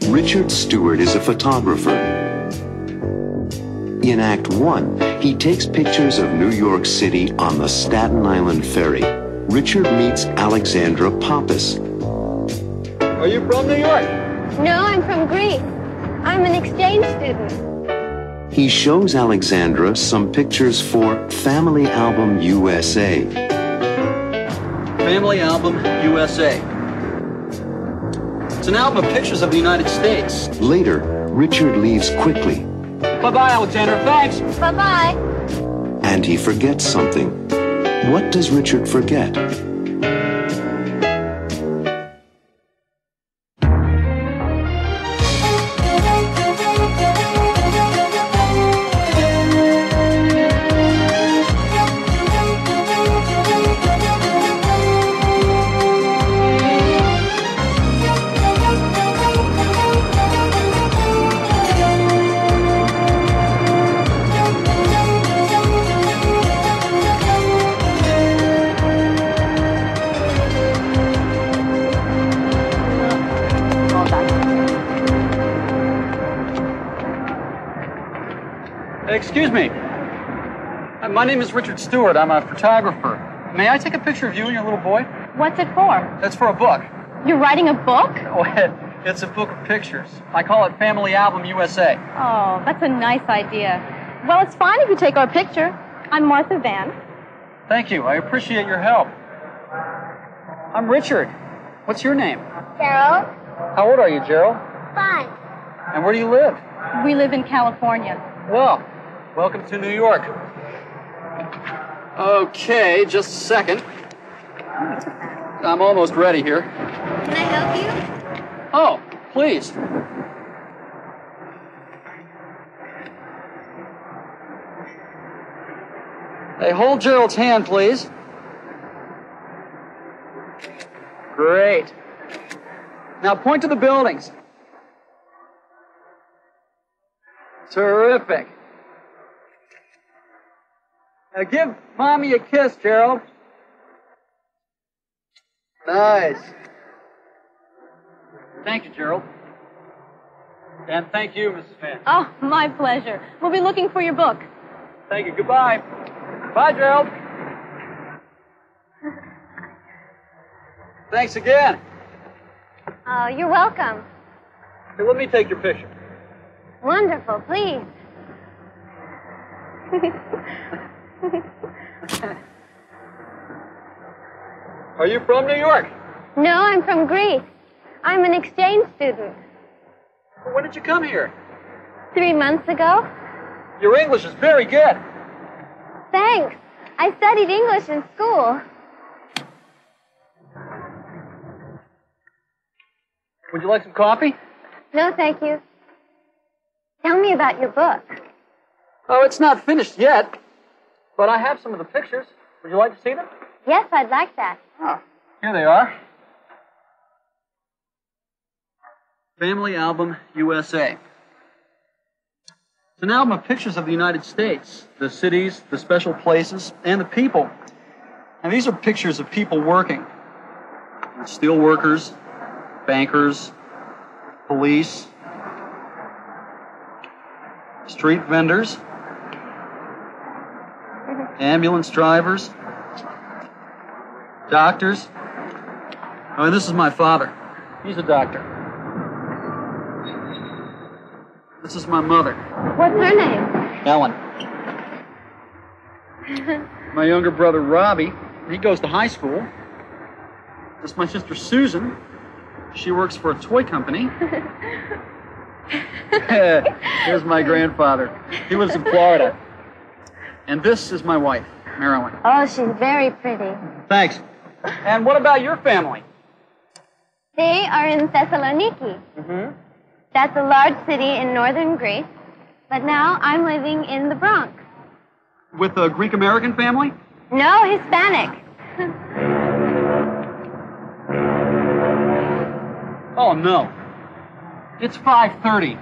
Richard Stewart is a photographer. In Act 1, he takes pictures of New York City on the Staten Island ferry. Richard meets Alexandra Pappas. Are you from New York? No, I'm from Greece. I'm an exchange student. He shows Alexandra some pictures for Family Album USA. Family Album USA. It's an album of pictures of the United States. Later, Richard leaves quickly. Bye-bye, Alexandra. Thanks. Bye-bye. And he forgets something. What does Richard forget? Excuse me. My name is Richard Stewart. I'm a photographer. May I take a picture of you and your little boy? What's it for? That's for a book. You're writing a book? Oh, it's a book of pictures. I call it Family Album USA. Oh, that's a nice idea. Well, it's fine if you take our picture. I'm Martha Van. Thank you. I appreciate your help. I'm Richard. What's your name? Gerald. How old are you, Gerald? 5. And where do you live? We live in California. Well, welcome to New York. Okay, just a second. I'm almost ready here. Can I help you? Oh, please. Hey, hold Gerald's hand, please. Great. Now point to the buildings. Terrific. Now give Mommy a kiss, Gerald. Nice. Thank you, Gerald. And thank you, Mrs. Van. Oh, my pleasure. We'll be looking for your book. Thank you. Goodbye. Bye, Gerald. Thanks again. Oh, you're welcome. Hey, let me take your picture. Wonderful, please. Are you from New York? No, I'm from Greece. I'm an exchange student. When did you come here? 3 months ago. Your English is very good. Thanks. I studied English in school. Would you like some coffee? No, thank you. Tell me about your book. Oh, it's not finished yet, but I have some of the pictures. Would you like to see them? Yes, I'd like that. Oh, here they are. Family Album USA. It's an album of pictures of the United States, the cities, the special places, and the people. And these are pictures of people working. Steel workers, bankers, police, street vendors, ambulance drivers, doctors. Oh, and this is my father. He's a doctor. This is my mother. What's her name? Ellen. My younger brother, Robbie, he goes to high school. This is my sister, Susan. She works for a toy company. Here's my grandfather. He lives in Florida. And this is my wife, Marilyn. Oh, she's very pretty. Thanks. And what about your family? They are in Thessaloniki. Mm-hmm. That's a large city in northern Greece. But now I'm living in the Bronx. With a Greek-American family? No, Hispanic. Oh, no. It's 5:30.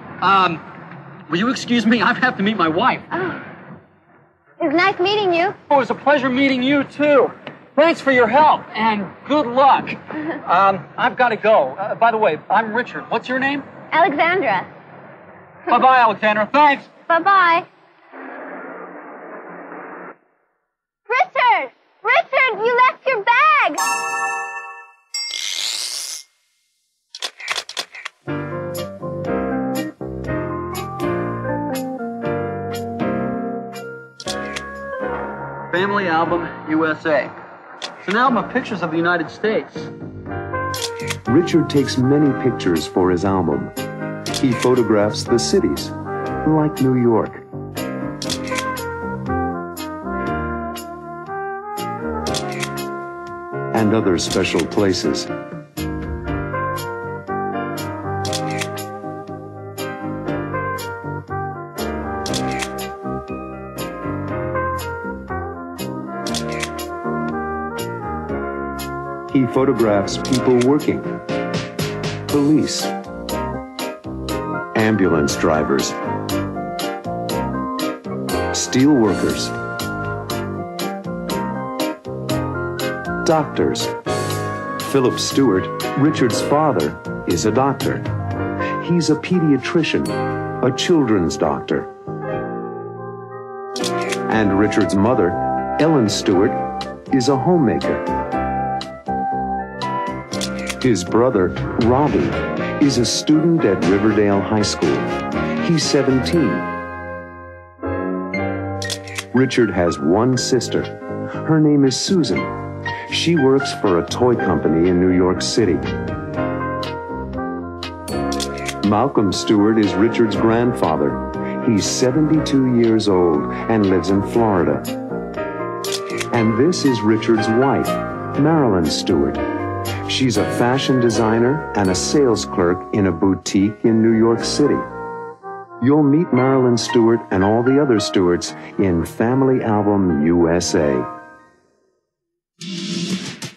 Will you excuse me? I have to meet my wife. Oh. It's nice meeting you. Oh, it was a pleasure meeting you, too. Thanks for your help, and good luck. I've got to go. By the way, I'm Richard. What's your name? Alexandra. Bye-bye, Alexandra. Thanks. Bye-bye. Richard! Richard, you left your bag! Family Album USA. It's an album of pictures of the United States. Richard takes many pictures for his album. He photographs the cities, like New York. And other special places. He photographs people working, police, ambulance drivers, steel workers, doctors. Philip Stewart, Richard's father, is a doctor. He's a pediatrician, a children's doctor. And Richard's mother, Ellen Stewart, is a homemaker. His brother, Robbie, is a student at Riverdale High School. He's 17. Richard has one sister. Her name is Susan. She works for a toy company in New York City. Malcolm Stewart is Richard's grandfather. He's 72 years old and lives in Florida. And this is Richard's wife, Marilyn Stewart. She's a fashion designer and a sales clerk in a boutique in New York City. You'll meet Marilyn Stewart and all the other Stewarts in Family Album USA.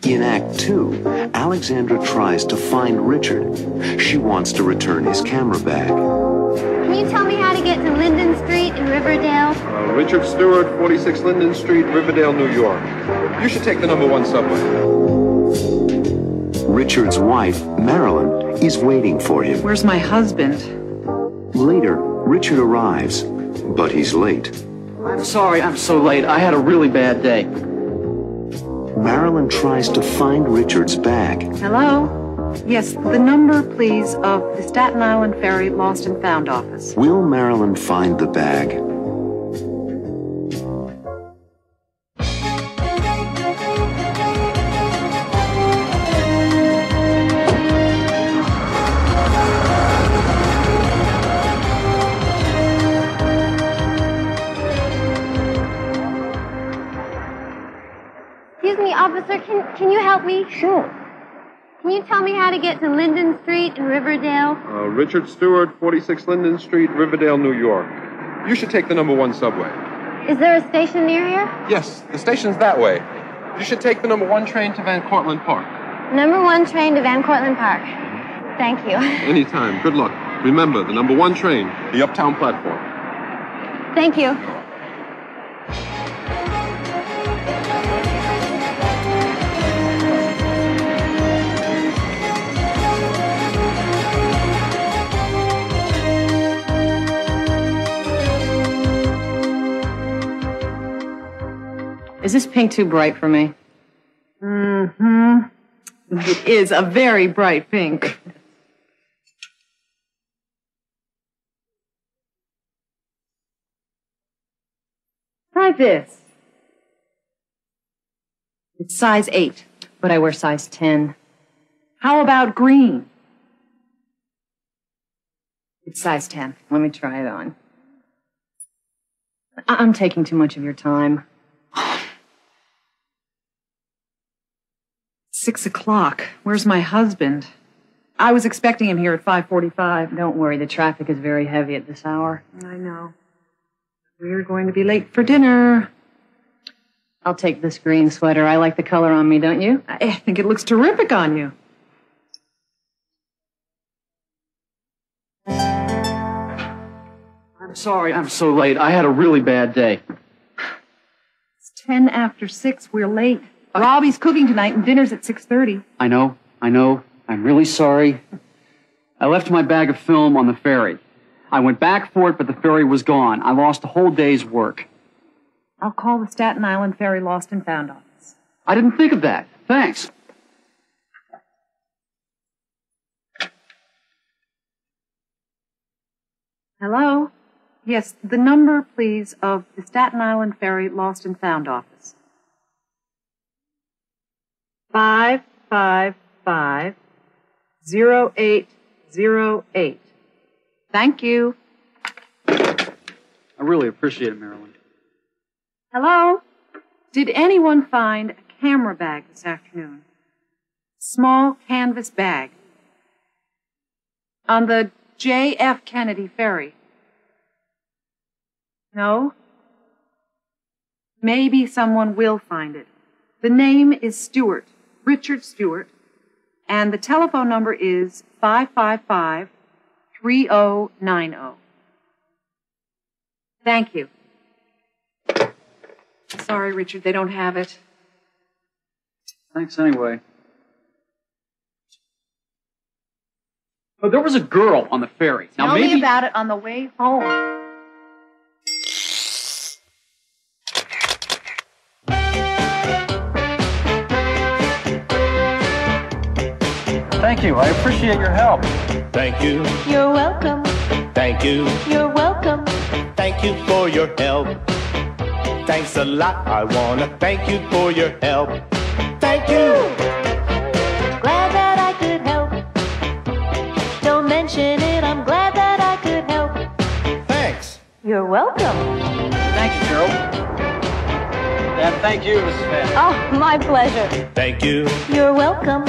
In Act 2, Alexandra tries to find Richard. She wants to return his camera bag. Can you tell me how to get to Linden Street in Riverdale? Richard Stewart, 46 Linden Street, Riverdale, New York. You should take the number 1 subway. Richard's wife, Marilyn, is waiting for him. Where's my husband? Later, Richard arrives, but he's late. I'm sorry I'm so late. I had a really bad day. Marilyn tries to find Richard's bag. Hello? Yes, the number, please, of the Staten Island Ferry Lost and Found office. Will Marilyn find the bag? Excuse me, officer, can you help me? Sure. Can you tell me how to get to Linden Street in Riverdale? Richard Stewart, 46 Linden Street, Riverdale, New York. You should take the number 1 subway. Is there a station near here? Yes, the station's that way. You should take the number 1 train to Van Cortlandt Park. Number 1 train to Van Cortlandt Park. Thank you. Anytime. Good luck. Remember, the number 1 train, the uptown platform. Thank you. Is this pink too bright for me? Mm-hmm. It is a very bright pink. Try this. It's size 8, but I wear size 10. How about green? It's size 10. Let me try it on. I'm taking too much of your time. 6 o'clock. Where's my husband? I was expecting him here at 5:45. Don't worry, the traffic is very heavy at this hour. I know. We're going to be late for dinner. I'll take this green sweater. I like the color on me, don't you? I think it looks terrific on you. I'm sorry I'm so late. I had a really bad day. It's 10 after 6. We're late. Robbie's cooking tonight and dinner's at 6:30. I know. I'm really sorry. I left my bag of film on the ferry. I went back for it, but the ferry was gone. I lost a whole day's work. I'll call the Staten Island Ferry Lost and Found office. I didn't think of that. Thanks. Hello? Yes, the number, please, of the Staten Island Ferry Lost and Found office. 555-0808. Thank you. I really appreciate it, Marilyn. Hello? Did anyone find a camera bag this afternoon? Small canvas bag. On the J.F. Kennedy Ferry. No? Maybe someone will find it. The name is Stewart, Richard Stewart, and the telephone number is 555-3090. Thank you. Sorry, Richard, they don't have it. Thanks anyway. Oh, there was a girl on the ferry. Now, Tell maybe... me about it on the way home. Thank you. I appreciate your help. Thank you. You're welcome. Thank you. You're welcome. Thank you for your help. Thanks a lot. I want to thank you for your help. Thank you. Glad that I could help. Don't mention it. I'm glad that I could help. Thanks. You're welcome. Thank you, Carol. And thank you, Mrs. Van. Oh, my pleasure. Thank you. You're welcome.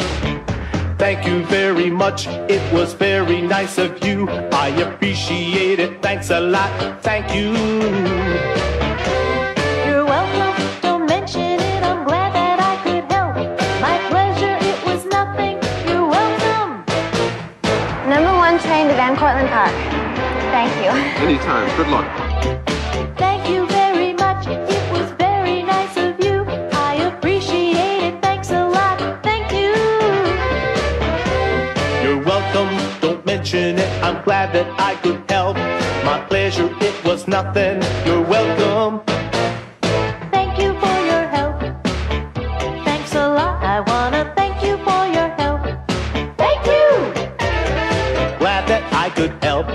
Thank you very much. It was very nice of you. I appreciate it. Thanks a lot. Thank you. You're welcome. Don't mention it. I'm glad that I could help. My pleasure. It was nothing. You're welcome. Number 1 train to Van Cortlandt Park. Thank you. Anytime. Good luck. Thank you very much. It was very nice of you. I appreciate it. Thanks a lot. Thank you. You're welcome. Don't mention it. I'm glad that I could help. My pleasure. It was nothing. You're welcome. Thank you for your help. Thanks a lot. I wanna thank you for your help. Thank you. Glad that I could help.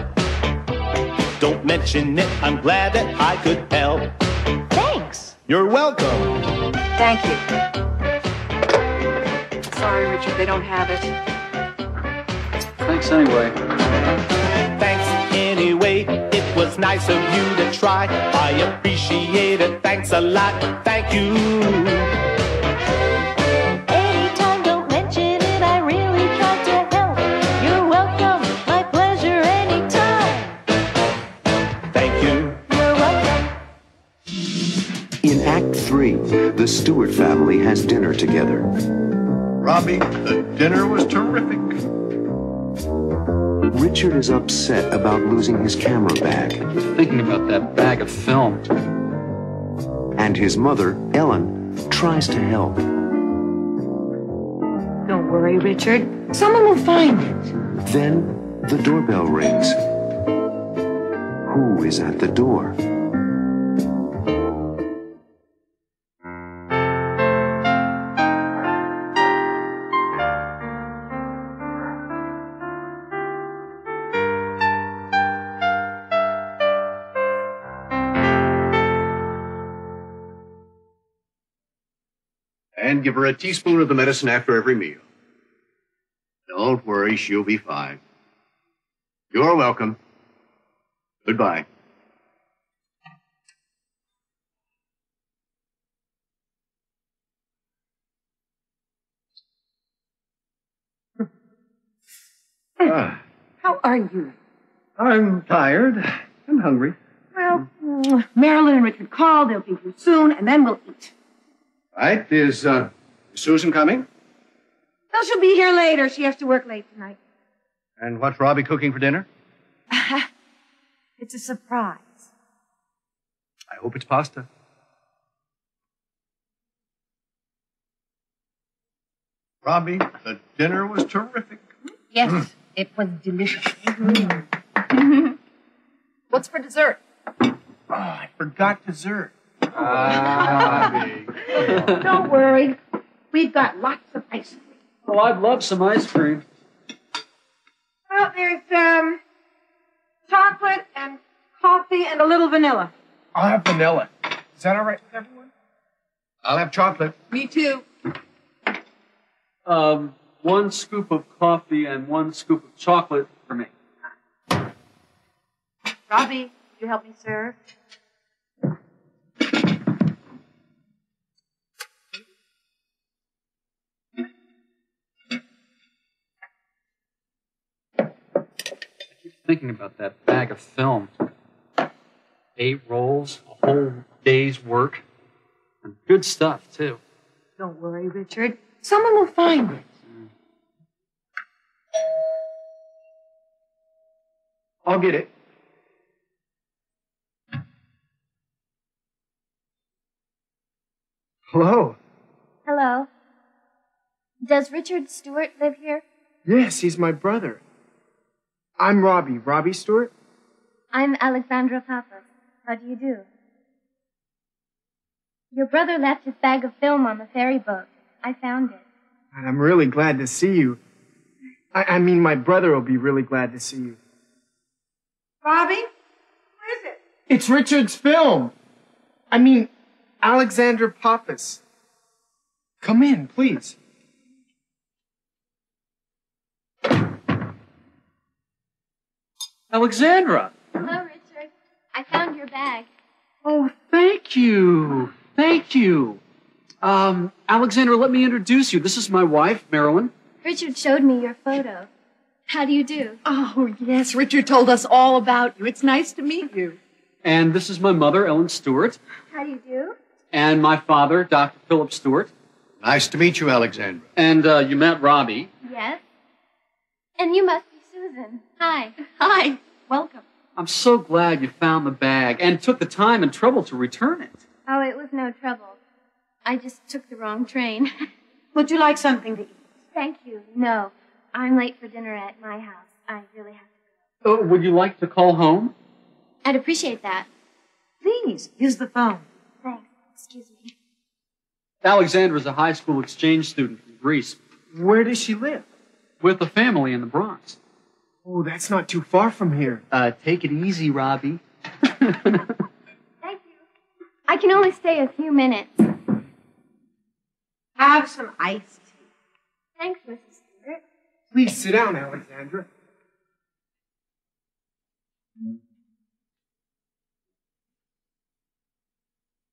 Don't mention it. I'm glad that I could help. Thanks. You're welcome. Thank you. Sorry, Richard, they don't have it. Thanks anyway. Thanks anyway. It was nice of you to try. I appreciate it. Thanks a lot. Thank you. Anytime, don't mention it. I really tried to help. You're welcome. My pleasure. Anytime. Thank you. You're welcome. In Act 3, the Stewart family has dinner together. Robbie, the dinner was terrific. Richard is upset about losing his camera bag, Thinking about that bag of film. and his mother, Ellen, tries to help. Don't worry, Richard. Someone will find it. Then the doorbell rings. Who is at the door? And give her a teaspoon of the medicine after every meal. Don't worry, she'll be fine. You're welcome. Goodbye. How are you? I'm tired and hungry. Well, Marilyn and Richard called. They'll be here soon, and then we'll eat. Right, is Susan coming? Well, she'll be here later. She has to work late tonight. And what's Robbie cooking for dinner? It's a surprise. I hope it's pasta. Robbie, the dinner was terrific. Yes, It was delicious. What's for dessert? Oh, I forgot dessert. Don't worry. We've got lots of ice cream. Oh, I'd love some ice cream. Well, there's chocolate and coffee and a little vanilla. I'll have vanilla. Is that all right with everyone? I'll have chocolate. Me too. 1 scoop of coffee and 1 scoop of chocolate for me. Robbie, could you help me serve? Thinking about that bag of film. 8 rolls, a whole day's work, and good stuff, too. Don't worry, Richard. Someone will find it. I'll get it. Hello. Hello. Does Richard Stewart live here? Yes, he's my brother. I'm Robbie. Robbie Stewart? I'm Alexandra Pappas. How do you do? Your brother left his bag of film on the ferry boat. I found it. And I'm really glad to see you. I mean, my brother will be really glad to see you. Robbie? What is it? It's Richard's film. I mean, Alexandra Pappas. Come in, please. Alexandra! Hello, Richard. I found your bag. Oh, thank you. Thank you. Alexandra, let me introduce you. This is my wife, Marilyn. Richard showed me your photo. How do you do? Oh, yes. Richard told us all about you. It's nice to meet you. And this is my mother, Ellen Stewart. How do you do? And my father, Dr. Philip Stewart. Nice to meet you, Alexandra. And you met Robbie. Yes. And you must be Susan. Hi. Hi. Welcome. I'm so glad you found the bag and took the time and trouble to return it. Oh, it was no trouble. I just took the wrong train. Would you like something to eat? Thank you. No. I'm late for dinner at my house. I really have to go. Would you like to call home? I'd appreciate that. Please, use the phone. Thanks. Excuse me. Alexandra's a high school exchange student from Greece Where does she live? with a family in the Bronx. Oh, that's not too far from here. Take it easy, Robbie. Thank you. I can only stay a few minutes. Have some iced tea. Thanks, Mrs. Stewart. Please sit down, Alexandra.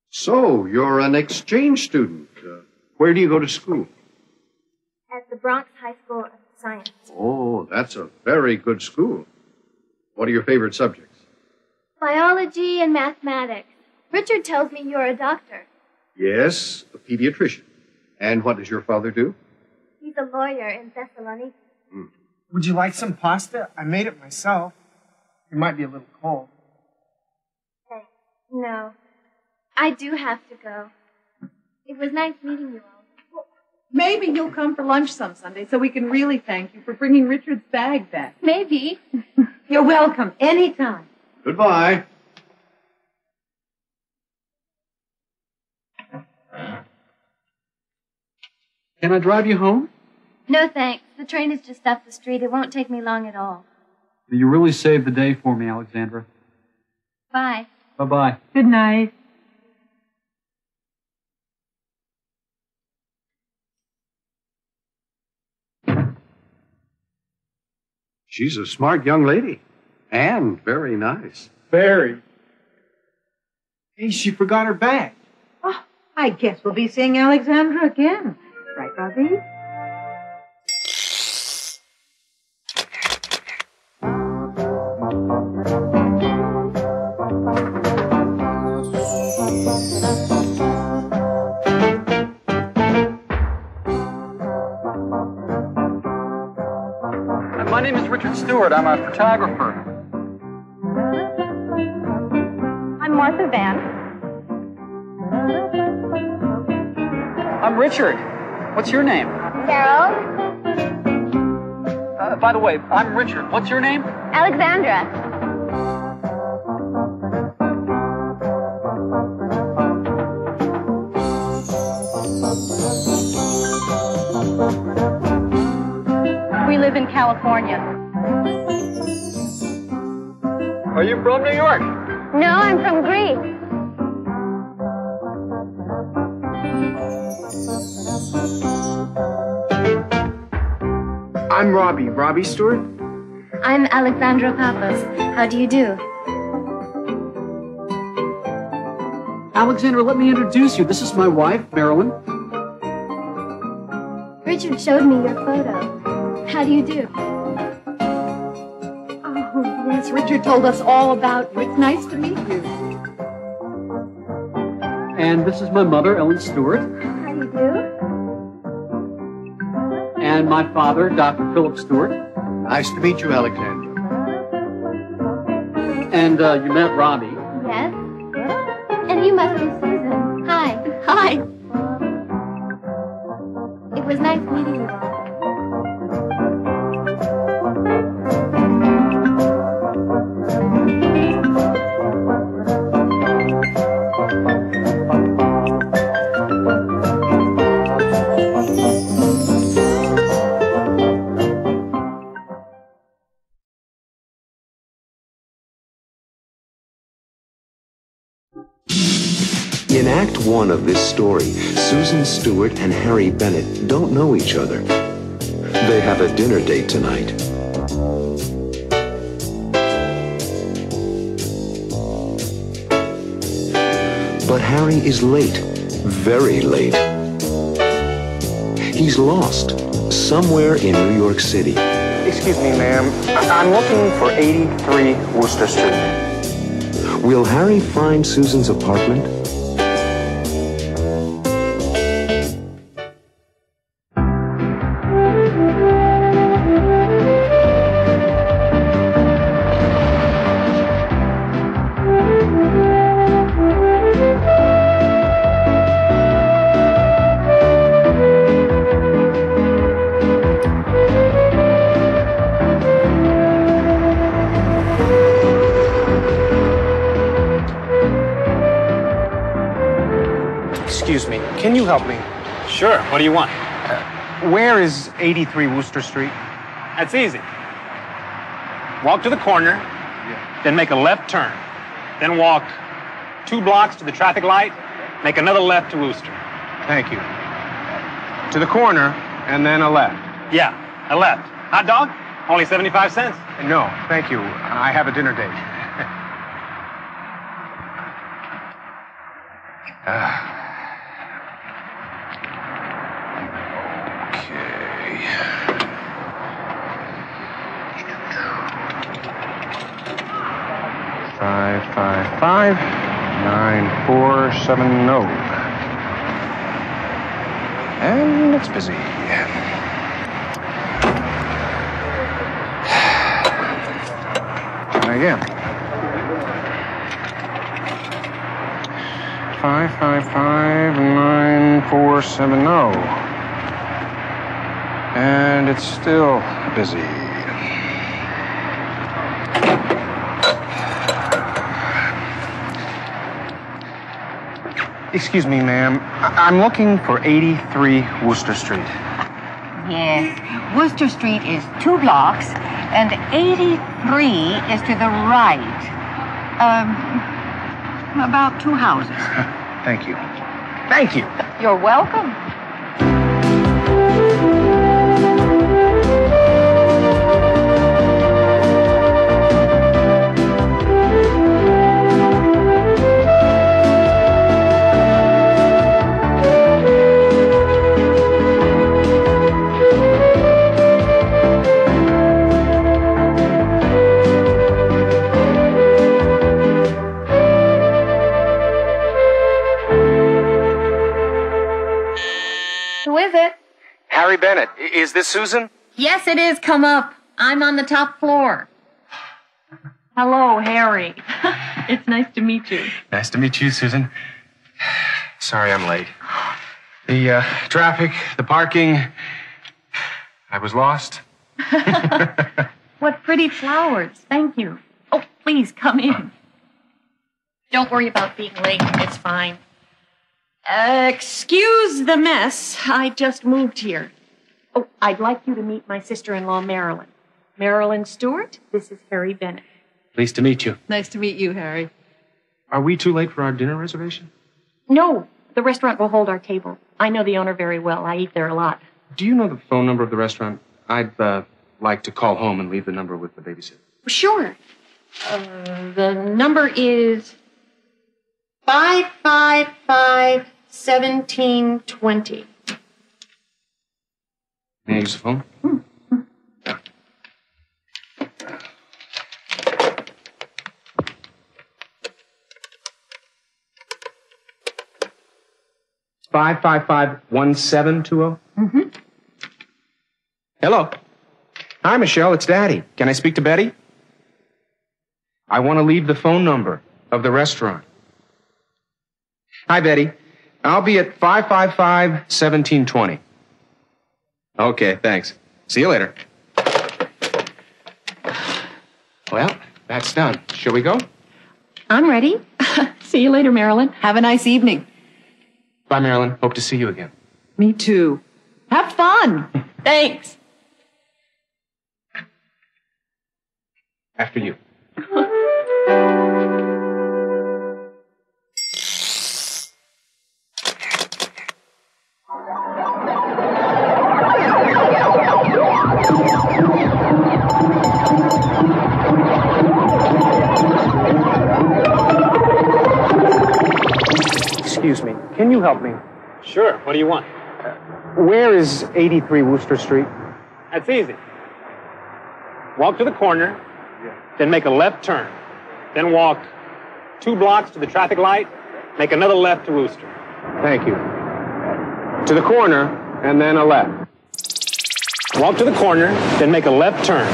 So, you're an exchange student. Where do you go to school? At the Bronx High School of Science. Oh, that's a very good school. What are your favorite subjects? Biology and mathematics. Richard tells me you're a doctor. Yes, a pediatrician. And what does your father do? He's a lawyer in Thessaloniki. Would you like some pasta? I made it myself. It might be a little cold. Thanks. No. I do have to go. It was nice meeting you all. Maybe you'll come for lunch some Sunday so we can really thank you for bringing Richard's bag back. Maybe. You're welcome anytime. Goodbye. Can I drive you home? No, thanks. The train is just up the street. It won't take me long at all. You really saved the day for me, Alexandra. Bye. Bye-bye. Good night. She's a smart young lady. And very nice. Very. Hey, she forgot her bag. Oh, I guess we'll be seeing Alexandra again. Right, Robbie? My name is Richard Stewart. I'm a photographer. I'm Martha Van. I'm Richard. What's your name? Carol. By the way, I'm Richard. What's your name? Alexandra. We live in California. Are you from New York? No, I'm from Greece. I'm Robbie Stewart. I'm Alexandra Pappas. How do you do? Alexandra, let me introduce you. This is my wife, Marilyn. Richard showed me your photo. How do you do? Oh, yes, Richard told us all about you. It's nice to meet you. And this is my mother, Ellen Stewart. How do you do? And my father, Dr. Philip Stewart. Nice to meet you, Alexandra. And you met Robbie. Yes. And you must be Susan. Hi. Hi. It was nice meeting you all. In Act 1 of this story, Susan Stewart and Harry Bennett don't know each other. They have a dinner date tonight. But Harry is late, very late. He's lost, somewhere in New York City. Excuse me, ma'am. I'm looking for 83 Worcester Street. Will Harry find Susan's apartment? Excuse me, can you help me? Sure. What do you want? Where is 83 Worcester Street? That's easy. Walk to the corner, then make a left turn. Then walk 2 blocks to the traffic light, make another left to Worcester. Thank you. To the corner, and then a left. Yeah, a left. Hot dog? Only 75 cents. No, thank you. I have a dinner date. Okay. 555-9470. And it's busy. Try again. 555-9470. And it's still busy. Excuse me, ma'am. I'm looking for 83 Worcester Street. Yes, Worcester Street is 2 blocks, and 83 is to the right. About 2 houses. Thank you. Thank you. You're welcome. Who is it? Harry Bennett. Is this Susan? Yes, it is. Come up. I'm on the top floor. Hello, Harry. It's nice to meet you. Nice to meet you, Susan. Sorry I'm late. The traffic, the parking. I was lost. What pretty flowers. Thank you. Oh, please, come in. Don't worry about being late. It's fine. Excuse the mess. I just moved here. Oh, I'd like you to meet my sister-in-law, Marilyn. Marilyn Stewart, this is Harry Bennett. Pleased to meet you. Nice to meet you, Harry. Are we too late for our dinner reservation? No, the restaurant will hold our table. I know the owner very well. I eat there a lot. Do you know the phone number of the restaurant? I'd like to call home and leave the number with the babysitter. Sure. The number is 555-1720. May I use the phone? Yeah. 555-1720? Mm-hmm. Hello. Hi, Michelle. It's Daddy. Can I speak to Betty? I want to leave the phone number of the restaurant. Hi, Betty. I'll be at 555-1720. Okay, thanks. See you later. Well, that's done. Shall we go? I'm ready. See you later, Marilyn. Have a nice evening. Bye, Marilyn. Hope to see you again. Me too. Have fun. Thanks. After you. Excuse me. Can you help me? Sure. What do you want? Where is 83 Worcester Street? That's easy. Walk to the corner, then make a left turn. Then walk 2 blocks to the traffic light, make another left to Worcester. Thank you. To the corner, and then a left. Walk to the corner, then make a left turn.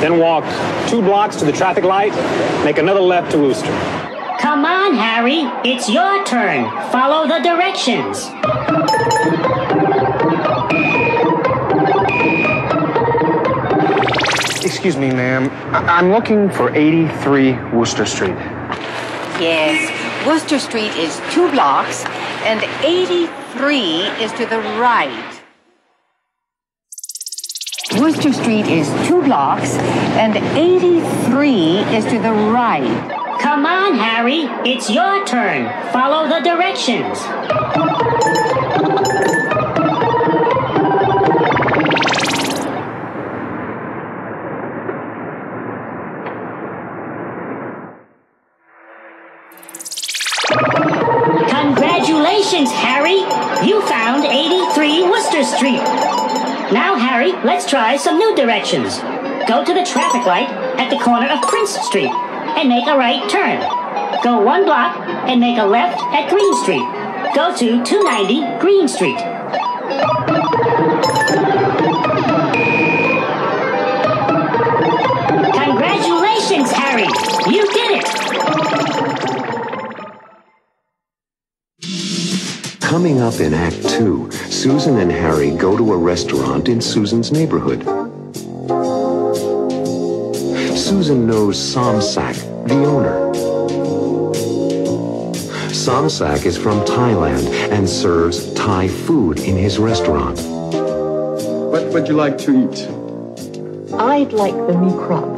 Then walk 2 blocks to the traffic light, make another left to Worcester. Come on, Harry. It's your turn. Follow the directions. Excuse me, ma'am. I'm looking for 83 Worcester Street. Yes, Worcester Street is 2 blocks, and 83 is to the right. Worcester Street is 2 blocks, and 83 is to the right. Come on, Harry. It's your turn. Follow the directions. Congratulations, Harry. You found 83 Worcester Street. Now, Harry, let's try some new directions. Go to the traffic light at the corner of Prince Street and make a right turn. Go 1 block and make a left at Green Street. Go to 290 Green Street. Congratulations, Harry. You did it. Coming up in Act 2, Susan and Harry go to a restaurant in Susan's neighborhood. Susan knows Somsak, the owner. Somsak is from Thailand and serves Thai food in his restaurant. What would you like to eat? I'd like the mee crab.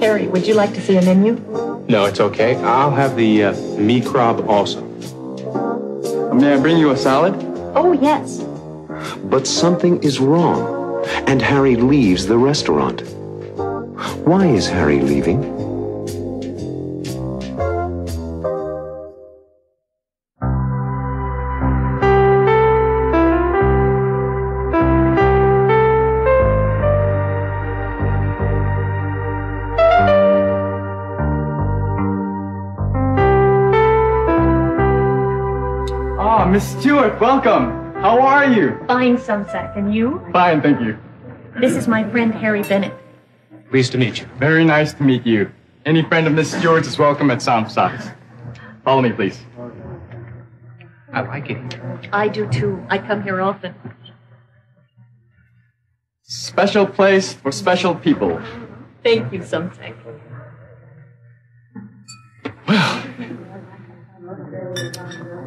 Harry, would you like to see a menu? No, it's okay. I'll have the mee crab also. May I bring you a salad? Oh, yes. But something is wrong, and Harry leaves the restaurant. Why is Harry leaving? Miss Stewart, welcome. How are you? Fine, Somsak. And you? Fine, thank you. This is my friend Harry Bennett. Pleased to meet you. Very nice to meet you. Any friend of Miss Stewart's is welcome at Samsak's. Follow me, please. I like it here. I do too. I come here often. Special place for special people. Thank you, something. Well,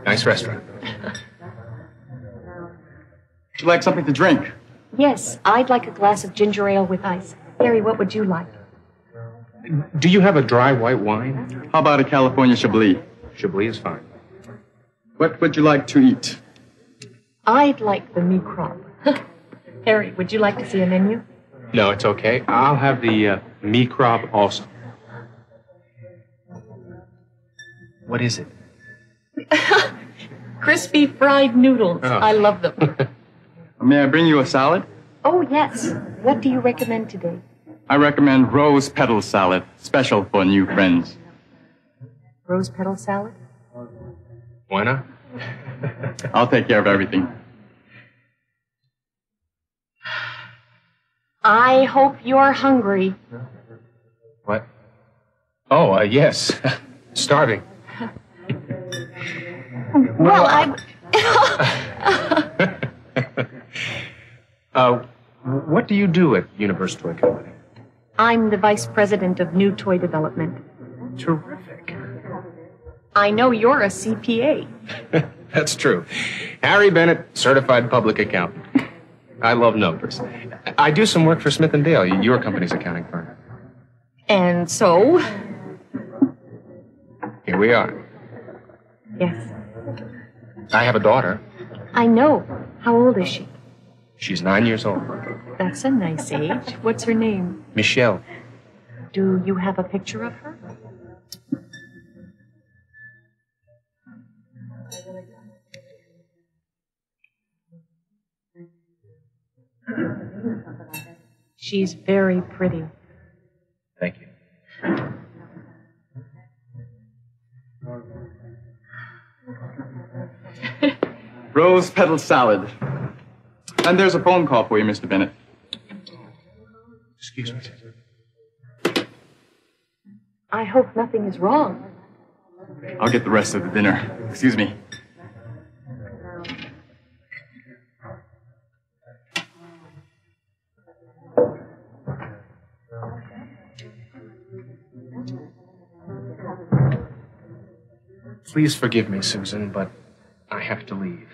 nice restaurant. Would you like something to drink? Yes, I'd like a glass of ginger ale with ice. Harry, what would you like? Do you have a dry white wine? How about a California Chablis? Chablis is fine. What would you like to eat? I'd like the meat crab. Harry, would you like to see a menu? No, it's okay. I'll have the meat crab also. What is it? Crispy fried noodles. Oh. I love them. May I bring you a salad? Oh, yes. What do you recommend today? I recommend rose petal salad, special for new friends. Rose petal salad? Why not? I'll take care of everything. I hope you're hungry. What? Oh, yes. Starving. Well, I... What do you do at Universe Toy Company? I'm the vice president of new toy development. Terrific. I know you're a CPA. That's true. Harry Bennett, certified public accountant. I love numbers. I do some work for Smith & Dale, your company's accounting firm. And so? Here we are. Yes. I have a daughter. I know. How old is she? She's 9 years old. That's a nice age. What's her name? Michelle. Do you have a picture of her? She's very pretty. Thank you. Rose petal salad. And there's a phone call for you, Mr. Bennett. Excuse me. I hope nothing is wrong. I'll get the rest of the dinner. Excuse me. Please forgive me, Susan, but I have to leave.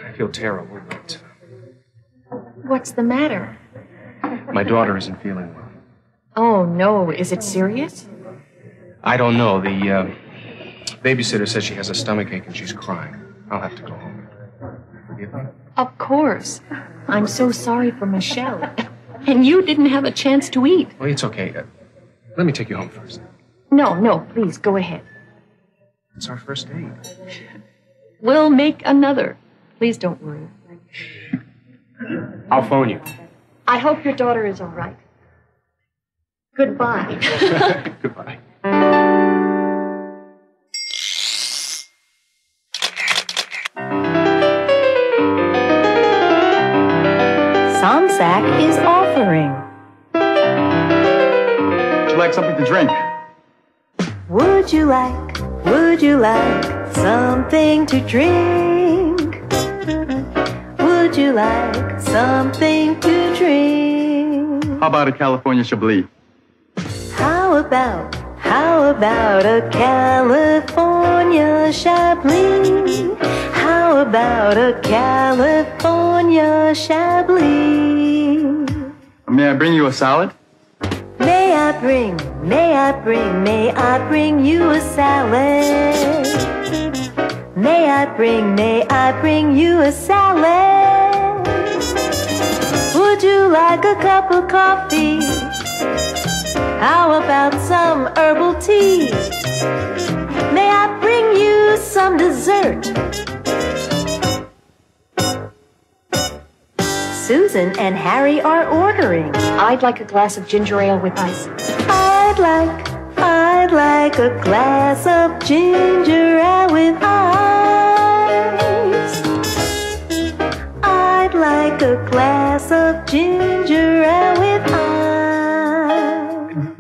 I feel terrible, but What's the matter? my daughter isn't feeling well. Oh, no. Is it serious? I don't know. The babysitter says she has a stomachache and she's crying. I'll have to go home. Forgive me? Of course. I'm so sorry for Michelle. And you didn't have a chance to eat. Well, it's okay. Let me take you home first. No, please, go ahead. It's our first date. We'll make another. Please don't worry. I'll phone you. I hope your daughter is all right. Goodbye. Goodbye. Somsack is offering. Would you like something to drink? Would you like something to drink? Would you like something to drink? How about a California Chablis? How about a California Chablis? How about a California Chablis? May I bring you a salad? May I bring you a salad? May I bring you a salad? Would you like a cup of coffee? How about some herbal tea? May I bring you some dessert? Susan and Harry are ordering. I'd like a glass of ginger ale with ice. I'd like a glass of ginger ale with ice. I'd like a glass of ginger ale with ice.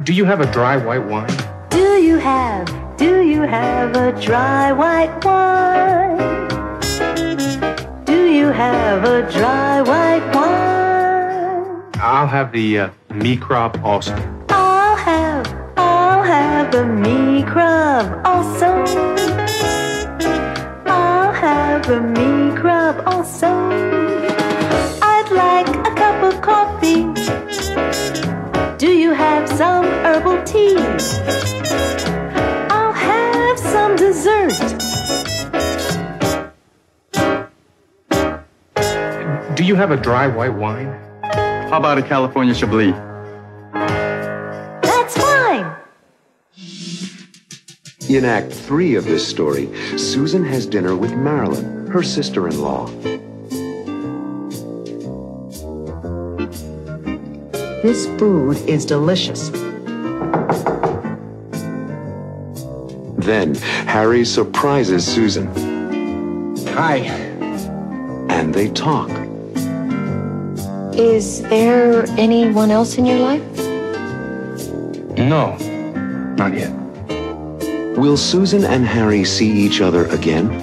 Do you have a dry white wine? Do you have a dry white wine? Do you have a dry white wine? I'll have the me crop also. I'll have the me crab also. I'll have the me crab also. I'd like a cup of coffee. Do you have some herbal tea? I'll have some dessert. Do you have a dry white wine? How about a California Chablis? That's fine. In Act 3 of this story, Susan has dinner with Marilyn, her sister-in-law. This food is delicious. Then Harry surprises Susan. Hi. And they talk. Is there anyone else in your life? No, not yet. Will Susan and Harry see each other again?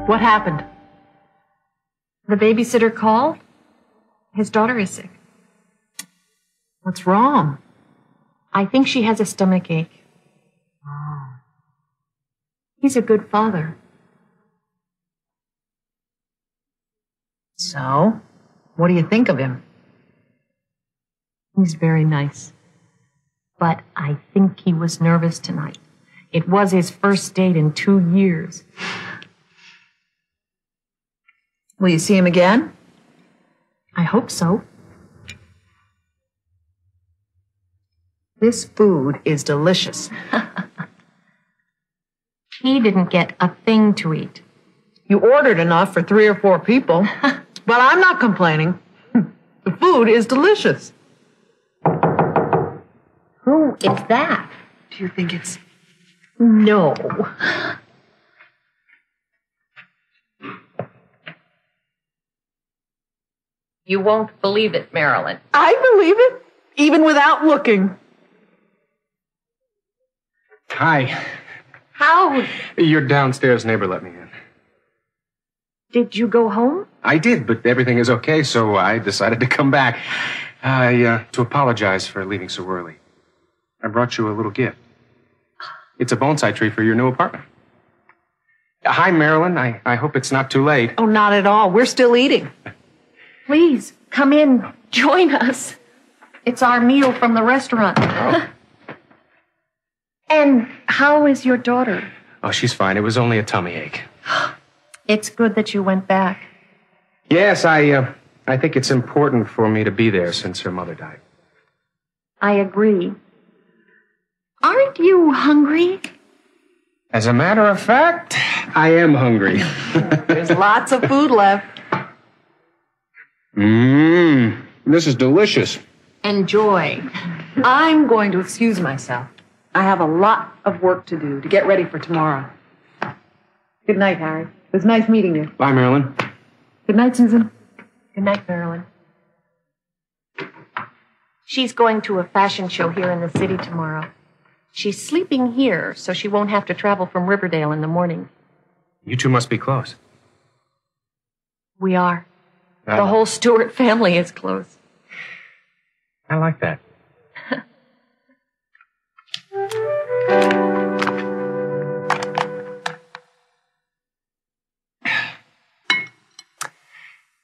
What happened? The babysitter called. His daughter is sick. What's wrong? I think she has a stomach ache. Oh. He's a good father. So, what do you think of him? He's very nice. But I think he was nervous tonight. It was his first date in 2 years. Will you see him again? I hope so. This food is delicious. He didn't get a thing to eat. You ordered enough for 3 or 4 people. But I'm not complaining. The food is delicious. Who is that? Do you think it's... No. You won't believe it, Marilyn. I believe it, even without looking. Hi. How? Your downstairs neighbor let me in. Did you go home? I did, but everything is okay, so I decided to come back. To apologize for leaving so early. I brought you a little gift. It's a bonsai tree for your new apartment. Hi, Marilyn. I hope it's not too late. Oh, not at all. We're still eating. Please, come in. Join us. It's our meal from the restaurant. Oh. And how is your daughter? Oh, she's fine. It was only a tummy ache. It's good that you went back. Yes, I think it's important for me to be there since her mother died. I agree. Aren't you hungry? As a matter of fact, I am hungry. There's lots of food left. This is delicious. Enjoy. I'm going to excuse myself. I have a lot of work to do to get ready for tomorrow. Good night, Harry. It was nice meeting you. Bye, Marilyn. Good night, Susan. Good night, Marilyn. She's going to a fashion show here in the city tomorrow. She's sleeping here, so she won't have to travel from Riverdale in the morning. You two must be close. We are. The whole Stewart family is close. I like that.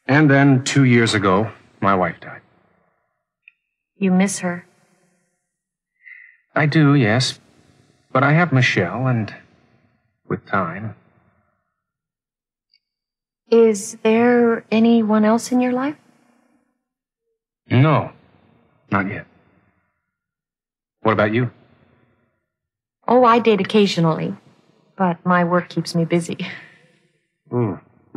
And then 2 years ago, my wife died. You miss her? I do, yes. But I have Michelle, and with time... Is there anyone else in your life? No, not yet. What about you? Oh, I date occasionally, but my work keeps me busy.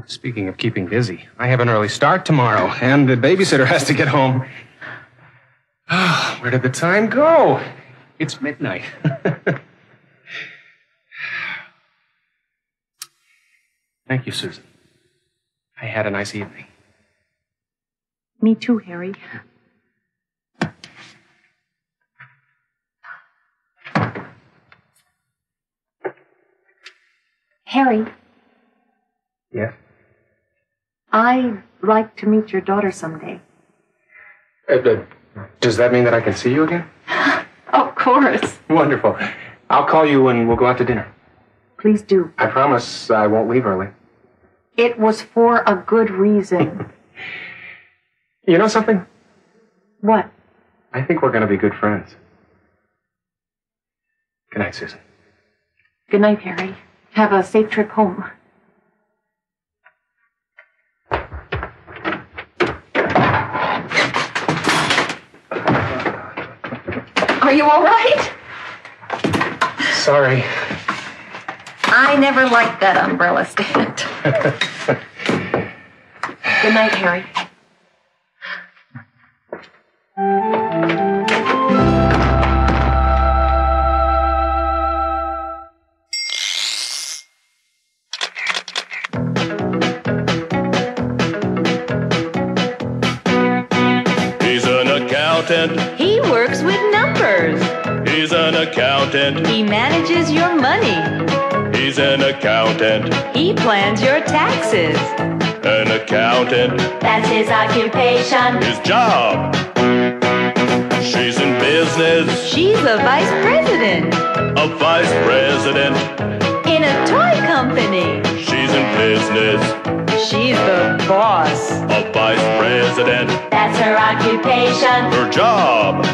Speaking of keeping busy, I have an early start tomorrow, and the babysitter has to get home. Where did the time go? It's midnight. Thank you, Susan. I had a nice evening. Me too, Harry. Harry, Yes? I'd like to meet your daughter someday. Does that mean that I can see you again? Of course. Wonderful. I'll call you and we'll go out to dinner. Please do. I promise I won't leave early. It was for a good reason. You know something? What? I think we're going to be good friends. Good night, Susan. Good night, Harry. Have a safe trip home. Are you all right? Sorry. I never liked that umbrella stand. Good night, Harry. He's an accountant. He works with numbers. He's an accountant. He manages your money. He's an accountant. He plans your taxes. An accountant. That's his occupation. His job. She's in business. She's a vice president. A vice president. In a toy company. She's in business. She's the boss. A vice president. That's her occupation. Her job.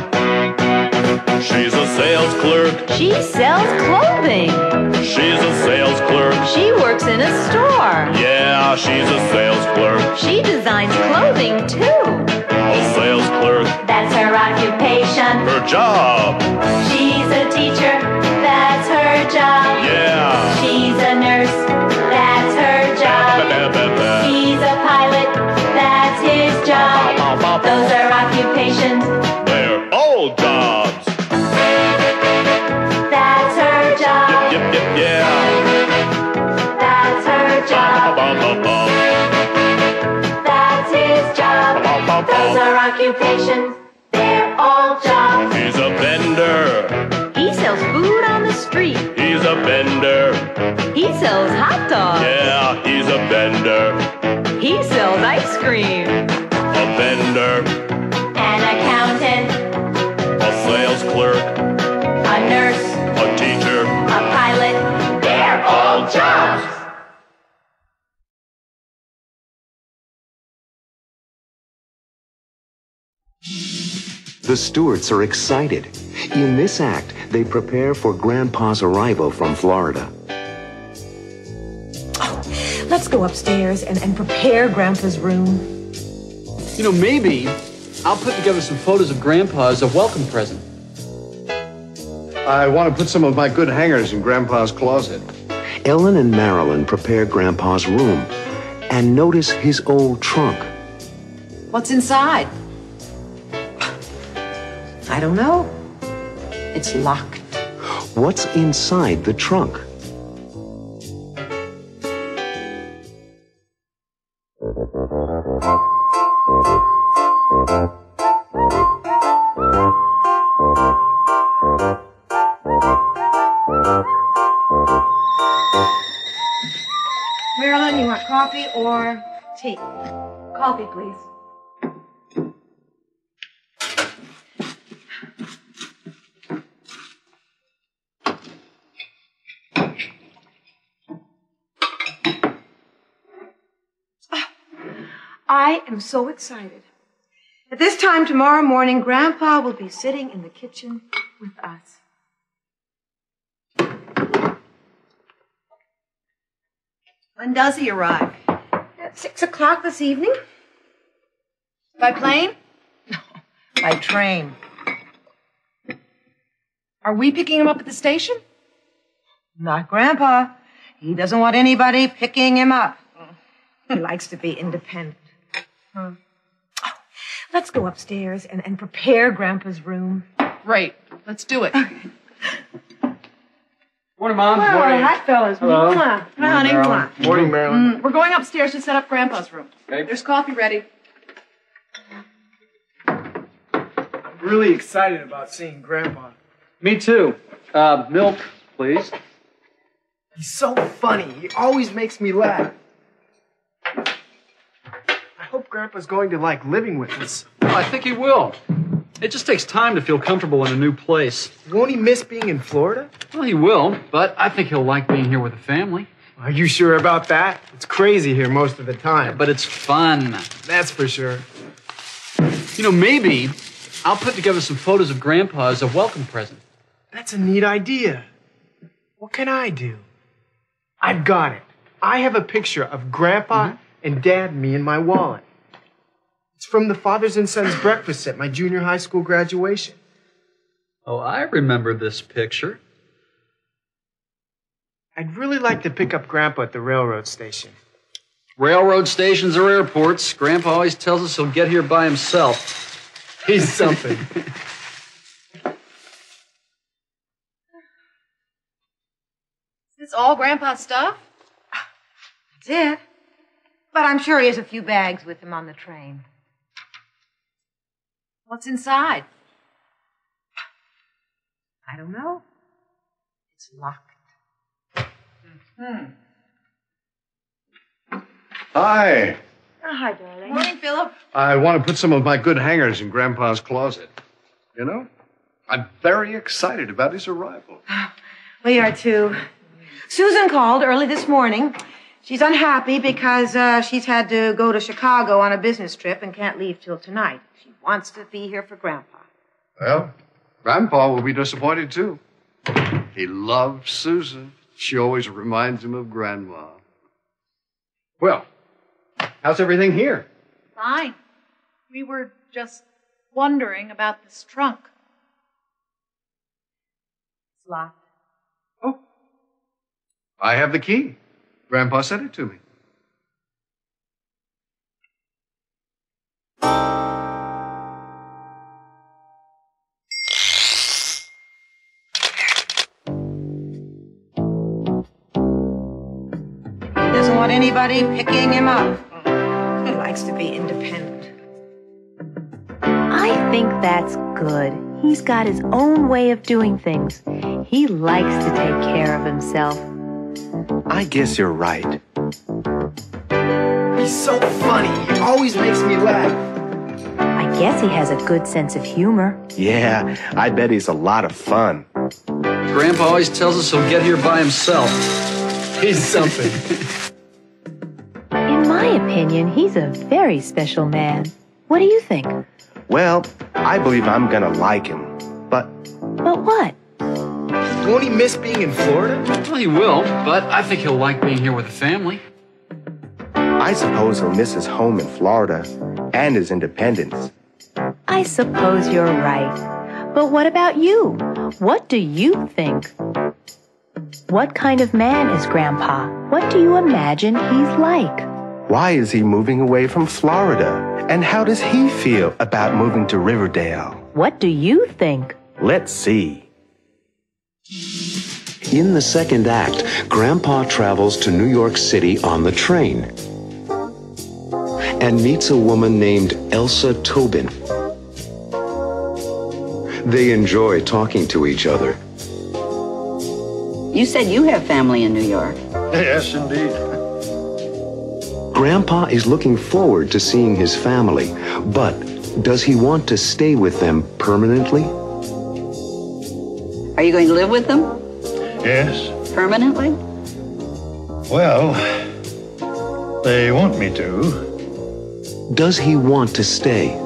She's a sales clerk. She sells clothing. She's a sales clerk. She works in a store. Yeah, she's a sales clerk. She designs clothing too. A sales clerk. That's her occupation. Her job. She's a teacher. That's her job. Yeah. She's a nurse. That's her job. He's a pilot. That's his job. Those are occupations. They're all jobs. That's her job. Yep, yep, yeah. That's her job. That's his job. Those are occupations. They're all jobs. He's a vendor. He sells food on the street. He's a vendor. He sells hot dogs. Yeah, he's a vendor. He sells ice cream. A vendor. An accountant. A sales clerk. A nurse. A teacher. A pilot. They're all jobs. The Stewarts are excited. In this act, they prepare for Grandpa's arrival from Florida. Let's go upstairs and prepare Grandpa's room. You know, maybe I'll put together some photos of Grandpa as a welcome present. I want to put some of my good hangers in Grandpa's closet. Ellen and Marilyn prepare Grandpa's room and notice his old trunk. What's inside? I don't know. It's locked. What's inside the trunk? Marilyn, you want coffee or tea? Coffee, please. I am so excited. At this time tomorrow morning, Grandpa will be sitting in the kitchen with us. When does he arrive? At 6 o'clock this evening. By plane? No, by train. Are we picking him up at the station? Not Grandpa. He doesn't want anybody picking him up. He likes to be independent. Oh, Let's go upstairs and prepare Grandpa's room. Great. Let's do it. Morning, Mom. Well, Morning. hi, fellas. Hello. Hi, honey. Marilyn. Morning, Marilyn. We're going upstairs to set up Grandpa's room. Okay. There's coffee ready. I'm really excited about seeing Grandpa. Me too. Milk, please. He's so funny. He always makes me laugh. I hope Grandpa's going to like living with us. Well, I think he will. It just takes time to feel comfortable in a new place. Won't he miss being in Florida? Well, he will, but I think he'll like being here with the family. Are you sure about that? It's crazy here most of the time. But it's fun. That's for sure. You know, maybe I'll put together some photos of Grandpa as a welcome present. That's a neat idea. What can I do? I've got it. I have a picture of Grandpa and Dad and me in my wallet. It's from the Fathers and Sons breakfast at my junior high school graduation. Oh, I remember this picture. I'd really like to pick up Grandpa at the railroad station. Railroad stations or airports, Grandpa always tells us he'll get here by himself. He's something. Is this all Grandpa's stuff? That's it. But I'm sure he has a few bags with him on the train. What's inside? I don't know. It's locked. Hi. Oh, hi, darling. Morning, Philip. I want to put some of my good hangers in Grandpa's closet. You know, I'm very excited about his arrival. We are too. Susan called early this morning. She's unhappy because she's had to go to Chicago on a business trip and can't leave till tonight. She wants to be here for Grandpa. Well, Grandpa will be disappointed, too. He loves Susan. She always reminds him of Grandma. Well, how's everything here? Fine. We were just wondering about this trunk. It's locked. Oh. I have the key. Grandpa sent it to me. He doesn't want anybody picking him up. He likes to be independent. I think that's good. He's got his own way of doing things. He likes to take care of himself. I guess you're right. He's so funny. He always makes me laugh. I guess he has a good sense of humor. Yeah, I bet he's a lot of fun. Grandpa always tells us he'll get here by himself. He's something. In my opinion, he's a very special man. What do you think? Well, I believe I'm gonna like him. But what? Won't he miss being in Florida? Well, he will, but I think he'll like being here with the family. I suppose he'll miss his home in Florida and his independence. I suppose you're right. But what about you? What do you think? What kind of man is Grandpa? What do you imagine he's like? Why is he moving away from Florida? And how does he feel about moving to Riverdale? What do you think? Let's see. In the second act, Grandpa travels to New York City on the train and meets a woman named Elsa Tobin. They enjoy talking to each other. You said you have family in New York. Yes, indeed. Grandpa is looking forward to seeing his family, but does he want to stay with them permanently? Are you going to live with them? Yes. Permanently? Well, they want me to. Does he want to stay?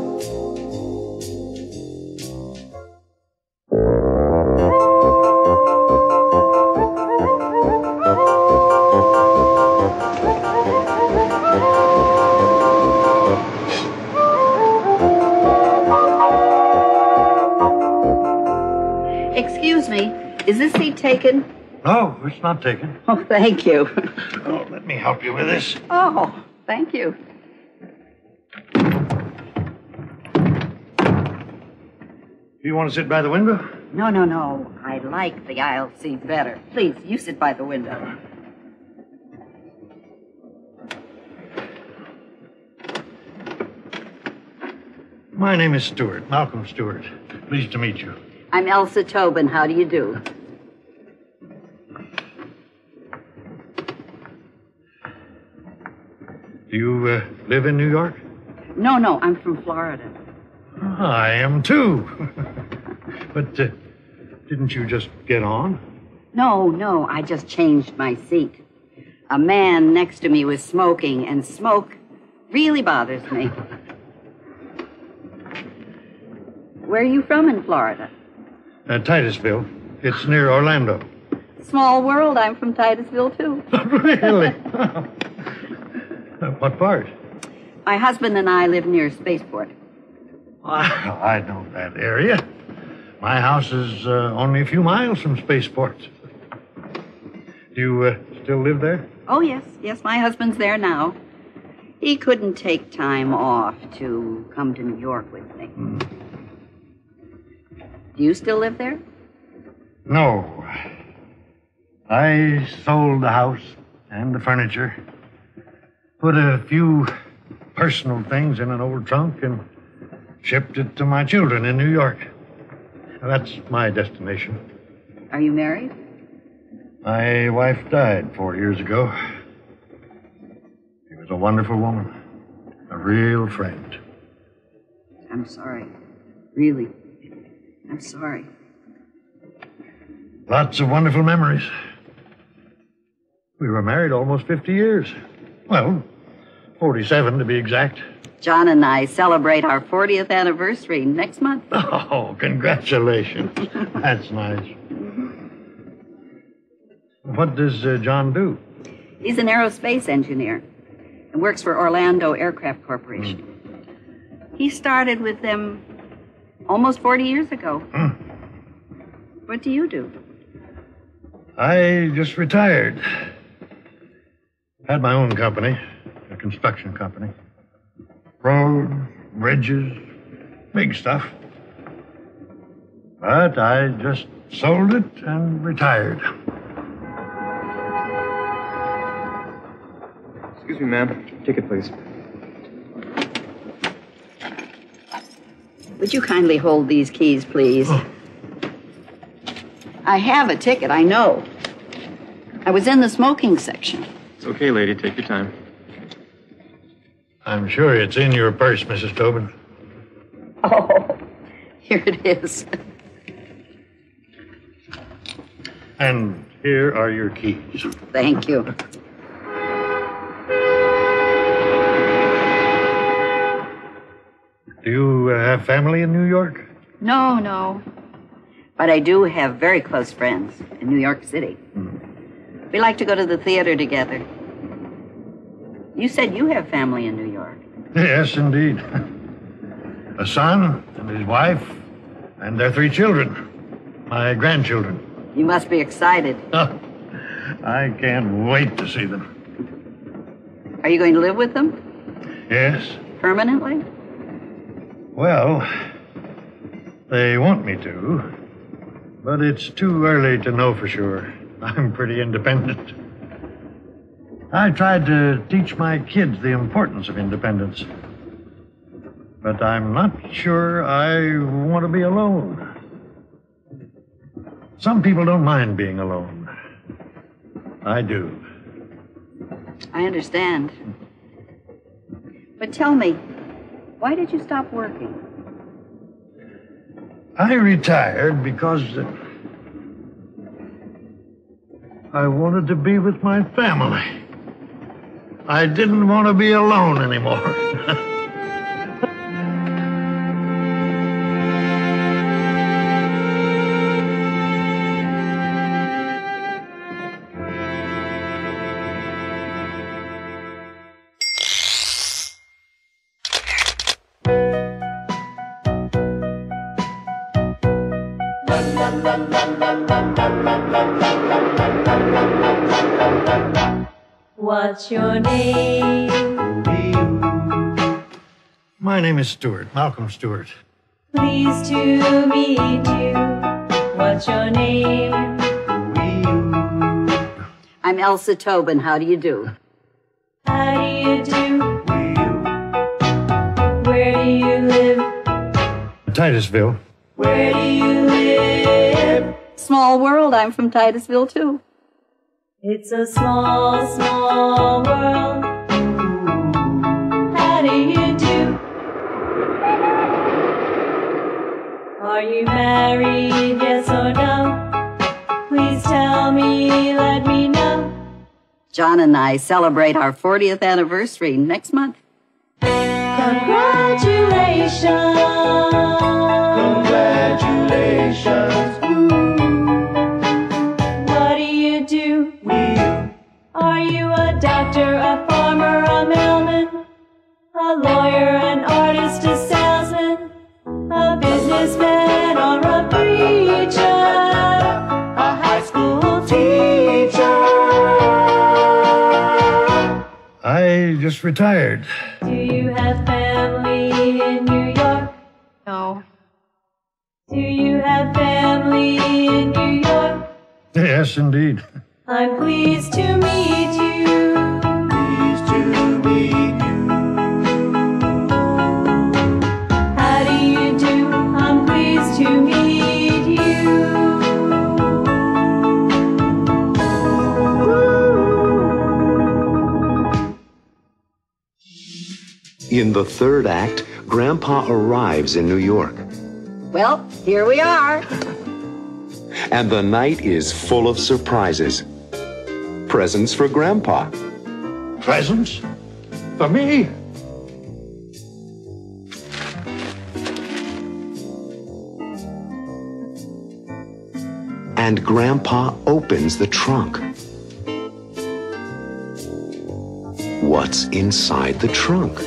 Excuse me, is this seat taken? No, it's not taken. Oh, thank you. Oh, let me help you with this. Oh, thank you. Do you want to sit by the window? No. I like the aisle seat better. Please, you sit by the window. My name is Stewart, Malcolm Stewart. Pleased to meet you. I'm Elsa Tobin. How do you do? Do you live in New York? No, I'm from Florida. I am too. But didn't you just get on? No, I just changed my seat. A man next to me was smoking, and smoke really bothers me. Where are you from in Florida? Titusville. It's near Orlando. Small world. I'm from Titusville, too. Really? What part? My husband and I live near Spaceport. I know that area. My house is only a few miles from Spaceport. Do you still live there? Oh, yes. Yes, my husband's there now. He couldn't take time off to come to New York with me. Do you still live there? No. I sold the house and the furniture, put a few personal things in an old trunk, and shipped it to my children in New York. That's my destination. Are you married? My wife died 4 years ago. She was a wonderful woman, a real friend. I'm sorry. Really. I'm sorry. Lots of wonderful memories. We were married almost 50 years. Well, 47 to be exact. John and I celebrate our 40th anniversary next month. Oh, congratulations. That's nice. What does John do? He's an aerospace engineer and works for Orlando Aircraft Corporation. He started with them almost 40 years ago. What do you do? I just retired. Had my own company, a construction company. Roads, bridges, big stuff. But I just sold it and retired. Excuse me, ma'am. Ticket, please. Would you kindly hold these keys, please? I have a ticket, I know. I was in the smoking section. It's okay, lady. Take your time. I'm sure it's in your purse, Mrs. Tobin. Oh, here it is. And here are your keys. Thank you. Do you have family in New York? No. But I do have very close friends in New York City. We like to go to the theater together. You said you have family in New York. Yes, indeed. A son and his wife and their 3 children. My grandchildren. You must be excited. I can't wait to see them. Are you going to live with them? Yes. Permanently? Well, they want me to, but it's too early to know for sure. I'm pretty independent. I tried to teach my kids the importance of independence, but I'm not sure I want to be alone. Some people don't mind being alone. I do. I understand. But tell me, why did you stop working? I retired because I wanted to be with my family. I didn't want to be alone anymore. What's your name? My name is Stewart, Malcolm Stewart. Pleased to meet you. What's your name? I'm Elsa Tobin. How do you do? How do you do? Where do you live? Titusville. Where do you live? Small world. I'm from Titusville, too. It's a small, small world. How do you do? Are you married, yes or no? Please tell me, let me know. John and I celebrate our 40th anniversary next month. Congratulations. Congratulations. What do you do? Are you a doctor, a farmer, a mailman, a lawyer, an artist, a salesman, a businessman, or a preacher, a high school teacher? I just retired. Do you have family in New York? No. Do you have family in New York? Yes, indeed. I'm pleased to meet you. Pleased to meet you. How do you do? I'm pleased to meet you. In the third act, Grandpa arrives in New York, Well, here we are. and the night is full of surprises. Presents for Grandpa. Presents? For me? And Grandpa opens the trunk. What's inside the trunk?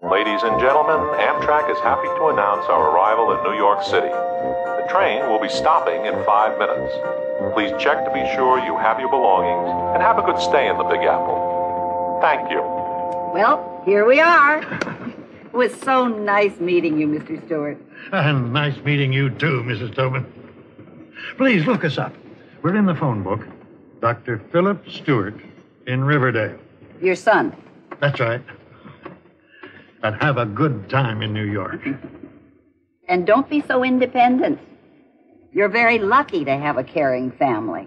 Ladies and gentlemen, Amtrak is happy to announce our arrival in New York City. The train will be stopping in 5 minutes. Please check to be sure you have your belongings and have a good stay in the Big Apple. Thank you. Well, here we are. It was so nice meeting you, Mr. Stewart. And nice meeting you, too, Mrs. Tobin. Please look us up. We're in the phone book. Dr. Philip Stewart in Riverdale. Your son. That's right. And have a good time in New York. And don't be so independent. You're very lucky to have a caring family.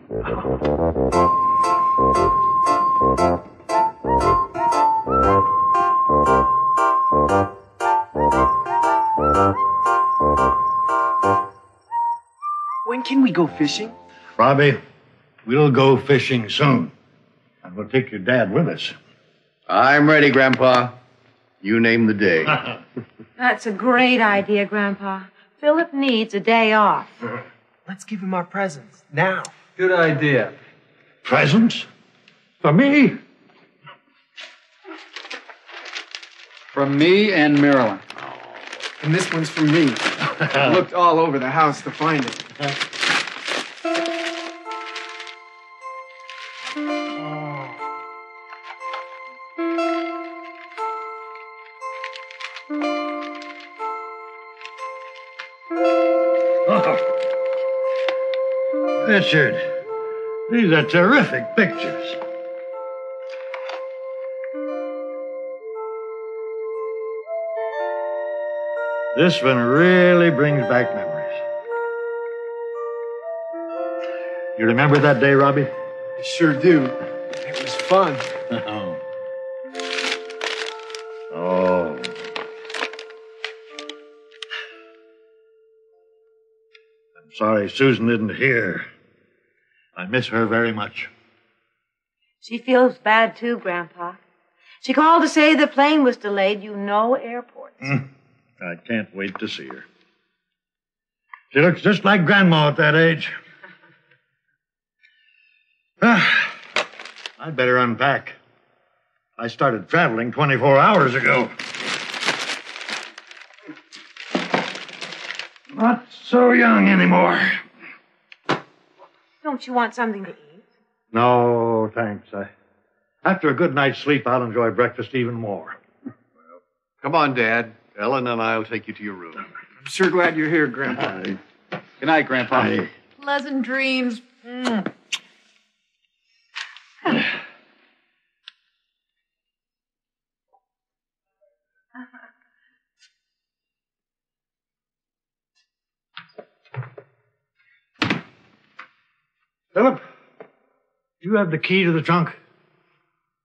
When can we go fishing? Robbie, we'll go fishing soon. And we'll take your dad with us. I'm ready, Grandpa. You name the day. That's a great idea, Grandpa. Philip needs a day off. Let's give him our presents now. Good idea. Presents? For me? From me and Marilyn. And this one's from me. I looked all over the house to find it. Richard, these are terrific pictures. This one really brings back memories. You remember that day, Robbie? I sure do. It was fun. Oh. I'm sorry Susan isn't here. I miss her very much. She feels bad too, Grandpa. She called to say the plane was delayed. You know airports. I can't wait to see her. She looks just like Grandma at that age. I'd better unpack. I started traveling 24 hours ago. Not so young anymore. Don't you want something to eat? No, thanks. After a good night's sleep, I'll enjoy breakfast even more. Come on, Dad. Ellen and I will take you to your room. I'm sure glad you're here, Grandpa. Good night, Grandpa. Pleasant dreams. Philip, do you have the key to the trunk?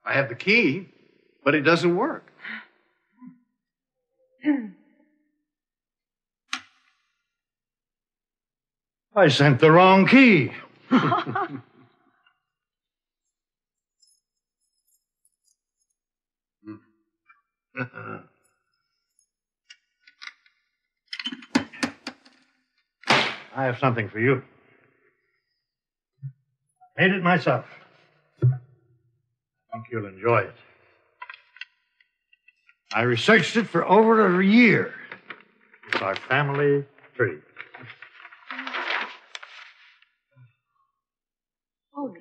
I have the key, but it doesn't work. I sent the wrong key. I have something for you. I made it myself. I think you'll enjoy it. I researched it for over a year. It's our family tree. Oh,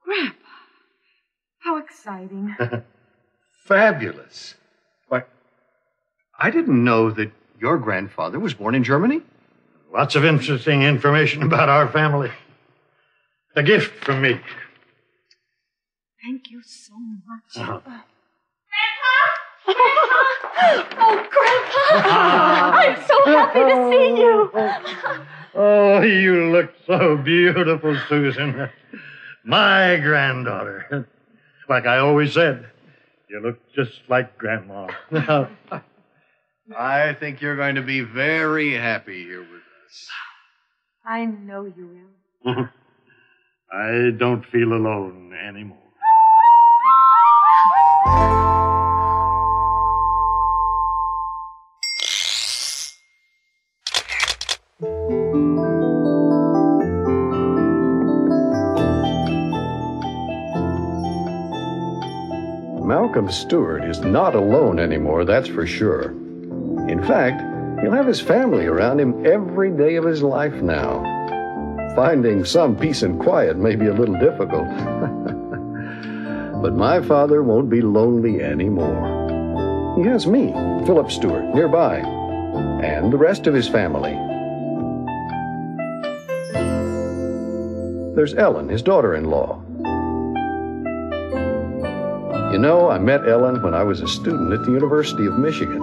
Grandpa. How exciting. Fabulous. But I didn't know that your grandfather was born in Germany. Lots of interesting information about our family. A gift from me. Thank you so much. Uh-huh. Oh, Grandpa! I'm so happy to see you. Oh, you look so beautiful, Susan. My granddaughter. Like I always said, you look just like Grandma. I think you're going to be very happy here with us. I know you will. I don't feel alone anymore. Malcolm Stewart is not alone anymore, that's for sure. In fact, he'll have his family around him every day of his life now. Finding some peace and quiet may be a little difficult. But my father won't be lonely anymore. He has me, Philip Stewart, nearby, and the rest of his family. There's Ellen, his daughter-in-law. You know, I met Ellen when I was a student at the University of Michigan.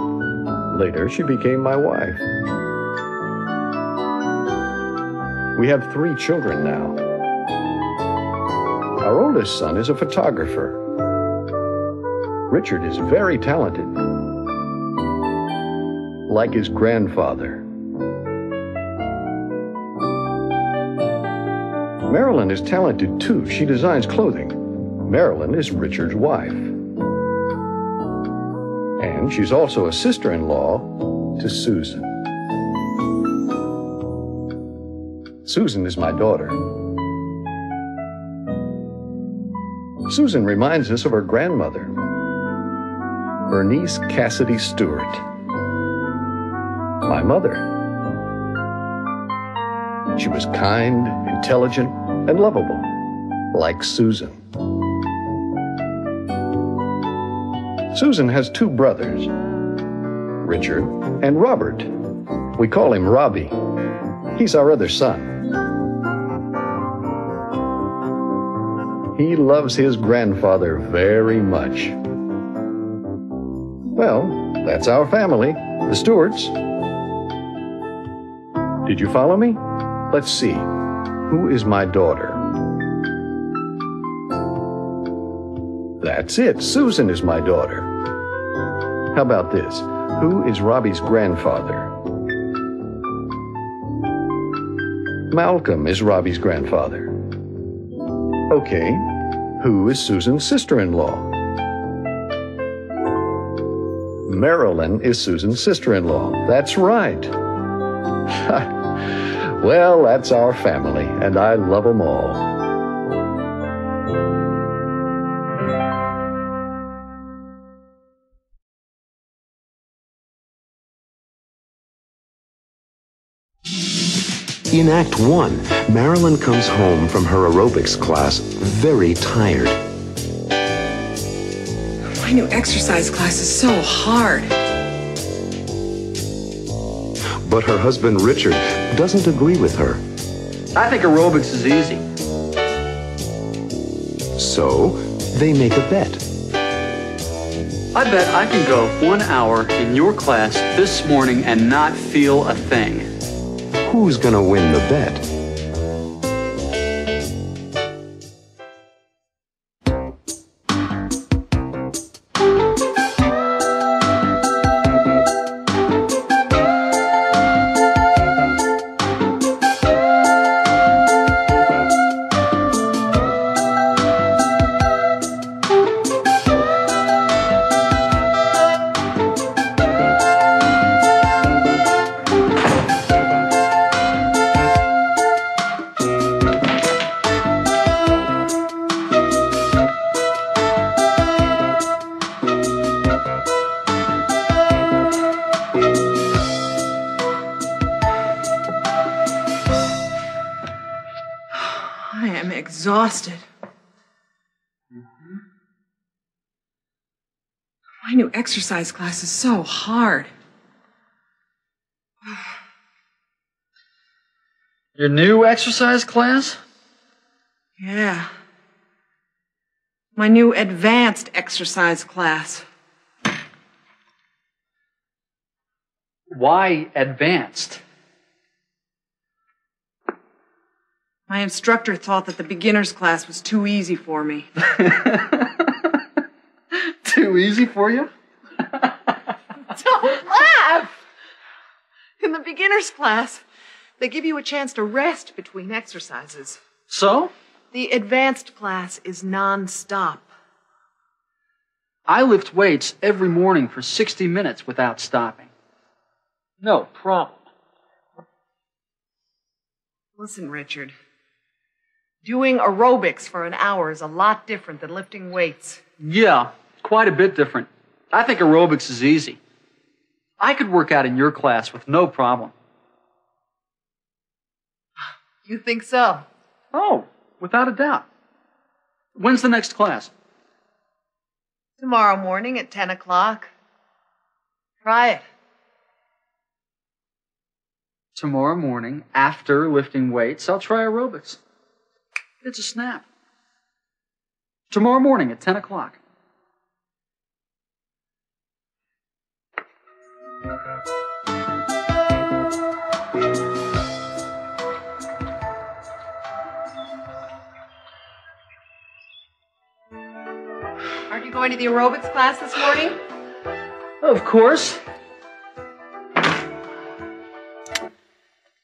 Later, she became my wife. We have 3 children now. Our oldest son is a photographer. Richard is very talented, like his grandfather. Marilyn is talented too. She designs clothing. Marilyn is Richard's wife. And she's also a sister-in-law to Susan. Susan is my daughter. Susan reminds us of her grandmother, Bernice Cassidy Stewart, my mother. She was kind, intelligent, and lovable, like Susan. Susan has 2 brothers, Richard and Robert. We call him Robbie. He's our other son. He loves his grandfather very much. Well, that's our family, the Stewarts. Did you follow me? Let's see. Who is my daughter? That's it. Susan is my daughter. How about this? Who is Robbie's grandfather? Malcolm is Robbie's grandfather. Okay. Who is Susan's sister-in-law? Marilyn is Susan's sister-in-law. That's right. Well, that's our family, and I love them all. In Act 1, Marilyn comes home from her aerobics class very tired. My new exercise class is so hard. But her husband Richard doesn't agree with her. I think aerobics is easy. So they make a bet. I bet I can go 1 hour in your class this morning and not feel a thing. Who's gonna win the bet? I am exhausted. My new exercise class is so hard. Your new exercise class? Yeah. My new advanced exercise class. Why advanced? My instructor thought that the beginner's class was too easy for me. Too easy for you? Don't laugh! In the beginner's class, they give you a chance to rest between exercises. So? The advanced class is non-stop. I lift weights every morning for 60 minutes without stopping. No problem. Listen, Richard. Doing aerobics for an hour is a lot different than lifting weights. Yeah, quite a bit different. I think aerobics is easy. I could work out in your class with no problem. You think so? Oh, without a doubt. When's the next class? Tomorrow morning at 10 o'clock. Try it. Tomorrow morning, after lifting weights, I'll try aerobics. It's a snap. Tomorrow morning at 10 o'clock. Aren't you going to the aerobics class this morning? Of course.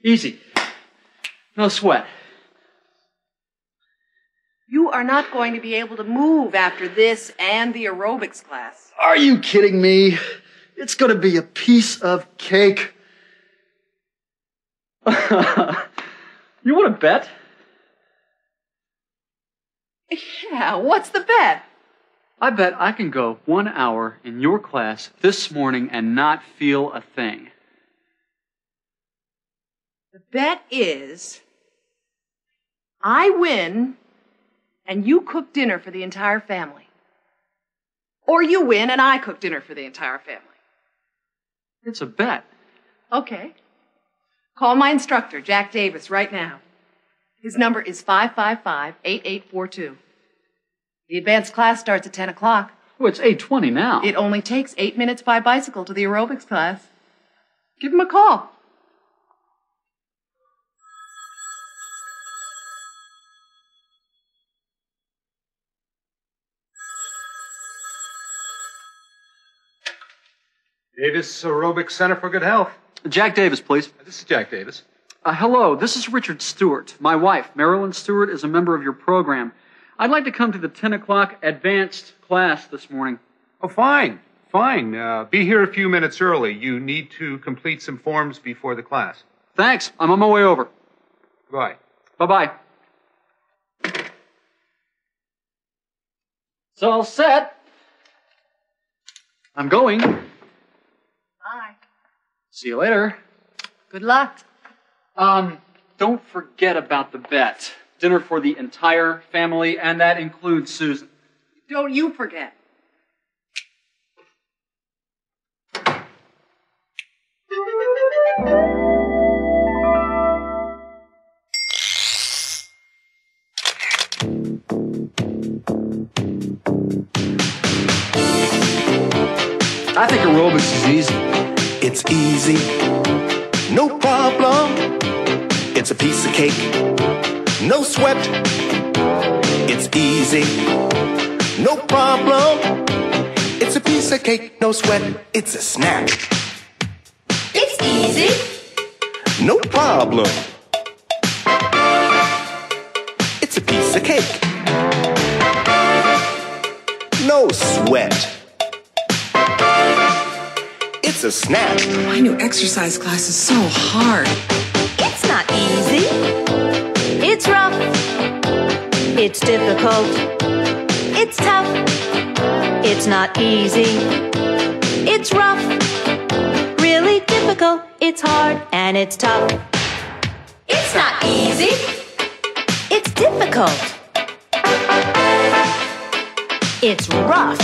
Easy. No sweat. You are not going to be able to move after this and the aerobics class. Are you kidding me? It's going to be a piece of cake. You want to bet? Yeah, what's the bet? I bet I can go 1 hour in your class this morning and not feel a thing. The bet is I win and you cook dinner for the entire family. Or you win and I cook dinner for the entire family. It's a bet. Okay. Call my instructor, Jack Davis, right now. His number is 555-8842. The advanced class starts at 10 o'clock. Well, it's 8:20 now. It only takes 8 minutes by bicycle to the aerobics class. Give him a call. Davis Aerobic Center for Good Health. Jack Davis, please. This is Jack Davis. Hello, this is Richard Stewart. My wife, Marilyn Stewart, is a member of your program. I'd like to come to the 10 o'clock advanced class this morning. Oh, fine. Fine. Be here a few minutes early. You need to complete some forms before the class. Thanks. I'm on my way over. Bye. Bye-bye. It's all set. I'm going. Bye. See you later. Good luck. Don't forget about the bet. Dinner for the entire family, and that includes Susan. Don't you forget. I think aerobics is easy. It's easy, no problem. It's a piece of cake, no sweat. It's easy, no problem. It's a piece of cake, no sweat. It's a snack. It's easy. No problem. It's a piece of cake. No sweat. It's a snack. My new exercise class is so hard. It's not easy. It's rough. It's difficult. It's tough. It's not easy. It's rough. Really difficult. It's hard and it's tough. It's not easy. It's difficult. It's rough.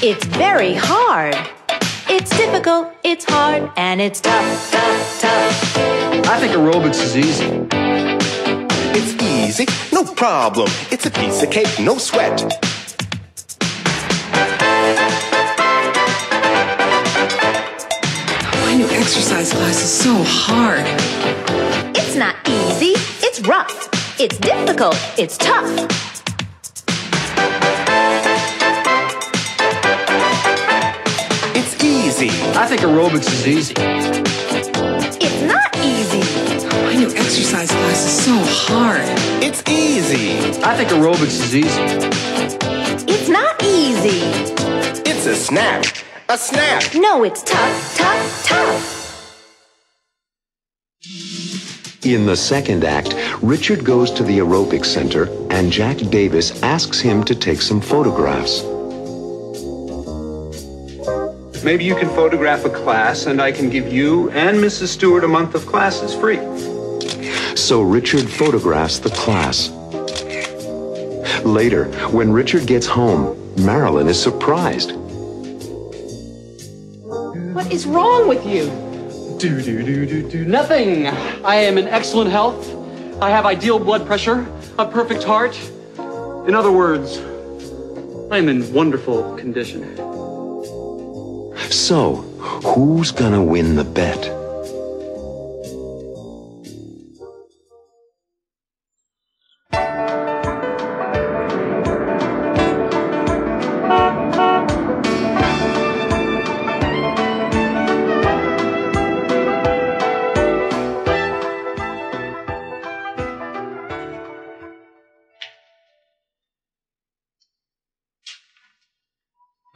It's very hard. It's difficult, it's hard, and it's tough, tough, tough. I think aerobics is easy. It's easy, no problem. It's a piece of cake, no sweat. My new exercise class is so hard. It's not easy, it's rough. It's difficult, it's tough. It's easy. I think aerobics is easy. It's not easy. My new exercise class is so hard. It's easy. I think aerobics is easy. It's not easy. It's a snack. A snack. No, it's tough, tough, tough. In the second act, Richard goes to the aerobics center and Jack Davis asks him to take some photographs. Maybe you can photograph a class and I can give you and Mrs. Stewart a month of classes free. So Richard photographs the class. Later, when Richard gets home, Marilyn is surprised. What is wrong with you? Nothing. I am in excellent health. I have ideal blood pressure, a perfect heart. In other words, I am in wonderful condition. So, who's gonna win the bet?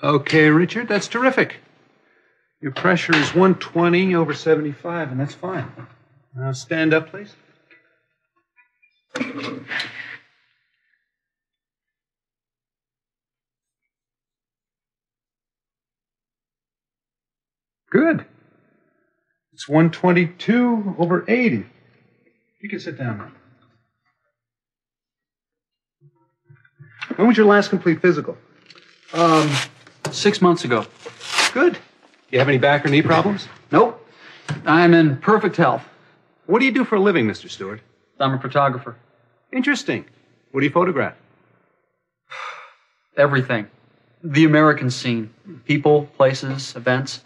Okay, Richard, that's terrific. Your pressure is 120/75, and that's fine. Now stand up, please. Good. It's 122/80. You can sit down now. When was your last complete physical? 6 months ago. Good. You have any back or knee problems? Nope. I'm in perfect health. What do you do for a living, Mr. Stewart? I'm a photographer. Interesting. What do you photograph? Everything. The American scene. People, places, events.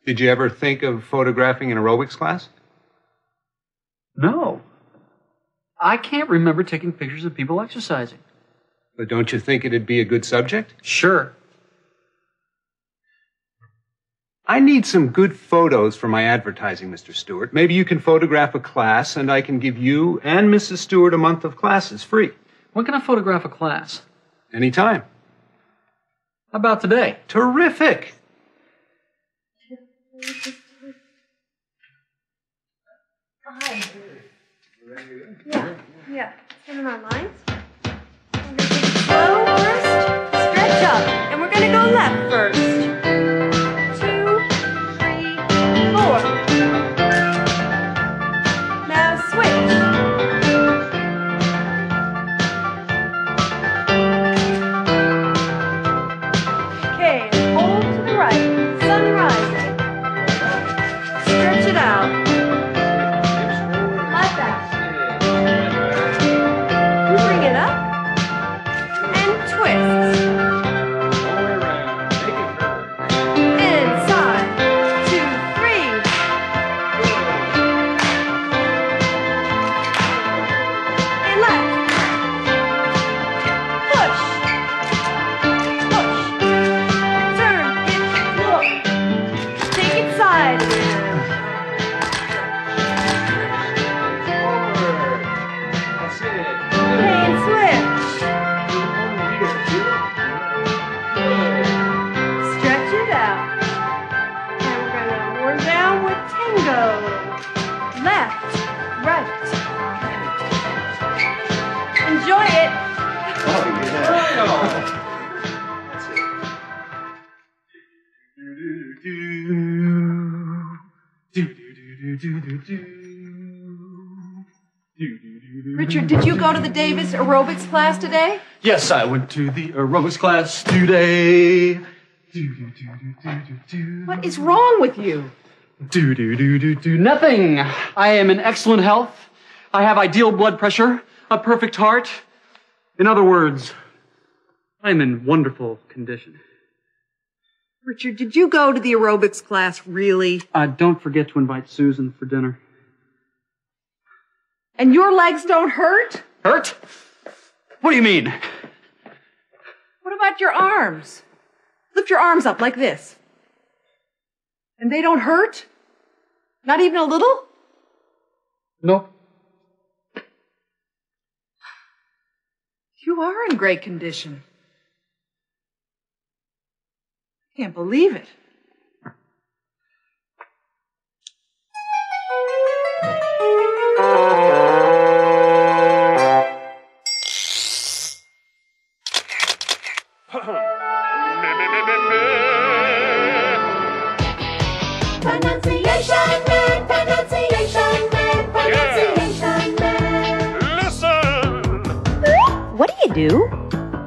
Did you ever think of photographing an aerobics class? No. I can't remember taking pictures of people exercising. But don't you think it'd be a good subject? Sure. I need some good photos for my advertising, Mr. Stewart. Maybe you can photograph a class and I can give you and Mrs. Stewart a month of classes free. When can I photograph a class? Anytime. How about today? Terrific. Hi. Yeah. Stand on our lines. We're going to take it slow first. Stretch up. And we're going to go left first. 2, 3, 4. Now switch. Okay, and hold to the right. Sun rising. Stretch it out. Like that. Bring it up and twist. left, right. Enjoy it. Richard, did you go to the Davis aerobics class today? Yes, I went to the aerobics class today. What is wrong with you? Nothing. I am in excellent health. I have ideal blood pressure, a perfect heart. In other words, I'm in wonderful condition. Richard, did you go to the aerobics class really? Don't forget to invite Susan for dinner. And your legs don't hurt? Hurt? What do you mean? What about your arms? Lift your arms up like this. And they don't hurt? Not even a little? No. You are in great condition. I can't believe it. Pronunciation Man, Pronunciation Man, Pronunciation Man. Listen! What do you do?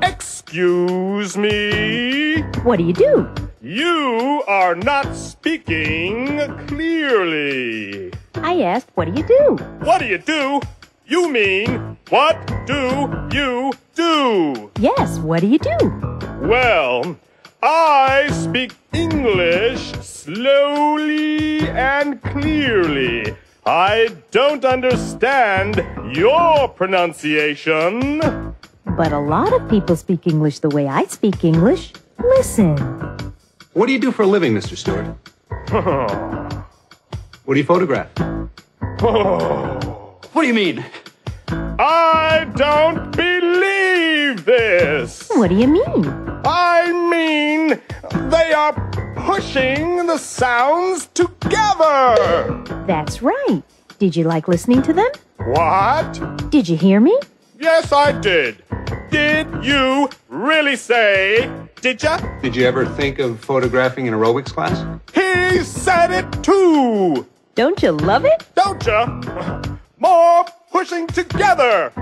Excuse me? What do you do? You are not speaking clearly. I asked, what do you do? What do you do? You mean, what do you do? Yes, what do you do? Well, I speak English slowly and clearly. I don't understand your pronunciation. But a lot of people speak English the way I speak English. Listen. What do you do for a living, Mr. Stewart? What do you photograph? What do you mean? I don't believe this. What do you mean? I mean, they are pushing the sounds together. That's right. Did you like listening to them? What? Did you hear me? Yes, I did. Did you really say, did ya? Did you ever think of photographing an aerobics class? He said it too. Don't you love it? Don't ya? More pushing together.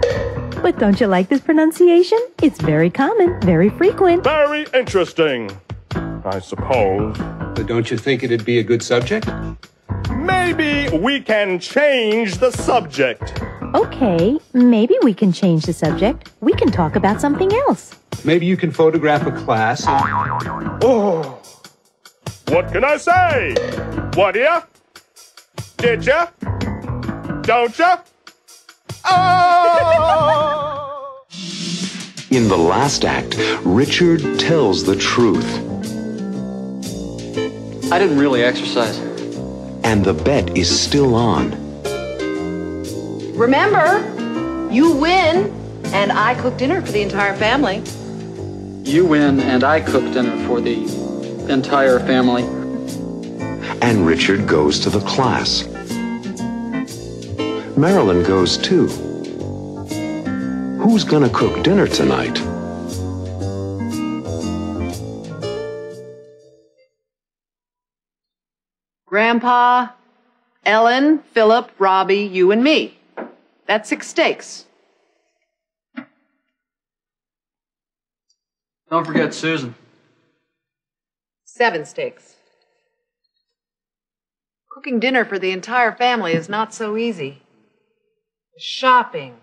But don't you like this pronunciation? It's very common, very frequent. Very interesting, I suppose. But don't you think it'd be a good subject? Maybe we can change the subject. Okay, maybe we can change the subject. We can talk about something else. Maybe you can photograph a class. Oh, what can I say? What ya? Did ya? Don't ya? Oh! In the last act, Richard tells the truth. I didn't really exercise. And the bet is still on. Remember, you win, and I cook dinner for the entire family. You win, and I cook dinner for the entire family. And Richard goes to the class. Marilyn goes too. Who's gonna cook dinner tonight? Grandpa, Ellen, Philip, Robbie, you, and me. That's 6 steaks. Don't forget Susan. 7 steaks. Cooking dinner for the entire family is not so easy. Shopping,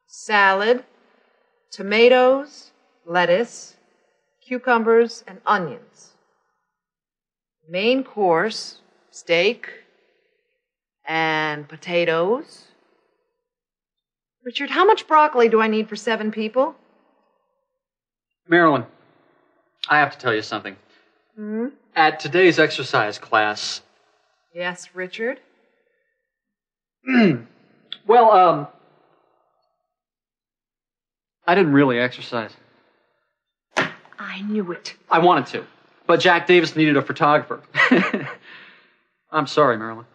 salad, tomatoes, lettuce, cucumbers, and onions. Main course, steak, and potatoes. Richard, how much broccoli do I need for 7 people? Marilyn, I have to tell you something. Hmm? At today's exercise class... Yes, Richard? Well, I didn't really exercise. I knew it. I wanted to, but Jack Davis needed a photographer. I'm sorry, Marilyn.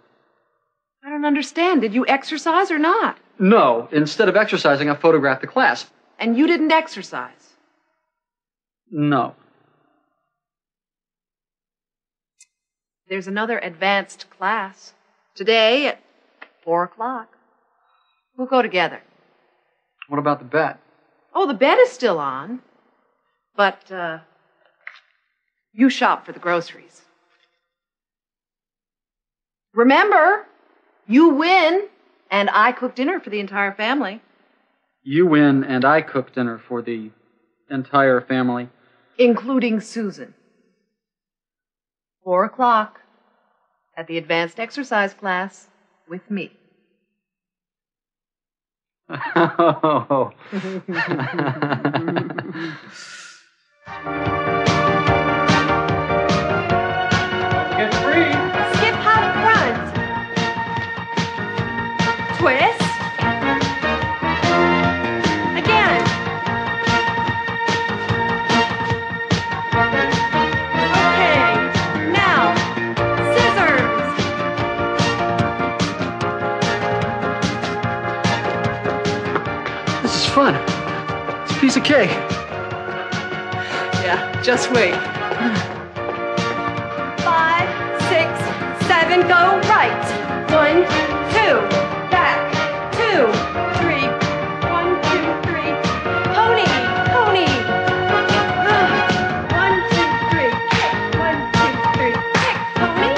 I don't understand. Did you exercise or not? No. Instead of exercising, I photographed the class. And you didn't exercise? No. There's another advanced class today at 4 o'clock. We'll go together. What about the bet? Oh, the bet is still on. But, you shop for the groceries. Remember, you win, and I cook dinner for the entire family. You win, and I cook dinner for the entire family. Including Susan. 4 o'clock at the advanced exercise class with me. Oh. Get free. Skip hop front. Twist. Again. Okay. Now, scissors. This is fun. It's a piece of cake. Yeah, just wait. 5, 6, 7, go right. 1, 2, back. 2, 3. 1, 2, 3. Pony, pony. 1, 2, 3. 1, 2, 3. Pony.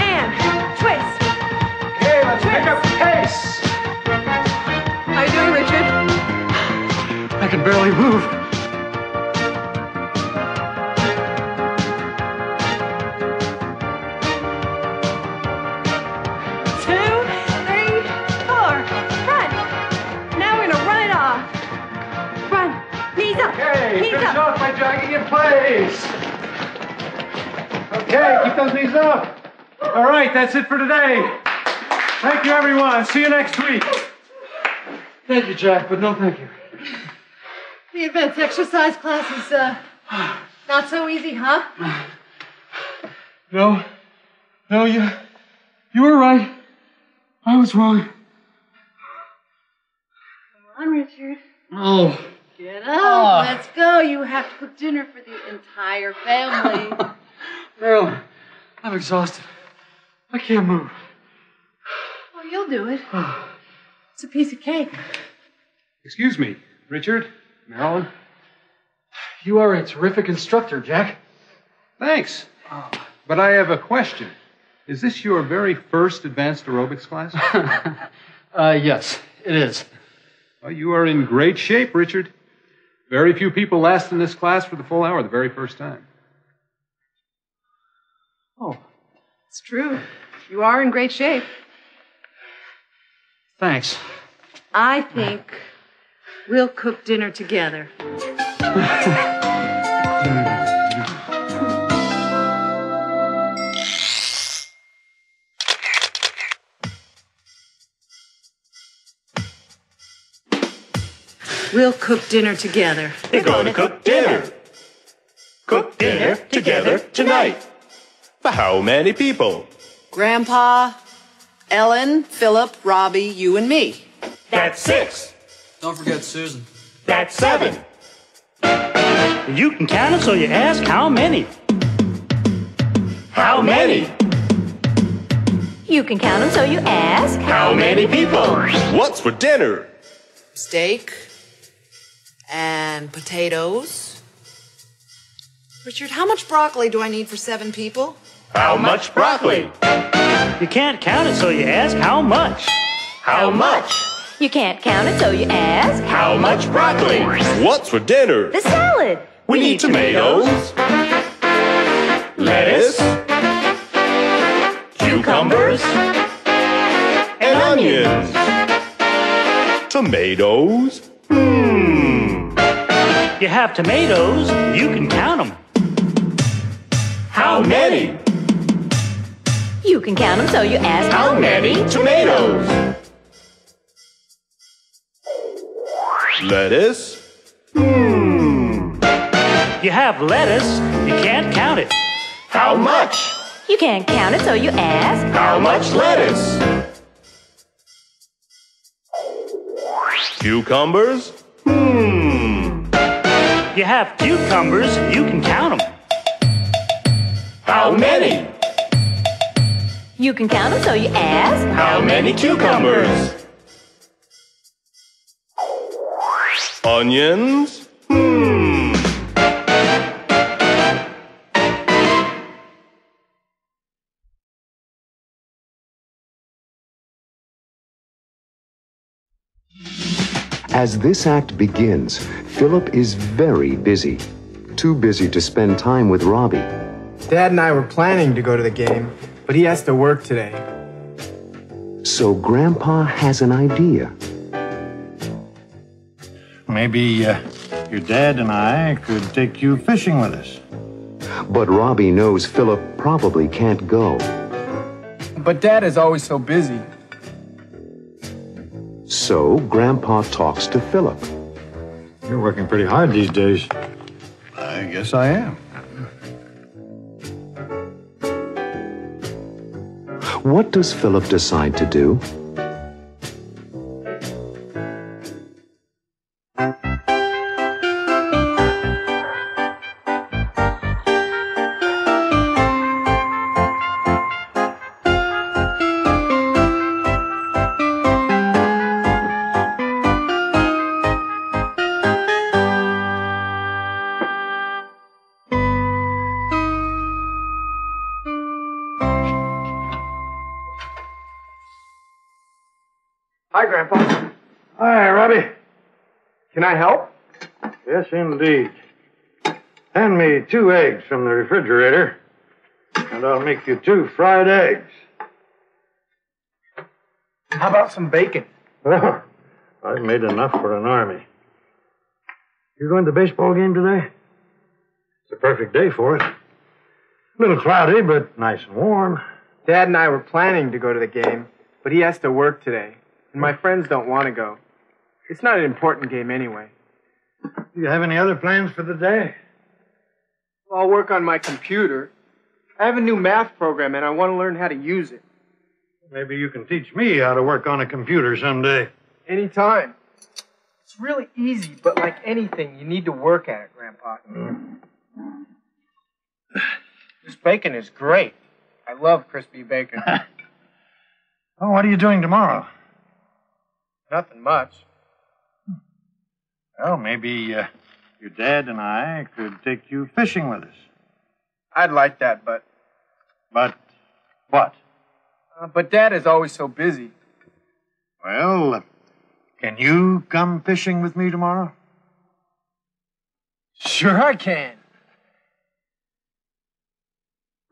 And twist. Okay, let's pick up the pace. How are you doing, Richard? I can barely move. Finish off by jogging in place. Okay, keep those knees up. All right, that's it for today. Thank you, everyone. See you next week. Thank you, Jack, but no thank you. The advanced exercise class is, not so easy, huh? No, you were right. I was wrong. Come on, Richard. Oh. Get up. Let's go. You have to cook dinner for the entire family. Marilyn, I'm exhausted. I can't move. Oh, you'll do it. It's a piece of cake. Excuse me, Richard, Marilyn. You are a terrific instructor, Jack. Thanks. But I have a question. Is this your very first advanced aerobics class? Yes, it is. Well, you are in great shape, Richard. Very few people last in this class for the full hour the very first time. Oh, it's true. You are in great shape. Thanks. I think we'll cook dinner together. We'll cook dinner together. We're gonna cook dinner. Cook dinner together tonight. For how many people? Grandpa, Ellen, Philip, Robbie, you and me. That's 6. Don't forget Susan. That's 7. You can count them, so you ask how many. How many? You can count them, so you ask How many people? What's for dinner? Steak and potatoes. Richard, how much broccoli do I need for 7 people? How much broccoli? You can't count it, so you ask how much. How much? You can't count it, so you ask How much broccoli? What's for dinner? The salad. We need tomatoes, lettuce, cucumbers, and onions. Tomatoes? You have tomatoes, you can count them. How many? You can count them, so you ask How many tomatoes? Lettuce? You have lettuce, you can't count it. How much? You can't count it, so you ask, How much lettuce? Cucumbers? You have cucumbers, you can count them. How many? You can count them, so you ask, How many cucumbers? Onions? As this act begins, Philip is very busy. Too busy to spend time with Robbie. Dad and I were planning to go to the game, but he has to work today. So Grandpa has an idea. Maybe your dad and I could take you fishing with us. But Robbie knows Philip probably can't go. But Dad is always so busy. So Grandpa talks to Philip. You're working pretty hard these days. I guess I am. What does Philip decide to do? Hi, Grandpa. Hi, Robbie. Can I help? Yes, indeed. Hand me 2 eggs from the refrigerator, and I'll make you 2 fried eggs. How about some bacon? Oh, I've made enough for an army. You going to the baseball game today? It's a perfect day for it. A little cloudy, but nice and warm. Dad and I were planning to go to the game, but he has to work today, and my friends don't want to go. It's not an important game anyway. Do you have any other plans for the day? I'll work on my computer. I have a new math program, and I want to learn how to use it. Maybe you can teach me how to work on a computer someday. Anytime. It's really easy, but like anything, you need to work at it, Grandpa. This bacon is great. I love crispy bacon. Oh, what are you doing tomorrow? Nothing much. Well, maybe your dad and I could take you fishing with us. I'd like that, but... But what? But Dad is always so busy. Well, can you come fishing with me tomorrow? Sure I can.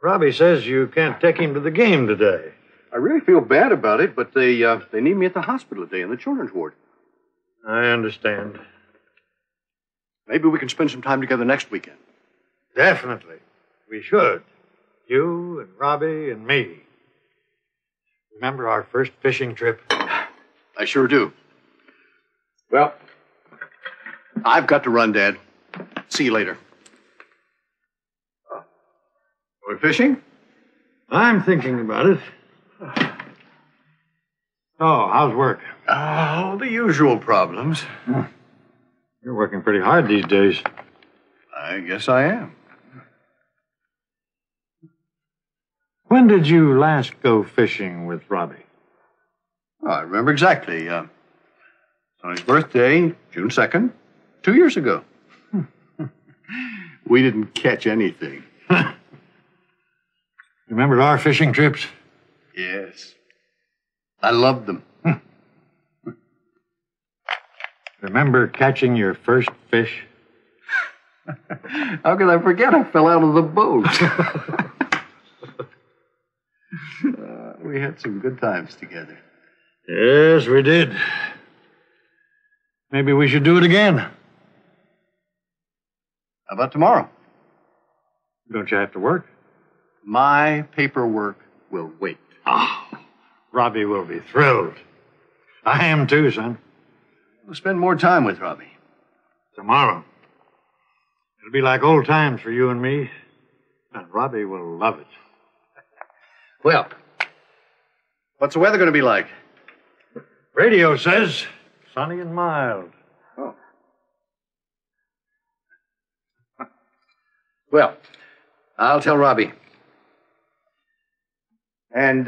Robbie says you can't take him to the game today. I really feel bad about it, but they need me at the hospital today in the children's ward. I understand. Maybe we can spend some time together next weekend. Definitely. We should. You and Robbie and me. Remember our first fishing trip? I sure do. Well, I've got to run, Dad. See you later. Going fishing? I'm thinking about it. Oh, how's work? Oh, the usual problems. You're working pretty hard these days. I guess I am. When did you last go fishing with Robbie? Oh, I remember exactly. It's on his birthday, June 2nd, 2 years ago. We didn't catch anything. Remember our fishing trips? Yes. I loved them. Remember catching your first fish? How could I forget? I fell out of the boat. We had some good times together. Yes, we did. Maybe we should do it again. How about tomorrow? Don't you have to work? My paperwork will wait. Oh, Robbie will be thrilled. I am too, son. We'll spend more time with Robbie. Tomorrow. It'll be like old times for you and me. And Robbie will love it. Well, what's the weather going to be like? Radio says sunny and mild. Oh. Well, I'll tell Robbie. And,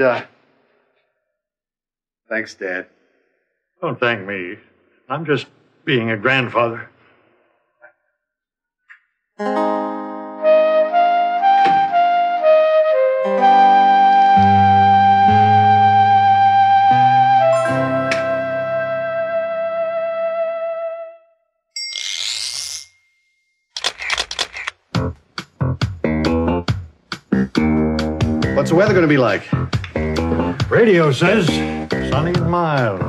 thanks, Dad. Don't thank me. I'm just being a grandfather. What's the weather going to be like? Radio says sunny and mild.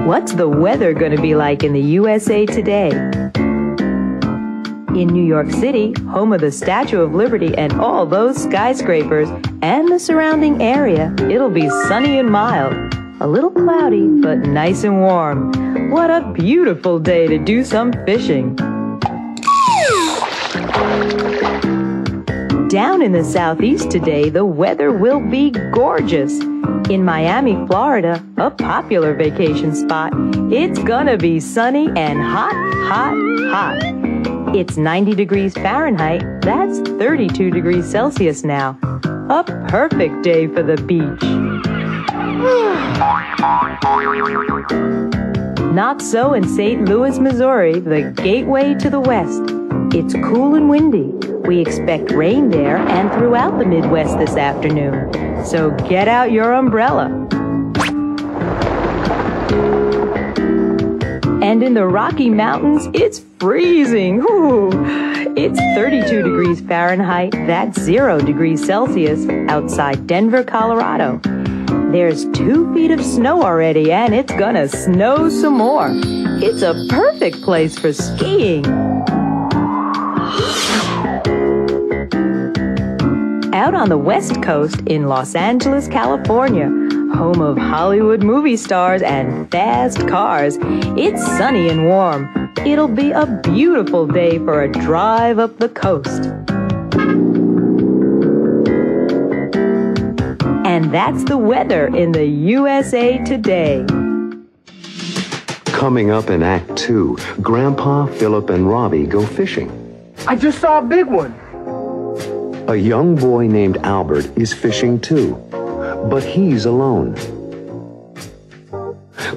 What's the weather going to be like in the USA today? In New York City, home of the Statue of Liberty and all those skyscrapers and the surrounding area, it'll be sunny and mild. A little cloudy, but nice and warm. What a beautiful day to do some fishing. Down in the southeast today, the weather will be gorgeous. In Miami, Florida, a popular vacation spot, it's gonna be sunny and hot, hot, hot. It's 90 degrees Fahrenheit, that's 32 degrees Celsius now. A perfect day for the beach. Not so in St. Louis, Missouri, the gateway to the West. It's cool and windy. We expect rain there and throughout the Midwest this afternoon. So get out your umbrella. And in the Rocky Mountains, it's freezing. Ooh. It's 32 degrees Fahrenheit, that's 0 degrees Celsius, outside Denver, Colorado. There's 2 feet of snow already, and it's gonna snow some more. It's a perfect place for skiing. Out on the West Coast in Los Angeles, California, home of Hollywood movie stars and fast cars, it's sunny and warm. It'll be a beautiful day for a drive up the coast. And that's the weather in the USA today. Coming up in Act 2, Grandpa, Philip, and Robbie go fishing. I just saw a big one. A young boy named Albert is fishing too, but he's alone.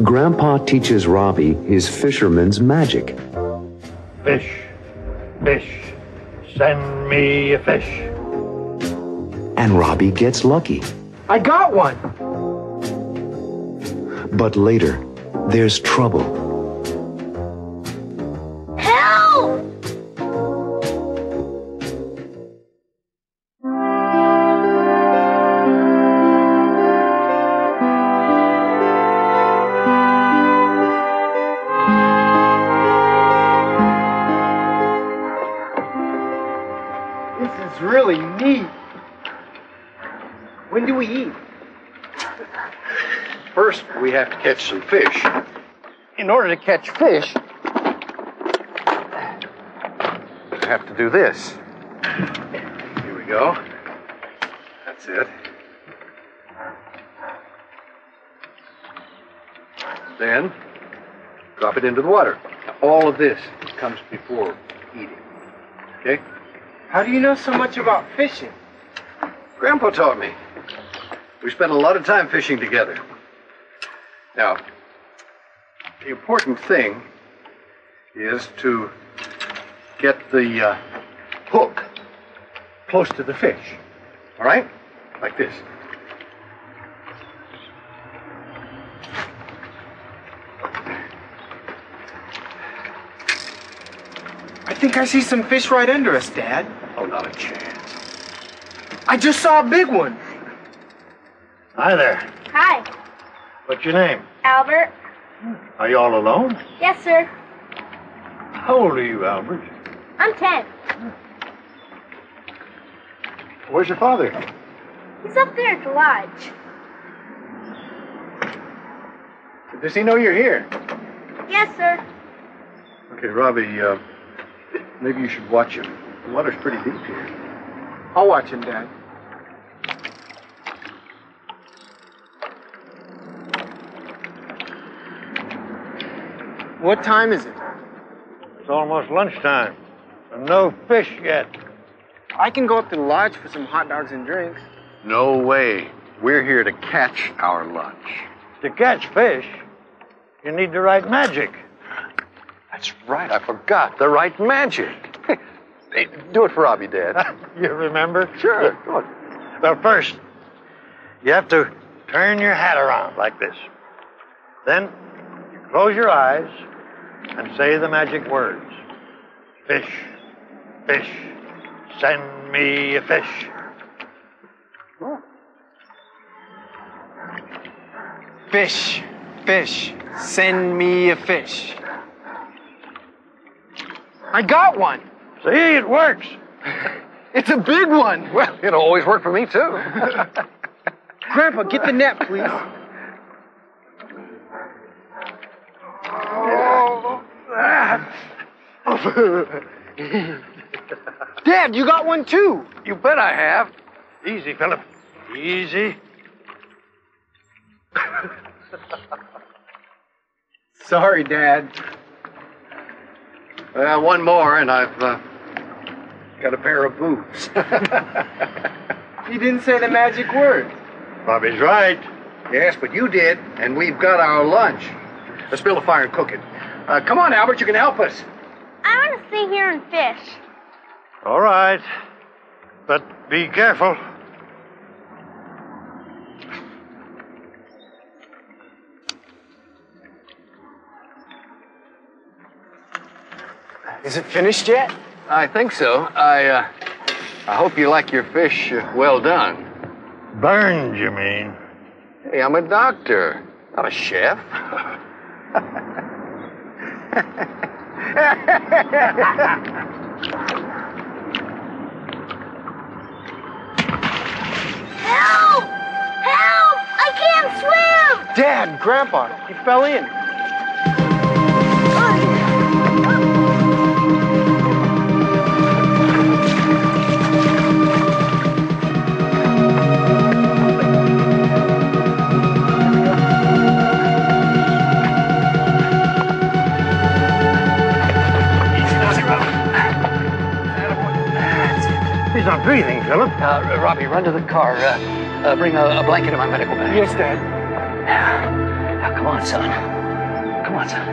Grandpa teaches Robbie his fisherman's magic. Fish, fish, send me a fish. And Robbie gets lucky. I got one. But later, there's trouble. Help! This is really neat. When do we eat? First, we have to catch some fish. In order to catch fish, We have to do this. Here we go. That's it. Then, drop it into the water. Now, all of this comes before eating. Okay? how do you know so much about fishing? Grandpa taught me. We spent a lot of time fishing together. Now, the important thing is to get the hook close to the fish. All right? Like this. I think I see some fish right under us, Dad. Oh, not a chance. I just saw a big one. Hi there. Hi, What's your name? Albert. Are you all alone? Yes, sir. How old are you, Albert? I'm 10. Where's your father? He's up there at the lodge. Does he know you're here? Yes, sir. Okay, Robbie, maybe you should watch him. The water's pretty deep here. I'll watch him, Dad. What time is it? It's almost lunchtime. And no fish yet. I can go up to the lodge for some hot dogs and drinks. No way. We're here to catch our lunch. To catch fish, you need the right magic. That's right. I forgot. The right magic. Hey, do it for Robbie, Dad. You remember? Sure. Yeah, come on. Well, first, you have to turn your hat around like this. Then, you close your eyes and say the magic words. Fish, fish, send me a fish. Fish, fish, send me a fish. I got one. See, it works. It's a big one. Well, it'll always work for me, too. Grandpa, get the net, please. Dad, you got one too. You bet I have. Easy, Philip. Easy. Sorry, Dad. Well, one more, and I've got a pair of boots. You didn't say the magic word. Bobby's right. Yes, but you did, and we've got our lunch. Let's build a fire and cook it. Come on, Albert, you can help us. I want to stay here and fish. All right. But be careful. Is it finished yet? I think so. I hope you like your fish well done. Burned, you mean? Hey, I'm a doctor, not a chef. Help! Help! I can't swim! Dad, Grandpa, he fell in. He's not breathing, Philip. Robbie, run to the car. Bring a blanket in my medical bag. Yes, Dad. Now, come on, son. Come on, son.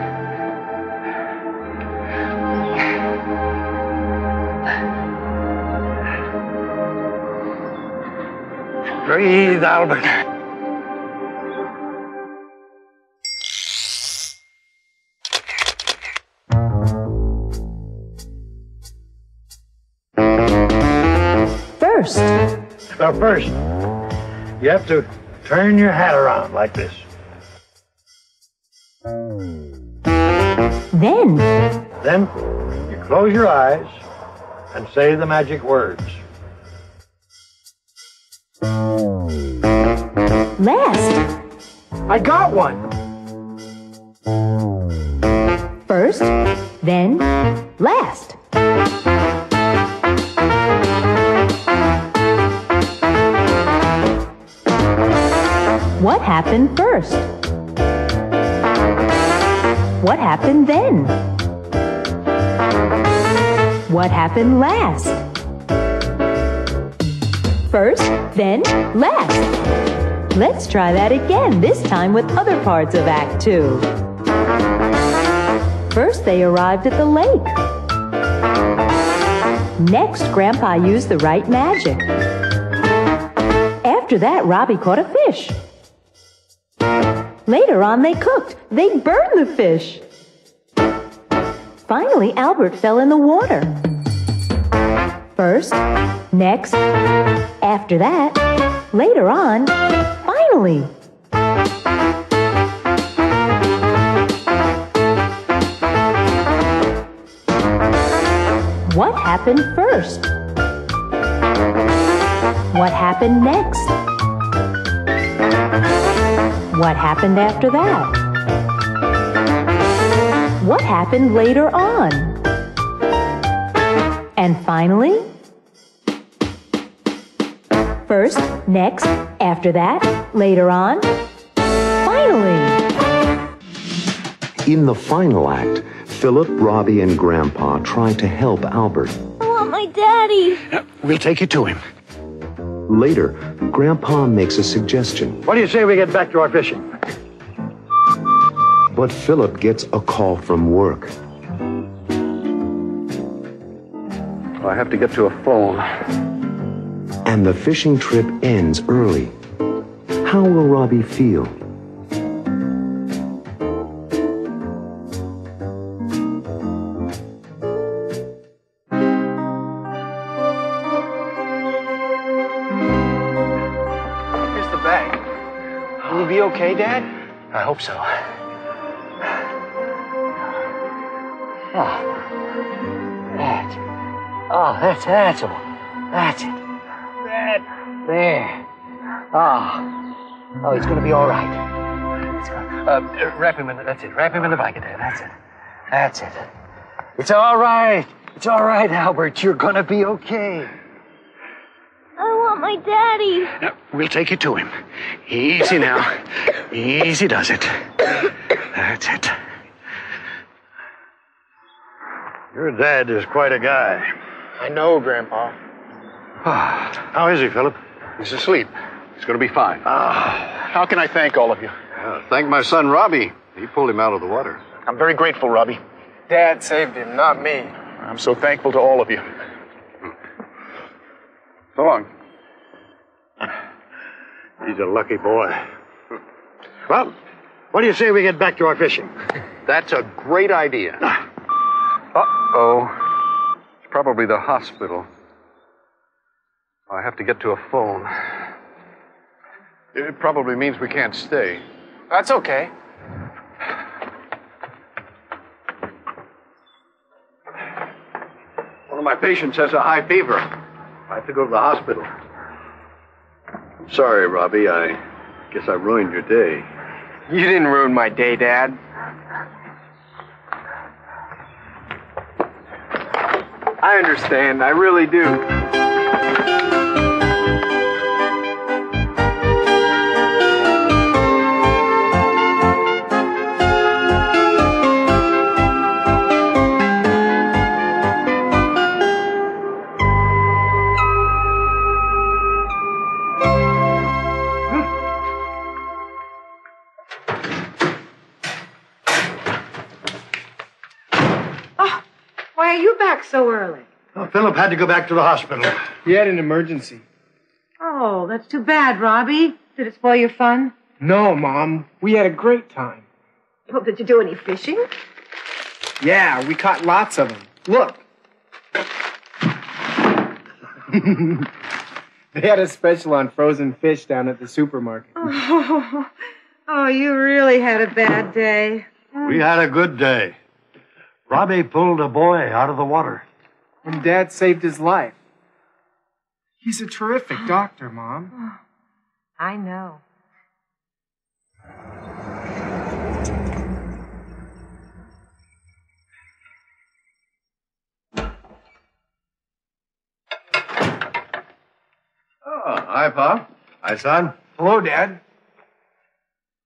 Breathe, Albert. First, you have to turn your hat around like this. Then you close your eyes and say the magic words. Last. I got one. First, then, last. What happened first? What happened then? What happened last? First, then, last. Let's try that again, this time with other parts of Act 2. First, they arrived at the lake. Next, Grandpa used the right magic. After that, Robbie caught a fish. Later on, they cooked. They burned the fish. Finally, Albert fell in the water. First, next, after that, later on, finally. What happened first? What happened next? What happened after that? What happened later on? And finally, First, next, after that, later on, finally. In the final act, Philip, Robbie, and Grandpa try to help Albert. I want my daddy. We'll take you to him. Later, Grandpa makes a suggestion. What do you say we get back to our fishing? But Philip gets a call from work. I have to get to a phone. And the fishing trip ends early. How will Robbie feel? Here's the bag. Will you be okay, Dad? I hope so. That's all. That's it. There. Oh, he's going to be all right. Wrap him in. That's it. Wrap him in the blanket there. That's it. That's it. It's all right. It's all right, Albert. You're going to be okay. I want my daddy. We'll take you to him. Easy now. Easy does it. That's it. Your dad is quite a guy. I know, Grandpa. How is he, Philip? He's asleep. He's going to be fine. How can I thank all of you? Thank my son, Robbie. He pulled him out of the water. I'm very grateful, Robbie. Dad saved him, not me. I'm so thankful to all of you. So long. He's a lucky boy. Well, what do you say we get back to our fishing? That's a great idea. Uh-oh. It's probably the hospital. I have to get to a phone. It probably means we can't stay. That's okay. One of my patients has a high fever. I have to go to the hospital. I'm sorry, Robbie. I guess I ruined your day. You didn't ruin my day, Dad. I understand. I really do. Why are you back so early? Well, Philip had to go back to the hospital. He had an emergency. Oh, that's too bad, Robbie. Did it spoil your fun? No, Mom. We had a great time. Well, did you do any fishing? Yeah, we caught lots of them. Look. They had a special on frozen fish down at the supermarket. Oh, you really had a bad day. We had a good day. Robbie pulled a boy out of the water. And Dad saved his life. He's a terrific doctor, Mom. I know. Oh, hi, Pop. Hi, son. Hello, Dad.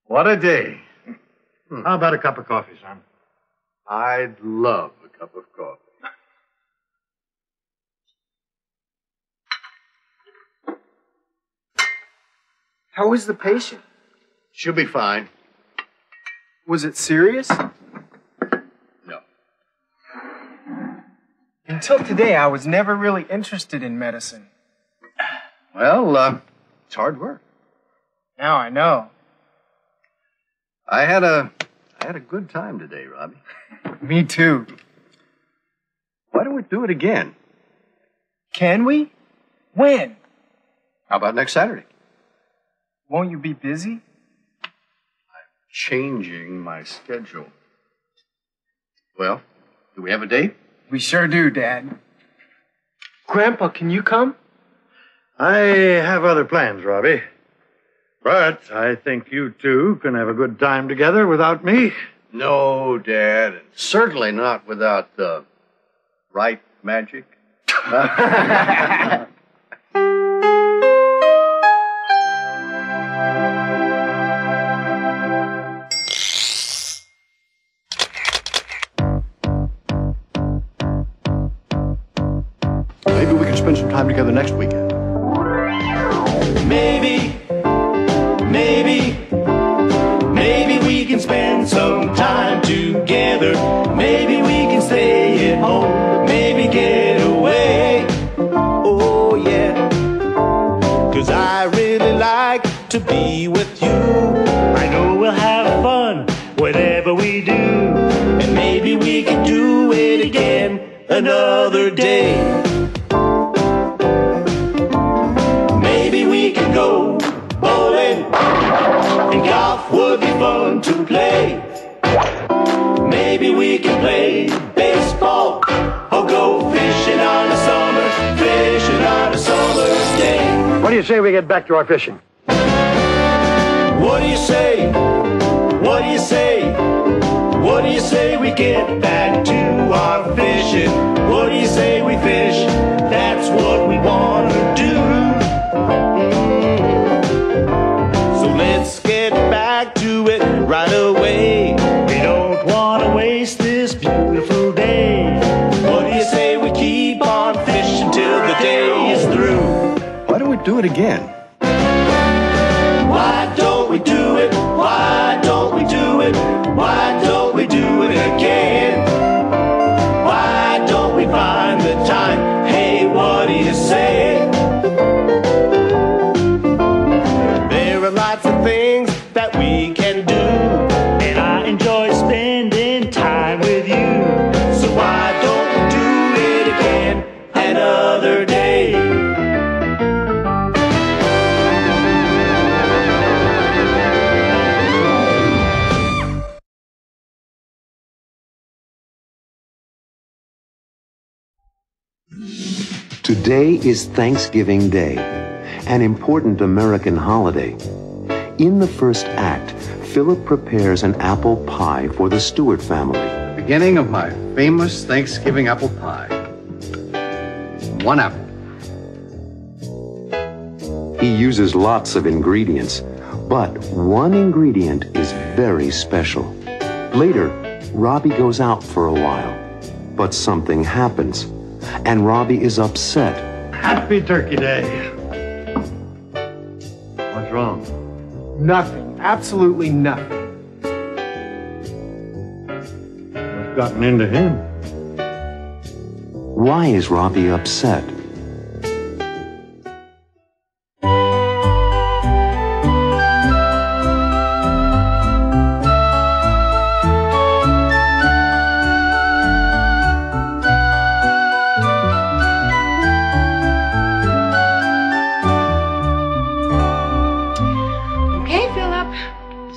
What a day. How about a cup of coffee, son? I'd love a cup of coffee. How is the patient? She'll be fine. Was it serious? No. Until today, I was never really interested in medicine. Well, it's hard work. Now I know. I had a good time today, Robbie. Me too. Why don't we do it again? Can we? When? How about next Saturday? Won't you be busy? Changing my schedule. Well, do we have a date? We sure do, Dad. Grandpa, can you come? I have other plans, Robbie. But I think you two can have a good time together without me. No, Dad. And certainly not without the right magic. the next weekend. Maybe we can spend some time together. Maybe we can stay at home. Maybe get away. Oh yeah. 'Cause I really like to be with you. I know we'll have fun, whatever we do. And maybe we can do it again another day. Maybe we can go bowling, and golf would be fun to play. Maybe we can play baseball, or go fishing on a summer's day. What do you say we get back to our fishing? What do you say? What do you say? What do you say we get back to our fishing? What do you say we fish? That's what we want to do. So let's get back to it right away. We don't want to waste this beautiful day. What do you say we keep on fishing till the day is through? Why don't we do it again? Why don't we do it? Why don't we do it? Why don't we do it again? Why don't we find the time? Hey, what do you say? There are lots of things that we can do, and I enjoy spending time with you. So why don't we do it again another day? Today is Thanksgiving Day, an important American holiday. In the first act, Philip prepares an apple pie for the Stewart family. Beginning of my famous Thanksgiving apple pie. 1 apple. He uses lots of ingredients, but one ingredient is very special. Later, Robbie goes out for a while, but something happens, and Robbie is upset. Happy Turkey Day. What's wrong? Nothing. Absolutely nothing. What's gotten into him? Why is Robbie upset?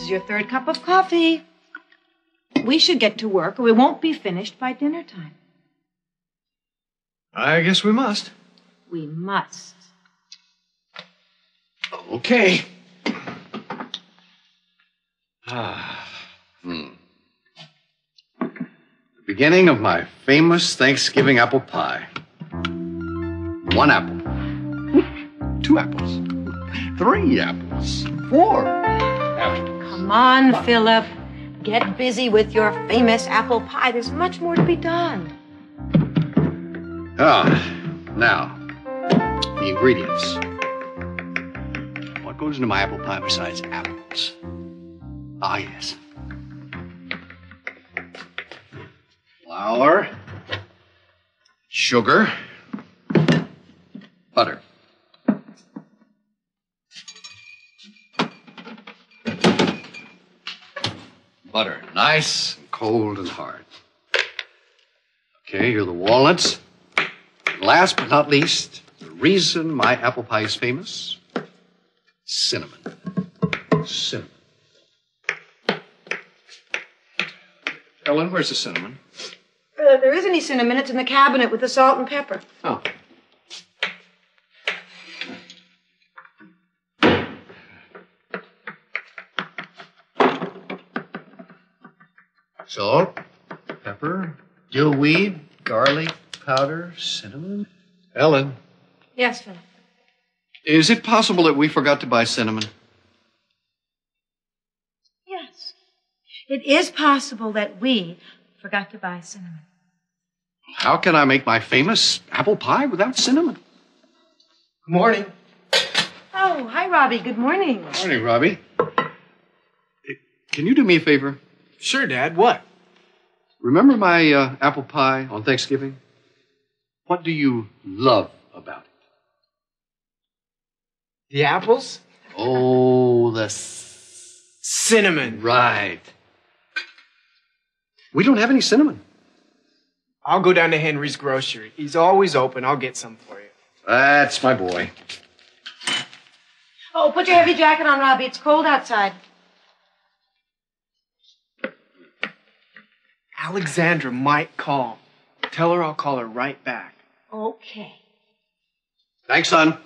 Your third cup of coffee. We should get to work or we won't be finished by dinner time. I guess we must. We must. Okay. The beginning of my famous Thanksgiving apple pie. 1 apple. 2 apples. 3 apples. 4 apples. Come on, Philip. Get busy with your famous apple pie. There's much more to be done. Now, the ingredients. What goes into my apple pie besides apples? Ah, yes. Flour, sugar, butter. Butter, nice and cold and hard. Okay, here are the walnuts. Last but not least, the reason my apple pie is famous, cinnamon. Cinnamon. Ellen, where's the cinnamon? There isn't any cinnamon. It's in the cabinet with the salt and pepper. Oh. Salt, pepper, dillweed, garlic powder, cinnamon. Ellen, Yes, Philip. is it possible that we forgot to buy cinnamon? Yes. It is possible that we forgot to buy cinnamon. How can I make my famous apple pie without cinnamon? Good morning. Oh, hi, Robbie. Good morning. Morning, Robbie. Hey, can you do me a favor? Sure, Dad. What? Remember my apple pie on Thanksgiving? What do you love about it? The apples? Oh, the cinnamon. Right. We don't have any cinnamon. I'll go down to Henry's grocery. He's always open. I'll get some for you. That's my boy. Oh, put your heavy jacket on, Robbie. It's cold outside. Alexandra might call. Tell her I'll call her right back. Okay. Thanks, son.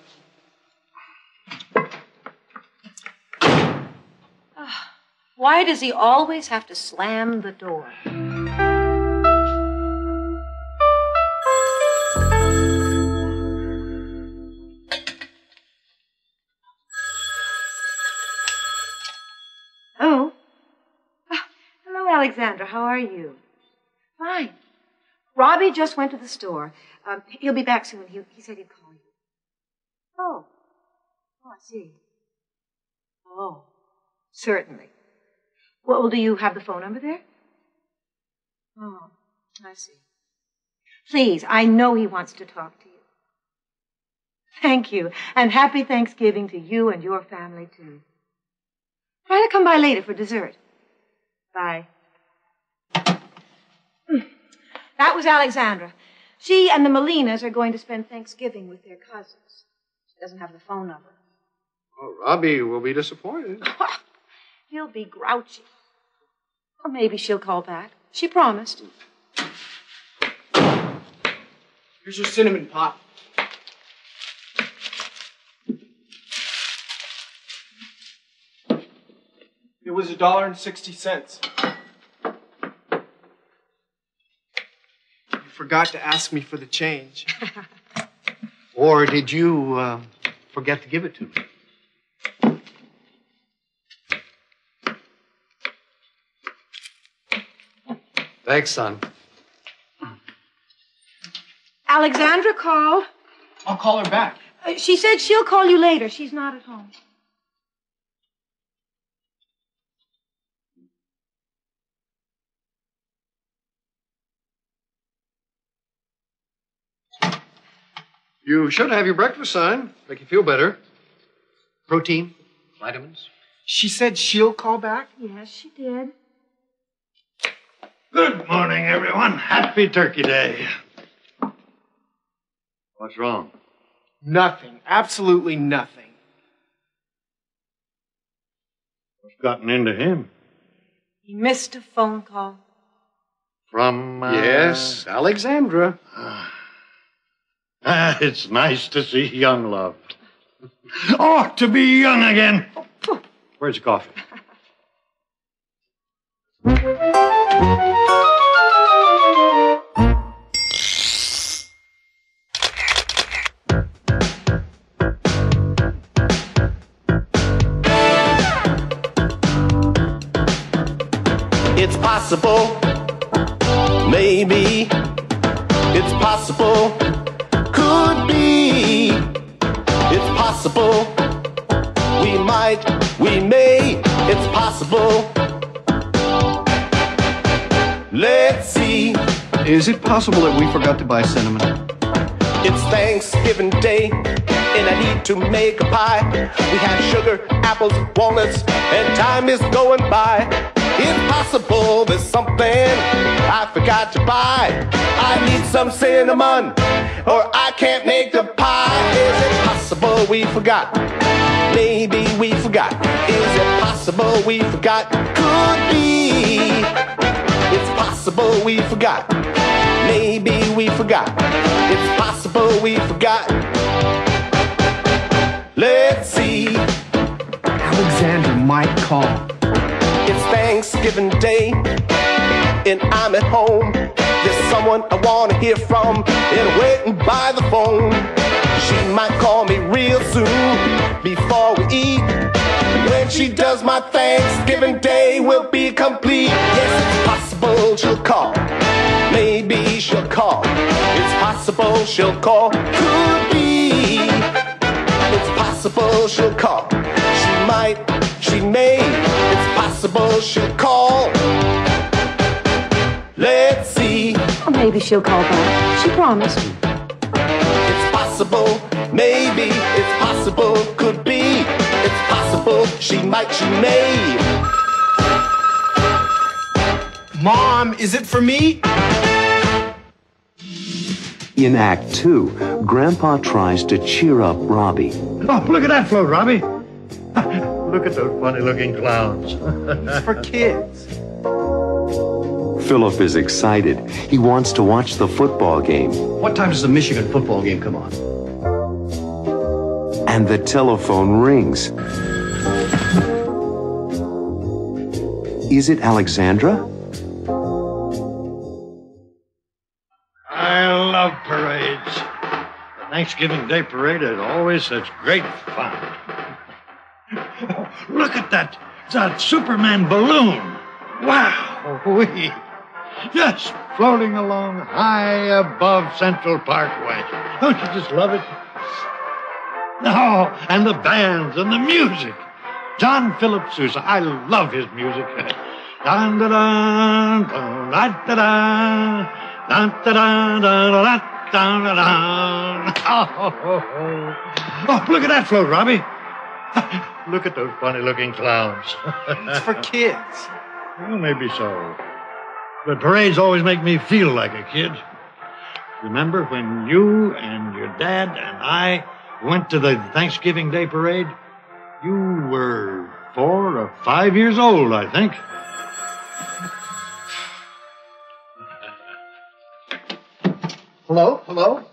Why does he always have to slam the door? Oh. Hello, Alexandra. How are you? Fine. Robbie just went to the store. He'll be back soon. He said he'd call you. Oh. Oh, I see. Oh. Certainly. Well, do you have the phone number there? Oh, I see. Please, I know he wants to talk to you. Thank you, and happy Thanksgiving to you and your family, too. Try to come by later for dessert. Bye. That was Alexandra. She and the Molinas are going to spend Thanksgiving with their cousins. She doesn't have the phone number. Oh, Robbie will be disappointed. He'll be grouchy. Or maybe she'll call back. She promised. Here's your cinnamon pop. It was $1.60. You forgot to ask me for the change. Or did you forget to give it to me? Thanks, son. Alexandra called. I'll call her back. She said she'll call you later. She's not at home. You should have your breakfast, son. Make you feel better. Protein, vitamins. She said she'll call back? Yes, she did. Good morning, everyone. Happy Turkey Day. What's wrong? Nothing. Absolutely nothing. What's gotten into him? He missed a phone call. From, Yes, Alexandra. It's nice to see young love. Oh, to be young again. Where's the coffee? It's possible, maybe, it's possible, could be, it's possible, we might, we may, it's possible. Let's see. Is it possible that we forgot to buy cinnamon? It's Thanksgiving Day, and I need to make a pie. We have sugar, apples, walnuts, and time is going by. It's possible there's something I forgot to buy. I need some cinnamon, or I can't make the pie. Is it possible we forgot? Maybe we forgot. Is it possible we forgot? Could be. It's possible we forgot. Maybe we forgot. It's possible we forgot. Let's see. Alexandra might call. It's Thanksgiving Day, and I'm at home. There's someone I want to hear from, and waiting by the phone. She might call me real soon, before we eat. When she does, my Thanksgiving Day will be complete. Yes, it's possible she'll call. Maybe she'll call. It's possible she'll call. Could be. possible she'll call. She might, she may, it's possible she'll call. Let's see. Or maybe she'll call back. She promised. It's possible, maybe, it's possible, could be. It's possible, she might, she may. Mom, is it for me? In Act 2, Grandpa tries to cheer up Robbie. Oh, look at that float, Robbie. Look at those funny-looking clowns. It's for kids. Philip is excited. He wants to watch the football game. What time does the Michigan football game come on? And the telephone rings. Is it Alexandra? I love parades. The Thanksgiving Day parade is always such great fun. Oh, look at that Superman balloon. Wow. Just floating along high above Central Parkway. Don't you just love it? Oh, and the bands and the music. John Philip Sousa, I love his music. Dun, dun, dun, dun, dun, dun, dun, dun, dun, dun, dun, dun, dun. Oh, look at that float, Robbie. Look at those funny-looking clowns. It's for kids. Well, maybe so. But parades always make me feel like a kid. Remember when you and your dad and I went to the Thanksgiving Day parade? You were 4 or 5 years old, I think. Hello? Hello?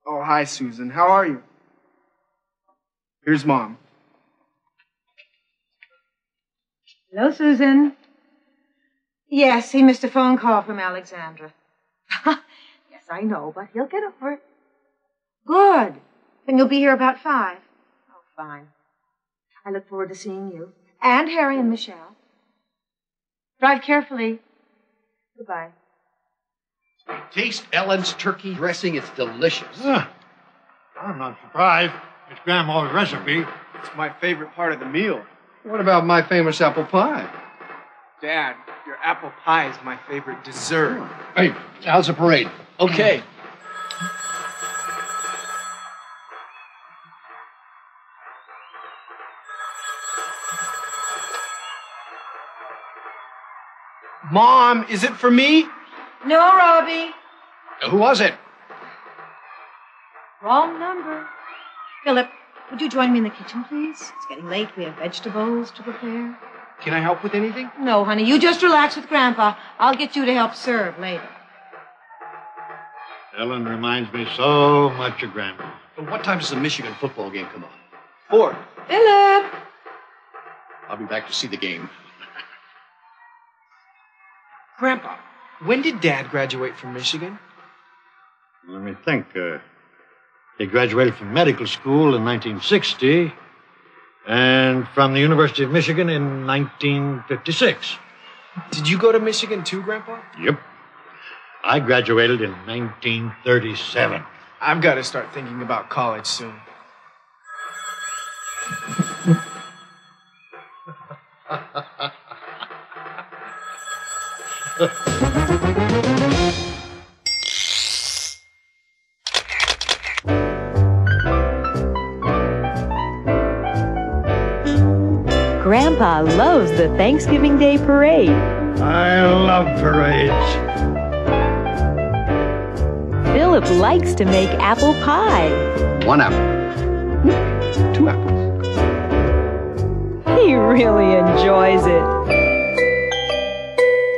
Oh, hi, Susan. How are you? Here's Mom. Hello, Susan. Yes, he missed a phone call from Alexandra. Yes, I know, but he'll get over it. Good. Then you'll be here about 5. Oh, fine. I look forward to seeing you. And Harry and Michelle. Drive carefully. Goodbye. Taste Ellen's turkey dressing. It's delicious. I'm not surprised. It's Grandma's recipe. It's my favorite part of the meal. What about my famous apple pie? Dad, your apple pie is my favorite dessert. Hey, how's the parade? Okay. Mom, is it for me? No, Robbie. Who was it? Wrong number. Philip, would you join me in the kitchen, please? It's getting late. We have vegetables to prepare. Can I help with anything? No, honey. You just relax with Grandpa. I'll get you to help serve later. Ellen reminds me so much of Grandma. What time does the Michigan football game come on? 4. Philip! I'll be back to see the game. Grandpa, when did Dad graduate from Michigan? Let me think. He graduated from medical school in 1960 and from the University of Michigan in 1956. Did you go to Michigan too, Grandpa? Yep. I graduated in 1937. I've got to start thinking about college soon. Grandpa loves the Thanksgiving Day parade. I love parades. Philip likes to make apple pie. 1 apple. 2 apples. He really enjoys it.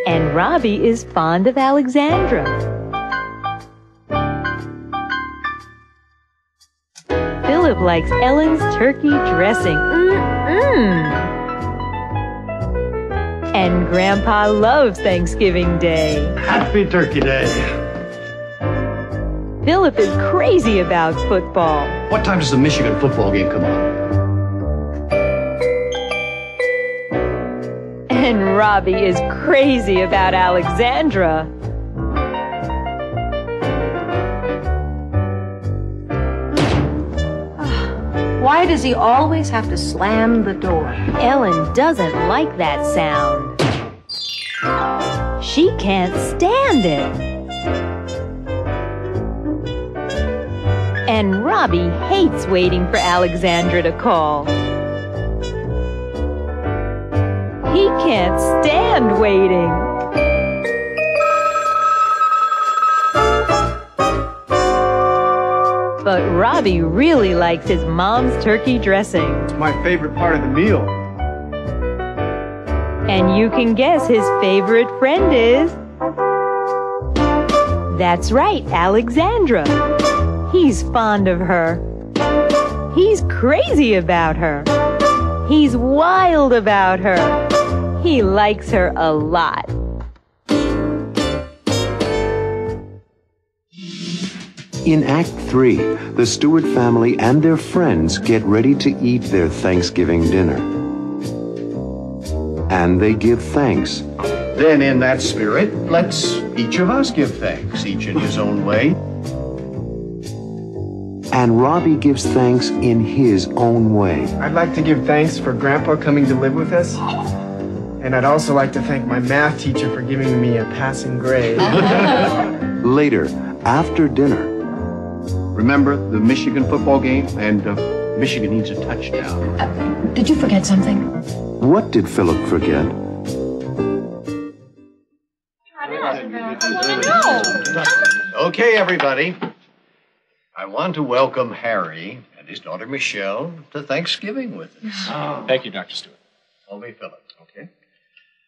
And Robbie is fond of Alexandra. Philip likes Ellen's turkey dressing. And Grandpa loves Thanksgiving Day. Happy Turkey Day. Philip is crazy about football. What time does the Michigan football game come on? And Robbie is crazy about Alexandra. Why does he always have to slam the door? Ellen doesn't like that sound. She can't stand it. And Robbie hates waiting for Alexandra to call. He can't stand waiting. But Robbie really likes his mom's turkey dressing. It's my favorite part of the meal. And you can guess his favorite friend is... That's right, Alexandra. He's fond of her. He's crazy about her. He's wild about her. He likes her a lot. In Act 3, the Stewart family and their friends get ready to eat their Thanksgiving dinner. And they give thanks. Then in that spirit, let's each of us give thanks, each in his own way. And Robbie gives thanks in his own way. I'd like to give thanks for Grandpa coming to live with us. And I'd also like to thank my math teacher for giving me a passing grade. Later, after dinner, remember the Michigan football game? And Michigan needs a touchdown. Did you forget something? what did Philip forget? Okay, everybody. I want to welcome Harry and his daughter Michelle to Thanksgiving with us. Thank you, Dr. Stewart. Call me Philip, okay?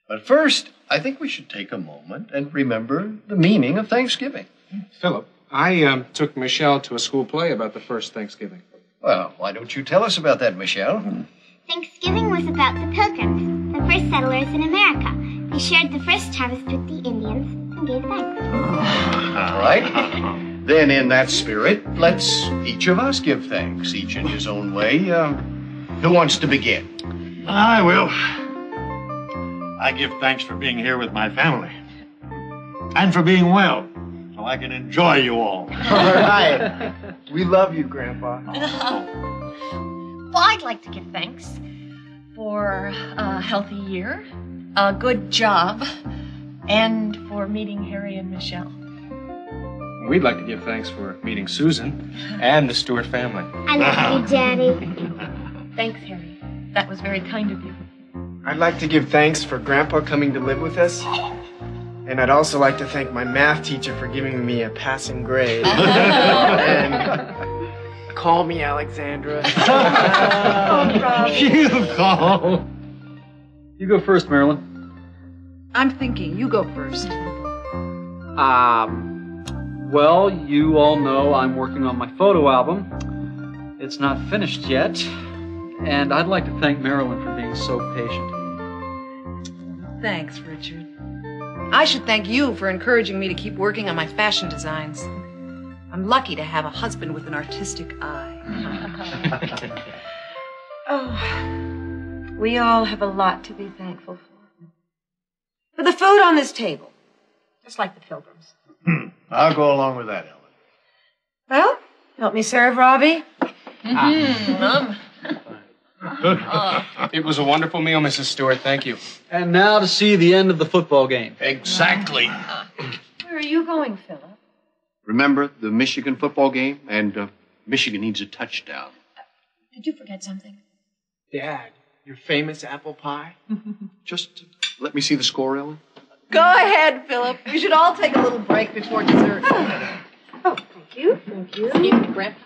But first, I think we should take a moment and remember the meaning of Thanksgiving. Philip, I took Michelle to a school play about the first Thanksgiving. Well, why don't you tell us about that, Michelle? Thanksgiving was about the Pilgrims, the first settlers in America. They shared the first harvest with the Indians and gave thanks. All right. Then in that spirit, let's each of us give thanks, each in his own way. Who wants to begin? I will. I give thanks for being here with my family. And for being well, so I can enjoy you all. All right. We love you, Grandpa. Well, I'd like to give thanks for a healthy year, a good job, and for meeting Harry and Michelle. We'd like to give thanks for meeting Susan and the Stewart family. I love you, Daddy. Thanks, Harry. That was very kind of you. I'd like to give thanks for Grandpa coming to live with us. And I'd also like to thank my math teacher for giving me a passing grade. And call me Alexandra. You call. You go first, Marilyn. I'm thinking. You go first. Well, you all know I'm working on my photo album. It's not finished yet. And I'd like to thank Marilyn for being so patient. Thanks, Richard. I should thank you for encouraging me to keep working on my fashion designs. I'm lucky to have a husband with an artistic eye. Oh, we all have a lot to be thankful for. For the food on this table, just like the Pilgrims. I'll go along with that, Ellen. Well, help me serve, Robbie. It was a wonderful meal, Mrs. Stewart. Thank you. And now to see the end of the football game. Exactly. Where are you going, Philip? Remember the Michigan football game? And Michigan needs a touchdown. Did you forget something? Dad, your famous apple pie? Just let me see the score, Ellen. Go ahead, Philip. We should all take a little break before dessert. Oh, thank you. Thank you. Excuse me, Grandpa.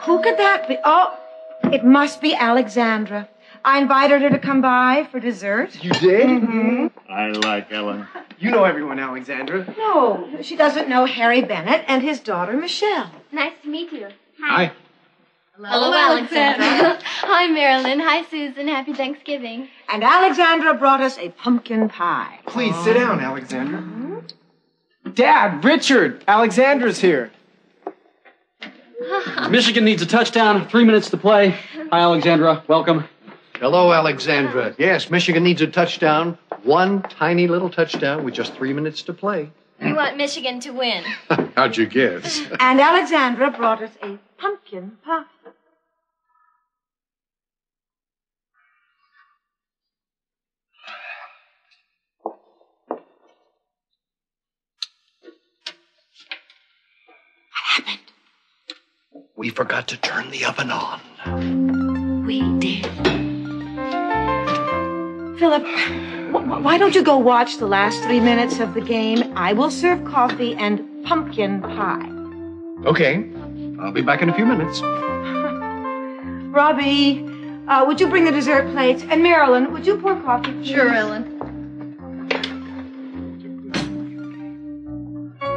Who could that be? Oh, it must be Alexandra. I invited her to come by for dessert. You did? Mm-hmm. I like Ellen. You know everyone, Alexandra. No, she doesn't know Harry Bennett and his daughter, Michelle. Nice to meet you. Hi. Hello, Alexandra. Hi, Marilyn. Hi, Susan. Happy Thanksgiving. And Alexandra brought us a pumpkin pie. Please sit down, Alexandra. Dad, Richard, Alexandra's here. Michigan needs a touchdown. 3 minutes to play. Hi, Alexandra. Welcome. Hello, Alexandra. Yes, Michigan needs a touchdown. one tiny little touchdown with just 3 minutes to play. We want Michigan to win. How'd you guess? And Alexandra brought us a pumpkin pie. We forgot to turn the oven on. We did. Philip, why don't you go watch the last 3 minutes of the game? I will serve coffee and pumpkin pie. Okay. I'll be back in a few minutes. Robbie, would you bring the dessert plates? And Marilyn, would you pour coffee, please? Sure, Ellen.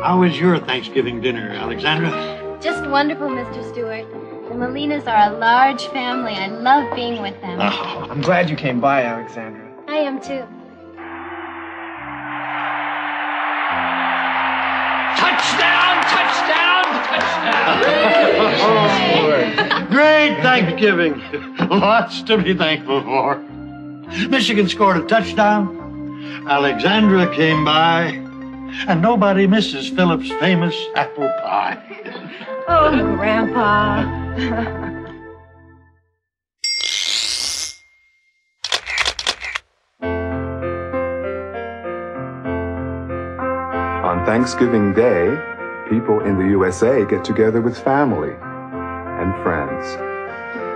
How was your Thanksgiving dinner, Alexandra? Just wonderful, Mr. Stewart. The Molinas are a large family. I love being with them. Oh, I'm glad you came by, Alexandra. I am too. Touchdown! Great Thanksgiving. Lots to be thankful for. Michigan scored a touchdown. Alexandra came by. And nobody misses Philip's famous apple pie. Oh, Grandpa. On Thanksgiving Day, people in the USA get together with family and friends.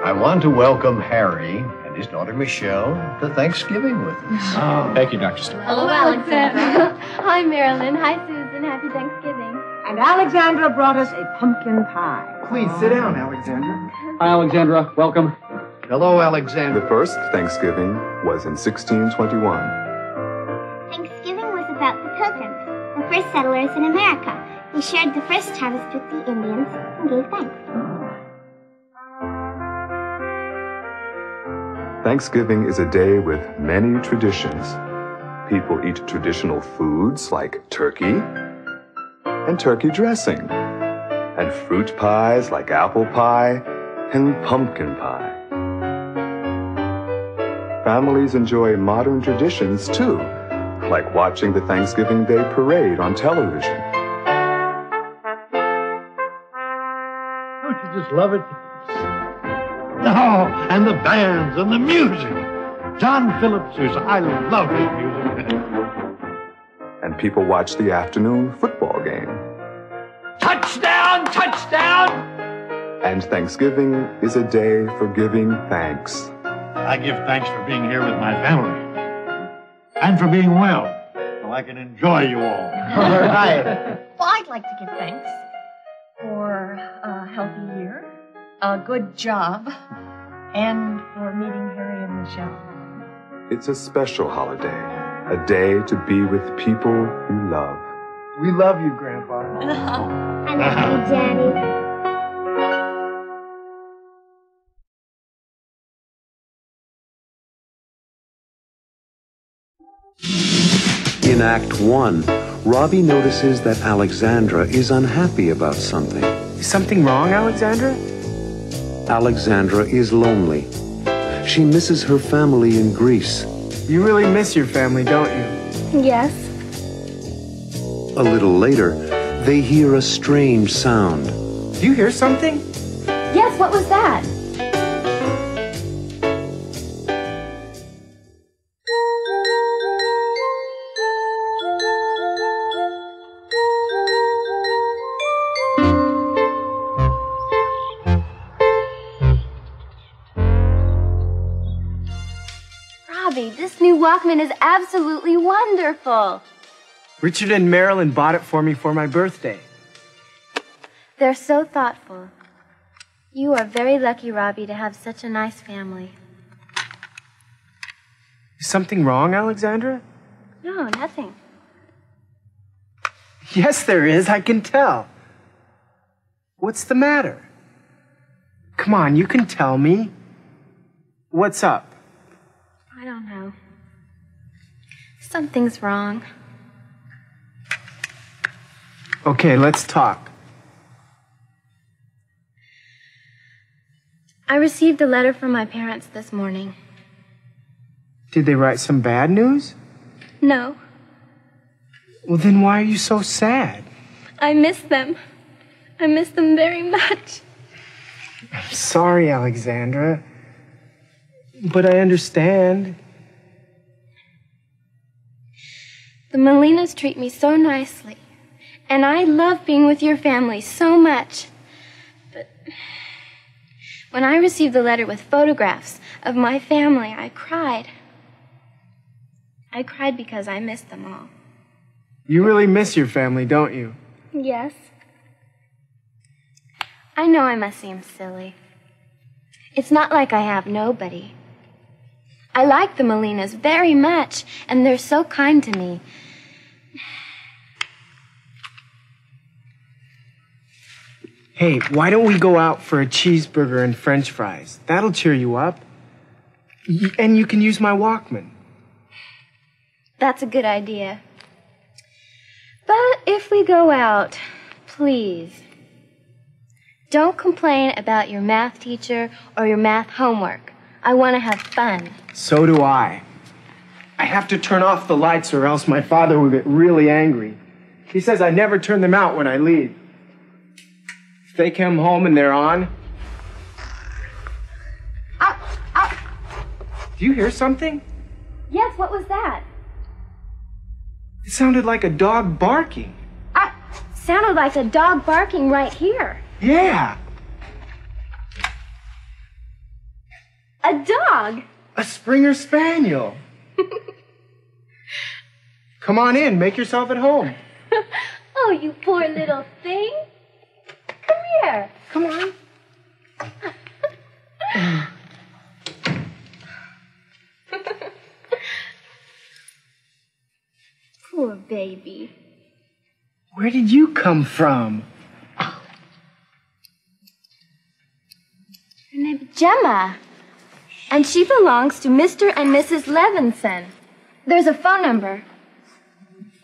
I want to welcome Harry and his daughter Michelle to Thanksgiving with us. Oh, thank you, Dr. Stewart. Hello, Alexandra. Hi, Marilyn. Hi, Susan. Happy Thanksgiving. And Alexandra brought us a pumpkin pie. Please sit down, Alexandra. Hi, Alexandra. Welcome. Hello, Alexandra. The first Thanksgiving was in 1621. Thanksgiving was about the Pilgrims, the first settlers in America. They shared the first harvest with the Indians and gave thanks. Thanksgiving is a day with many traditions. People eat traditional foods like turkey and turkey dressing, and fruit pies like apple pie and pumpkin pie. Families enjoy modern traditions too, like watching the Thanksgiving Day parade on television. Don't you just love it? Oh, and the bands and the music. John Phillips, I love his music. And people watch the afternoon football game. Touchdown! Touchdown! And Thanksgiving is a day for giving thanks. I give thanks for being here with my family. And for being well, so I can enjoy you all. All right. Well, I'd like to give thanks for a healthy year, a good job, and for meeting Harry and Michelle. It's a special holiday, a day to be with people you love. We love you, Grandpa. I love you, Daddy. In Act 1, Robbie notices that Alexandra is unhappy about something. Is something wrong, Alexandra? Alexandra is lonely. She misses her family in Greece. You really miss your family, don't you? Yes. A little later, they hear a strange sound. Do you hear something? Yes, what was that? Robbie, this new Walkman is absolutely wonderful. Richard and Marilyn bought it for me for my birthday. They're so thoughtful. You are very lucky, Robbie, to have such a nice family. Is something wrong, Alexandra? No, nothing. Yes, there is. I can tell. What's the matter? Come on, you can tell me. What's up? I don't know. Something's wrong. Okay, let's talk. I received a letter from my parents this morning. Did they write some bad news? No. Well, then why are you so sad? I miss them. I miss them very much. I'm sorry, Alexandra. But I understand. The Molinas treat me so nicely. And I love being with your family so much. But when I received the letter with photographs of my family, I cried. I cried because I missed them all. You really miss your family, don't you? Yes. I know I must seem silly. It's not like I have nobody. I like the Molinas very much, and they're so kind to me. Hey, why don't we go out for a cheeseburger and french fries? That'll cheer you up. And you can use my Walkman. That's a good idea. But if we go out, please, don't complain about your math teacher or your math homework. I want to have fun. So do I. I have to turn off the lights or else my father will get really angry. He says I never turn them out when I leave. If they come home and they're on... Ow! Ow! Do you hear something? Yes, what was that? It sounded like a dog barking. Sounded like a dog barking right here. Yeah. A dog? A Springer Spaniel. Come on in, make yourself at home. Oh, you poor little thing. Come here. Come on. Poor baby. Where did you come from? Her name's Gemma. And she belongs to Mr. and Mrs. Levinson. There's a phone number.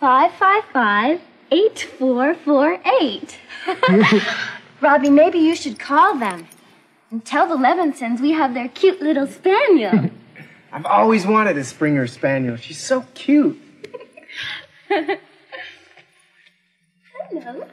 555-8448. Robbie, maybe you should call them and tell the Levinsons we have their cute little spaniel. I've always wanted a Springer Spaniel. She's so cute. Hello.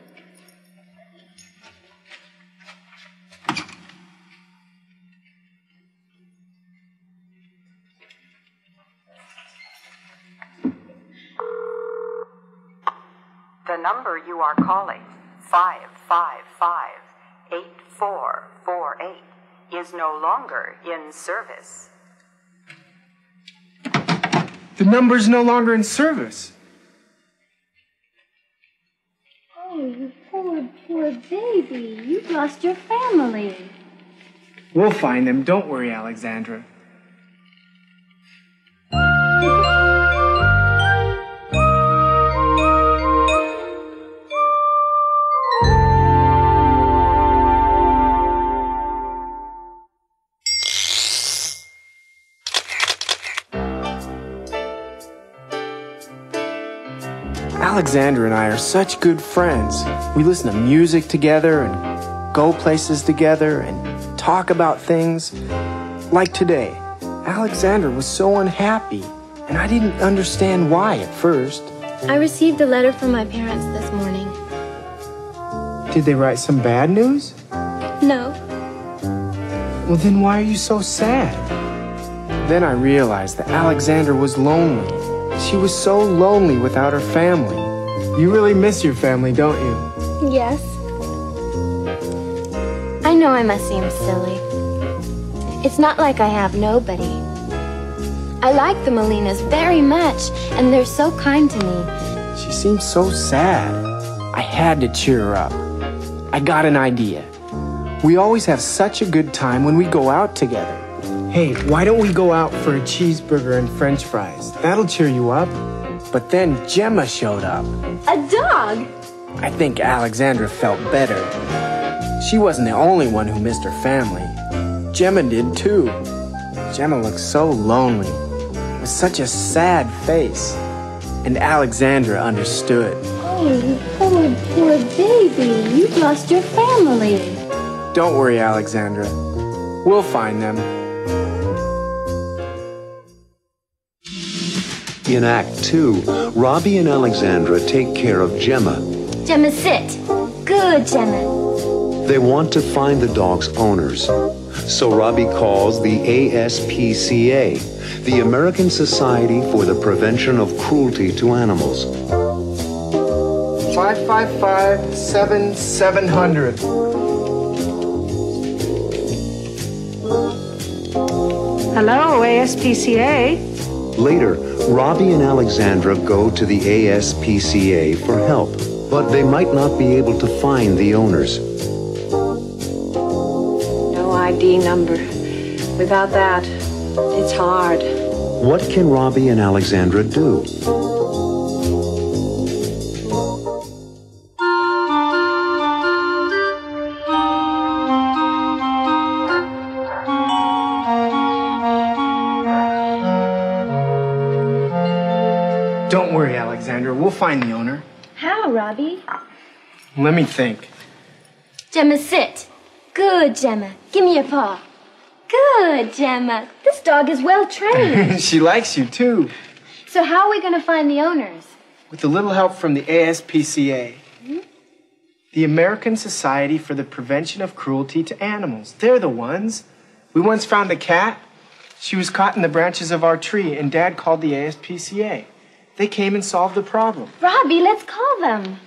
The number you are calling, 555-8448, is no longer in service. The number's no longer in service. Oh, you poor, poor baby. You've lost your family. We'll find them. Don't worry, Alexandra. Alexandra and I are such good friends. We listen to music together and go places together and talk about things. Like today, Alexandra was so unhappy, and I didn't understand why at first. I received a letter from my parents this morning. Did they write some bad news? No. Well, then why are you so sad? Then I realized that Alexandra was lonely. She was so lonely without her family. You really miss your family, don't you? Yes. I know I must seem silly. It's not like I have nobody. I like the Molinas very much, and they're so kind to me. She seems so sad. I had to cheer her up. I got an idea. We always have such a good time when we go out together. Hey, why don't we go out for a cheeseburger and french fries? That'll cheer you up. But then Gemma showed up. A dog? I think Alexandra felt better. She wasn't the only one who missed her family. Gemma did too. Gemma looked so lonely, with such a sad face. And Alexandra understood. Oh, you poor, poor baby. You've lost your family. Don't worry, Alexandra. We'll find them. In Act 2, Robbie and Alexandra take care of Gemma. Gemma, sit. Good, Gemma. They want to find the dog's owners. So Robbie calls the ASPCA, the American Society for the Prevention of Cruelty to Animals. 555-7700. Hello, ASPCA. Later, Robbie and Alexandra go to the ASPCA for help, but they might not be able to find the owners. No ID number. Without that, it's hard. What can Robbie and Alexandra do? Don't worry, Alexandra. We'll find the owner. How, Robbie? Let me think. Gemma, sit. Good, Gemma. Give me your paw. Good, Gemma. This dog is well trained. She likes you, too. So how are we going to find the owners? With a little help from the ASPCA. The American Society for the Prevention of Cruelty to Animals. They're the ones. We once found a cat. She was caught in the branches of our tree, and Dad called the ASPCA. They came and solved the problem. Robbie, let's call them.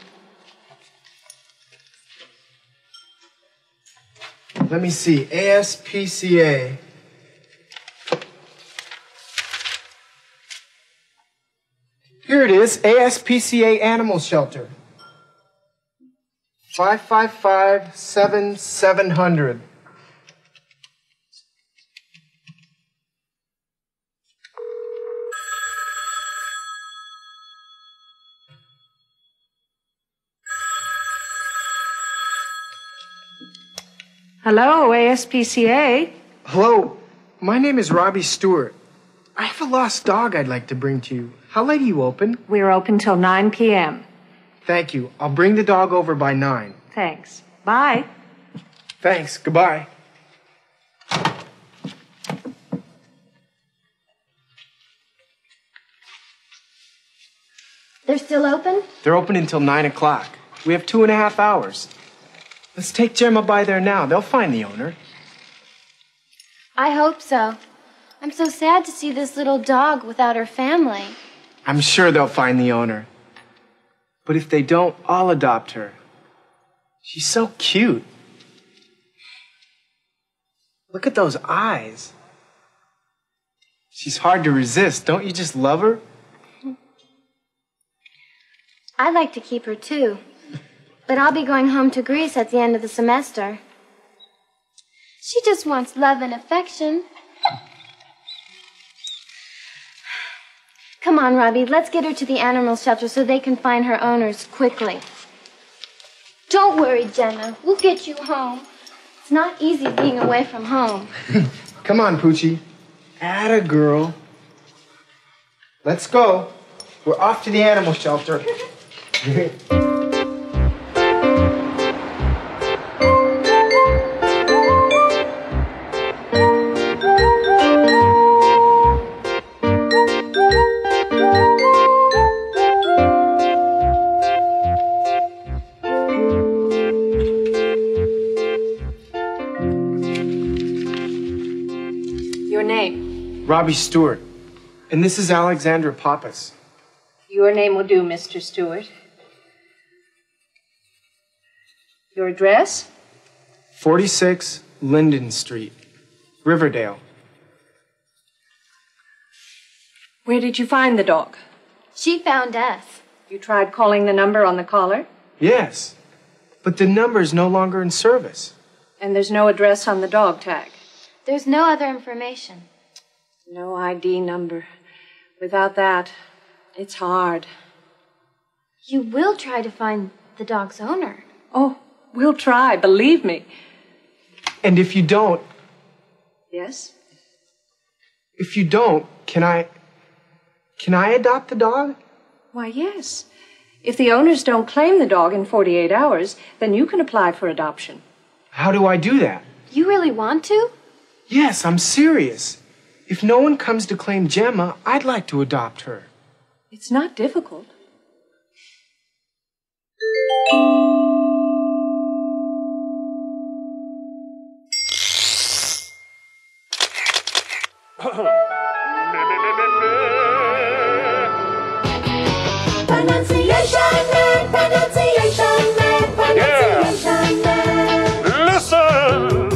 Let me see. ASPCA. Here it is. ASPCA Animal Shelter. 555-7700. Hello, ASPCA. Hello. My name is Robbie Stewart. I have a lost dog I'd like to bring to you. How late are you open? We're open till 9 p.m. Thank you. I'll bring the dog over by 9. Thanks. Bye. Thanks. Goodbye. They're still open? They're open until 9 o'clock. We have 2.5 hours. Let's take Gemma by there now. They'll find the owner. I hope so. I'm so sad to see this little dog without her family. I'm sure they'll find the owner. But if they don't, I'll adopt her. She's so cute. Look at those eyes. She's hard to resist. Don't you just love her? I'd like to keep her too. But I'll be going home to Greece at the end of the semester. She just wants love and affection. Come on, Robbie, let's get her to the animal shelter so they can find her owners quickly. Don't worry, Gemma. We'll get you home. It's not easy being away from home. Come on, Poochie. Atta girl. Let's go. We're off to the animal shelter. Your name? Robbie Stewart. And this is Alexandra Pappas. Your name will do, Mr. Stewart. Your address? 46 Linden Street, Riverdale. Where did you find the dog? She found us. You tried calling the number on the collar? Yes, but the number's no longer in service. And there's no address on the dog tag? There's no other information. No ID number. Without that, it's hard. You will try to find the dog's owner. Oh, we'll try, believe me. And if you don't... Yes? If you don't, can I adopt the dog? Why, yes. If the owners don't claim the dog in 48 hours, then you can apply for adoption. How do I do that? You really want to? Yes, I'm serious. If no one comes to claim Gemma, I'd like to adopt her. It's not difficult. Listen!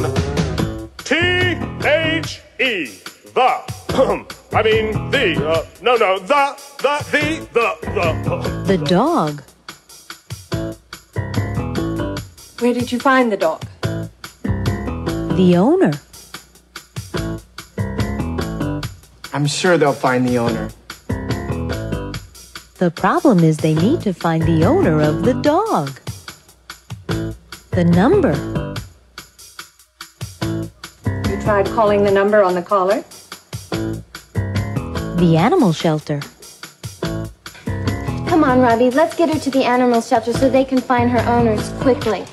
T-H-E, the. I mean, the, The dog. Where did you find the dog? The owner. I'm sure they'll find the owner. The problem is they need to find the owner of the dog. The number. You tried calling the number on the collar? The animal shelter. Come on, Robbie, let's get her to the animal shelter so they can find her owners quickly.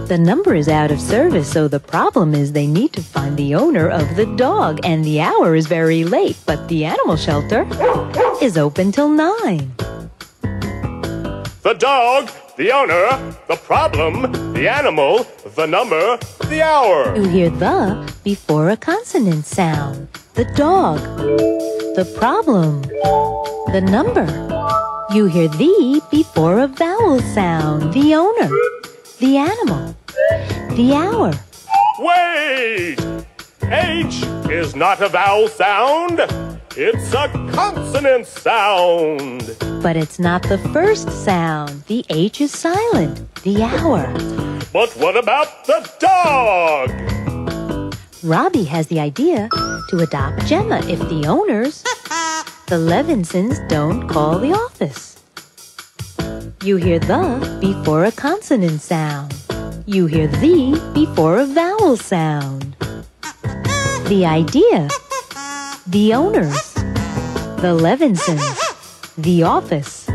The number is out of service, so the problem is they need to find the owner of the dog, and the hour is very late, but the animal shelter is open till 9. The dog, the owner, the problem, the animal, the number, the hour. You hear the before a consonant sound. The dog. The problem. The number. You hear the before a vowel sound. The owner. The animal. The hour. Wait! H is not a vowel sound. It's a consonant sound. But it's not the first sound. The H is silent. The hour. But what about the dog? Robbie has the idea to adopt Gemma if the owners, the Levinsons, don't call the office. You hear the before a consonant sound. You hear the before a vowel sound. The idea, the owners, the Levinsons, the office.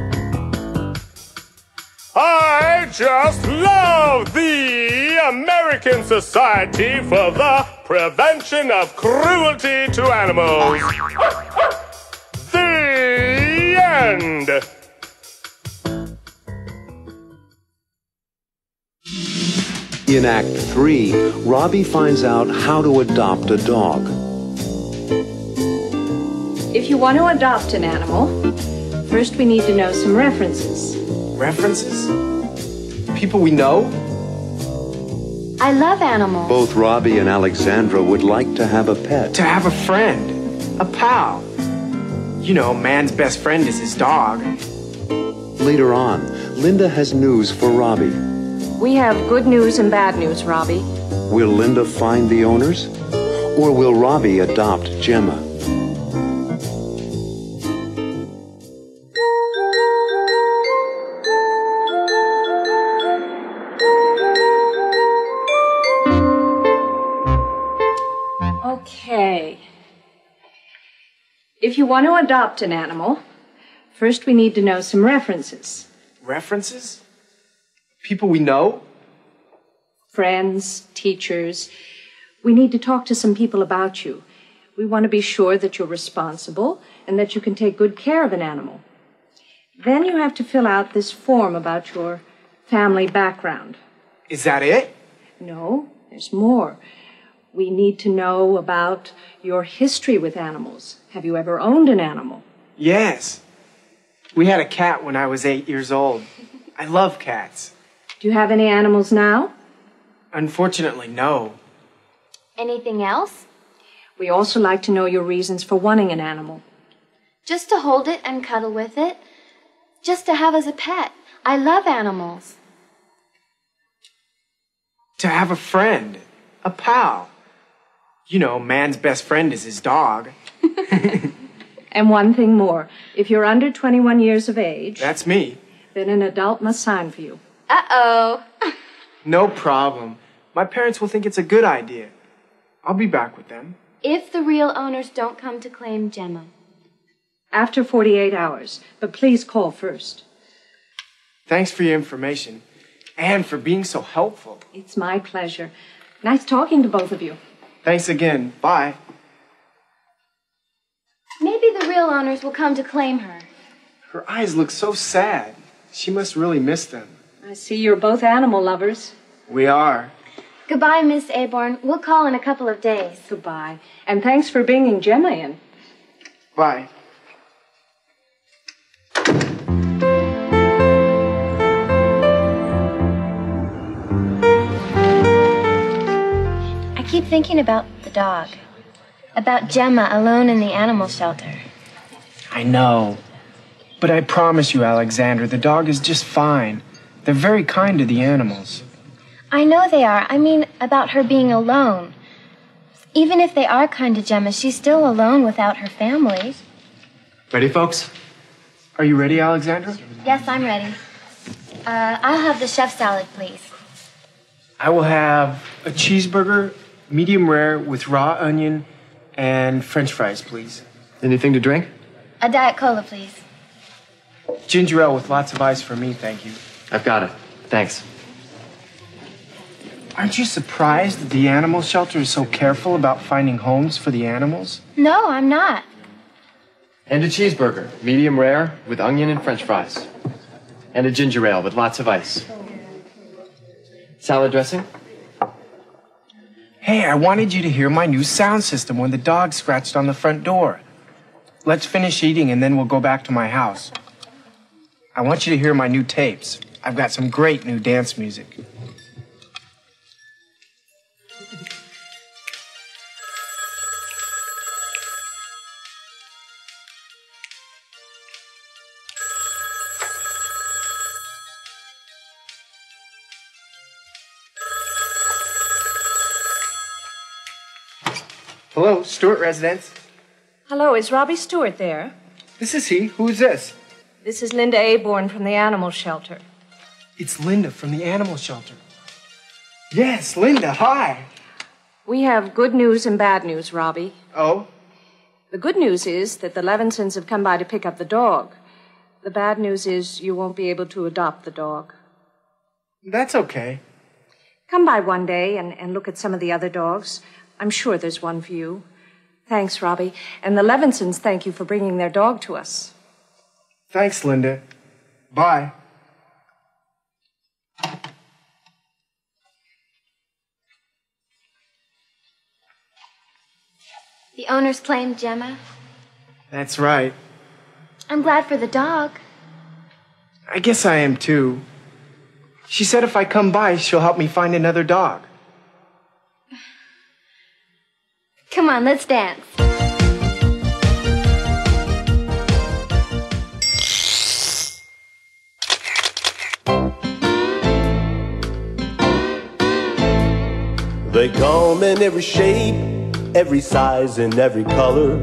I just love the American Society for the Prevention of Cruelty to Animals. The end. In Act 3, Robbie finds out how to adopt a dog. If you want to adopt an animal, first we need to know some references. References? People we know? I love animals. Both Robbie and Alexandra would like to have a pet. To have a friend. A pal. You know, man's best friend is his dog. Later on, Linda has news for Robbie. We have good news and bad news, Robbie. Will Linda find the owners? Or will Robbie adopt Gemma? Okay. If you want to adopt an animal, first we need to know some references. References? People we know? Friends, teachers. We need to talk to some people about you. We want to be sure that you're responsible and that you can take good care of an animal. Then you have to fill out this form about your family background. Is that it? No, there's more. We need to know about your history with animals. Have you ever owned an animal? Yes. We had a cat when I was 8 years old. I love cats. Do you have any animals now? Unfortunately, no. Anything else? We also like to know your reasons for wanting an animal. Just to hold it and cuddle with it. Just to have as a pet. I love animals. To have a friend. A pal. You know, man's best friend is his dog. And one thing more. If you're under 21 years of age... That's me. Then an adult must sign for you. Uh-oh. No problem. My parents will think it's a good idea. I'll be back with them. If the real owners don't come to claim Gemma. After 48 hours. But please call first. Thanks for your information. And for being so helpful. It's my pleasure. Nice talking to both of you. Thanks again. Bye. Maybe the real real owners will come to claim her. Her eyes look so sad. She must really miss them. I see you're both animal lovers. We are. Goodbye, Miss Aborn. We'll call in a couple of days. Goodbye. And thanks for bringing Gemma in. Bye. I keep thinking about the dog. About Gemma alone in the animal shelter. I know. But I promise you, Alexandra, the dog is just fine. They're very kind to the animals. I know they are. I mean, about her being alone. Even if they are kind to Gemma, she's still alone without her family. Ready, folks? Are you ready, Alexandra? Yes, I'm ready. I'll have the chef salad, please. I will have a cheeseburger, medium rare, with raw onion and French fries, please. Anything to drink? A Diet Cola, please. Ginger ale with lots of ice for me, thank you. I've got it. Thanks. Aren't you surprised that the animal shelter is so careful about finding homes for the animals? No, I'm not. And a cheeseburger, medium rare, with onion and French fries. And a ginger ale with lots of ice. Salad dressing? Hey, I wanted you to hear my new sound system when the dog scratched on the front door. Let's finish eating and then we'll go back to my house. I want you to hear my new tapes. I've got some great new dance music. Hello, Stewart residence. Hello, is Robbie Stewart there? This is he. Who is this? This is Linda Aborn from the animal shelter. It's Linda from the animal shelter. Yes, Linda, hi. We have good news and bad news, Robbie. Oh? The good news is that the Levinsons have come by to pick up the dog. The bad news is you won't be able to adopt the dog. That's okay. Come by one day and look at some of the other dogs. I'm sure there's one for you. Thanks, Robbie. And the Levinsons thank you for bringing their dog to us. Thanks, Linda. Bye. The owners claimed Gemma. That's right. I'm glad for the dog. I guess I am too. She said if I come by, she'll help me find another dog. Come on, let's dance. They come in every shape, every size, and every color.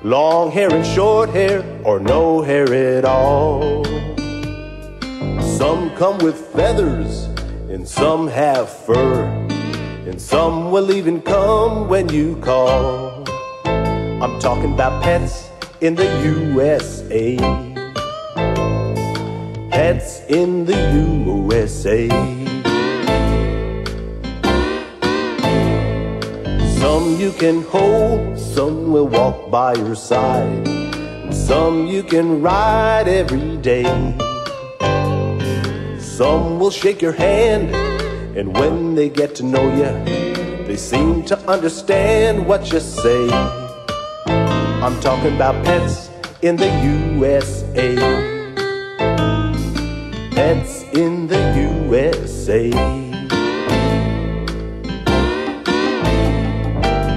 Long hair and short hair, or no hair at all. Some come with feathers, and some have fur, and some will even come when you call. I'm talking about pets in the USA. Pets in the USA. Some you can hold, some will walk by your side, and some you can ride every day. Some will shake your hand, and when they get to know you, they seem to understand what you say. I'm talking about pets in the USA. Pets in the USA.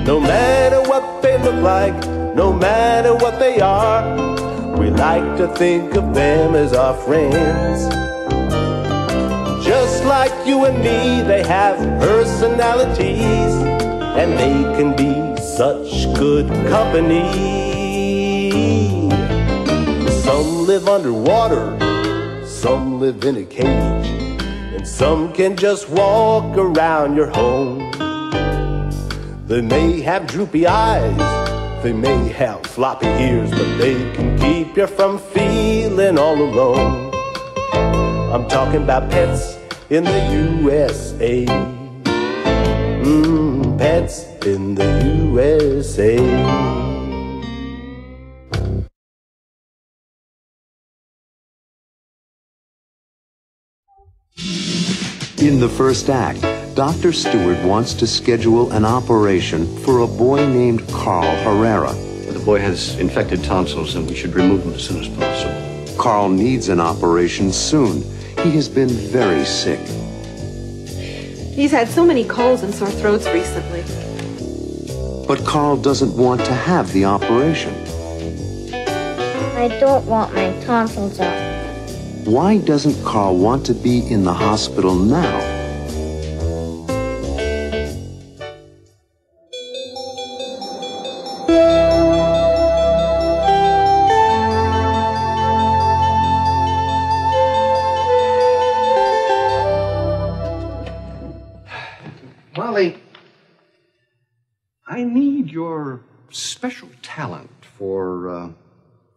No matter what they look like, no matter what they are, we like to think of them as our friends. Just like you and me, they have personalities, and they can be such good company. Some live underwater, some live in a cage, and some can just walk around your home. They may have droopy eyes, they may have floppy ears, but they can keep you from feeling all alone. I'm talking about pets in the USA. Pets in the USA. In the first act, Dr. Stewart wants to schedule an operation for a boy named Carl Herrera. The boy has infected tonsils, and we should remove them as soon as possible. Carl needs an operation soon. He has been very sick. He's had so many colds and sore throats recently. But Carl doesn't want to have the operation. I don't want my tonsils out. Why doesn't Carl want to be in the hospital now? Molly, I need your special talent for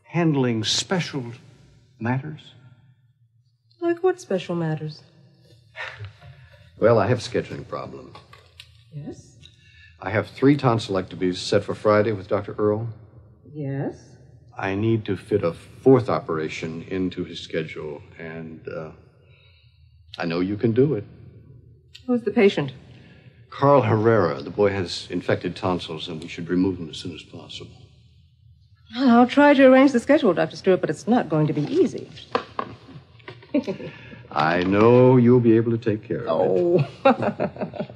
handling special matters. Like what special matters? Well, I have a scheduling problem. Yes? I have 3 tonsillectomies set for Friday with Dr. Earl. Yes? I need to fit a 4th operation into his schedule, and I know you can do it. Who's the patient? Carl Herrera. The boy has infected tonsils, and we should remove them as soon as possible. I'll try to arrange the schedule, Dr. Stewart, but it's not going to be easy. I know you'll be able to take care of it.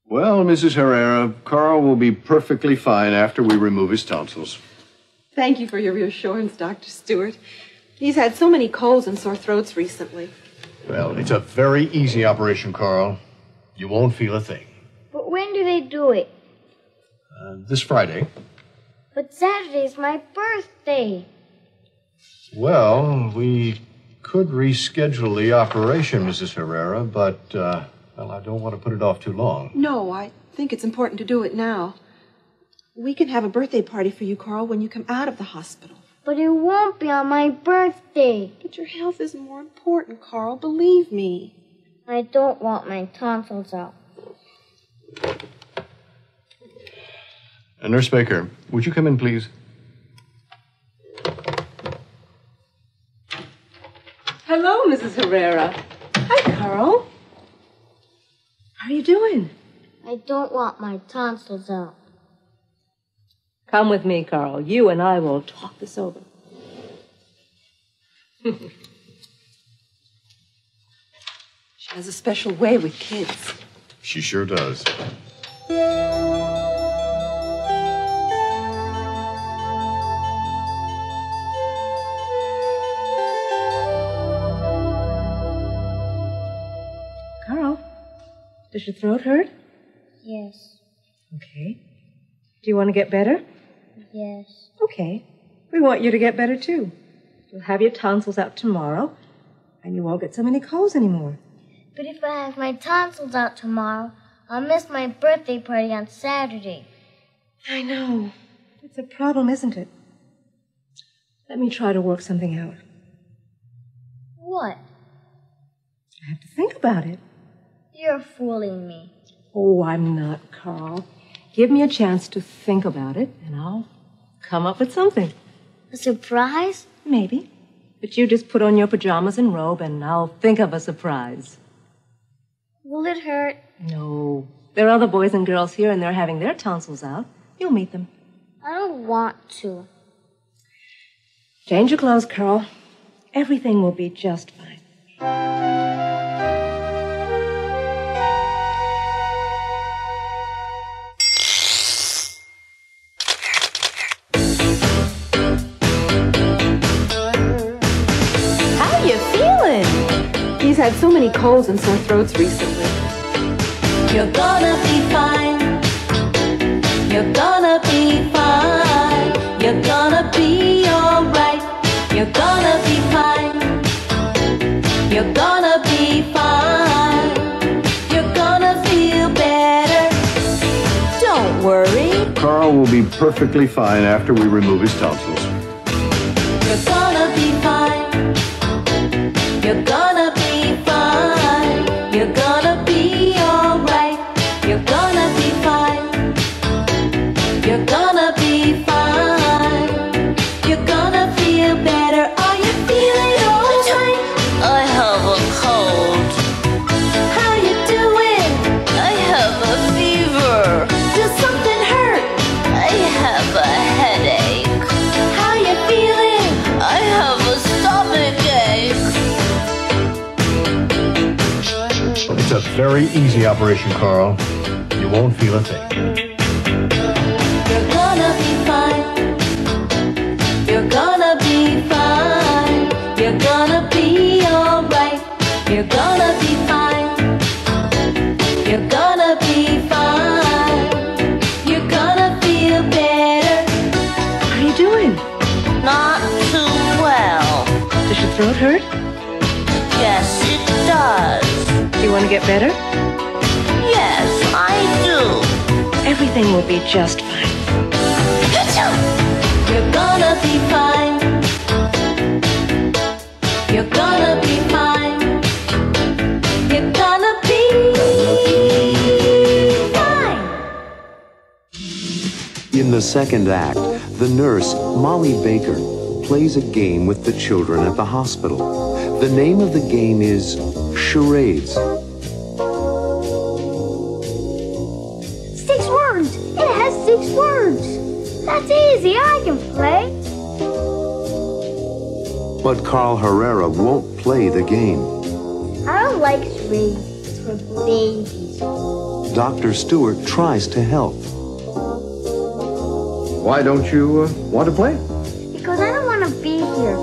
Well, Mrs. Herrera, Carl will be perfectly fine after we remove his tonsils. Thank you for your reassurance, Dr. Stewart. He's had so many colds and sore throats recently. Well, it's a very easy operation, Carl. You won't feel a thing. But when do they do it? This Friday. But Saturday's my birthday. Well, we could reschedule the operation, Mrs. Herrera, but, well, I don't want to put it off too long. No, I think it's important to do it now. We can have a birthday party for you, Carl, when you come out of the hospital. But it won't be on my birthday. But your health is more important, Carl. Believe me. I don't want my tonsils out. Nurse Baker, would you come in, please? Hello, Mrs. Herrera. Hi, Carl. How are you doing? I don't want my tonsils out. Come with me, Carl. You and I will talk this over. She has a special way with kids. She sure does. Carl, does your throat hurt? Yes. Okay. Do you want to get better? Yes. Okay. We want you to get better, too. You'll have your tonsils out tomorrow, and you won't get so many colds anymore. But if I have my tonsils out tomorrow, I'll miss my birthday party on Saturday. I know. It's a problem, isn't it? Let me try to work something out. What? I have to think about it. You're fooling me. Oh, I'm not, Carl. Give me a chance to think about it, and I'll come up with something. A surprise? Maybe. But you just put on your pajamas and robe, and I'll think of a surprise. Will it hurt? No. There are other boys and girls here, and they're having their tonsils out. You'll meet them. I don't want to. Change your clothes, Carl. Everything will be just fine. He's had so many colds and sore throats recently. You're gonna be fine. You're gonna be fine. You're gonna be alright. You're gonna be fine. You're gonna be fine. You're gonna feel better. Don't worry. Carl will be perfectly fine after we remove his tonsils. You're gonna be fine. You're gonna be fine. You're gonna be alright. You're gonna be fine. You're gonna be fine. You're gonna feel better. Are you feeling alright? very easy operation, Carl. You won't feel a thing. You're gonna be fine. You're gonna be fine. You're gonna be alright. You're gonna be fine. You're gonna be fine. You're gonna feel better. How are you doing? Not too well. Does your throat hurt? Yes, it does. Do you want to get better? Yes, I do. Everything will be just fine. You're gonna be fine. You're gonna be fine. You're gonna be fine. In the second act, the nurse, Molly Baker, plays a game with the children at the hospital. The name of the game is charades. 6 words. It has 6 words. That's easy. I can play. But Carl Herrera won't play the game. I don't like charades. It's for babies. Dr. Stewart tries to help. Why don't you want to play? Because I don't want to be here.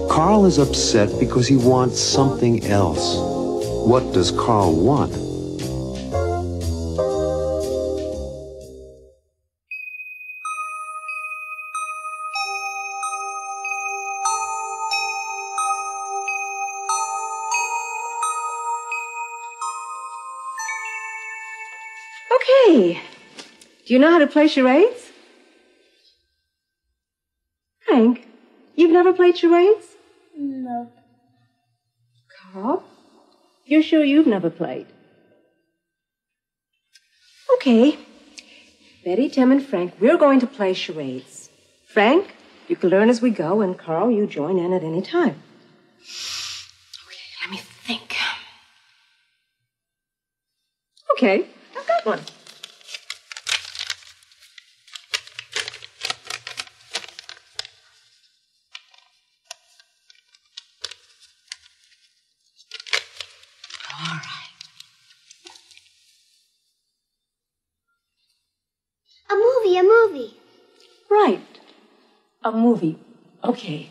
Carl is upset because he wants something else. What does Carl want? Okay. Do you know how to play charades? Frank, you've never played charades? No. Carl, you're sure you've never played? Okay. Betty, Tim, and Frank, we're going to play charades. Frank, you can learn as we go, and Carl, you join in at any time. Okay, let me think. Okay, I've got one. A movie. Right. A movie. Okay.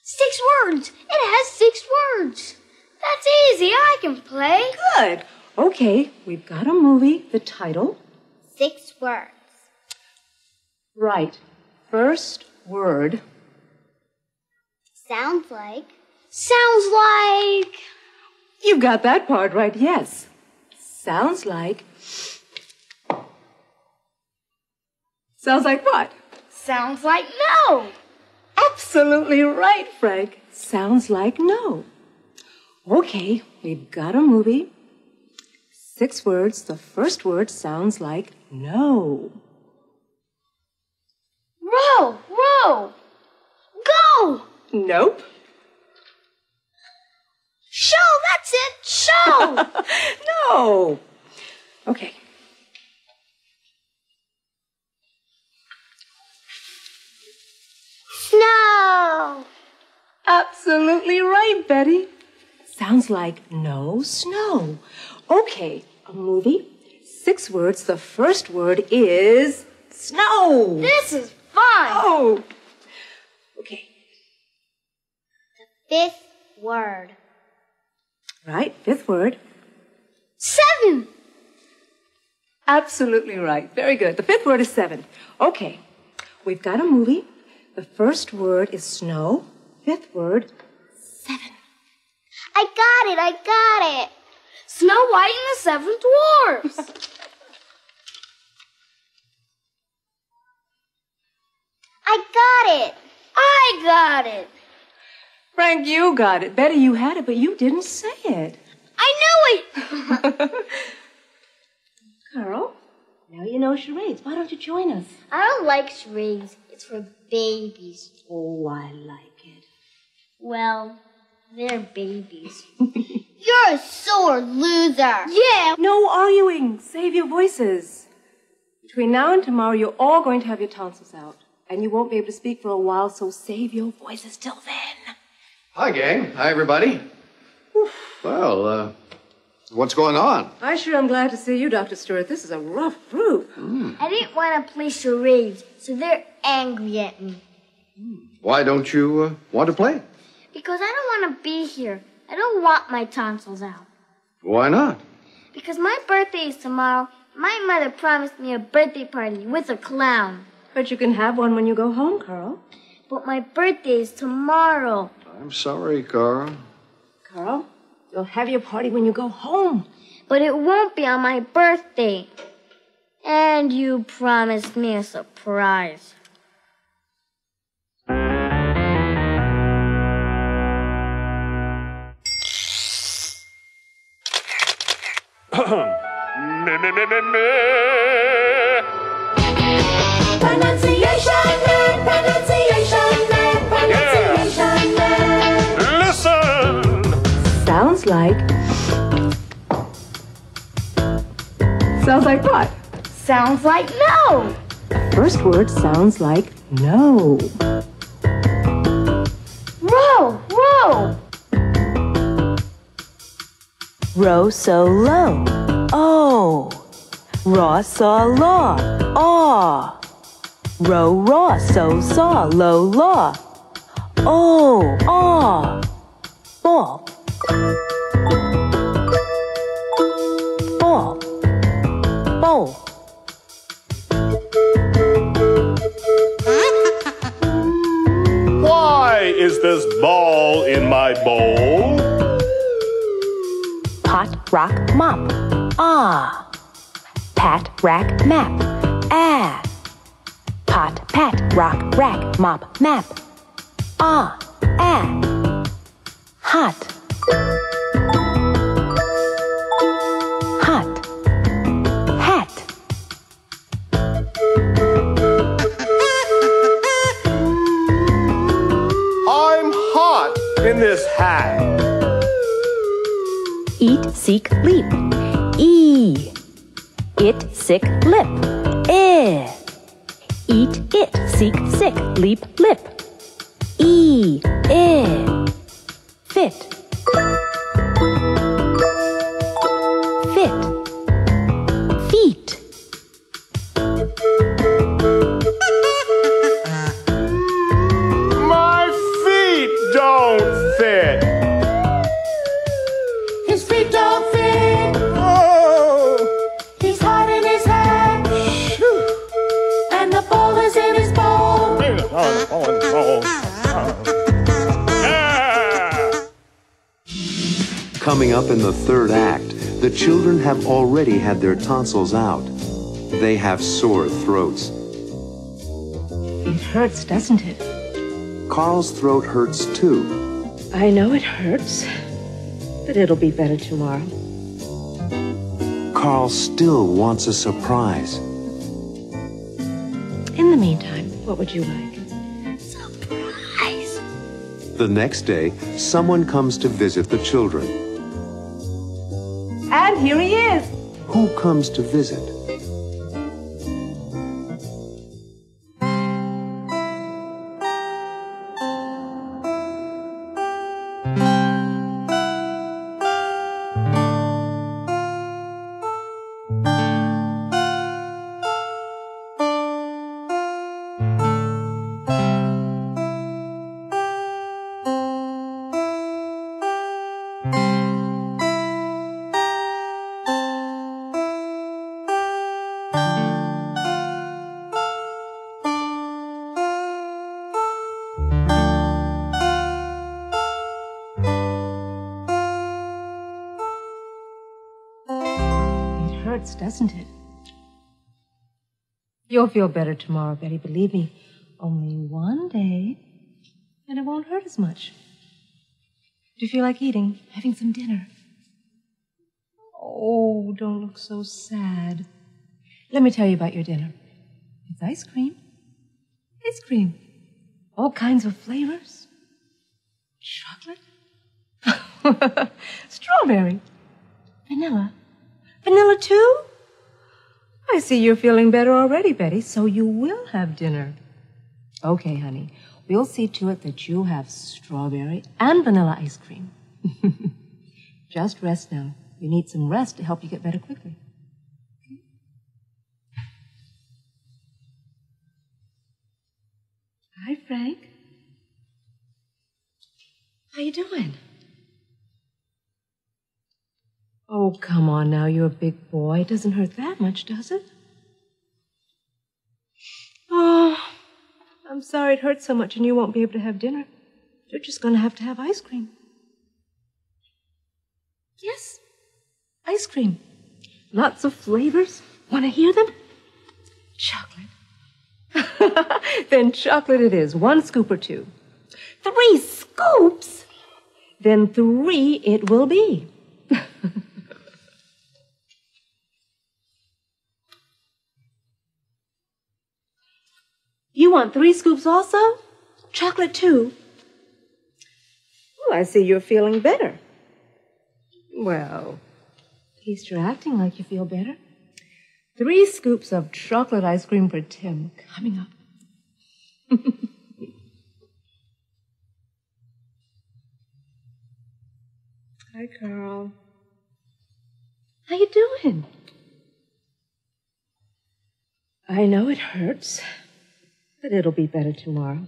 6 words. It has 6 words. That's easy. I can play. Good. Okay, we've got a movie. The title? 6 words. Right. First word. Sounds like. Sounds like. You've got that part right, yes. Sounds like. Sounds like what? Sounds like no. Absolutely right, Frank. Sounds like no. Okay, we've got a movie. 6 words. The first word sounds like no. Row, row. Go. Nope. Show, that's it. Show. No. Okay. Snow. Absolutely right, Betty. Sounds like no snow. Okay, a movie. 6 words. The first word is snow. This is fun. Oh. Okay. The 5th word. Right, 5th word. 7. Absolutely right. Very good. The 5th word is 7. Okay. We've got a movie. The first word is snow. 5th word, 7. I got it. Snow White and the 7 Dwarfs. I got it. Frank, you got it. Betty, you had it, but you didn't say it. I knew it. Carl, now you know charades. Why don't you join us? I don't like charades. It's for babies. Oh, I like it. Well, they're babies. You're a sore loser. Yeah. No arguing. Save your voices. Between now and tomorrow, you're all going to have your tonsils out. And you won't be able to speak for a while, so save your voices till then. Hi, gang. Hi, everybody. Well, what's going on? I sure am glad to see you, Dr. Stewart. This is a rough group. I didn't want to play charades, so they're angry at me. Why don't you want to play? Because I don't want to be here. I don't want my tonsils out. Why not? Because my birthday is tomorrow. My mother promised me a birthday party with a clown. But you can have one when you go home, Carl. But my birthday is tomorrow. I'm sorry, Carl. Carl, you'll have your party when you go home. But it won't be on my birthday. And you promised me a surprise. Pronunciation man, pronunciation man, pronunciation man. Listen! Sounds like what? Sounds like no. First word sounds like no. Row, row. Row so low. Oh. Raw saw law. Aw. Row raw so saw low law. Oh. Aw. Ball. Ball. Bowl. Why is this ball in my bowl? Pot, rock, mop. Ah. Pat, rack, map. Ah. Pot, pat, rock, rack, mop, map. Ah. Ah. Hot. Hot. Hat. I'm hot in this hat. Eat, seek, leap. E. It, sick, lip. Eh. Eat, it, seek, sick, leap, lip. E. Eh. Fit. Fit. Feet. My feet don't fit. His feet don't fit. Oh. He's hot in his hat. And the ball is in his bowl. Coming up in the third act, the children have already had their tonsils out. They have sore throats. It hurts, doesn't it? Carl's throat hurts too. I know it hurts, but it'll be better tomorrow. Carl still wants a surprise. In the meantime, what would you like? Surprise. The next day, someone comes to visit the children. And here he is. Who comes to visit? Hurts, doesn't it? You'll feel better tomorrow, Betty. Believe me. Only one day, and it won't hurt as much. Do you feel like eating? Having some dinner? Oh, don't look so sad. Let me tell you about your dinner. It's ice cream. Ice cream. All kinds of flavors. Chocolate. Strawberry. Vanilla. Vanilla too? I see you're feeling better already, Betty, so you will have dinner. Okay, honey. We'll see to it that you have strawberry and vanilla ice cream. Just rest now. You need some rest to help you get better quickly. Okay? Hi, Frank. How you doing? Oh, come on now. You're a big boy. It doesn't hurt that much, does it? Oh, I'm sorry it hurts so much and you won't be able to have dinner. You're just going to have ice cream. Yes, ice cream. Lots of flavors. Want to hear them? Chocolate. Then chocolate it is. 1 scoop or 2. 3 scoops? Then 3 it will be. You want 3 scoops also? Chocolate too? Oh, I see you're feeling better. Well, at least you're acting like you feel better. 3 scoops of chocolate ice cream for Tim coming up. Hi, Carl. How you doing? I know it hurts, but it'll be better tomorrow.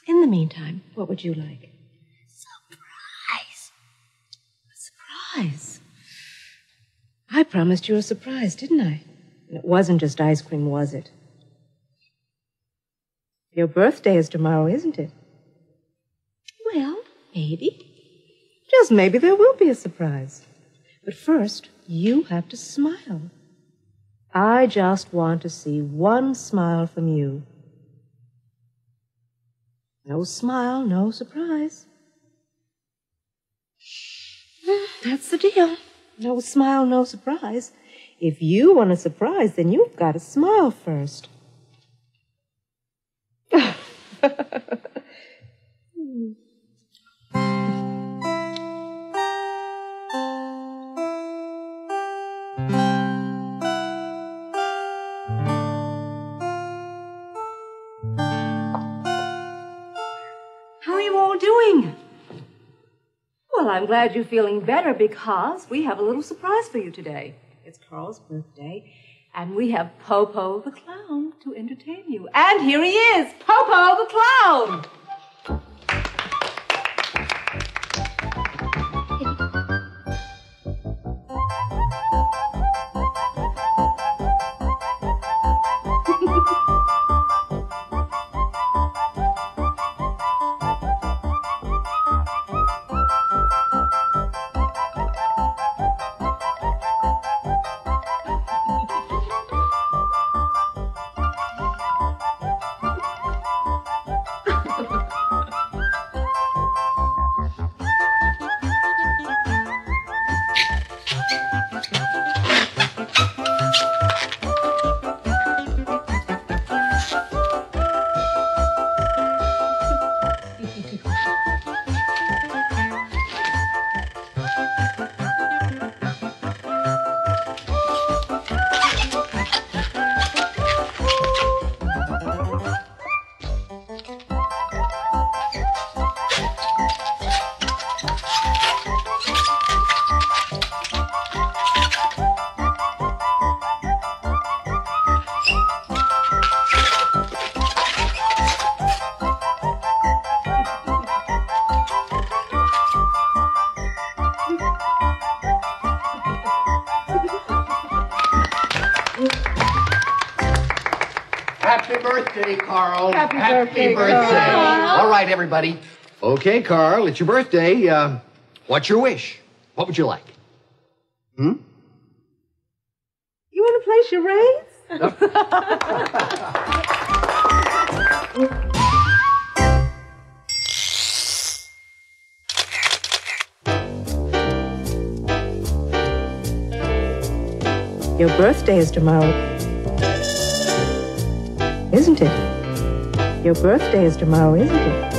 In the meantime, what would you like? Surprise. I promised you a surprise, didn't I? And it wasn't just ice cream, was it? Your birthday is tomorrow, isn't it? Well, maybe. Just maybe there will be a surprise. But first, you have to smile. I just want to see 1 smile from you. No smile, no surprise. That's the deal. No smile, no surprise. If you want a surprise, then you've got to smile first. How are you all doing? Well, I'm glad you're feeling better because we have a little surprise for you today. It's Carl's birthday, and we have Popo the Clown to entertain you. And here he is, Popo the Clown! Happy birthday, Carl. Happy birthday, Carl. All right, everybody. Okay, Carl, it's your birthday. What's your wish? What would you like? You want to play charades? Your birthday is tomorrow, isn't it? Your birthday is tomorrow, isn't it?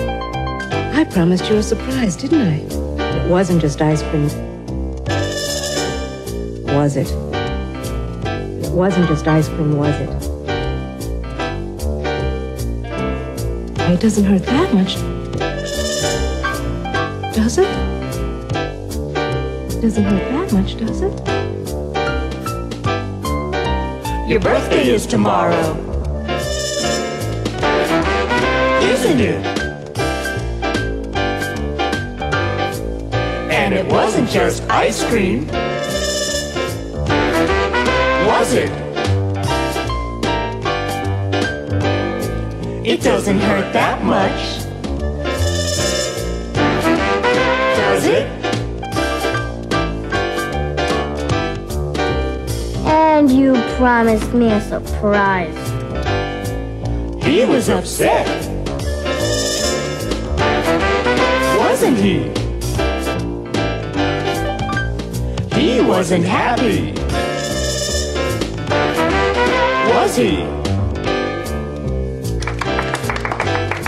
I promised you a surprise, didn't I? It wasn't just ice cream, was it? It wasn't just ice cream, was it? It doesn't hurt that much, does it? Doesn't hurt that much, does it? Your birthday is tomorrow, isn't it? And it wasn't just ice cream, was it? It doesn't hurt that much, does it? And you promised me a surprise. He was upset, wasn't he? He wasn't happy, was he?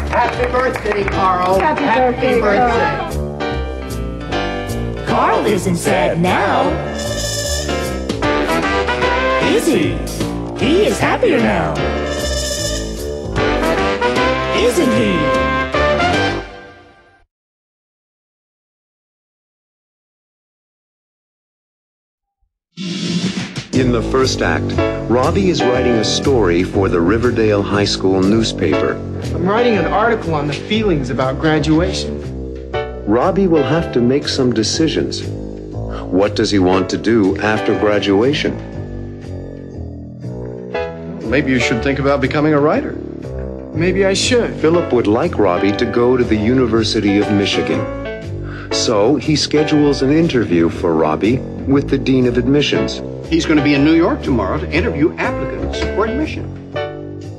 Happy birthday, Carl. Happy birthday, Carl isn't sad now, is he? He is happier now, isn't he? In the first act, Robbie is writing a story for the Riverdale High School newspaper. I'm writing an article on the feelings about graduation. Robbie will have to make some decisions. What does he want to do after graduation? Maybe you should think about becoming a writer. Maybe I should. Philip would like Robbie to go to the University of Michigan. So he schedules an interview for Robbie with the Dean of Admissions. He's going to be in New York tomorrow to interview applicants for admission.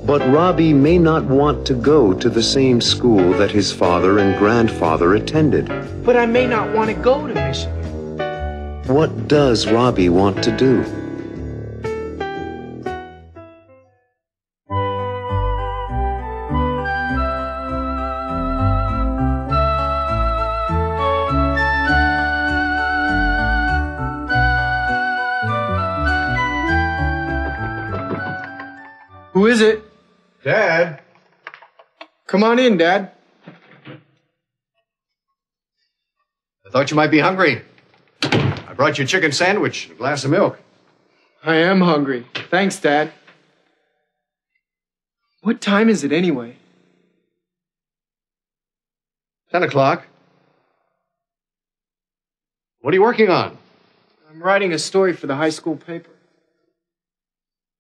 But Robbie may not want to go to the same school that his father and grandfather attended. But I may not want to go to Michigan. What does Robbie want to do? Who is it? Dad. Come on in, Dad. I thought you might be hungry. I brought you a chicken sandwich and a glass of milk. I am hungry. Thanks, Dad. What time is it anyway? 10 o'clock. What are you working on? I'm writing a story for the high school paper.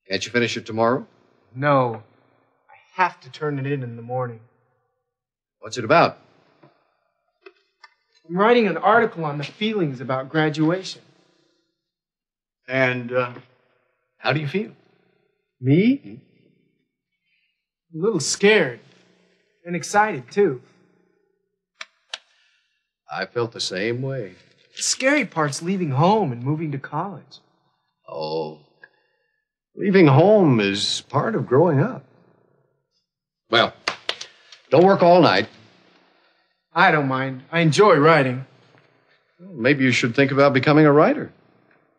Can't you finish it tomorrow? No. I have to turn it in the morning. What's it about? I'm writing an article on the feelings about graduation. And how do you feel? Me? A little scared. And excited, too. I felt the same way. The scary part's leaving home and moving to college. Oh, leaving home is part of growing up. Well, don't work all night. I don't mind. I enjoy writing. Well, maybe you should think about becoming a writer.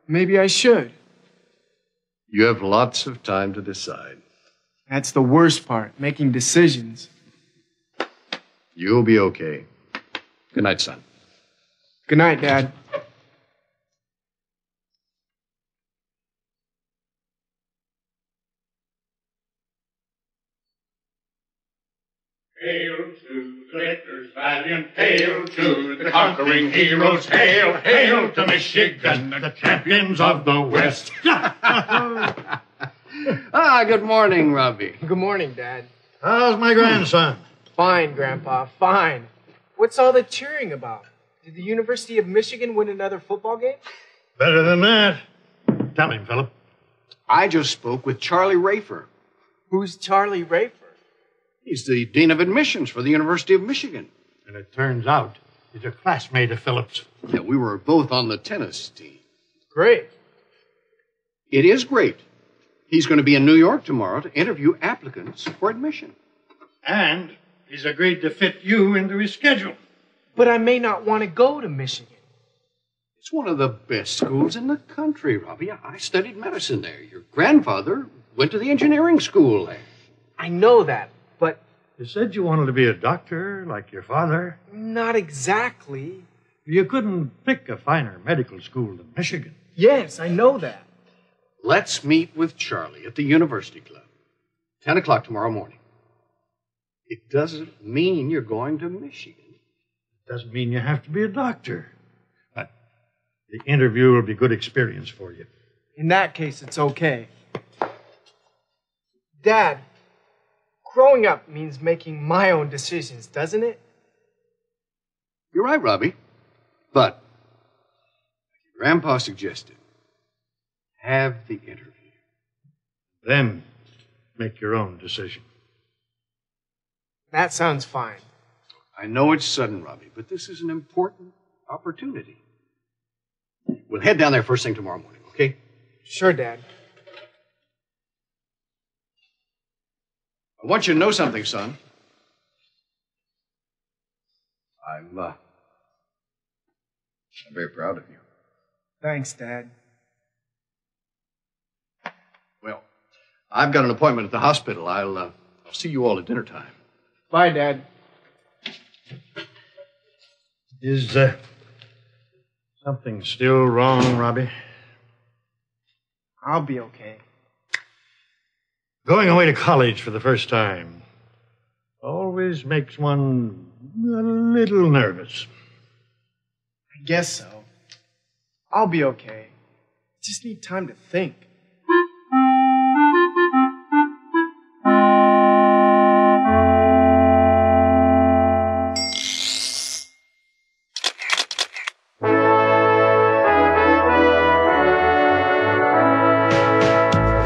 Maybe I should. You have lots of time to decide. That's the worst part, making decisions. You'll be okay. Good night, son. Good night, Dad. Hail to the victors valiant, hail to the conquering heroes, hail, hail to Michigan, the champions of the West. Good morning, Robbie. Good morning, Dad. How's my grandson? Fine, Grandpa, fine. What's all the cheering about? Did the University of Michigan win another football game? Better than that. Tell him, Philip. I just spoke with Charlie Rafer. Who's Charlie Rafer? He's the Dean of Admissions for the University of Michigan. And it turns out he's a classmate of Philip's. Yeah, we were both on the tennis team. Great. It is great. He's going to be in New York tomorrow to interview applicants for admission. And he's agreed to fit you into his schedule. But I may not want to go to Michigan. It's one of the best schools in the country, Robbie. I studied medicine there. Your grandfather went to the engineering school there. I know that, but... You said you wanted to be a doctor like your father. Not exactly. You couldn't pick a finer medical school than Michigan. Yes, I know that. Let's meet with Charlie at the University Club. 10 o'clock tomorrow morning. It doesn't mean you're going to Michigan. It doesn't mean you have to be a doctor. But the interview will be good experience for you. In that case, it's okay. Dad, growing up means making my own decisions, doesn't it? You're right, Robbie. But, like your Grandpa suggested, have the interview. Then make your own decision. That sounds fine. I know it's sudden, Robbie, but this is an important opportunity. We'll head down there first thing tomorrow morning, okay? Sure, Dad. I want you to know something, son. I'm very proud of you. Thanks, Dad. Well, I've got an appointment at the hospital. I'll see you all at dinner time. Bye, Dad. Is something still wrong, Robbie? I'll be okay. Going away to college for the first time always makes one a little nervous. I guess so. I'll be okay. I just need time to think.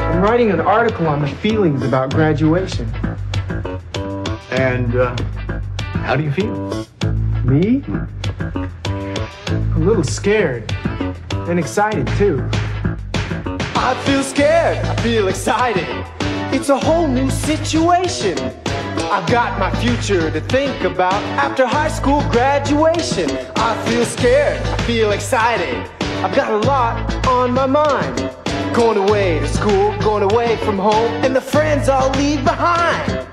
I'm writing an article on the feelings about graduation. And how do you feel? Me? A little scared. And excited, too. I feel scared. I feel excited. It's a whole new situation. I've got my future to think about after high school graduation. I feel scared. I feel excited. I've got a lot on my mind. Going away to school, going away from home, and the friends I'll leave behind.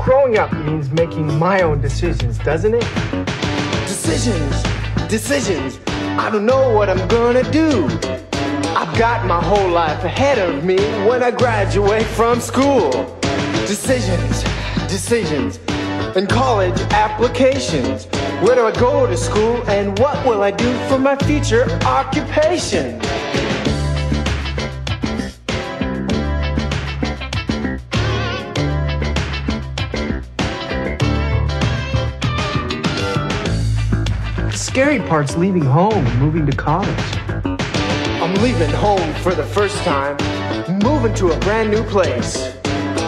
Growing up means making my own decisions, doesn't it? Decisions. I don't know what I'm gonna do. I've got my whole life ahead of me when I graduate from school. Decisions. And college applications. Where do I go to school and what will I do for my future occupation? The scary part's leaving home and moving to college. I'm leaving home for the first time, moving to a brand new place.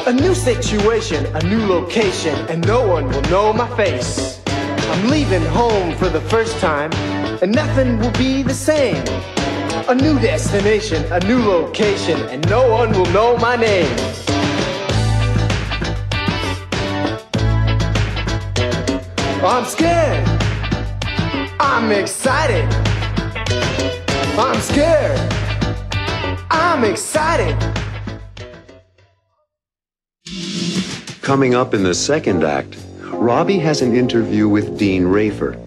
A new situation, a new location, and no one will know my face. I'm leaving home for the first time, and nothing will be the same. A new destination, a new location, and no one will know my name. I'm scared. I'm excited. I'm scared. I'm excited. Coming up in the second act, Robbie has an interview with Dean Rafer.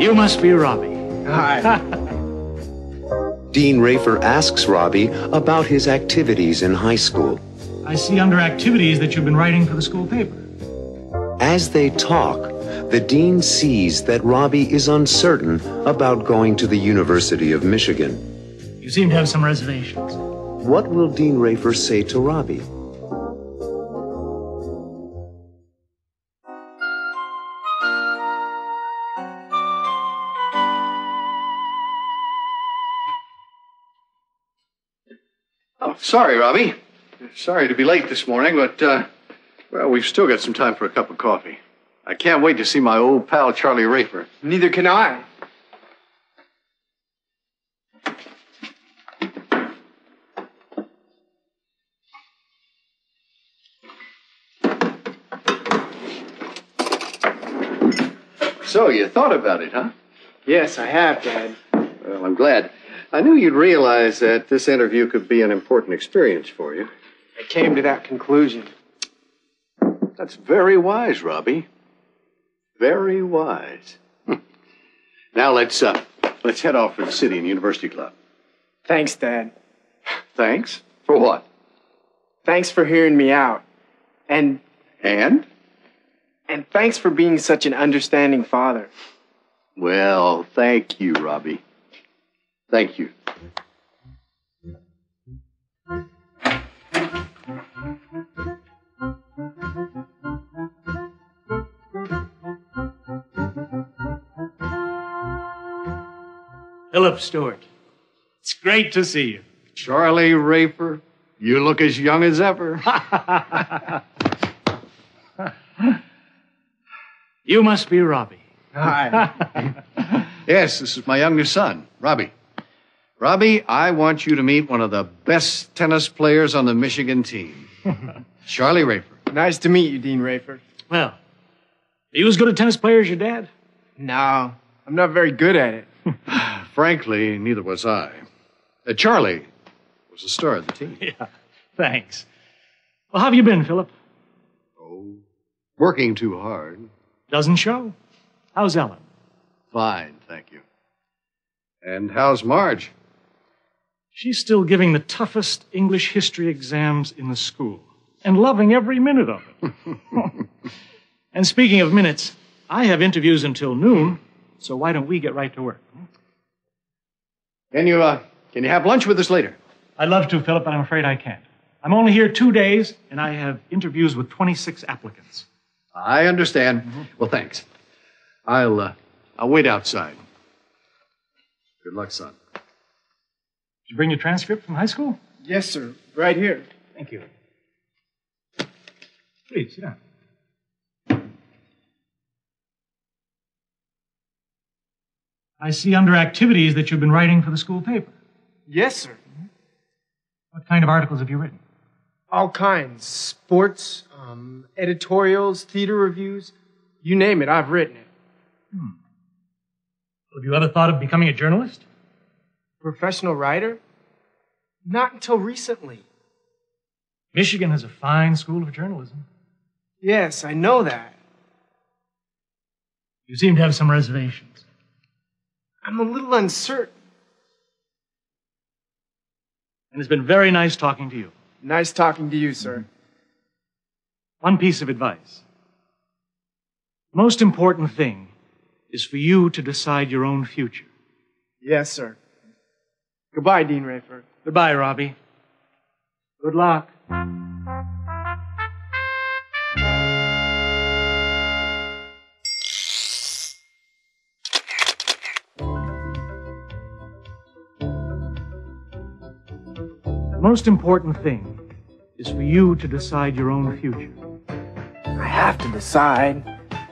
You must be Robbie. Hi. Dean Rafer asks Robbie about his activities in high school. I see under activities that you've been writing for the school paper. As they talk, the dean sees that Robbie is uncertain about going to the University of Michigan. You seem to have some reservations. What will Dean Rafer say to Robbie? Oh, sorry, Robbie. Sorry to be late this morning, but, well, we've still got some time for a cup of coffee. I can't wait to see my old pal, Charlie Rafer. Neither can I. So, you thought about it, huh? Yes, I have, Dad. Well, I'm glad. I knew you'd realize that this interview could be an important experience for you. I came to that conclusion. That's very wise, Robbie. Very wise. Now let's head off for the City and University Club. Thanks, Dad. Thanks? For what? Thanks for hearing me out. And thanks for being such an understanding father. Well, thank you, Robbie. Thank you. Philip Stewart, it's great to see you. Charlie Rafer, you look as young as ever. You must be Robbie. Hi. Yes, this is my youngest son, Robbie. Robbie, I want you to meet one of the best tennis players on the Michigan team, Charlie Rafer. Nice to meet you, Dean Rafer. Well, are you as good a tennis player as your dad? No, I'm not very good at it. Frankly, neither was I. Charlie was the star of the team. Yeah, thanks. Well, how have you been, Philip? Oh, working too hard. Doesn't show. How's Ellen? Fine, thank you. And how's Marge? She's still giving the toughest English history exams in the school and loving every minute of it. And speaking of minutes, I have interviews until noon, so why don't we get right to work? Can you have lunch with us later? I'd love to, Philip, but I'm afraid I can't. I'm only here 2 days, and I have interviews with 26 applicants. I understand. Well, thanks. I'll wait outside. Good luck, son. Did you bring your transcript from high school? Yes, sir. Right here. Thank you. Please, sit down. I see under activities that you've been writing for the school paper. Yes, sir. What kind of articles have you written? All kinds. Sports, editorials, theater reviews. You name it, I've written it. Have you ever thought of becoming a journalist? Professional writer? Not until recently. Michigan has a fine school of journalism. Yes, I know that. You seem to have some reservations. I'm a little uncertain. And it's been very nice talking to you. Nice talking to you, sir. One piece of advice. The most important thing is for you to decide your own future. Yes, sir. Goodbye, Dean Rafer. Goodbye, Robbie. Good luck. The most important thing is for you to decide your own future. I have to decide.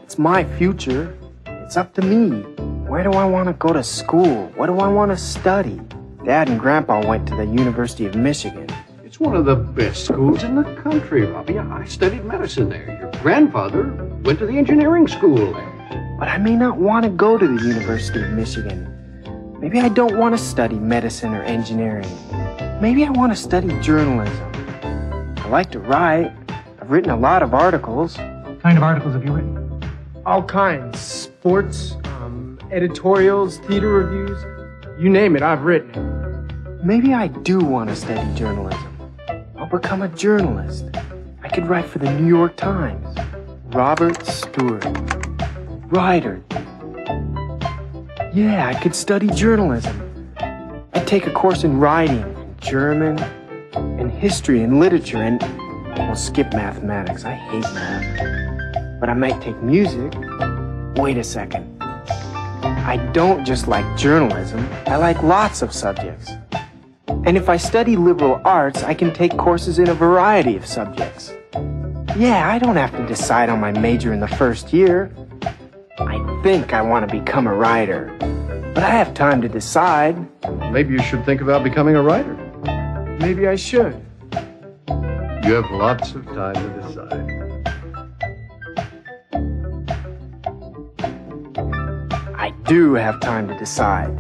It's my future. It's up to me. Where do I want to go to school? What do I want to study? Dad and Grandpa went to the University of Michigan. It's one of the best schools in the country, Robbie. I studied medicine there. Your grandfather went to the engineering school there. But I may not want to go to the University of Michigan. Maybe I don't want to study medicine or engineering. Maybe I want to study journalism. I like to write. I've written a lot of articles. What kind of articles have you written? All kinds. Sports, editorials, theater reviews. You name it, I've written it. Maybe I do want to study journalism. I'll become a journalist. I could write for the New York Times. Robert Stewart. Writer. Yeah, I could study journalism. I'd take a course in writing, German, and history and literature, and we'll skip mathematics. I hate math. But I might take music. Wait a second. I don't just like journalism. I like lots of subjects. And if I study liberal arts, I can take courses in a variety of subjects. Yeah, I don't have to decide on my major in the first year. I think I want to become a writer. But I have time to decide. Maybe you should think about becoming a writer. Maybe I should. You have lots of time to decide. I do have time to decide.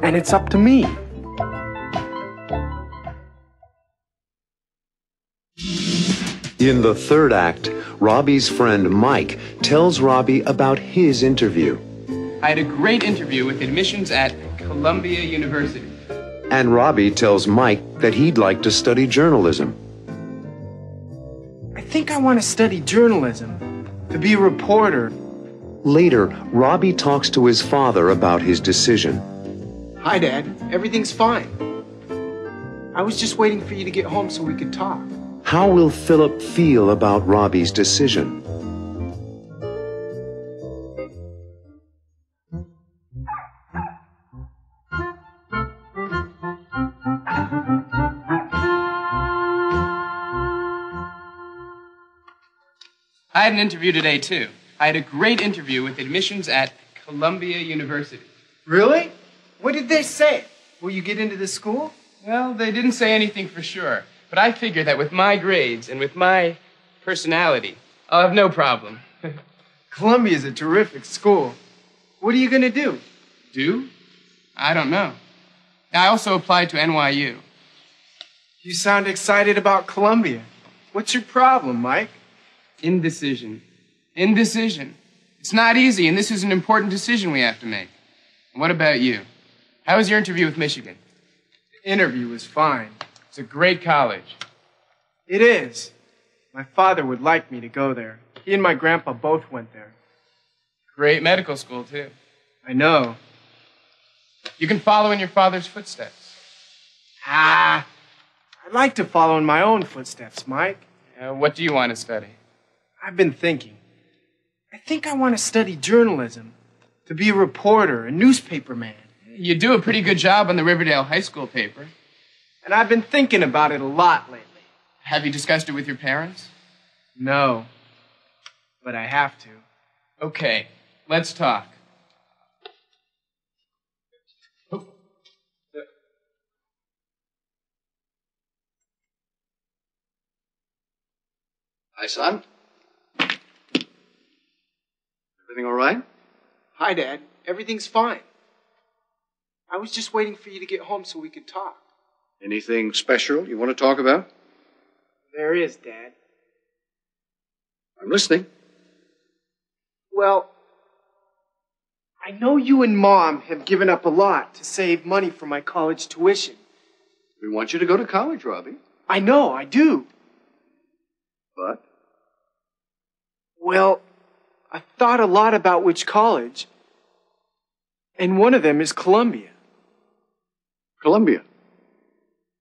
And it's up to me. In the third act, Robbie's friend Mike tells Robbie about his interview. I had a great interview with admissions at Columbia University. And Robbie tells Mike that he'd like to study journalism. I think I want to study journalism, to be a reporter. Later, Robbie talks to his father about his decision. Hi, Dad. Everything's fine. I was just waiting for you to get home so we could talk. How will Philip feel about Robbie's decision? I had an interview today, too. I had a great interview with admissions at Columbia University. Really? What did they say? Will you get into the school? Well, they didn't say anything for sure, but I figure that with my grades and with my personality, I'll have no problem. Columbia's a terrific school. What are you going to do? Do? I don't know. I also applied to NYU. You sound excited about Columbia. What's your problem, Mike? Indecision. Indecision. It's not easy, and this is an important decision we have to make. And what about you? How was your interview with Michigan? The interview was fine. It's a great college. It is. My father would like me to go there. He and my grandpa both went there. Great medical school, too. I know. You can follow in your father's footsteps. I'd like to follow in my own footsteps, Mike. What do you want to study? I've been thinking. I think I want to study journalism, to be a reporter, a newspaper man. You do a pretty good job on the Riverdale High School paper. And I've been thinking about it a lot lately. Have you discussed it with your parents? No, but I have to. Okay, let's talk. Hi, son. Everything all right? Hi, Dad. Everything's fine. I was just waiting for you to get home so we could talk. Anything special you want to talk about? There is, Dad. I'm listening. Well, I know you and Mom have given up a lot to save money for my college tuition. We want you to go to college, Robbie. I know, I do. But? Well, I've thought a lot about which college, and one of them is Columbia. Columbia?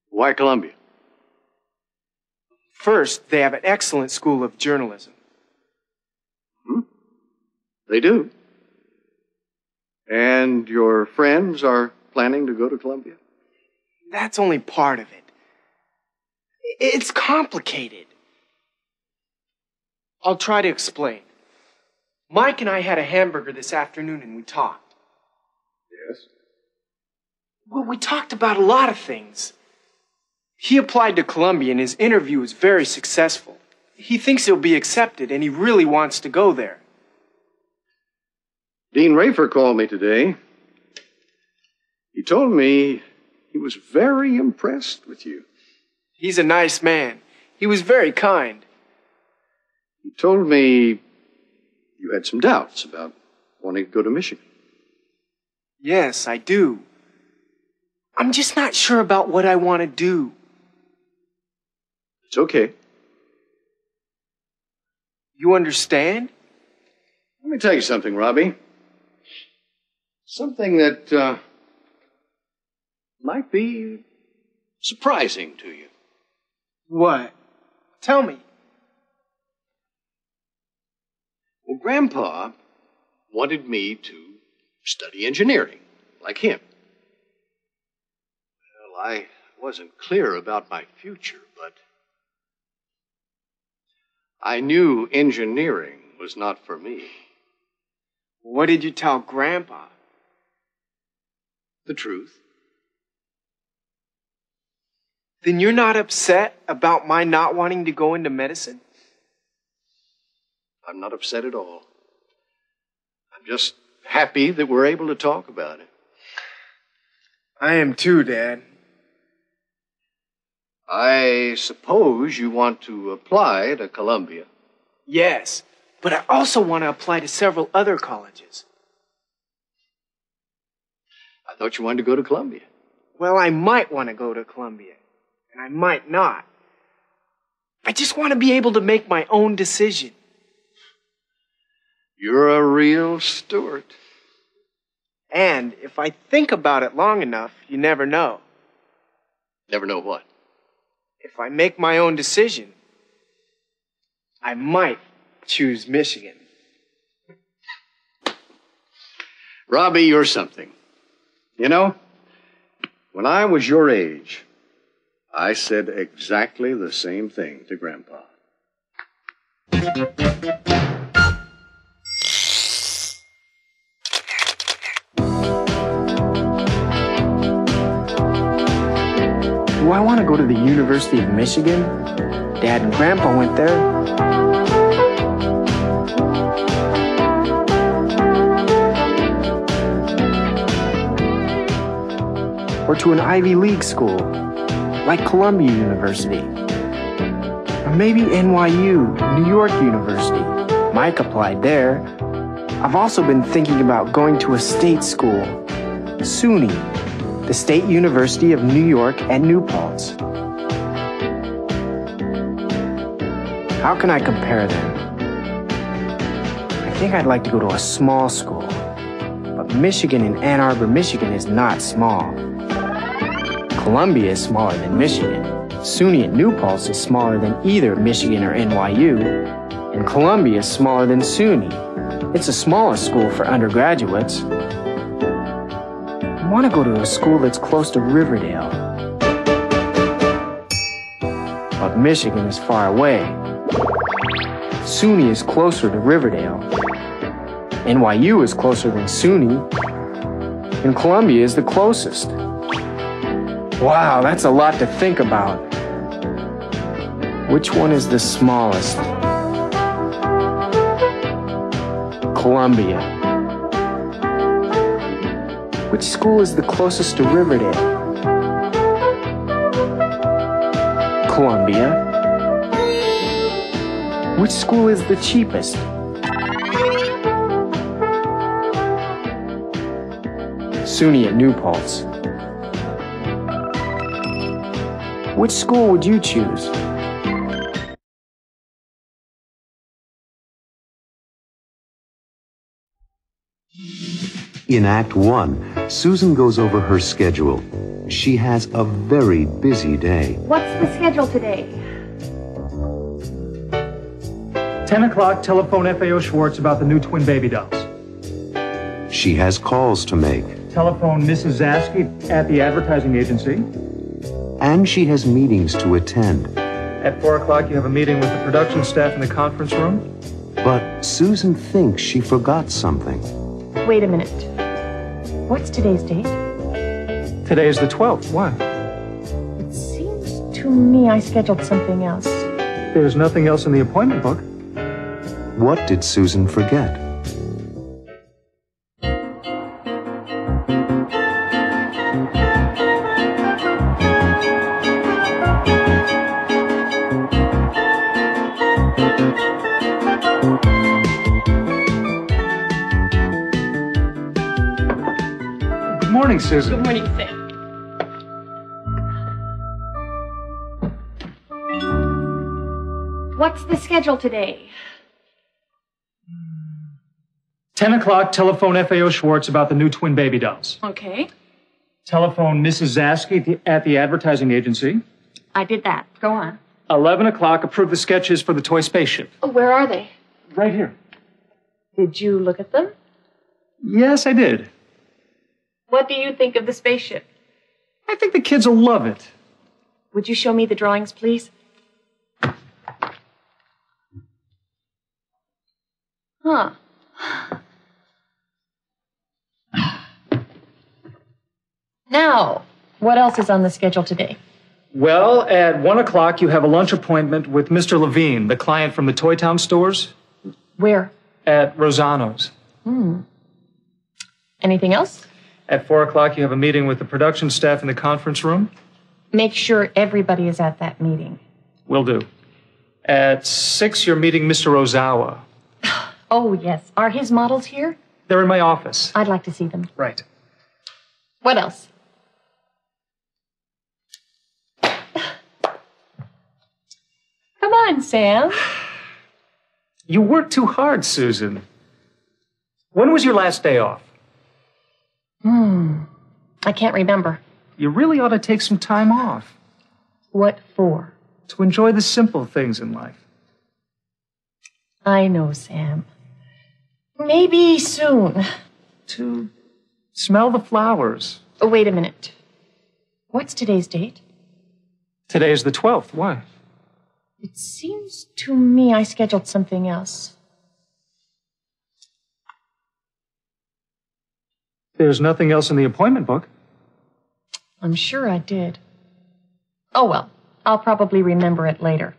Why Columbia? First, they have an excellent school of journalism. They do. And your friends are planning to go to Columbia? That's only part of it. It's complicated. I'll try to explain. Mike and I had a hamburger this afternoon and we talked. Yes? Well, we talked about a lot of things. He applied to Columbia and his interview was very successful. He thinks he'll be accepted and he really wants to go there. Dean Rafer called me today. He told me he was very impressed with you. He's a nice man. He was very kind. He told me you had some doubts about wanting to go to Michigan. Yes, I do. I'm just not sure about what I want to do. It's okay. You understand? Let me tell you something, Robbie. Something that might be surprising to you. What? Tell me. Well, Grandpa wanted me to study engineering, like him. Well, I wasn't clear about my future, but I knew engineering was not for me. What did you tell Grandpa? The truth. Then you're not upset about my not wanting to go into medicine? I'm not upset at all. I'm just happy that we're able to talk about it. I am too, Dad. I suppose you want to apply to Columbia. Yes, but I also want to apply to several other colleges. I thought you wanted to go to Columbia. Well, I might want to go to Columbia, and I might not. I just want to be able to make my own decision. You're a real Stuart. And if I think about it long enough, you never know. Never know what? If I make my own decision, I might choose Michigan. Robbie, you're something. You know, when I was your age, I said exactly the same thing to Grandpa. Do I want to go to the University of Michigan? Dad and Grandpa went there. Or to an Ivy League school, like Columbia University. Or maybe NYU, New York University. Mike applied there. I've also been thinking about going to a state school, SUNY, the State University of New York at New Paltz. How can I compare them? I think I'd like to go to a small school, but Michigan in Ann Arbor, Michigan is not small. Columbia is smaller than Michigan. SUNY at New Paltz is smaller than either Michigan or NYU, and Columbia is smaller than SUNY. It's the smallest school for undergraduates. I want to go to a school that's close to Riverdale. But Michigan is far away. SUNY is closer to Riverdale. NYU is closer than SUNY. And Columbia is the closest. Wow, that's a lot to think about. Which one is the smallest? Columbia. Which school is the closest to Riverdale? Columbia. Which school is the cheapest? SUNY at New Paltz. Which school would you choose? In Act 1, Susan goes over her schedule. She has a very busy day. What's the schedule today? 10 o'clock, telephone FAO Schwartz about the new twin baby dolls. She has calls to make. Telephone Mrs. Zasky at the advertising agency. And she has meetings to attend. At 4 o'clock, you have a meeting with the production staff in the conference room. But Susan thinks she forgot something. Wait a minute. What's today's date? Today is the 12th. Why? It seems to me I scheduled something else. There's nothing else in the appointment book. What did Susan forget? Good morning, Susan. Good morning, Sam. What's the schedule today? 10 o'clock, telephone FAO Schwartz about the new twin baby dolls. Okay. Telephone Mrs. Zasky at the advertising agency. I did that. Go on. 11 o'clock, approve the sketches for the toy spaceship. Oh, where are they? Right here. Did you look at them? Yes, I did. What do you think of the spaceship? I think the kids will love it. Would you show me the drawings, please? Huh. Now, what else is on the schedule today? Well, at 1 o'clock, you have a lunch appointment with Mr. Levine, the client from the Toy Town stores. Where? At Rosano's. Anything else? At 4 o'clock, you have a meeting with the production staff in the conference room? Make sure everybody is at that meeting. Will do. At 6, you're meeting Mr. Ozawa. Oh, yes. Are his models here? They're in my office. I'd like to see them. Right. What else? Come on, Sam. You work too hard, Susan. When was your last day off? I can't remember. You really ought to take some time off. What for? To enjoy the simple things in life. I know, Sam. Maybe soon. To smell the flowers. Oh, wait a minute. What's today's date? Today is the 12th. Why? It seems to me I scheduled something else. There's nothing else in the appointment book. I'm sure I did. Oh, well, I'll probably remember it later.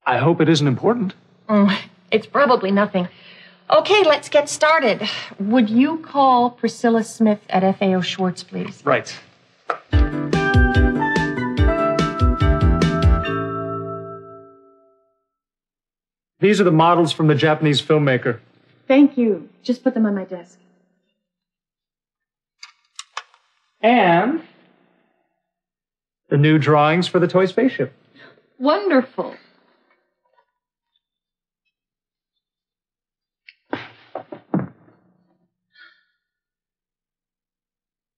I hope it isn't important. It's probably nothing. Okay, let's get started. Would you call Priscilla Smith at FAO Schwartz, please? Right. These are the models from the Japanese filmmaker. Thank you. Just put them on my desk. And the new drawings for the toy spaceship. Wonderful.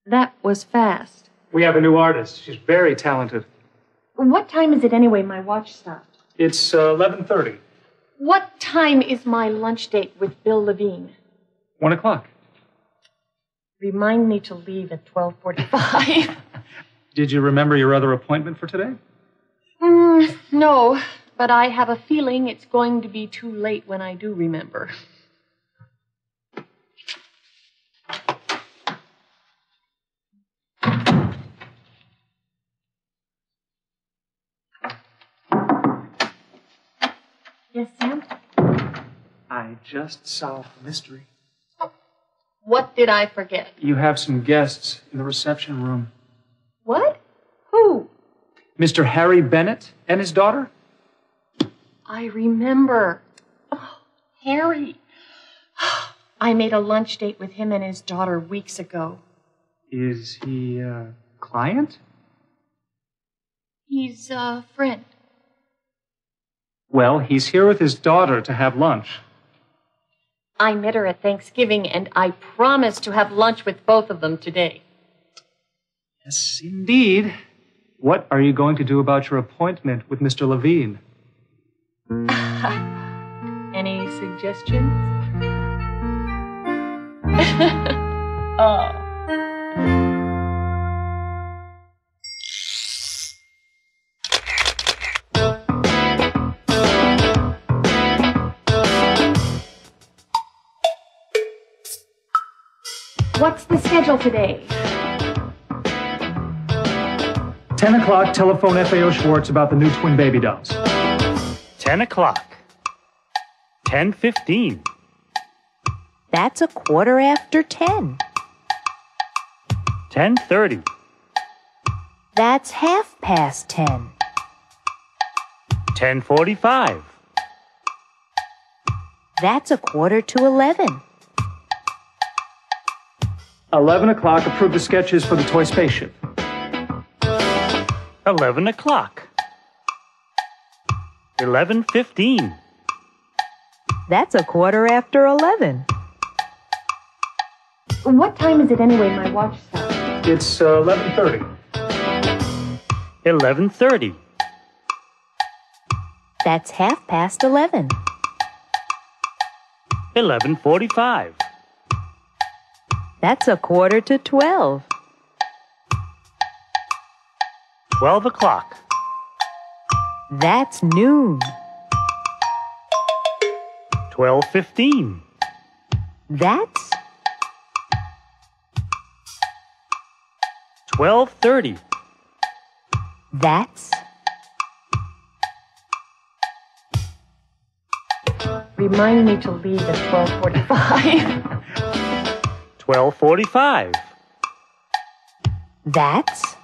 That was fast. We have a new artist. She's very talented. What time is it anyway? My watch stopped. It's 11:30. What time is my lunch date with Bill Levine? 1 o'clock. Remind me to leave at 12:45. Did you remember your other appointment for today? No, but I have a feeling it's going to be too late when I do remember. Yes, Sam? I just solved the mystery. What did I forget? You have some guests in the reception room. What? Who? Mr. Harry Bennett and his daughter? I remember. Oh, Harry. I made a lunch date with him and his daughter weeks ago. Is he a client? He's a friend. Well, he's here with his daughter to have lunch. I met her at Thanksgiving, and I promised to have lunch with both of them today. Yes, indeed. What are you going to do about your appointment with Mr. Levine? Any suggestions? Oh. What's the schedule today? 10 o'clock, telephone FAO Schwartz about the new twin baby dolls. 10 o'clock. 10:15. That's 10:15. 10:30. That's 10:30. 10:45. That's 11:15. 11 o'clock, approve the sketches for the toy spaceship. 11 o'clock. 11:15. That's 11:15. What time is it anyway? My watch stopped. It's 11:30. 11:30. That's 11:30. 11:45. That's 11:45. 12 o'clock. That's noon. 12:15. That's 12:30. That's Remind me to leave at 12:45. 12:45. That's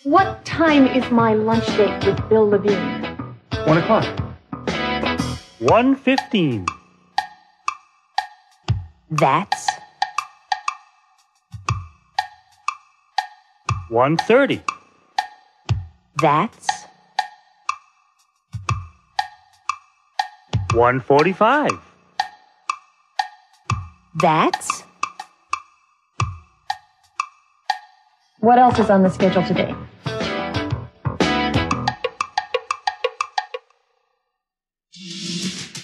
What time is my lunch date with Bill Levine? 1 o'clock. 1:15. That's 1:30. That's 1:45. That's What else is on the schedule today?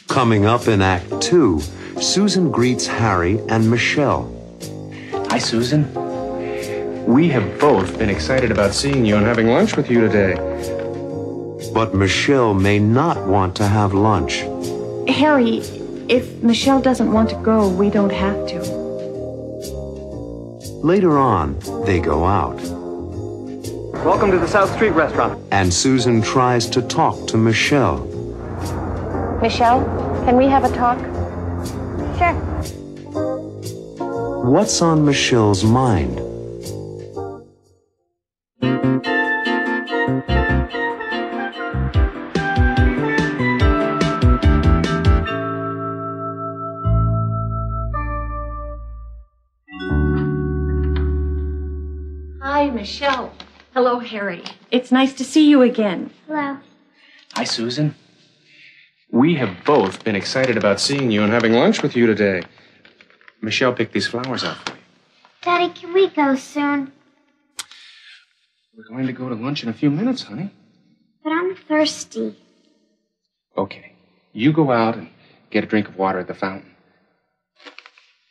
Coming up in Act 2, Susan greets Harry and Michelle. Hi, Susan. We have both been excited about seeing you and having lunch with you today. But Michelle may not want to have lunch. Harry, if Michelle doesn't want to go, we don't have to. Later on, they go out. Welcome to the South Street restaurant. And Susan tries to talk to Michelle. Michelle, can we have a talk? Sure. What's on Michelle's mind? Hi, Michelle. Hello, Harry. It's nice to see you again. Hello. Hi, Susan. We have both been excited about seeing you and having lunch with you today. Michelle picked these flowers out for you. Daddy, can we go soon? We're going to go to lunch in a few minutes, honey. But I'm thirsty. Okay. You go out and get a drink of water at the fountain.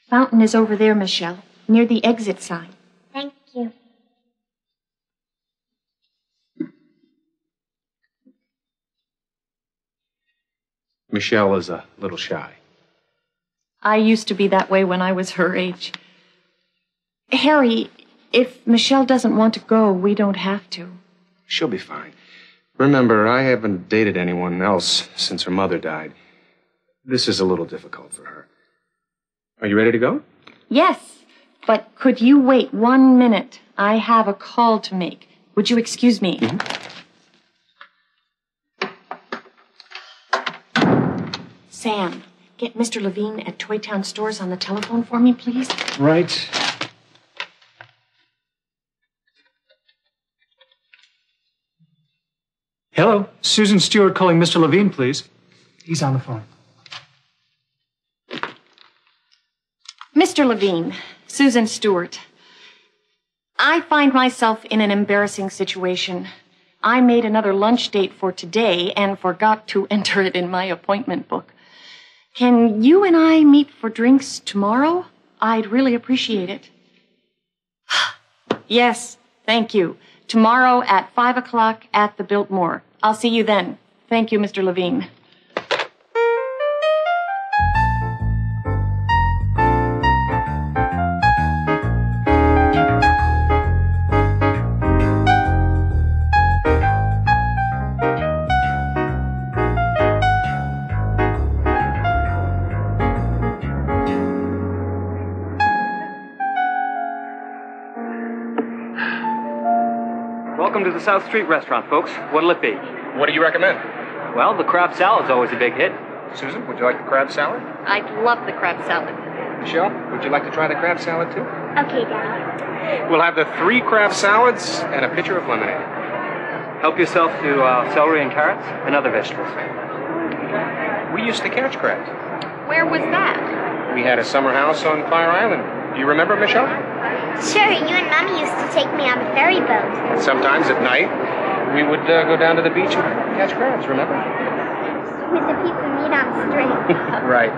Fountain is over there, Michelle, near the exit sign. Thank you. Michelle is a little shy. I used to be that way when I was her age. Harry, if Michelle doesn't want to go, we don't have to. She'll be fine. Remember, I haven't dated anyone else since her mother died. This is a little difficult for her. Are you ready to go? Yes, but could you wait 1 minute? I have a call to make. Would you excuse me? Sam, get Mr. Levine at Toy Town Stores on the telephone for me, please. Right. Hello, Susan Stewart calling Mr. Levine, please. He's on the phone. Mr. Levine, Susan Stewart. I find myself in an embarrassing situation. I made another lunch date for today and forgot to enter it in my appointment book. Can you and I meet for drinks tomorrow? I'd really appreciate it. Yes, thank you. Tomorrow at 5 o'clock at the Biltmore. I'll see you then. Thank you, Mr. Levine. Welcome to the South Street restaurant, folks. What'll it be? What do you recommend? Well, the crab salad's always a big hit. Susan, would you like the crab salad? I'd love the crab salad. Michelle, would you like to try the crab salad too? Okay, Daddy. We'll have the 3 crab salads and a pitcher of lemonade. Help yourself to celery and carrots and other vegetables. We used to catch crabs. Where was that? We had a summer house on Fire Island. Do you remember, Michelle? Sure, you and Mommy used to take me on the ferry boat. And sometimes at night, we would go down to the beach and catch crabs, remember? With a piece of meat on string. Right.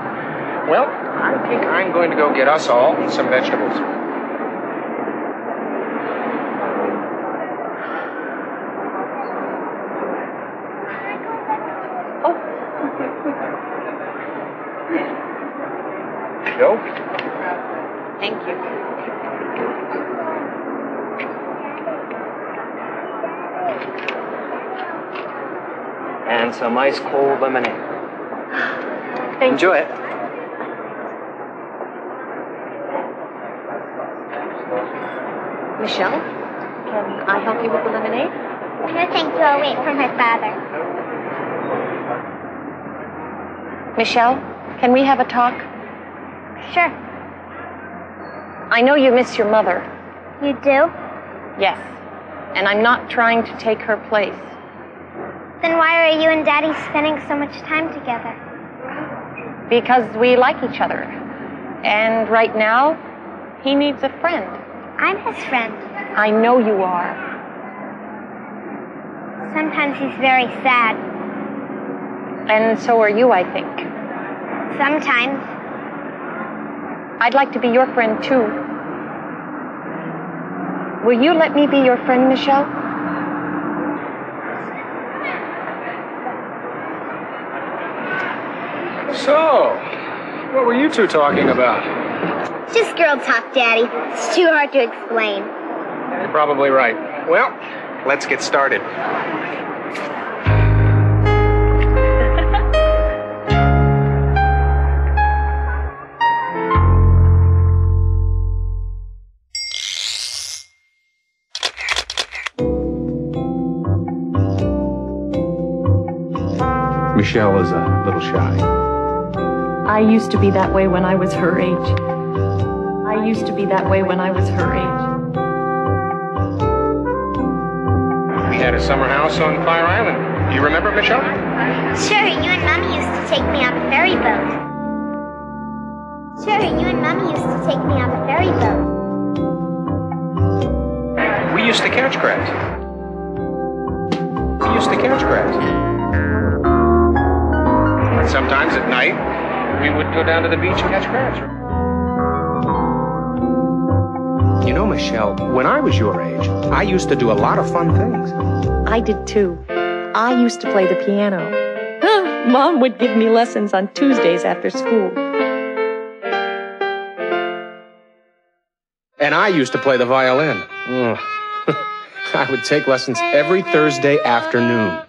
Well, I think I'm going to go get us all some vegetables. Joe? Thank you. And some ice cold lemonade. Thank Enjoy it. Michelle, can I help you with the lemonade? No, thank you. I'll wait for my father. Michelle, can we have a talk? Sure. I know you miss your mother. You do? Yes. And I'm not trying to take her place. Then why are you and Daddy spending so much time together? Because we like each other. And right now, he needs a friend. I'm his friend. I know you are. Sometimes he's very sad. And so are you, I think. Sometimes. I'd like to be your friend, too. Will you let me be your friend, Michelle? So, what were you two talking about? Just girl talk, Daddy. It's too hard to explain. You're probably right. Well, let's get started. Michelle is a little shy. I used to be that way when I was her age. I used to be that way when I was her age. We had a summer house on Fire Island. Do you remember, Michelle? Sure, you and Mommy used to take me on the ferry boat. Sure, you and Mommy used to take me on the ferry boat. We used to catch crabs. We used to catch crabs. And sometimes at night, we would go down to the beach and catch crabs. You know, Michelle, when I was your age, I used to do a lot of fun things. I did too. I used to play the piano. Mom would give me lessons on Tuesdays after school. And I used to play the violin. I would take lessons every Thursday afternoon.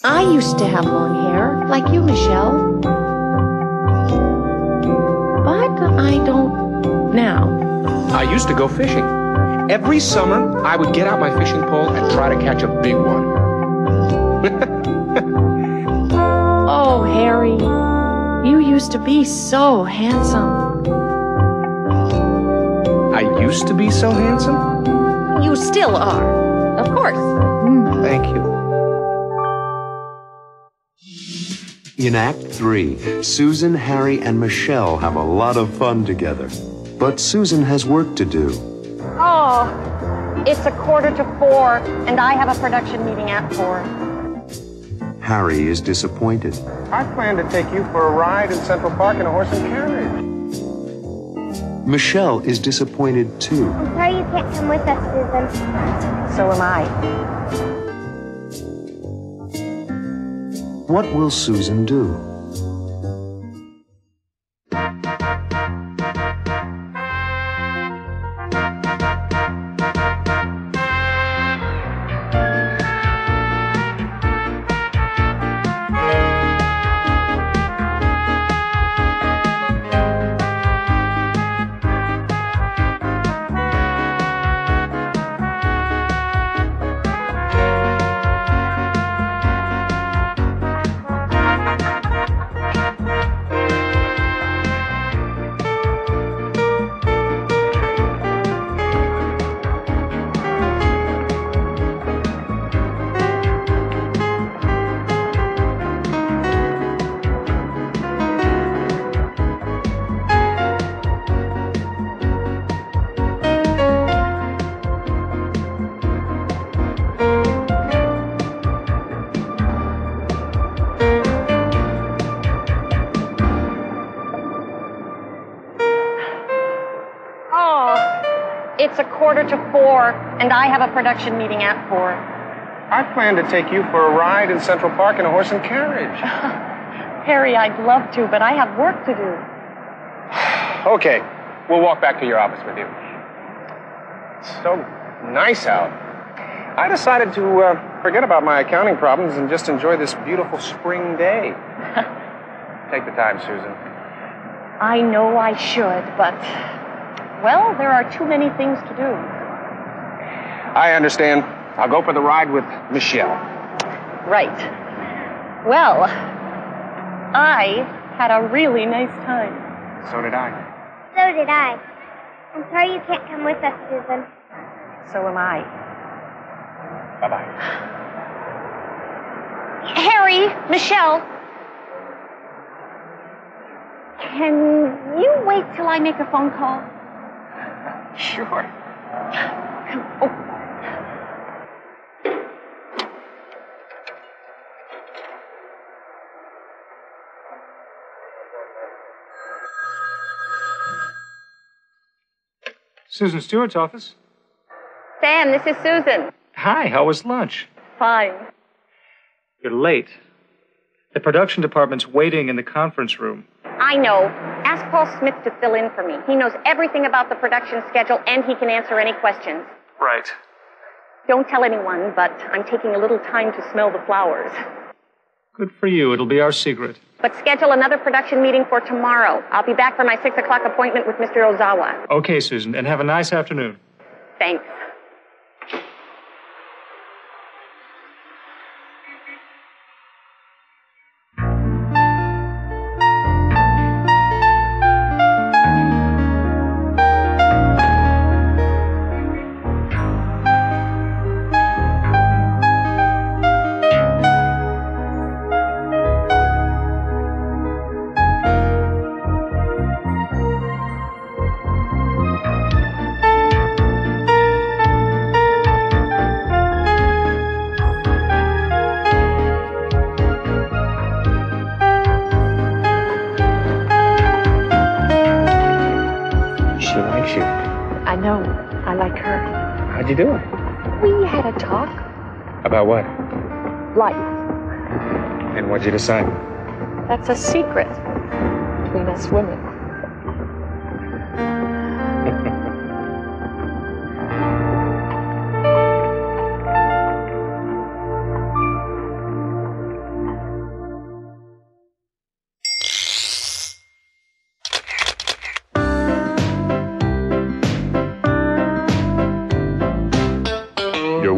I used to have long hair, like you, Michelle. But I don't now. I used to go fishing. Every summer, I would get out my fishing pole and try to catch a big one. Oh, Harry, you used to be so handsome. I used to be so handsome? You still are, of course. Thank you. In Act 3, Susan, Harry, and Michelle have a lot of fun together. But Susan has work to do. Oh, it's 3:45, and I have a production meeting at 4. Harry is disappointed. I plan to take you for a ride in Central Park in a horse and carriage. Michelle is disappointed too. I'm sorry you can't come with us, Susan. So am I. What will Susan do? It's 3:45, and I have a production meeting at 4. I plan to take you for a ride in Central Park in a horse and carriage. Harry, I'd love to, but I have work to do. Okay, we'll walk back to your office with you. It's so nice out. I decided to forget about my accounting problems and just enjoy this beautiful spring day. Take the time, Susan. I know I should, but Well, there are too many things to do. I understand. I'll go for the ride with Michelle. Right. Well, I had a really nice time. So did I. So did I. I'm sorry you can't come with us, Susan. So am I. Bye-bye. Harry, Michelle, can you wait till I make a phone call? Sure. Oh. Susan Stewart's office. Sam, this is Susan. Hi, how was lunch? Fine. You're late. The production department's waiting in the conference room. I know. Ask Paul Smith to fill in for me. He knows everything about the production schedule, and he can answer any questions. Right. Don't tell anyone, but I'm taking a little time to smell the flowers. Good for you. It'll be our secret. But schedule another production meeting for tomorrow. I'll be back for my 6 o'clock appointment with Mr. Ozawa. Okay, Susan, and have a nice afternoon. Thanks. I know. I like her. How'd you do it? We had a talk. About what? Life. And what'd you decide? That's a secret between us women.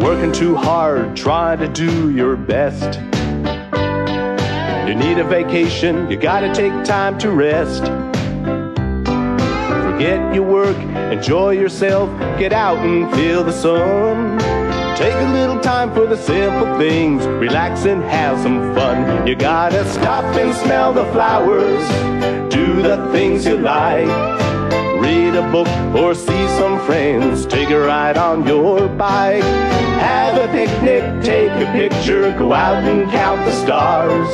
Working too hard, trying to do your best. You need a vacation, you gotta take time to rest. Forget your work, enjoy yourself, get out and feel the sun. Take a little time for the simple things, relax and have some fun. You gotta stop and smell the flowers, do the things you like. Read a book or see some friends, take a ride on your bike. Have a picnic, take a picture, go out and count the stars.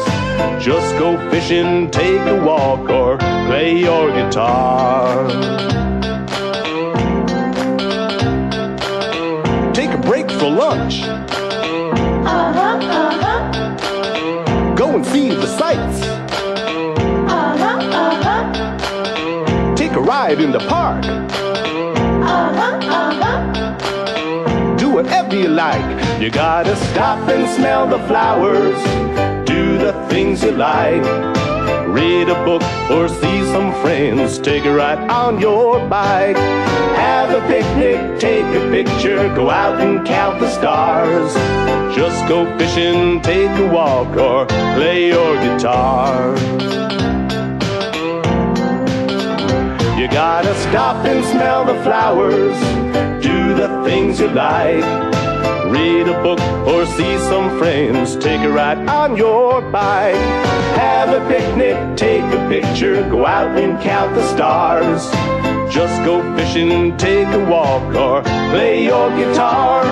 Just go fishing, take a walk, or play your guitar. Take a break for lunch. Go and see the sights. Take a ride in the park. Do whatever you like. You gotta stop and smell the flowers. Do the things you like. Read a book or see some friends. Take a ride on your bike. Have a picnic, take a picture, go out and count the stars. Just go fishing, take a walk, or play your guitar. You gotta stop and smell the flowers. Do the things you like. Read a book or see some friends. Take a ride on your bike. Have a picnic, take a picture, go out and count the stars. Just go fishing, take a walk, or play your guitar.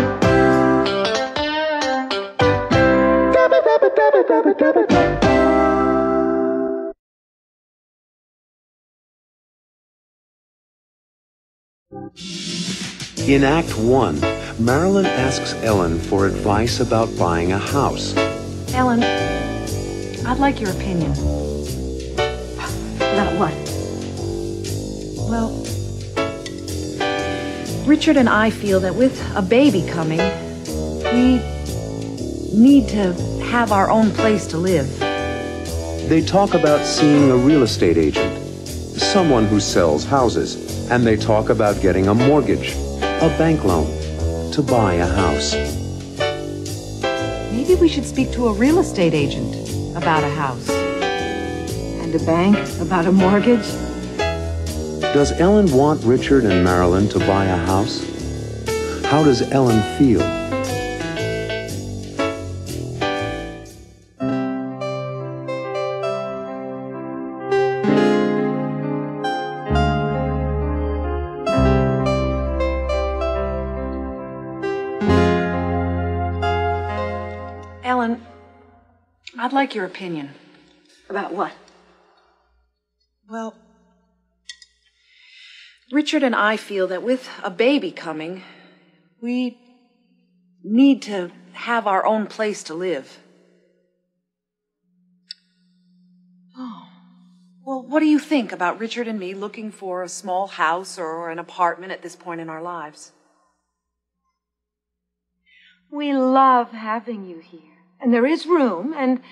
In Act 1, Marilyn asks Ellen for advice about buying a house. Ellen, I'd like your opinion. About what? Well, Richard and I feel that with a baby coming, we need to have our own place to live. They talk about seeing a real estate agent. someone who sells houses, and they talk about getting a mortgage, a bank loan, to buy a house. Maybe we should speak to a real estate agent about a house. And a bank about a mortgage. Does Ellen want Richard and Marilyn to buy a house? How does Ellen feel? Ellen, I'd like your opinion. About what? Well, Richard and I feel that with a baby coming, we need to have our own place to live. Oh. Well, what do you think about Richard and me looking for a small house or an apartment at this point in our lives? We love having you here. And there is room, and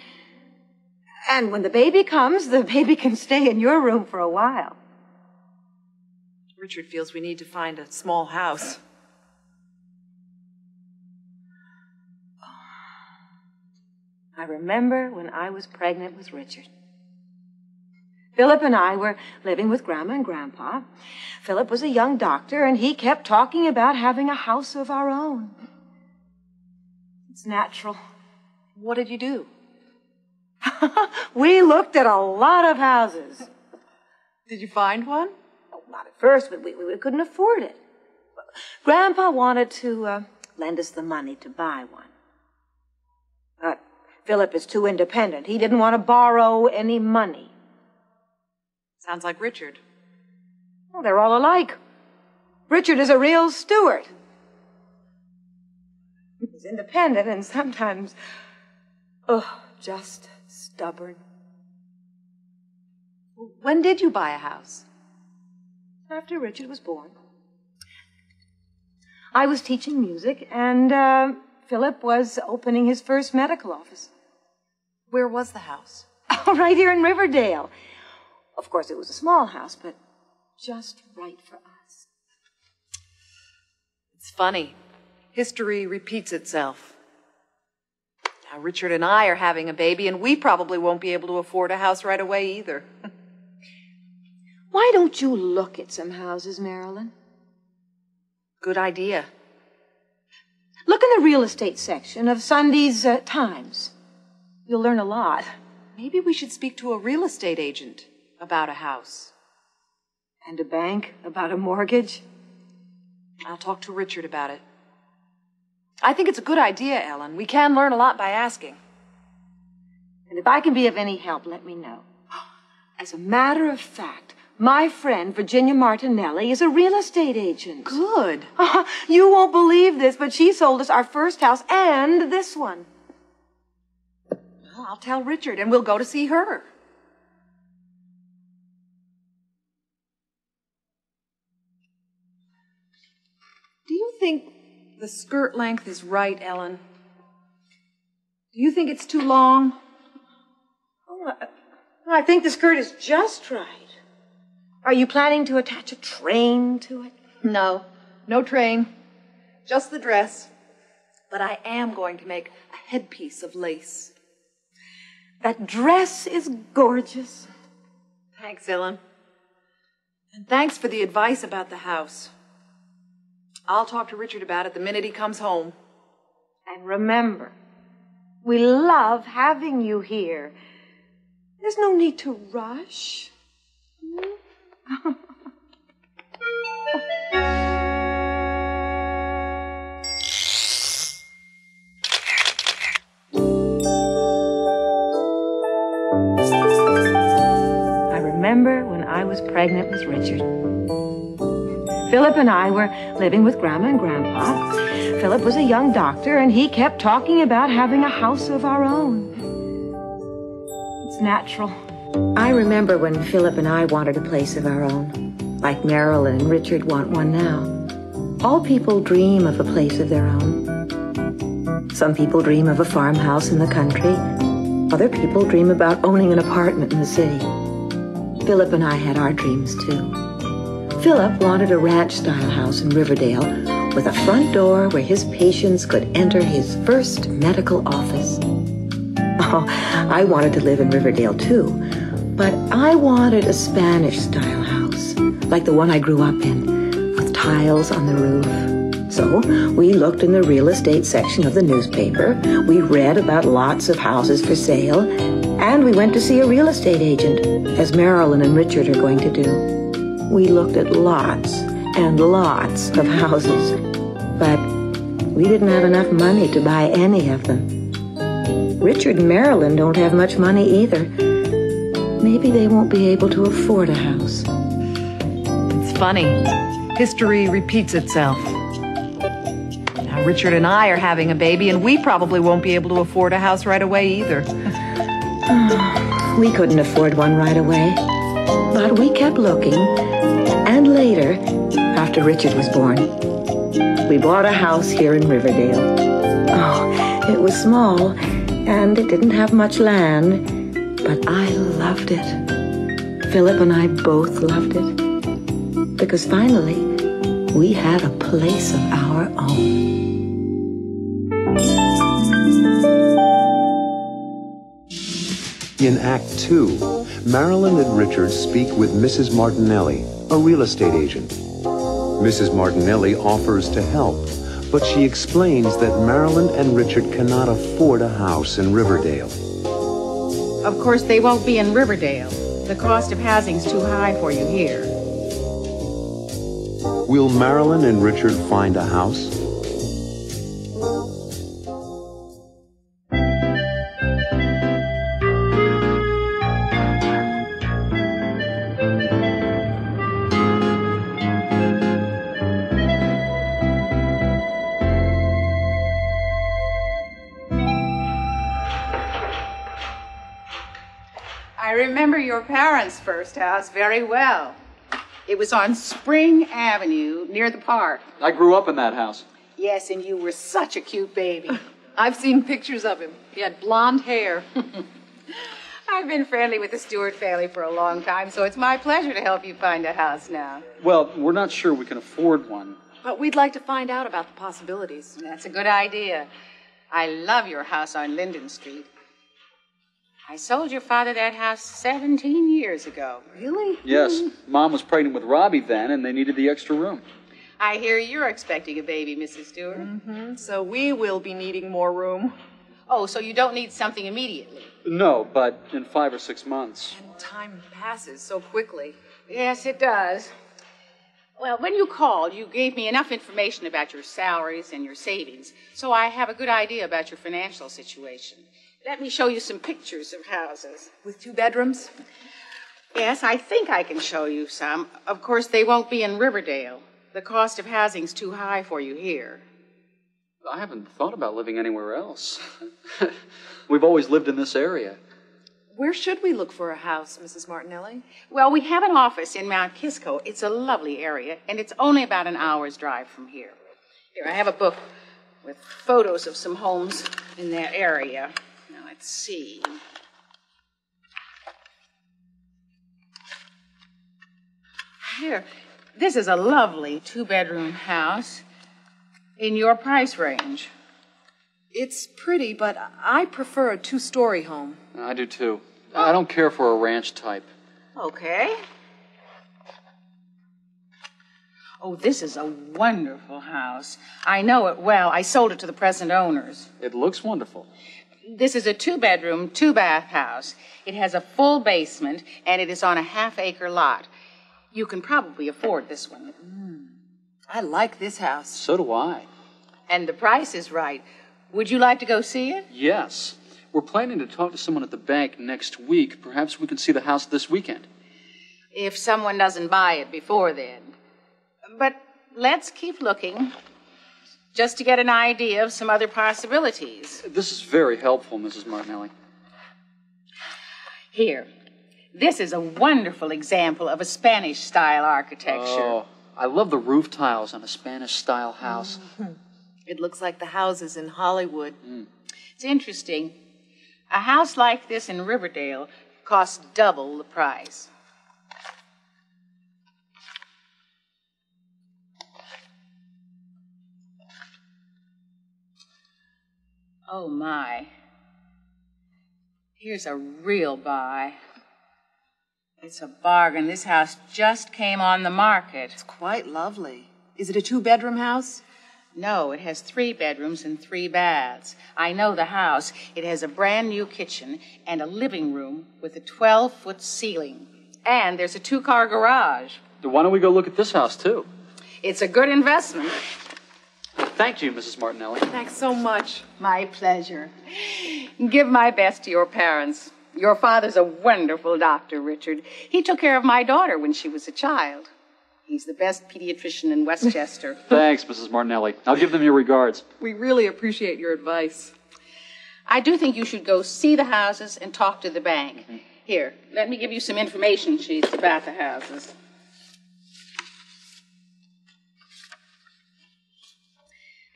when the baby comes, the baby can stay in your room for a while. Richard feels we need to find a small house. I remember when I was pregnant with Richard. Philip and I were living with Grandma and Grandpa. Philip was a young doctor, and he kept talking about having a house of our own. It's natural. What did you do? We looked at a lot of houses. Did you find one? Oh, not at first, but we couldn't afford it. Grandpa wanted to lend us the money to buy one. But Philip is too independent. He didn't want to borrow any money. Sounds like Richard. Well, they're all alike. Richard is a real steward. He's independent and sometimes, just stubborn. When did you buy a house? After Richard was born. I was teaching music, and Philip was opening his first medical office. Where was the house? Oh, right here in Riverdale. Of course, it was a small house, but just right for us. It's funny. History repeats itself. Now, Richard and I are having a baby, and we probably won't be able to afford a house right away either. Why don't you look at some houses, Marilyn? Good idea. Look in the real estate section of Sunday's Times. You'll learn a lot. Maybe we should speak to a real estate agent about a house. And a bank about a mortgage? I'll talk to Richard about it. I think it's a good idea, Ellen. We can learn a lot by asking. And if I can be of any help, let me know. As a matter of fact, my friend Virginia Martinelli is a real estate agent. Good. You won't believe this, but she sold us our first house and this one. Well, I'll tell Richard, and we'll go to see her. Do you think the skirt length is right, Ellen? Do you think it's too long? Oh, I think the skirt is just right. Are you planning to attach a train to it? No, no train. Just the dress. But I am going to make a headpiece of lace. That dress is gorgeous. Thanks, Ellen. And thanks for the advice about the house. I'll talk to Richard about it the minute he comes home. And remember, we love having you here. There's no need to rush. I remember when I was pregnant with Richard. Philip and I were living with Grandma and Grandpa. Philip was a young doctor, and he kept talking about having a house of our own. It's natural. I remember when Philip and I wanted a place of our own, like Marilyn and Richard want one now. All people dream of a place of their own. Some people dream of a farmhouse in the country. Other people dream about owning an apartment in the city. Philip and I had our dreams too. Philip wanted a ranch-style house in Riverdale with a front door where his patients could enter his first medical office. Oh, I wanted to live in Riverdale too, but I wanted a Spanish-style house, like the one I grew up in, with tiles on the roof. So we looked in the real estate section of the newspaper, we read about lots of houses for sale, and we went to see a real estate agent, as Marilyn and Richard are going to do. We looked at lots and lots of houses, but we didn't have enough money to buy any of them. Richard and Marilyn don't have much money either. Maybe they won't be able to afford a house. It's funny. History repeats itself. Now, Richard and I are having a baby, and we probably won't be able to afford a house right away either. We couldn't afford one right away, but we kept looking. And later, after Richard was born, we bought a house here in Riverdale. Oh, it was small, and it didn't have much land, but I loved it. Philip and I both loved it, because finally, we had a place of our own. In Act 2, Marilyn and Richard speak with Mrs. Martinelli, a real estate agent. Mrs. Martinelli offers to help, but she explains that Marilyn and Richard cannot afford a house in Riverdale. Of course, they won't be in Riverdale. The cost of housing's too high for you here. Will Marilyn and Richard find a house? I remember your parents' first house very well. It was on Spring Avenue near the park. I grew up in that house. Yes, and you were such a cute baby. I've seen pictures of him. He had blonde hair. I've been friendly with the Stewart family for a long time, so it's my pleasure to help you find a house now. Well, we're not sure we can afford one. But we'd like to find out about the possibilities. That's a good idea. I love your house on Linden Street. I sold your father that house 17 years ago. Really? Yes. Mom was pregnant with Robbie then, and they needed the extra room. I hear you're expecting a baby, Mrs. Stewart. Mm-hmm. So we will be needing more room. Oh, so you don't need something immediately? No, but in 5 or 6 months. And time passes so quickly. Yes, it does. Well, when you called, you gave me enough information about your salaries and your savings, so I have a good idea about your financial situation. Let me show you some pictures of houses. With 2 bedrooms? Yes, I think I can show you some. Of course, they won't be in Riverdale. The cost of housing's too high for you here. I haven't thought about living anywhere else. We've always lived in this area. Where should we look for a house, Mrs. Martinelli? Well, we have an office in Mount Kisco. It's a lovely area, and it's only about an hour's drive from here. Here, I have a book with photos of some homes in that area. Now, let's see. Here, this is a lovely 2-bedroom house in your price range. It's pretty, but I prefer a 2-story home. I do too. I don't care for a ranch type. Okay. Oh, this is a wonderful house. I know it well. I sold it to the present owners. It looks wonderful. This is a 2-bedroom, 2-bath house. It has a full basement, and it is on a half-acre lot. You can probably afford this one. I like this house. So do I. And the price is right. Would you like to go see it? Yes. We're planning to talk to someone at the bank next week. Perhaps we can see the house this weekend. If someone doesn't buy it before then. But let's keep looking, just to get an idea of some other possibilities. This is very helpful, Mrs. Martinelli. Here. This is a wonderful example of a Spanish-style architecture. Oh, I love the roof tiles on a Spanish-style house. It looks like the houses in Hollywood. It's interesting. A house like this in Riverdale costs double the price. Oh, my. Here's a real buy. It's a bargain. This house just came on the market. It's quite lovely. Is it a 2-bedroom house? No, it has 3 bedrooms and 3 baths. I know the house. It has a brand new kitchen and a living room with a 12-foot ceiling. And there's a 2-car garage. Why don't we go look at this house, too? It's a good investment. Thank you, Mrs. Martinelli. Thanks so much. My pleasure. Give my best to your parents. Your father's a wonderful doctor, Richard. He took care of my daughter when she was a child. He's the best pediatrician in Westchester. Thanks, Mrs. Martinelli. I'll give them your regards. We really appreciate your advice. I do think you should go see the houses and talk to the bank. Here, let me give you some information sheets about the houses.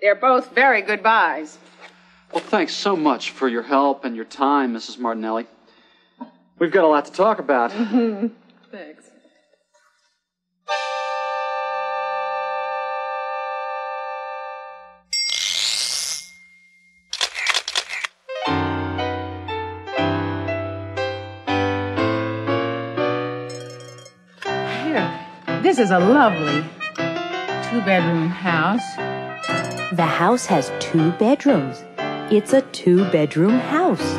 They're both very good buys. Well, thanks so much for your help and your time, Mrs. Martinelli. We've got a lot to talk about. Thanks. Here, this is a lovely 2-bedroom house. The house has 2 bedrooms. It's a 2-bedroom house.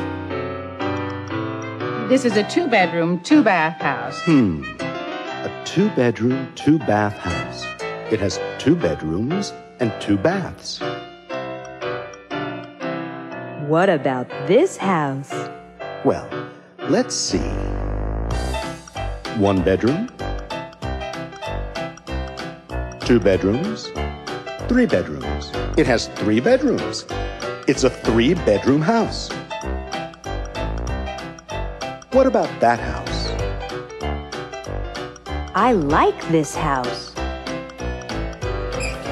This is a 2-bedroom, 2-bath house. A 2-bedroom, 2-bath house. It has 2 bedrooms and 2 baths. What about this house? Well, let's see. 1 bedroom, 2 bedrooms, 3 bedrooms. It has 3 bedrooms. It's a 3-bedroom house. What about that house? I like this house.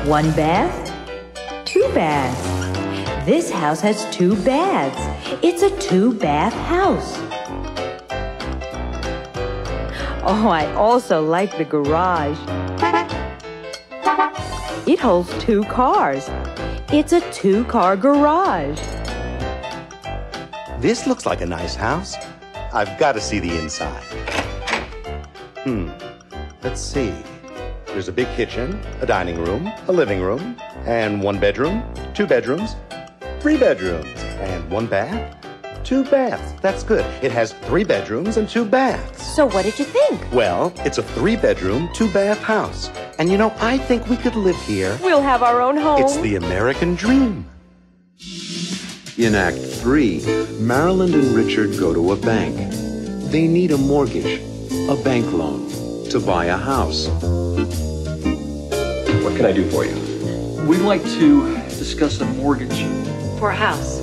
1 bath, 2 baths. This house has 2 baths. It's a 2-bath house. Oh, I also like the garage. It holds 2 cars. It's a 2-car garage. This looks like a nice house. I've got to see the inside. Let's see. There's a big kitchen, a dining room, a living room, and 1 bedroom, 2 bedrooms, 3 bedrooms, and 1 bath, 2 baths. That's good. It has 3 bedrooms and 2 baths. So what did you think? Well, it's a 3-bedroom, 2-bath house. And you know, I think we could live here. We'll have our own home. It's the American dream. In Act 3, Marilyn and Richard go to a bank. They need a mortgage, a bank loan, to buy a house. What can I do for you? We'd like to discuss a mortgage. For a house.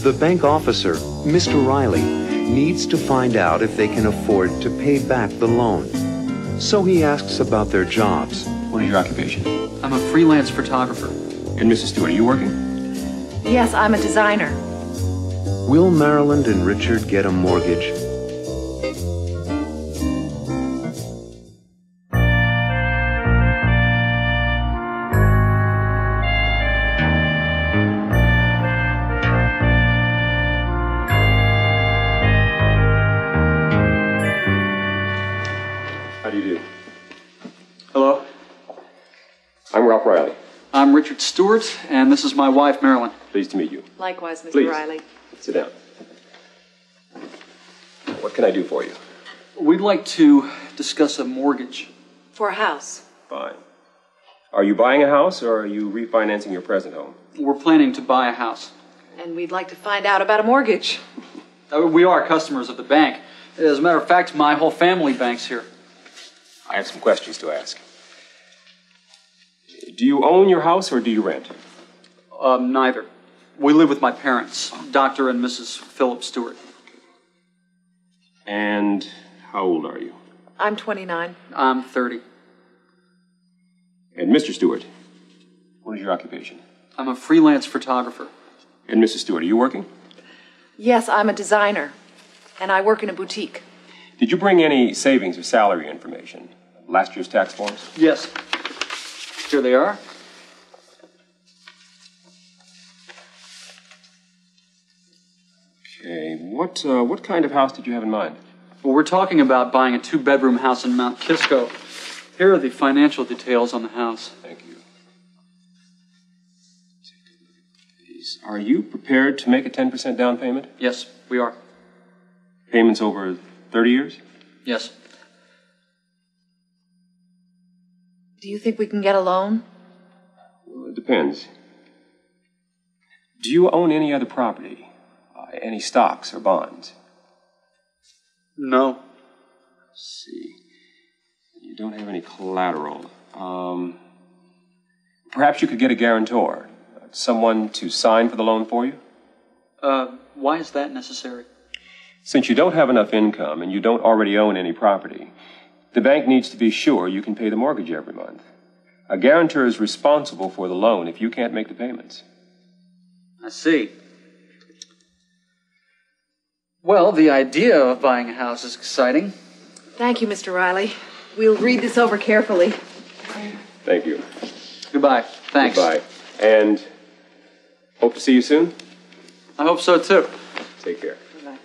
The bank officer, Mr. Riley, needs to find out if they can afford to pay back the loan. So he asks about their jobs. What is your occupation? I'm a freelance photographer. And Mrs. Stewart, are you working? Yes, I'm a designer. Will Marilyn and Richard get a mortgage? How do you do? Hello. I'm Ralph Riley. I'm Richard Stewart, and this is my wife, Marilyn. Pleased to meet you. Likewise, Mr. Please. Riley. Sit down. What can I do for you? We'd like to discuss a mortgage. For a house. Fine. Are you buying a house or are you refinancing your present home? We're planning to buy a house. And we'd like to find out about a mortgage. We are customers of the bank. As a matter of fact, my whole family banks here. I have some questions to ask. Do you own your house or do you rent? Neither. We live with my parents, Dr. and Mrs. Philip Stewart. And how old are you? I'm 29. I'm 30. And Mr. Stewart, what is your occupation? I'm a freelance photographer. And Mrs. Stewart, are you working? Yes, I'm a designer. And I work in a boutique. Did you bring any savings or salary information? Last year's tax forms? Yes. Here they are. What kind of house did you have in mind? Well, we're talking about buying a 2-bedroom house in Mount Kisco. Here are the financial details on the house. Thank you. Are you prepared to make a 10% down payment? Yes, we are. Payments over 30 years? Yes. Do you think we can get a loan? Well, it depends. Do you own any other property? Any stocks or bonds? No. Let's see. You don't have any collateral. Perhaps you could get a guarantor. Someone to sign for the loan for you? Why is that necessary? Since you don't have enough income and you don't already own any property, the bank needs to be sure you can pay the mortgage every month. A guarantor is responsible for the loan if you can't make the payments. I see. Well, the idea of buying a house is exciting. Thank you, Mr. Riley. We'll read this over carefully. Thank you. Goodbye. Thanks. Goodbye. And hope to see you soon. I hope so, too. Take care. Bye-bye.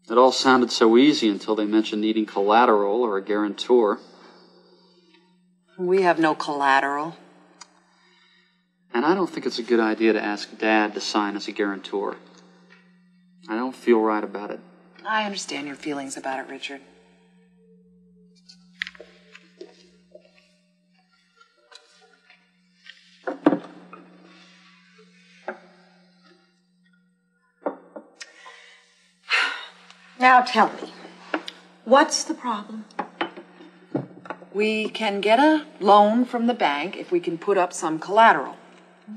It all sounded so easy until they mentioned needing collateral or a guarantor. We have no collateral. And I don't think it's a good idea to ask Dad to sign as a guarantor. I don't feel right about it. I understand your feelings about it, Richard. Now tell me, what's the problem? We can get a loan from the bank if we can put up some collateral.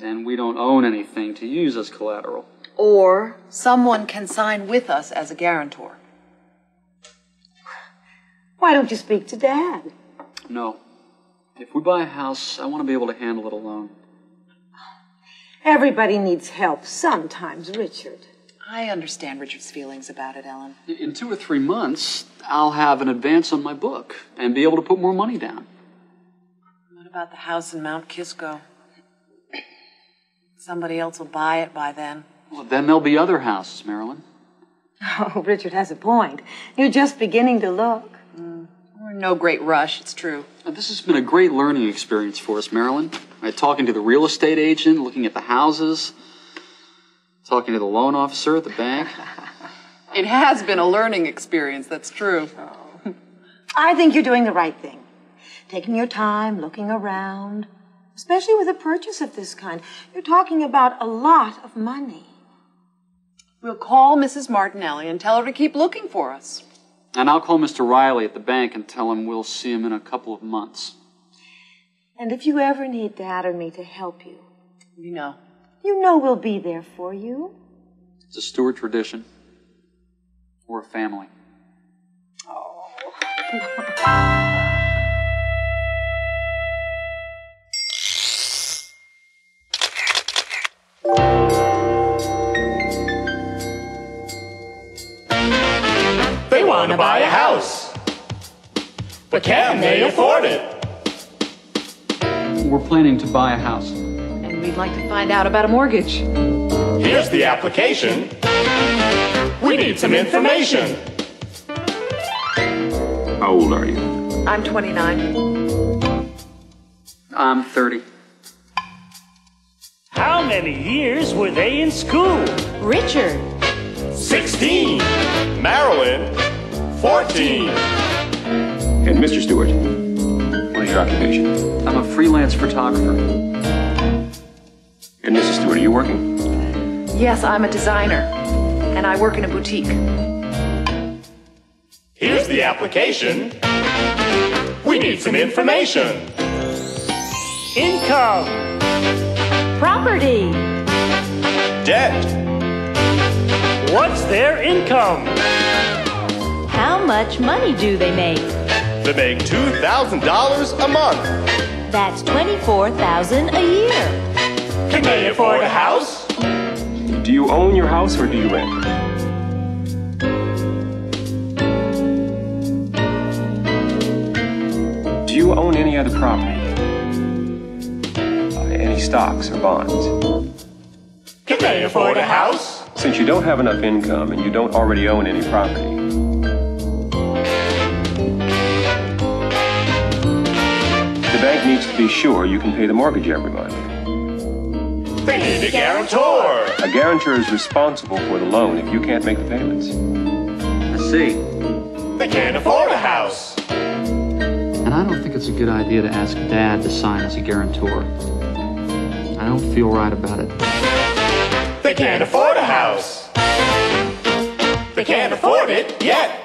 And we don't own anything to use as collateral. Or someone can sign with us as a guarantor. Why don't you speak to Dad? No. If we buy a house, I want to be able to handle it alone. Everybody needs help sometimes, Richard. I understand Richard's feelings about it, Ellen. In 2 or 3 months, I'll have an advance on my book and be able to put more money down. What about the house in Mount Kisco? Somebody else will buy it by then. Well, then there'll be other houses, Marilyn. Oh, Richard has a point. You're just beginning to look. We're in no great rush, it's true. Now, this has been a great learning experience for us, Marilyn. Talking to the real estate agent, looking at the houses, talking to the loan officer at the bank. It has been a learning experience, that's true. Oh. I think you're doing the right thing. Taking your time, looking around, especially with a purchase of this kind. You're talking about a lot of money. We'll call Mrs. Martinelli and tell her to keep looking for us. And I'll call Mr. Riley at the bank and tell him we'll see him in a couple of months. And if you ever need Dad or me to help you, you know we'll be there for you. It's a Stewart tradition. We're a family. Oh. They want to buy a house, but can they afford it? We're planning to buy a house. And we'd like to find out about a mortgage. Here's the application. We need some information. How old are you? I'm 29. I'm 30. How many years were they in school? Richard. 16. Marilyn. 14. And Mr. Stewart, what is your occupation? I'm a freelance photographer. And Mrs. Stewart, are you working? Yes, I'm a designer, and I work in a boutique. Here's the application. We need some information. Income. Property. Debt. What's their income? How much money do they make? They make $2,000 a month. That's $24,000 a year. Can they afford a house? Do you own your house or do you rent? Do you own any other property? Any stocks or bonds? Can they afford a house? Since you don't have enough income and you don't already own any property, the bank needs to be sure you can pay the mortgage every month. They need a guarantor. A guarantor is responsible for the loan if you can't make the payments. I see. They can't afford a house. And I don't think it's a good idea to ask Dad to sign as a guarantor. I don't feel right about it. They can't afford a house. They can't afford it yet.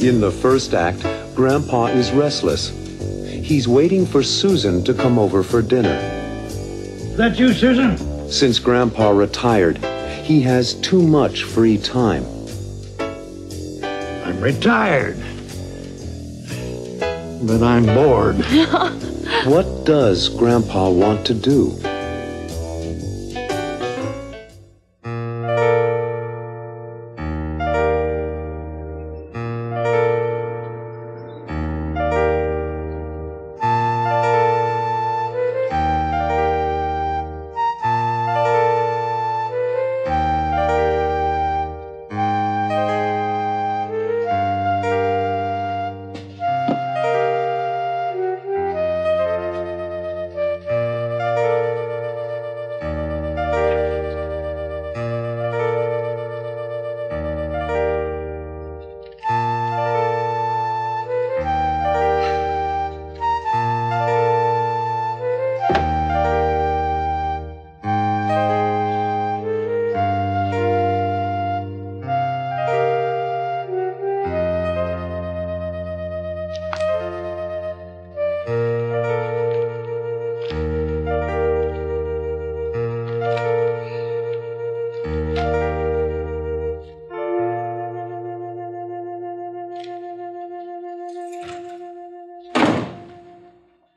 In the first act, Grandpa is restless. He's waiting for Susan to come over for dinner. Is that you, Susan? Since Grandpa retired, he has too much free time. I'm retired. But I'm bored. What does Grandpa want to do?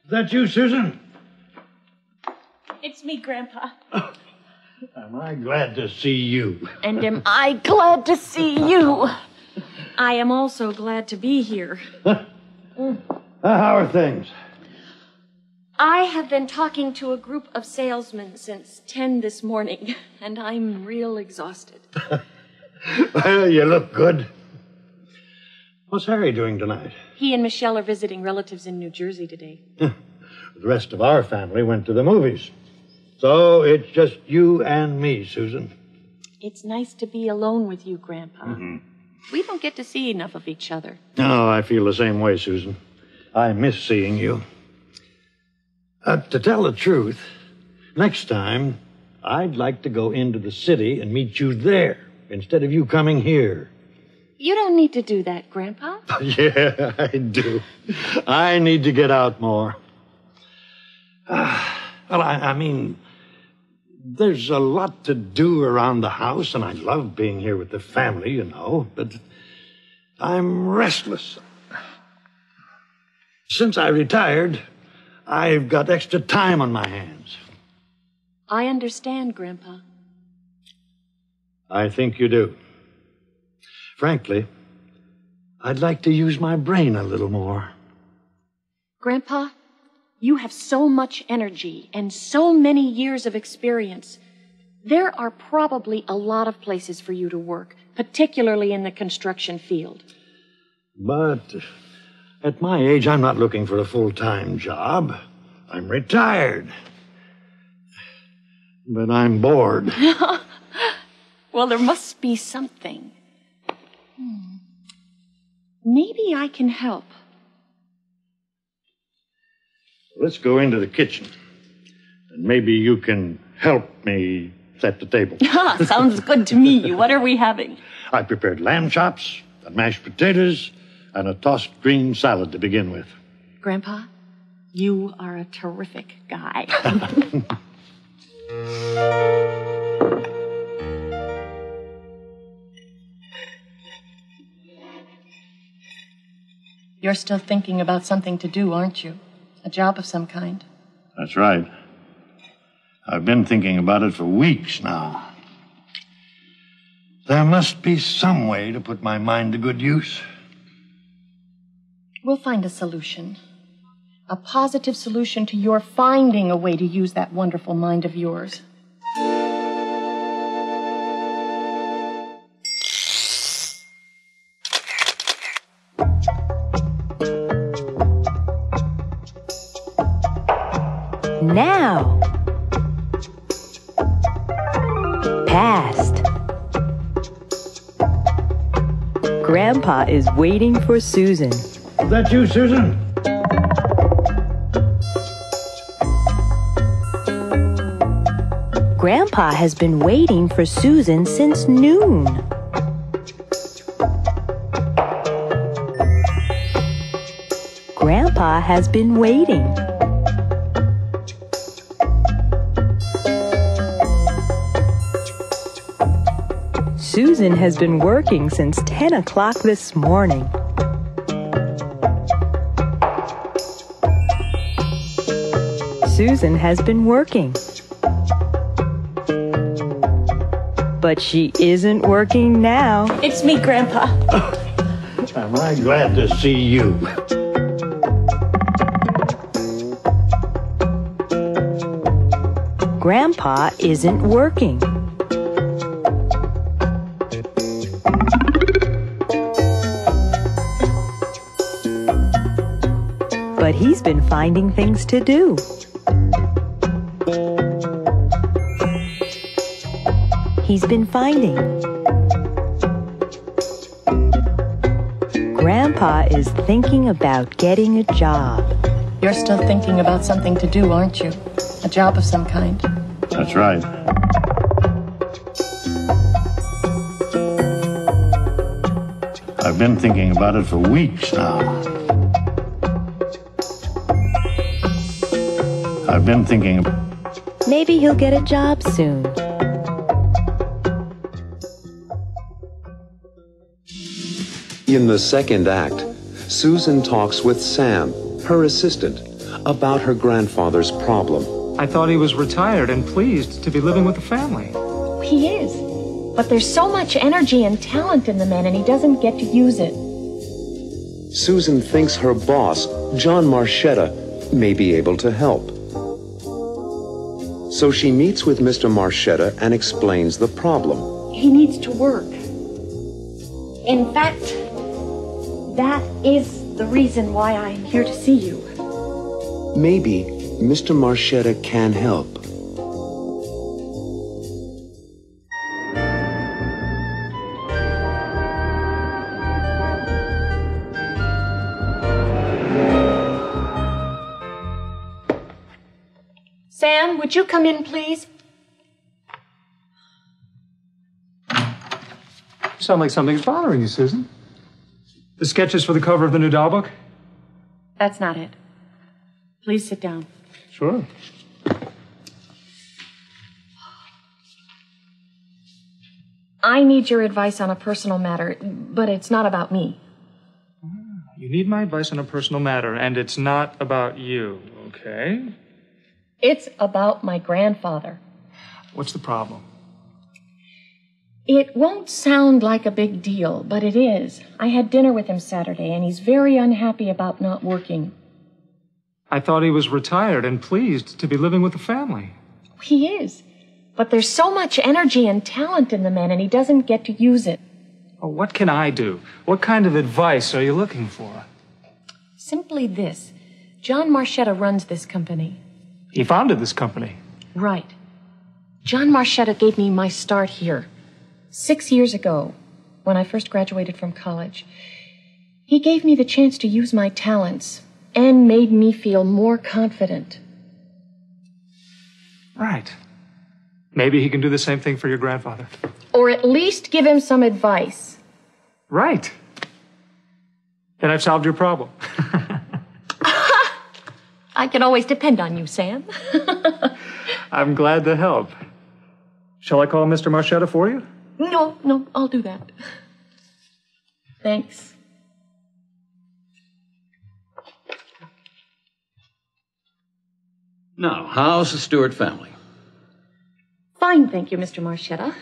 Is that you, Susan? It's me, Grandpa. Am I glad to see you? And am I glad to see you? I am also glad to be here. How are things? I have been talking to a group of salesmen since 10 this morning, and I'm real exhausted. Well, you look good. What's Harry doing tonight? He and Michelle are visiting relatives in New Jersey today. The rest of our family went to the movies. So it's just you and me, Susan. It's nice to be alone with you, Grandpa. Mm-hmm. We don't get to see enough of each other. Oh, I feel the same way, Susan. I miss seeing you. To tell the truth, next time, I'd like to go into the city and meet you there instead of you coming here. You don't need to do that, Grandpa. Yeah, I do. I need to get out more. Well, I mean, there's a lot to do around the house, and I love being here with the family, you know, but I'm restless. Since I retired, I've got extra time on my hands. I understand, Grandpa. I think you do. Frankly, I'd like to use my brain a little more. Grandpa, you have so much energy and so many years of experience. There are probably a lot of places for you to work, particularly in the construction field. But at my age, I'm not looking for a full-time job. I'm retired. But I'm bored. Well, there must be something. Maybe I can help. Let's go into the kitchen. And maybe you can help me set the table. Sounds good to me. What are we having? I prepared lamb chops, and mashed potatoes, and a tossed green salad to begin with. Grandpa, you are a terrific guy. You're still thinking about something to do, aren't you? A job of some kind. That's right. I've been thinking about it for weeks now. There must be some way to put my mind to good use. We'll find a solution. A positive solution to your finding a way to use that wonderful mind of yours. Now. Past. Grandpa is waiting for Susan. Is that you, Susan? Grandpa has been waiting for Susan since noon. Grandpa has been waiting. Susan has been working since 10 o'clock this morning. Susan has been working. But she isn't working now. It's me, Grandpa. Am I glad to see you. Grandpa isn't working. But he's been finding things to do. He's been finding. Grandpa is thinking about getting a job. You're still thinking about something to do, aren't you? A job of some kind. That's right. I've been thinking about it for weeks now. I've been thinking. Maybe he'll get a job soon. In the second act, Susan talks with Sam, her assistant, about her grandfather's problem. I thought he was retired and pleased to be living with the family. He is. But there's so much energy and talent in the man, and he doesn't get to use it. Susan thinks her boss, John Marchetta, may be able to help. So she meets with Mr. Marchetta and explains the problem. He needs to work. In fact, that is the reason why I'm here to see you. Maybe Mr. Marchetta can help. Sam, would you come in, please? You sound like something's bothering you, Susan. The sketches for the cover of the new doll book? That's not it. Please sit down. Sure. I need your advice on a personal matter, but it's not about me. You need my advice on a personal matter, and it's not about you, okay? It's about my grandfather. What's the problem? It won't sound like a big deal, but it is. I had dinner with him Saturday, and he's very unhappy about not working. I thought he was retired and pleased to be living with the family. He is. But there's so much energy and talent in the man, and he doesn't get to use it. Oh, what can I do? What kind of advice are you looking for? Simply this. John Marchetta runs this company. He founded this company. Right. John Marchetta gave me my start here 6 years ago, when I first graduated from college. He gave me the chance to use my talents and made me feel more confident. Right. Maybe he can do the same thing for your grandfather. Or at least give him some advice. Right. Then I've solved your problem. I can always depend on you, Sam. I'm glad to help. Shall I call Mr. Marchetta for you? No, I'll do that. Thanks. Now, how's the Stewart family? Fine, thank you, Mr. Marchetta.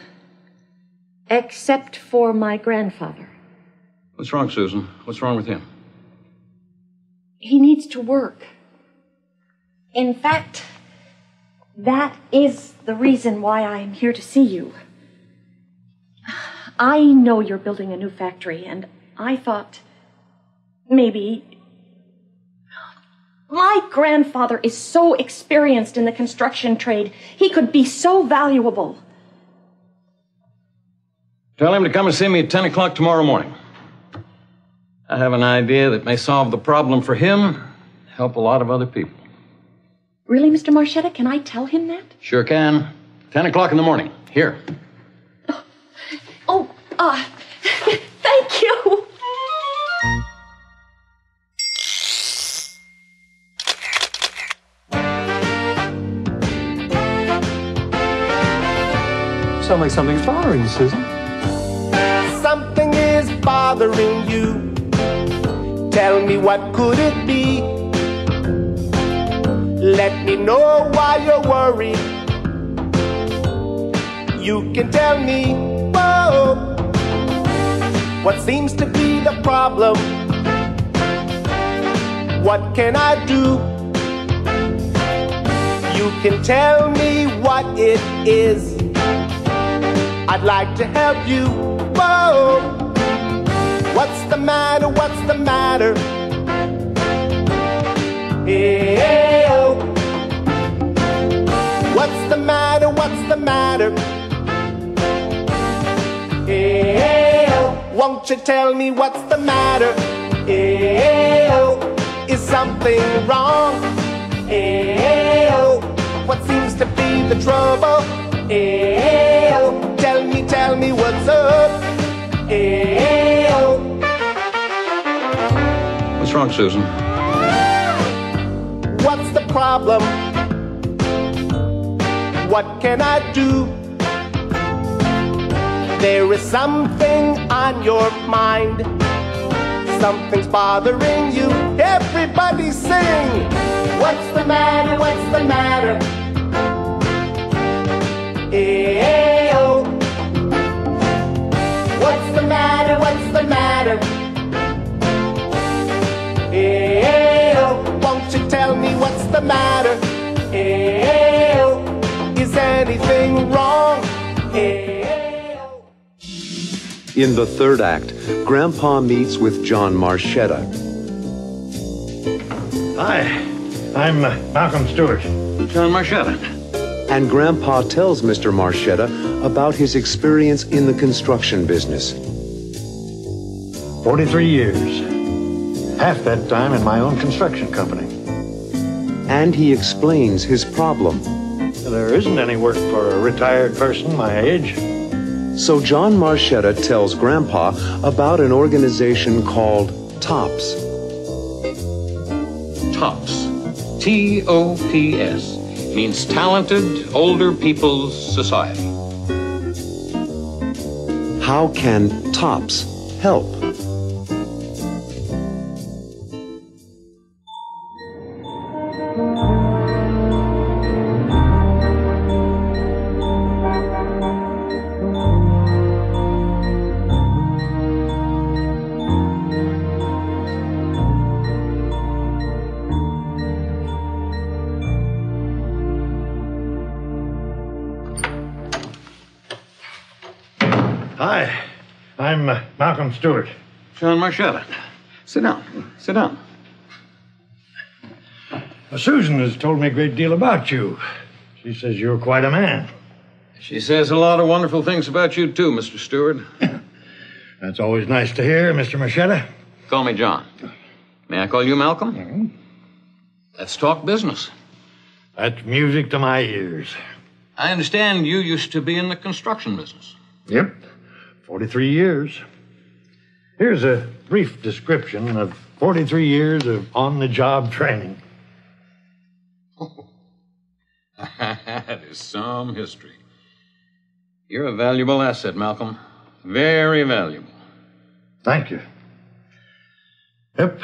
Except for my grandfather. What's wrong, Susan? What's wrong with him? He needs to work. In fact, that is the reason why I am here to see you. I know you're building a new factory, and I thought maybe... My grandfather is so experienced in the construction trade. He could be so valuable. Tell him to come and see me at 10 o'clock tomorrow morning. I have an idea that may solve the problem for him, help a lot of other people. Really, Mr. Marchetta? Can I tell him that? Sure can. 10 o'clock in the morning. Here. Thank you. Sound like something's bothering you, Susan. Something is bothering you. Tell me, what could it be? Let me know why you're worried. You can tell me, whoa, what seems to be the problem? What can I do? You can tell me what it is. I'd like to help you. Whoa, what's the matter? What's the matter? Hey, oh. What's the matter? What's the matter? Hey, oh. Won't you tell me what's the matter? Hey, oh. Is something wrong? Hey, oh. What seems to be the trouble? Hey, oh. Tell me what's up. Hey, oh. What's wrong, Susan? What's the problem? What can I do? There is something on your mind. Something's bothering you. Everybody sing. What's the matter? What's the matter? Hey, oh. What's the matter? What's the matter? Hey, oh. Won't you tell me what's the matter? Hey, oh. Is anything wrong? Hey, oh. In the third act, Grandpa meets with John Marchetta. Hi, I'm Malcolm Stewart. John Marchetta. And Grandpa tells Mr. Marchetta about his experience in the construction business. 43 years. Half that time in my own construction company. And he explains his problem. There isn't any work for a retired person my age. So John Marchetta tells Grandpa about an organization called TOPS. TOPS. T-O-P-S. Means Talented Older People's Society. How can TOPS help? Hi, I'm Malcolm Stewart. John Marchetta. Sit down. Sit down. Susan has told me a great deal about you. She says you're quite a man. She says a lot of wonderful things about you, too, Mr. Stewart. That's always nice to hear, Mr. Marchetta. Call me John. May I call you Malcolm? Mm-hmm. Let's talk business. That's music to my ears. I understand you used to be in the construction business. Yep. 43 years. Here's a brief description of 43 years of on-the-job training. That is some history. You're a valuable asset, Malcolm. Very valuable. Thank you. Yep.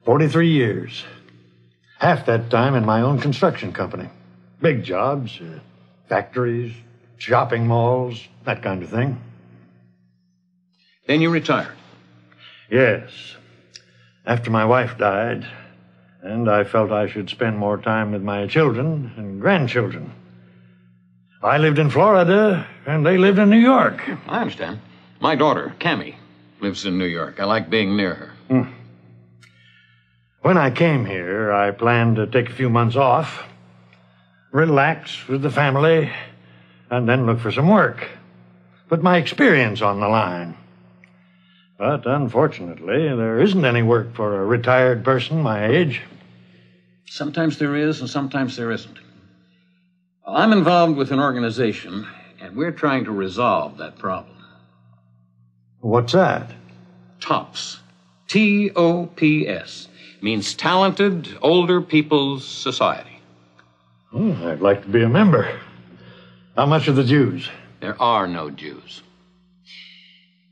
43 years. Half that time in my own construction company. Big jobs, factories, shopping malls, that kind of thing. Then you retired? Yes. After my wife died, and I felt I should spend more time with my children and grandchildren. I lived in Florida, and they lived in New York. I understand. My daughter, Cammie, lives in New York. I like being near her. When I came here, I planned to take a few months off, relax with the family, and then look for some work. Put my experience on the line. But unfortunately, there isn't any work for a retired person my age. Sometimes there is, and sometimes there isn't. Well, I'm involved with an organization, and we're trying to resolve that problem. What's that? TOPS. T-O-P-S. Means Talented Older People's Society. I'd like to be a member. How much are the dues? There are no dues.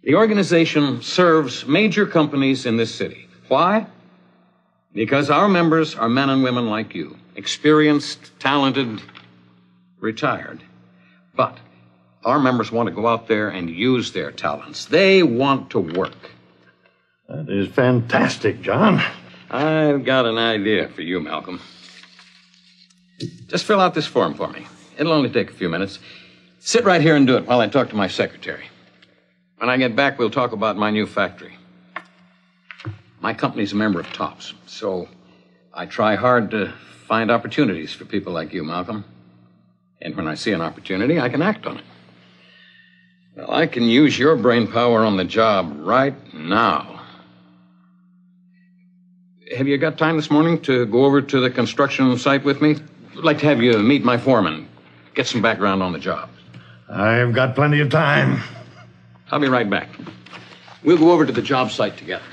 The organization serves major companies in this city. Why? Because our members are men and women like you. Experienced, talented, retired. But our members want to go out there and use their talents. They want to work. That is fantastic, John. I've got an idea for you, Malcolm. Just fill out this form for me. It'll only take a few minutes. Sit right here and do it while I talk to my secretary. When I get back, we'll talk about my new factory. My company's a member of TOPS, so I try hard to find opportunities for people like you, Malcolm. And when I see an opportunity, I can act on it. Well, I can use your brain power on the job right now. Have you got time this morning to go over to the construction site with me? I'd like to have you meet my foreman, get some background on the job. I've got plenty of time. I'll be right back. We'll go over to the job site together.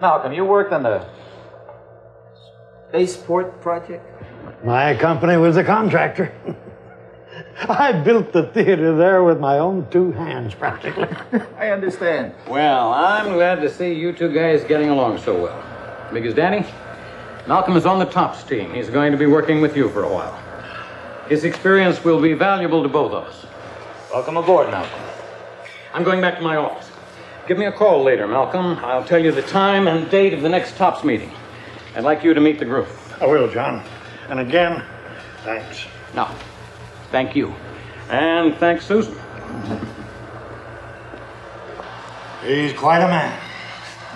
Malcolm, you worked on the spaceport project? My company was a contractor. I built the theater there with my own two hands, practically. I understand. Well, I'm glad to see you two guys getting along so well. Because, Danny, Malcolm is on the TOPS team. He's going to be working with you for a while. His experience will be valuable to both of us. Welcome aboard, Malcolm. I'm going back to my office. Give me a call later, Malcolm. I'll tell you the time and date of the next TOPS meeting. I'd like you to meet the group. I will, John. And again, thanks. No, thank you. And thanks, Susan. He's quite a man.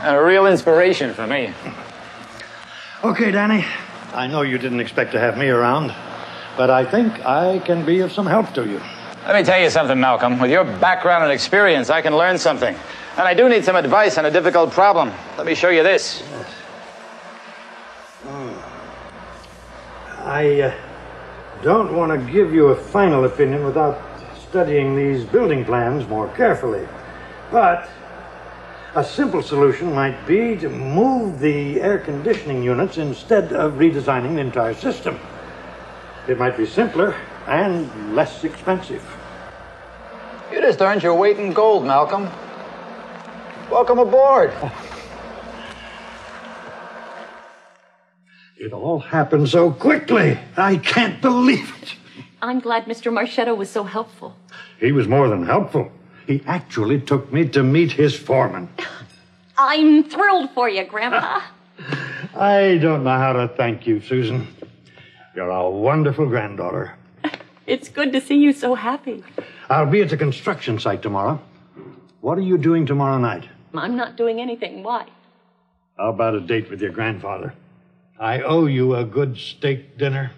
And a real inspiration for me. Okay, Danny. I know you didn't expect to have me around, but I think I can be of some help to you. Let me tell you something, Malcolm. With your background and experience, I can learn something. And I do need some advice on a difficult problem. Let me show you this. I don't want to give you a final opinion without studying these building plans more carefully. But a simple solution might be to move the air conditioning units instead of redesigning the entire system. It might be simpler and less expensive. You just earned your weight in gold, Malcolm. Welcome aboard. It all happened so quickly. I can't believe it. I'm glad Mr. Marchetto was so helpful. He was more than helpful. He actually took me to meet his foreman. I'm thrilled for you, Grandpa. I don't know how to thank you, Susan. You're a wonderful granddaughter. It's good to see you so happy. I'll be at the construction site tomorrow. What are you doing tomorrow night? I'm not doing anything. Why? How about a date with your grandfather? I owe you a good steak dinner.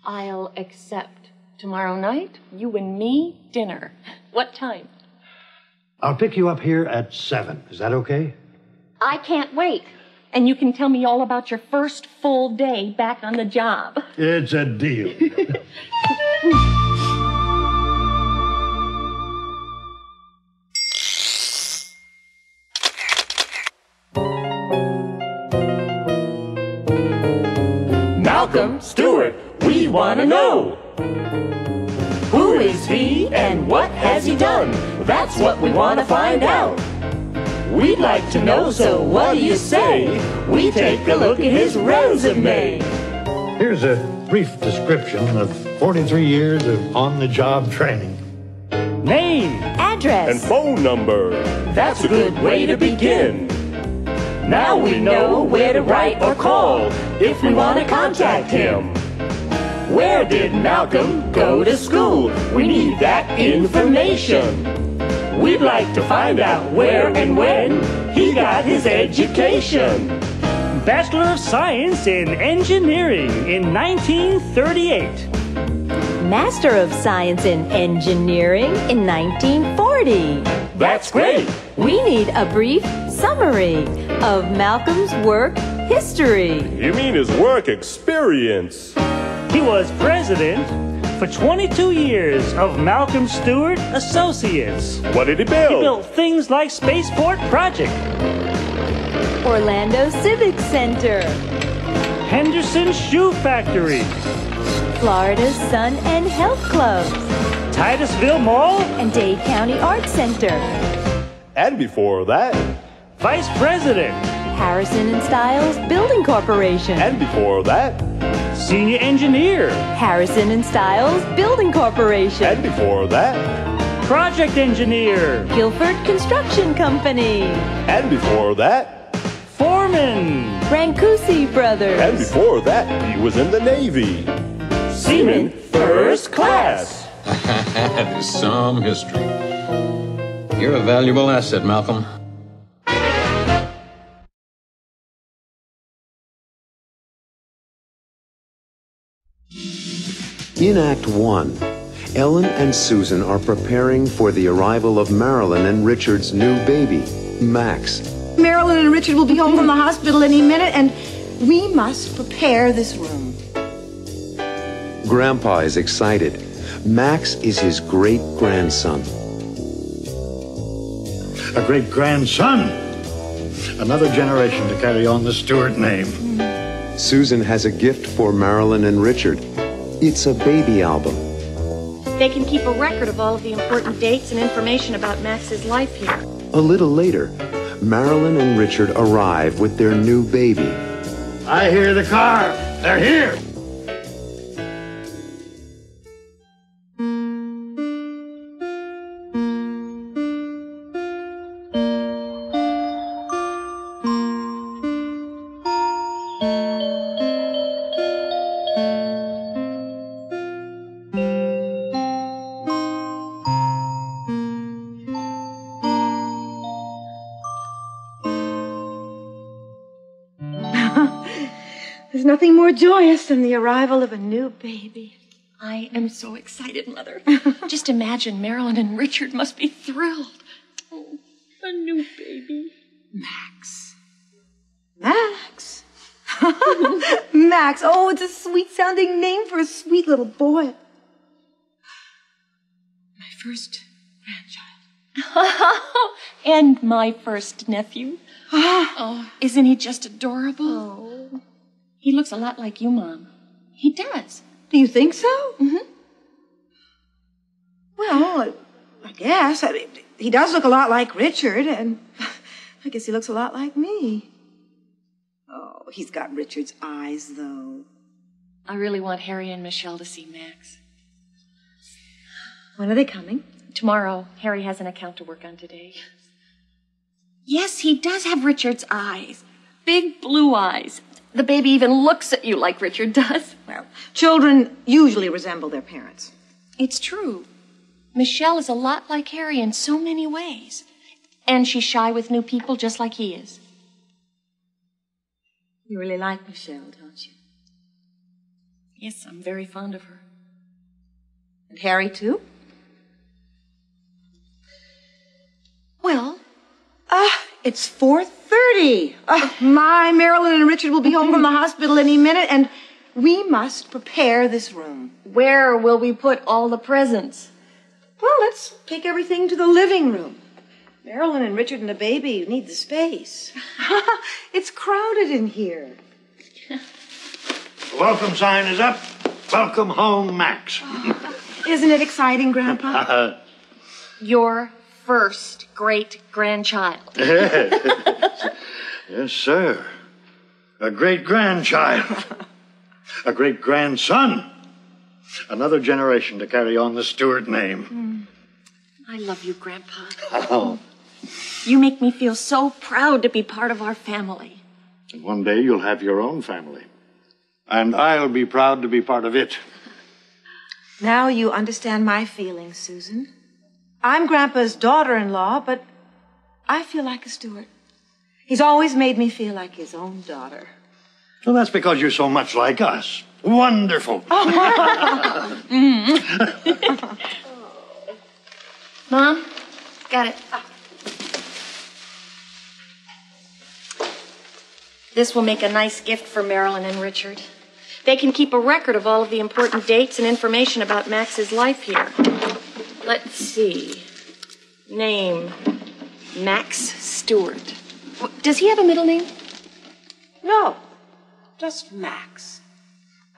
I'll accept Tomorrow night, you and me, dinner. What time? I'll pick you up here at 7. Is that okay? I can't wait. And you can tell me all about your first full day back on the job. It's a deal. Malcolm Stewart, we want to know. Who is he and what has he done? That's what we want to find out. We'd like to know, so what do you say? We take a look at his resume. Here's a brief description of 43 years of on-the-job training. Name, address, and phone number. That's a good way to begin. Now we know where to write or call if we want to contact him. Where did Malcolm go to school? We need that information. We'd like to find out where and when he got his education. Bachelor of Science in Engineering in 1938. Master of Science in Engineering in 1940. That's great. We need a brief summary of Malcolm's work history. You mean his work experience? He was president for 22 years of Malcolm Stewart Associates. What did he build? He built things like Spaceport Project, Orlando Civic Center, Henderson Shoe Factory, Florida's Sun and Health Clubs, Titusville Mall, and Dade County Arts Center. And before that, Vice President, Harrison and Styles Building Corporation. And before that, Senior Engineer, Harrison and Styles Building Corporation. And before that, Project Engineer, Guilford Construction Company. And before that, Foreman, Brancusi Brothers. And before that, he was in the Navy. Seaman First Class. That is some history. You're a valuable asset, Malcolm. In Act 1, Ellen and Susan are preparing for the arrival of Marilyn and Richard's new baby, Max. Marilyn and Richard will be home from the hospital any minute, and we must prepare this room. Grandpa is excited. Max is his great-grandson. A great-grandson? Another generation to carry on the Stewart name. Susan has a gift for Marilyn and Richard. It's a baby album. They can keep a record of all of the important dates and information about Max's life here. A little later, Marilyn and Richard arrive with their new baby. I hear the car. They're here. There's nothing more joyous than the arrival of a new baby. I am so excited, Mother. Just imagine Marilyn and Richard must be thrilled. Oh, a new baby. Max. Max? Max. Oh, it's a sweet-sounding name for a sweet little boy. My first grandchild. And my first nephew. Oh, isn't he just adorable? Oh. He looks a lot like you, Mom. He does. Do you think so? Mm-hmm. Well, I guess. He does look a lot like Richard, and I guess he looks a lot like me. Oh, he's got Richard's eyes, though. I really want Harry and Michelle to see Max. When are they coming? Tomorrow. Harry has an account to work on today. Yes, he does have Richard's eyes. Big blue eyes. The baby even looks at you like Richard does. Well, children usually resemble their parents. It's true. Michelle is a lot like Harry in so many ways. And she's shy with new people just like he is. You really like Michelle, don't you? Yes, I'm very fond of her. And Harry, too? Well, it's 4:30. My Marilyn and Richard will be home from the hospital any minute, and we must prepare this room. Where will we put all the presents? Well, let's take everything to the living room. Marilyn and Richard and the baby need the space. It's crowded in here. The welcome sign is up. Welcome home, Max. Isn't it exciting, Grandpa? Your first great-grandchild. Yes, sir. A great-grandchild. A great-grandson. Another generation to carry on the Stewart name. I love you, Grandpa. Oh. You make me feel so proud to be part of our family. And one day you'll have your own family. And I'll be proud to be part of it. Now you understand my feelings, Susan. I'm Grandpa's daughter-in-law, but I feel like a Stewart. He's always made me feel like his own daughter. Well, that's because you're so much like us. Wonderful. Mom, got it. This will make a nice gift for Marilyn and Richard. They can keep a record of all of the important dates and information about Max's life here. Let's see. Name, Max Stewart. Does he have a middle name? No, just Max.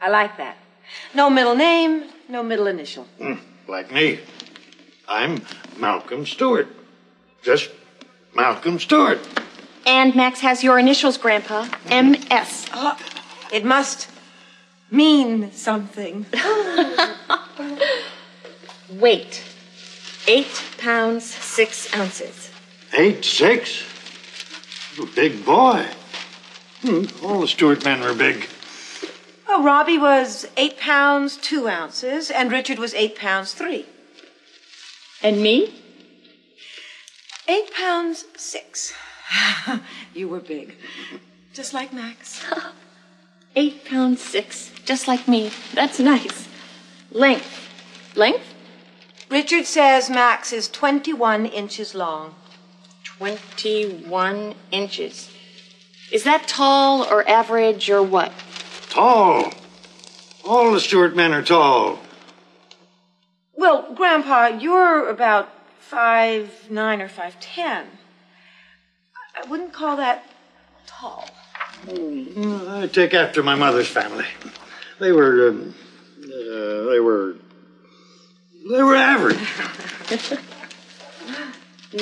I like that. No middle name, no middle initial. Like me. I'm Malcolm Stewart. Just Malcolm Stewart. And Max has your initials, Grandpa. M.S. It must mean something. Weight, 8 pounds, 6 ounces. 8'6"? A big boy. All the Stewart men were big. Oh, Robbie was 8 pounds, 2 ounces, and Richard was 8 pounds, 3. And me? 8 pounds, 6. You were big. Just like Max. 8 pounds, 6. Just like me. That's nice. Length. Length? Richard says Max is 21 inches long. 21 inches. Is that tall or average or what? Tall. All the Stewart men are tall. Well, Grandpa, you're about 5'9" or 5'10". I wouldn't call that tall. I take after my mother's family. They were average.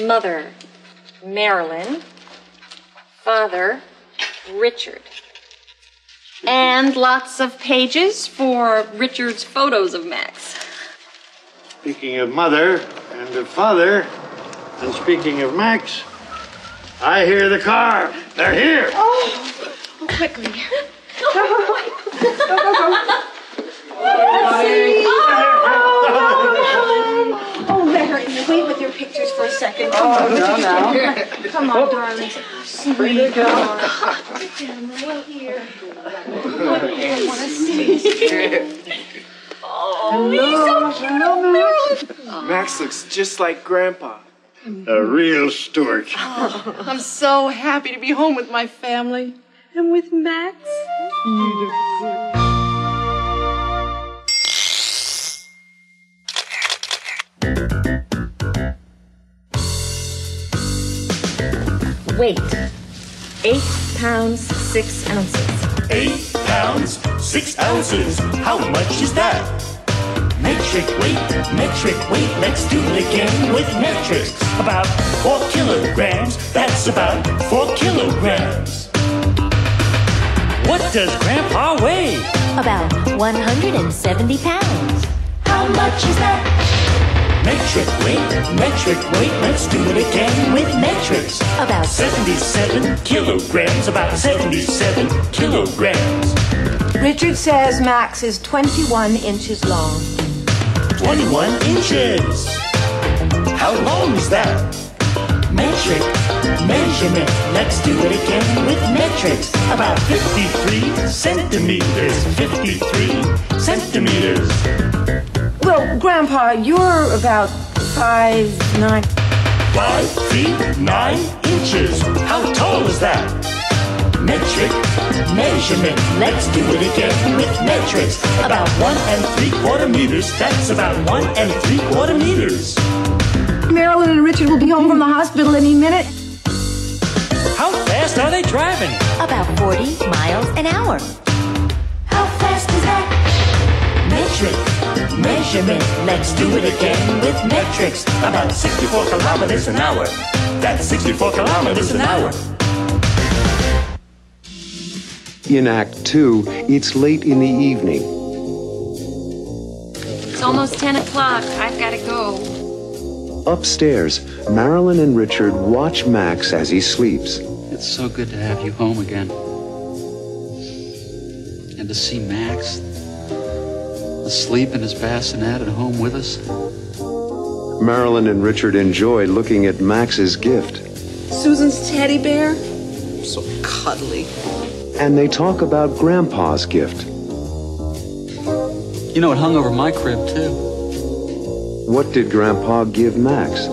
Mother, Marilyn. Father, Richard. And lots of pages for Richard's photos of Max. Speaking of mother and of father, and speaking of Max, I hear the car. They're here. Oh, quickly. Go. Oh, Mary, wait with your pictures for a second. Come on, Come on, darling. Sweet. Come on. Sit down right here. I want to see you. Oh, he's so cute, Marilyn. Max looks just like Grandpa. A real Stewart. I'm so happy to be home with my family and with Max. Weight, 8 pounds, 6 ounces. 8 pounds, 6 ounces. How much is that? Metric weight, let's do it again with metrics. About 4 kilograms, that's about 4 kilograms. What does Grandpa weigh? About 170 pounds. How much is that? Metric weight, let's do it again with metrics. About 77 kilograms, about 77 kilograms. Richard says Max is 21 inches long. 21 inches. How long is that? Metric, measurement. Let's do it again with metrics. About 53 centimeters. 53 centimeters. Well, Grandpa, you're about 5'9". 5 feet 9 inches. How tall is that? Metric measurement. Let's do it again with metrics. About 1 3/4 meters. That's about 1 3/4 meters. Marilyn and Richard will be home from the hospital any minute. How fast are they driving? About 40 miles an hour. How fast is that? Metric measurement. Let's do it again with metrics. About 64 kilometers an hour. That's 64 kilometers an hour. In Act 2, it's late in the evening. It's almost 10 o'clock. I've got to go. Upstairs, Marilyn and Richard watch Max as he sleeps. It's so good to have you home again. And to see Max asleep in his bassinet at home with us. Marilyn and Richard enjoy looking at Max's gift. Susan's teddy bear? So cuddly. And they talk about Grandpa's gift. You know, it hung over my crib, too. What did Grandpa give Max?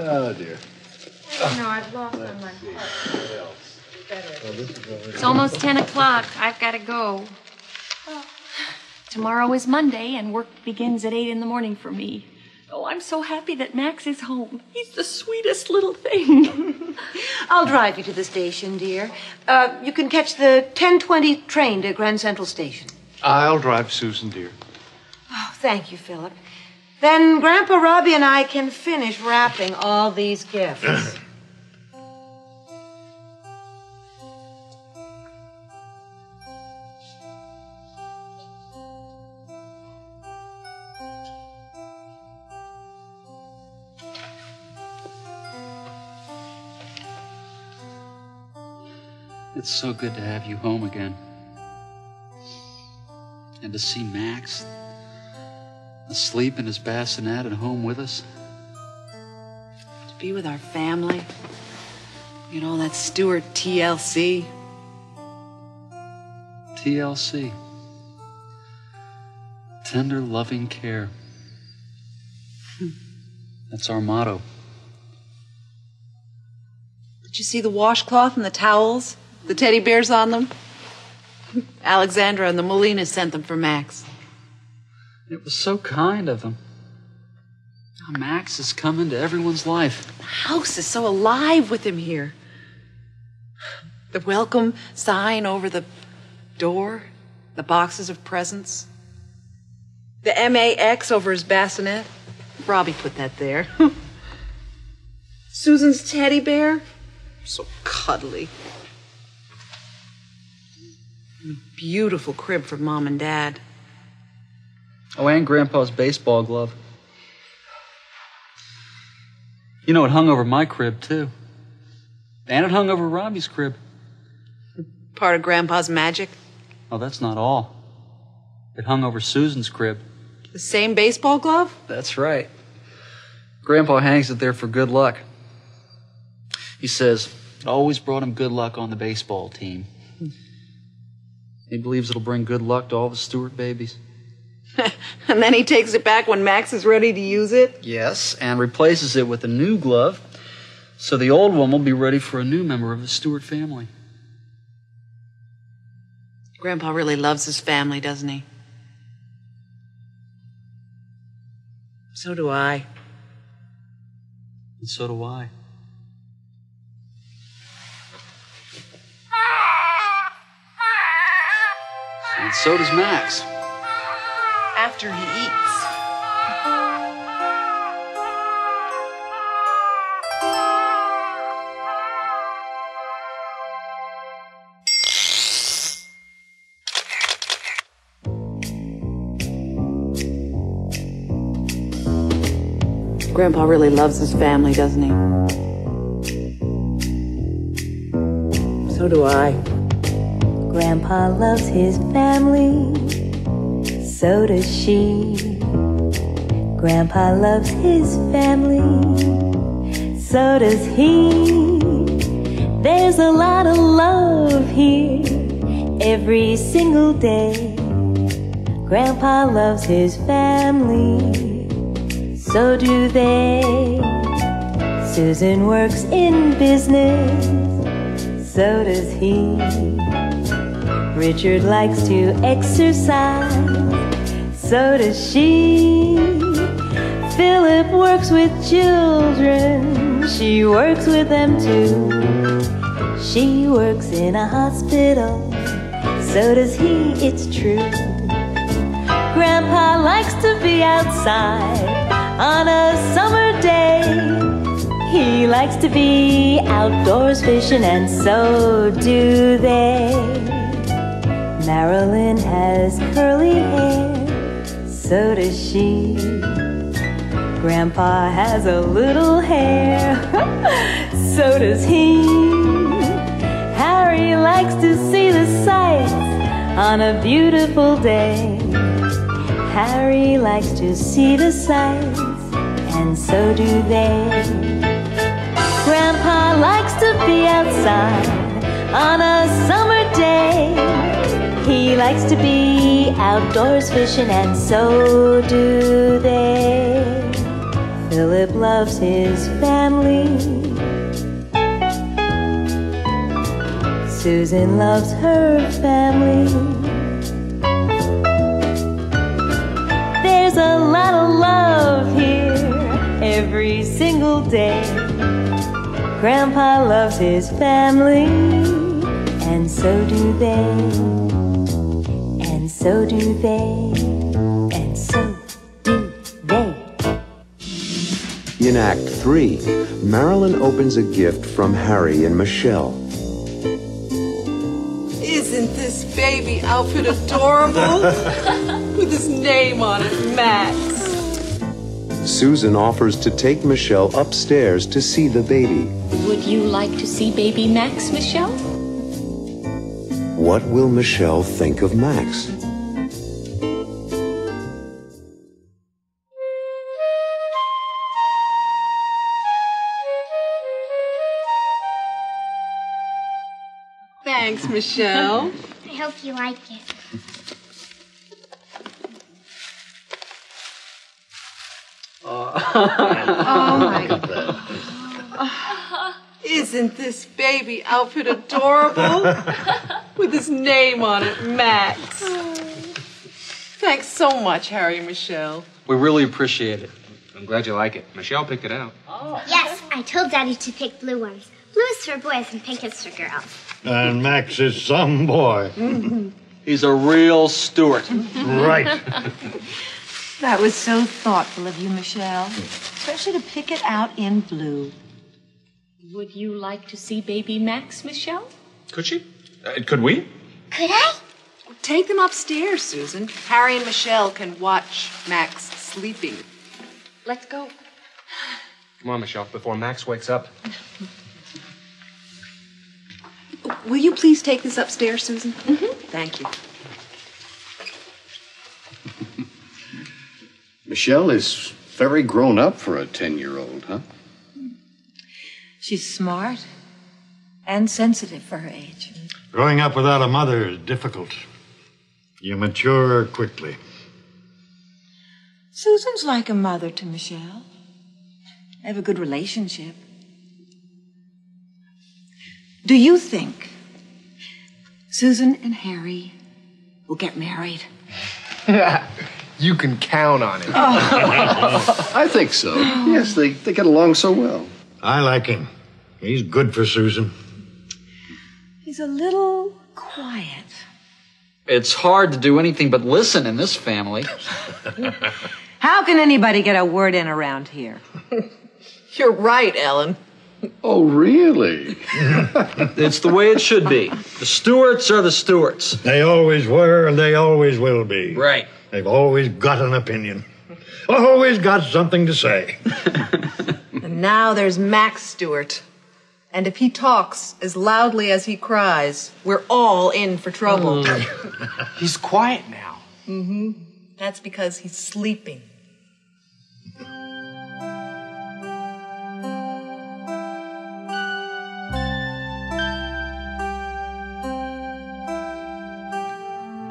Oh, dear. No, I've lost on my heart. It's almost 10 o'clock. I've got to go. Tomorrow is Monday, and work begins at 8 in the morning for me. Oh, I'm so happy that Max is home. He's the sweetest little thing. I'll drive you to the station, dear. You can catch the 10:20 train to Grand Central Station. I'll drive Susan, dear. Oh, thank you, Philip. Then Grandpa Robbie and I can finish wrapping all these gifts. It's so good to have you home again. And to see Max asleep in his bassinet at home with us. To be with our family. You know, that Stewart TLC. TLC. Tender, loving care. That's our motto. Did you see the washcloth and the towels? The teddy bears on them? Alexandra and the Molinas sent them for Max. It was so kind of them. Now Max has come into everyone's life. The house is so alive with him here. The welcome sign over the door, the boxes of presents, the MAX over his bassinet. Robbie put that there. Susan's teddy bear, so cuddly. Beautiful crib for Mom and Dad. Oh, and Grandpa's baseball glove. You know, it hung over my crib, too. And it hung over Robbie's crib. Part of Grandpa's magic? Oh, that's not all. It hung over Susan's crib. The same baseball glove? That's right. Grandpa hangs it there for good luck. He says it always brought him good luck on the baseball team. He believes it'll bring good luck to all the Stewart babies. And then he takes it back when Max is ready to use it? Yes, and replaces it with a new glove, so the old one will be ready for a new member of the Stewart family. Grandpa really loves his family, doesn't he? So do I. And so do I. And so does Max. After he eats. Grandpa really loves his family, doesn't he? So do I. Grandpa loves his family, so does she. Grandpa loves his family, so does he. There's a lot of love here every single day. Grandpa loves his family, so do they. Susan works in business, so does he. Richard likes to exercise, so does she. Philip works with children, she works with them too. She works in a hospital, so does he, it's true. Grandpa likes to be outside on a summer day. He likes to be outdoors fishing, and so do they. Marilyn has curly hair, so does she. Grandpa has a little hair, so does he. Harry likes to see the sights on a beautiful day. Harry likes to see the sights, and so do they. Grandpa likes to be outside on a summer day. He likes to be outdoors fishing, and so do they. Philip loves his family. Susan loves her family. There's a lot of love here every single day. Grandpa loves his family, and so do they. And so do they. And so do they. In Act 3, Marilyn opens a gift from Harry and Michelle. Isn't this baby outfit adorable? With his name on it, Max. Susan offers to take Michelle upstairs to see the baby. Would you like to see baby Max, Michelle? What will Michelle think of Max? Thanks, Michelle. I hope you like it. Oh my God. Isn't this baby outfit adorable? With his name on it, Max. Thanks so much, Harry and Michelle. We really appreciate it. I'm glad you like it. Michelle picked it out. Yes, I told Daddy to pick blue ones. Blue is for boys and pink is for girls. And Max is some boy. He's a real Stewart. Right. That was so thoughtful of you, Michelle. Especially to pick it out in blue. Would you like to see baby Max, Michelle? Could she? Could we? Could I? Take them upstairs, Susan. Harry and Michelle can watch Max sleeping. Let's go. Come on, Michelle, before Max wakes up. Will you please take this upstairs, Susan? Thank you. Michelle is very grown up for a 10-year-old, huh? She's smart and sensitive for her age. Growing up without a mother is difficult. You mature quickly. Susan's like a mother to Michelle. They have a good relationship. Do you think Susan and Harry will get married? You can count on it. I think so. Yes, they get along so well. I like him. He's good for Susan. He's a little quiet. It's hard to do anything but listen in this family. How can anybody get a word in around here? You're right, Ellen. Oh, really? It's the way it should be. The Stewarts are the Stewarts. They always were, and they always will be. Right. They've always got an opinion. Always got something to say. And now there's Max Stewart. And if he talks as loudly as he cries, we're all in for trouble. He's quiet now. Mm-hmm. That's because he's sleeping.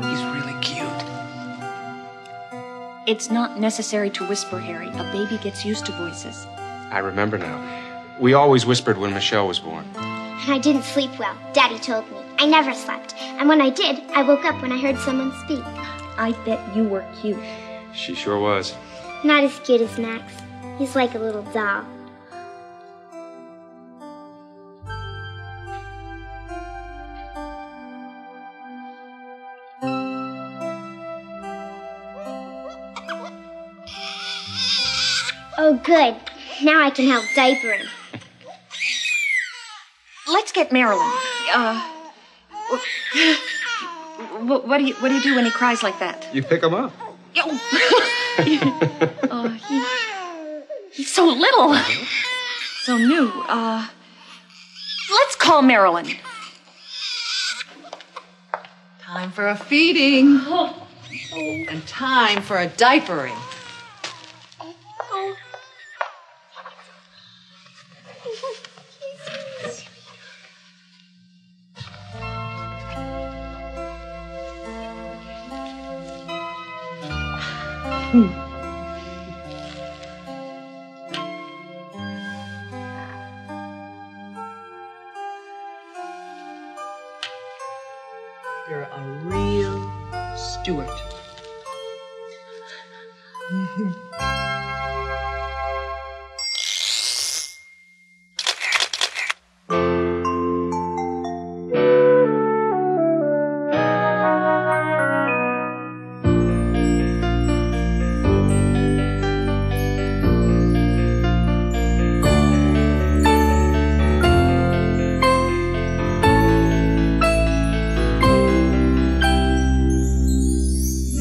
He's really cute. It's not necessary to whisper, Harry. A baby gets used to voices. I remember now. We always whispered when Michelle was born. And I didn't sleep well. Daddy told me. I never slept. And when I did, I woke up when I heard someone speak. I bet you were cute. She sure was. Not as cute as Max. He's like a little doll. Oh, good. Now I can help diaper him. Let's get Marilyn. What do you do when he cries like that? You pick him up. He's so little. So new. Let's call Marilyn. Time for a feeding. And time for a diapering. You're a real Stewart.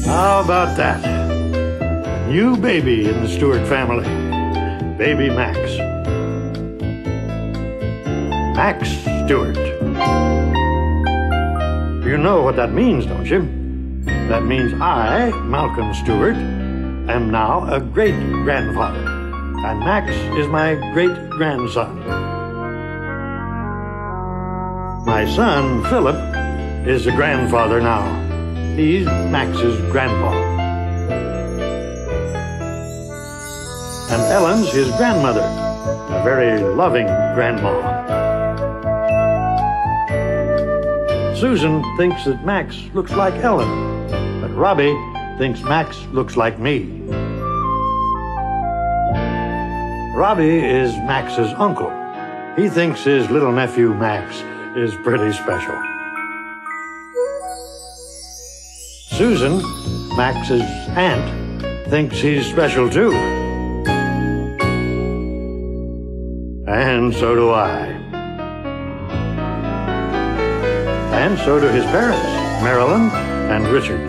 How about that? A new baby in the Stewart family. Baby Max. Max Stewart. You know what that means, don't you? That means I, Malcolm Stewart, am now a great-grandfather. And Max is my great-grandson. My son, Philip, is a grandfather now. He's Max's grandpa. And Ellen's his grandmother, a very loving grandma. Susan thinks that Max looks like Ellen, but Robbie thinks Max looks like me. Robbie is Max's uncle. He thinks his little nephew Max is pretty special. Susan, Max's aunt, thinks he's special too. And so do I. And so do his parents, Marilyn and Richard.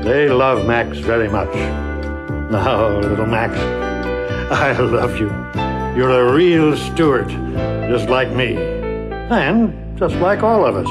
They love Max very much. Now, little Max, I love you. You're a real Stewart, just like me. And just like all of us.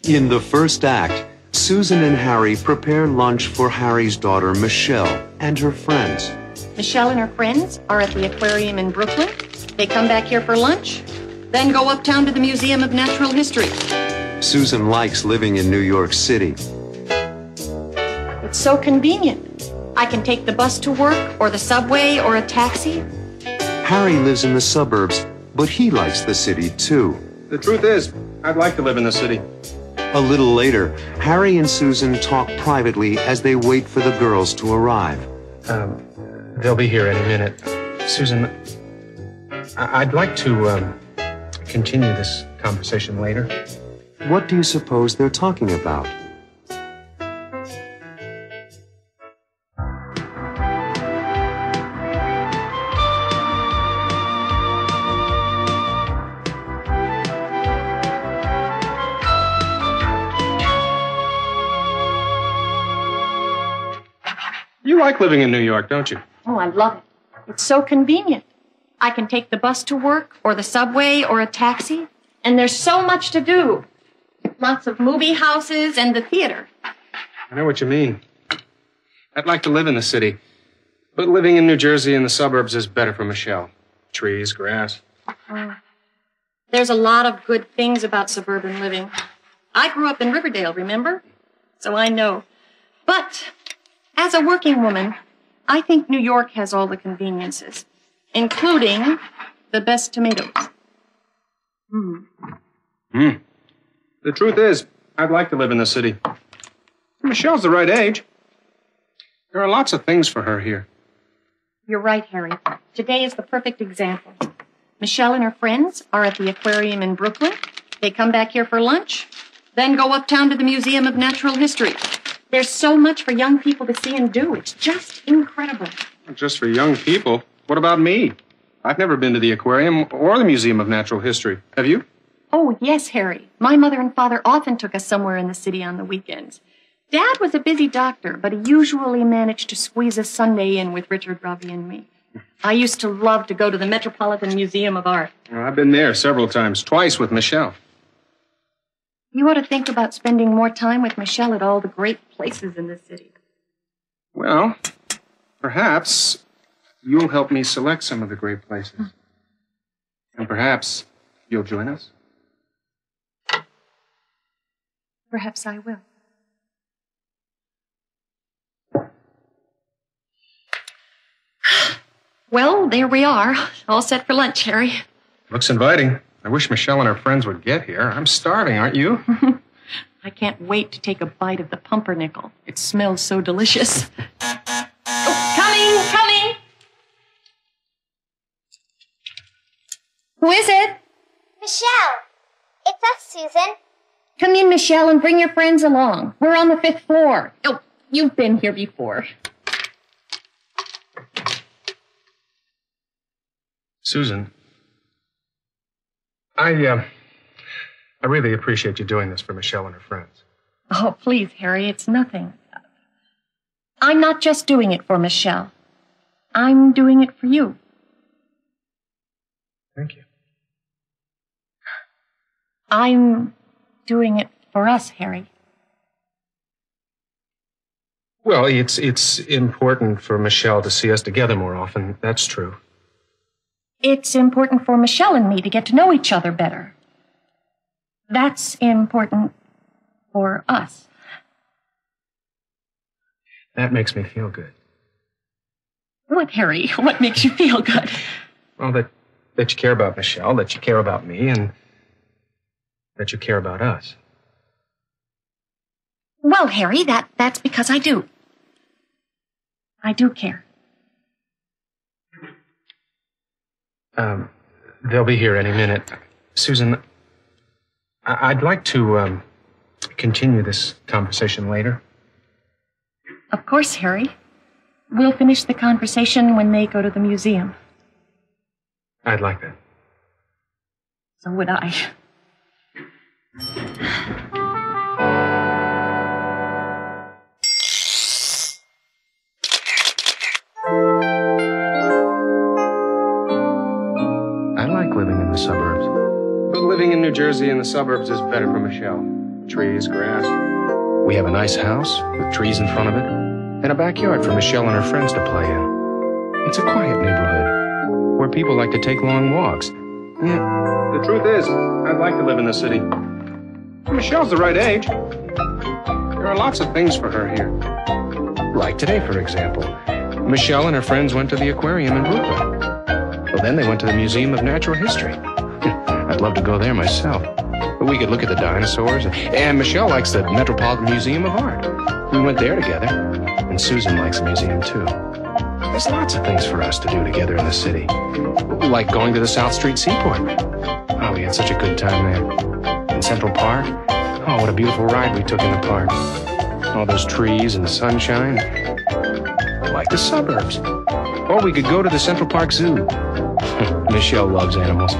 In the first act, Susan and Harry prepare lunch for Harry's daughter, Michelle, and her friends. Michelle and her friends are at the aquarium in Brooklyn. They come back here for lunch, then go uptown to the Museum of Natural History. Susan likes living in New York City. It's so convenient. I can take the bus to work, or the subway, or a taxi. Harry lives in the suburbs, but he likes the city too. The truth is, I'd like to live in the city. A little later, Harry and Susan talk privately as they wait for the girls to arrive. They'll be here any minute. Susan, I'd like to continue this conversation later. What do you suppose they're talking about? You like living in New York, don't you? Oh, I love it. It's so convenient. I can take the bus to work, or the subway, or a taxi, and there's so much to do. Lots of movie houses and the theater. I know what you mean. I'd like to live in the city. But living in New Jersey in the suburbs is better for Michelle. Trees, grass. There's a lot of good things about suburban living. I grew up in Riverdale, remember? So I know. But as a working woman, I think New York has all the conveniences, including the best tomatoes. The truth is, I'd like to live in the city. Michelle's the right age. There are lots of things for her here. You're right, Harry. Today is the perfect example. Michelle and her friends are at the aquarium in Brooklyn. They come back here for lunch, then go uptown to the Museum of Natural History. There's so much for young people to see and do. It's just incredible. Not just for young people. What about me? I've never been to the aquarium or the Museum of Natural History. Have you? Oh, yes, Harry. My mother and father often took us somewhere in the city on the weekends. Dad was a busy doctor, but he usually managed to squeeze a Sunday in with Richard, Robbie, and me. I used to love to go to the Metropolitan Museum of Art. Well, I've been there several times, twice with Michelle. You ought to think about spending more time with Michelle at all the great places in the city. Well, perhaps you'll help me select some of the great places. And perhaps you'll join us. Perhaps I will. Well, there we are. All set for lunch, Harry. Looks inviting. I wish Michelle and her friends would get here. I'm starving, aren't you? I can't wait to take a bite of the pumpernickel. It smells so delicious. Coming! Who is it? Michelle. It's us, Susan. Come in, Michelle, and bring your friends along. We're on the 5th floor. Oh, you've been here before. Susan, I really appreciate you doing this for Michelle and her friends. Oh, please, Harry, it's nothing. I'm not just doing it for Michelle. I'm doing it for you. Thank you. I'm doing it for us, Harry. Well, it's important for Michelle to see us together more often. That's true. It's important for Michelle and me to get to know each other better. That's important for us. That makes me feel good. What, Harry? What makes you feel good? Well, that you care about Michelle, that you care about me, and that you care about us. Well, Harry, that's because I do. I do care. They'll be here any minute. Susan, I'd like to continue this conversation later. Of course, Harry. We'll finish the conversation when they go to the museum. I'd like that. So would I. I like living in the suburbs. But living in New Jersey in the suburbs is better for Michelle. Trees, grass. We have a nice house with trees in front of it, and a backyard for Michelle and her friends to play in. It's a quiet neighborhood where people like to take long walks. Yeah, the truth is, I'd like to live in the city. Michelle's the right age. There are lots of things for her here. Like today, for example. Michelle and her friends went to the aquarium in Brooklyn. Well, then they went to the Museum of Natural History. I'd love to go there myself. But we could look at the dinosaurs. And Michelle likes the Metropolitan Museum of Art. We went there together. And Susan likes the museum, too. There's lots of things for us to do together in the city. Like going to the South Street Seaport. Oh, we had such a good time there. In Central Park. Oh, what a beautiful ride we took in the park. All those trees and the sunshine. Like the suburbs. Or we could go to the Central Park Zoo. Michelle loves animals.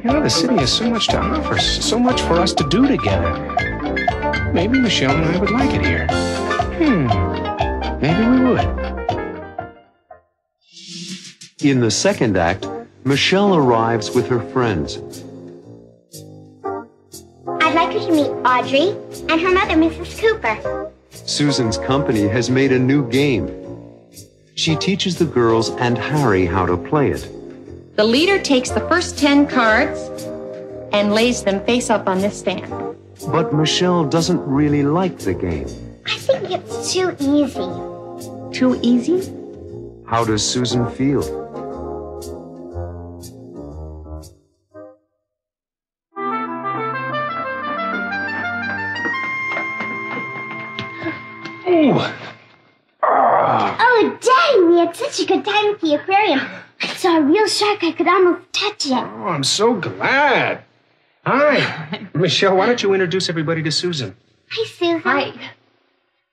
You know, the city has so much to offer, so much for us to do together. Maybe Michelle and I would like it here. maybe we would. In the second act, Michelle arrives with her friends. I'd like you to meet Audrey and her mother, Mrs. Cooper. Susan's company has made a new game. She teaches the girls and Harry how to play it. The leader takes the first 10 cards and lays them face up on this stand. But Michelle doesn't really like the game. I think it's too easy. Too easy? How does Susan feel? Oh, Daddy, we had such a good time at the aquarium. I saw a real shark. I could almost touch it. Oh, I'm so glad. Hi. Michelle, why don't you introduce everybody to Susan? Hi, Susan. Hi.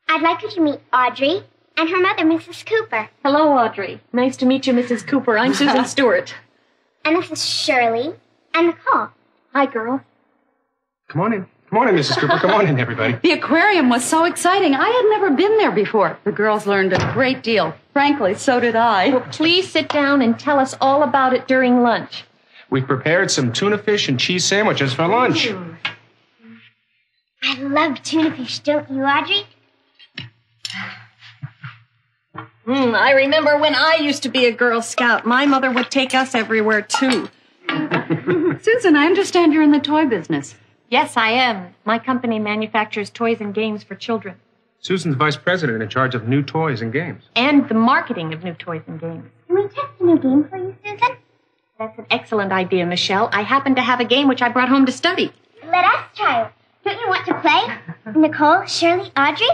I'd like you to meet Audrey and her mother, Mrs. Cooper. Hello, Audrey. Nice to meet you, Mrs. Cooper. I'm Susan Stewart. And this is Shirley and Nicole. Hi, girls. Come on in. Come on in, Mrs. Cooper. Come on in, everybody. The aquarium was so exciting. I had never been there before. The girls learned a great deal. Frankly, so did I. Well, please sit down and tell us all about it during lunch. We've prepared some tuna fish and cheese sandwiches for lunch. I love tuna fish, don't you, Audrey? I remember when I used to be a Girl Scout. My mother would take us everywhere, too. Susan, I understand you're in the toy business. Yes, I am. My company manufactures toys and games for children. Susan's vice president in charge of new toys and games. And the marketing of new toys and games. Can we test a new game for you, Susan? That's an excellent idea, Michelle. I happen to have a game which I brought home to study. Let us try it. Don't you want to play? Nicole, Shirley, Audrey?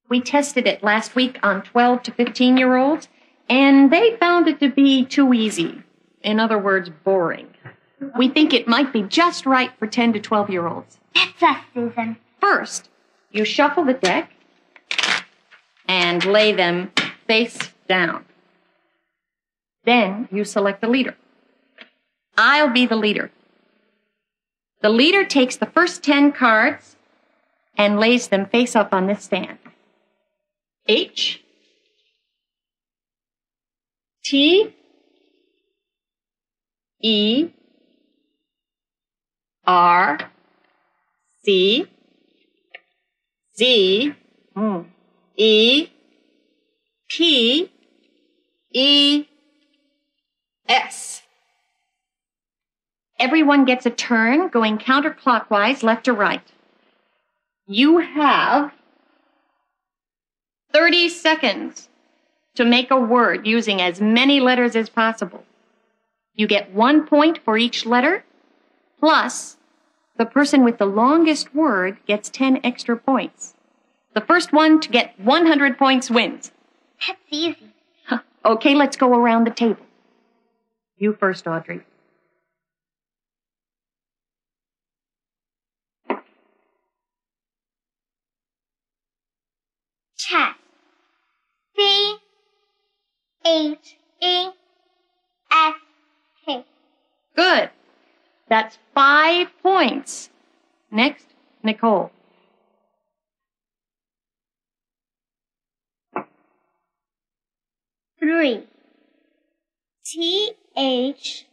We tested it last week on 12 to 15-year-olds, and they found it to be too easy. In other words, boring. We think it might be just right for 10 to 12-year-olds. That's us, Susan. First, you shuffle the deck and lay them face down. Then you select the leader. I'll be the leader. The leader takes the first 10 cards and lays them face up on this stand. H, T, E, R, C, Z, E, P, E, S. Everyone gets a turn going counterclockwise, left to right. You have 30 seconds to make a word using as many letters as possible. You get 1 point for each letter, plus the person with the longest word gets 10 extra points. The first one to get 100 points wins. That's easy. Okay, let's go around the table. You first, Audrey. Chess. C-H-E-S-K. Good. That's 5 points. Next, Nicole. Three. T-H-R-E-E.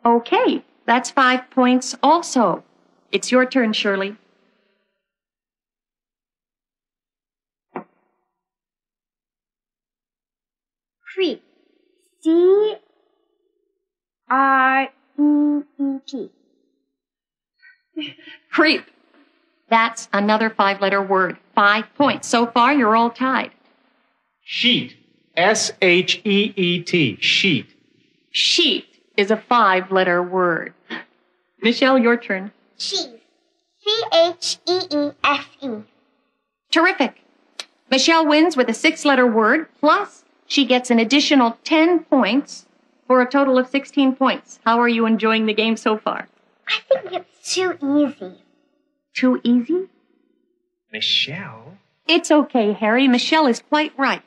Okay, that's 5 points also. It's your turn, Shirley. Creep. C-R-E-E-P. Creep. That's another 5-letter word. 5 points. So far, you're all tied. Sheet. S-H-E-E-T. Sheet. Sheet is a 5-letter word. Michelle, your turn. Cheese. C-H-E-E-S-E. Terrific. Michelle wins with a 6-letter word, plus she gets an additional 10 points for a total of 16 points. How are you enjoying the game so far? I think it's too easy. Too easy? Michelle? It's okay, Harry. Michelle is quite right.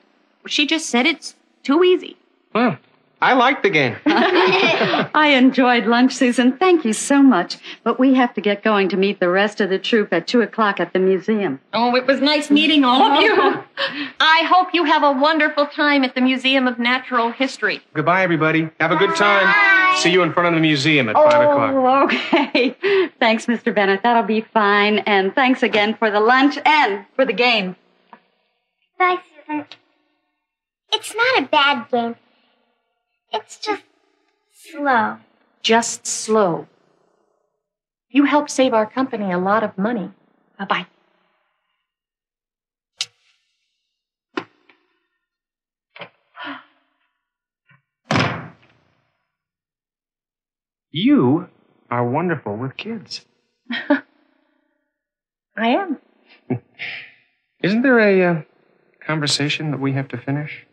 She just said it's too easy. Well, I liked the game. I enjoyed lunch, Susan. Thank you so much. But we have to get going to meet the rest of the troupe at 2 o'clock at the museum. Oh, it was nice meeting all of you. I hope you have a wonderful time at the Museum of Natural History. Goodbye, everybody. Have a good time. See you in front of the museum at 5 o'clock. Oh, okay. Thanks, Mr. Bennett. That'll be fine. And thanks again for the lunch and for the game. Bye, Susan. It's not a bad game. It's just slow. Just slow. You helped save our company a lot of money. Bye-bye. You are wonderful with kids. I am. Isn't there a conversation that we have to finish?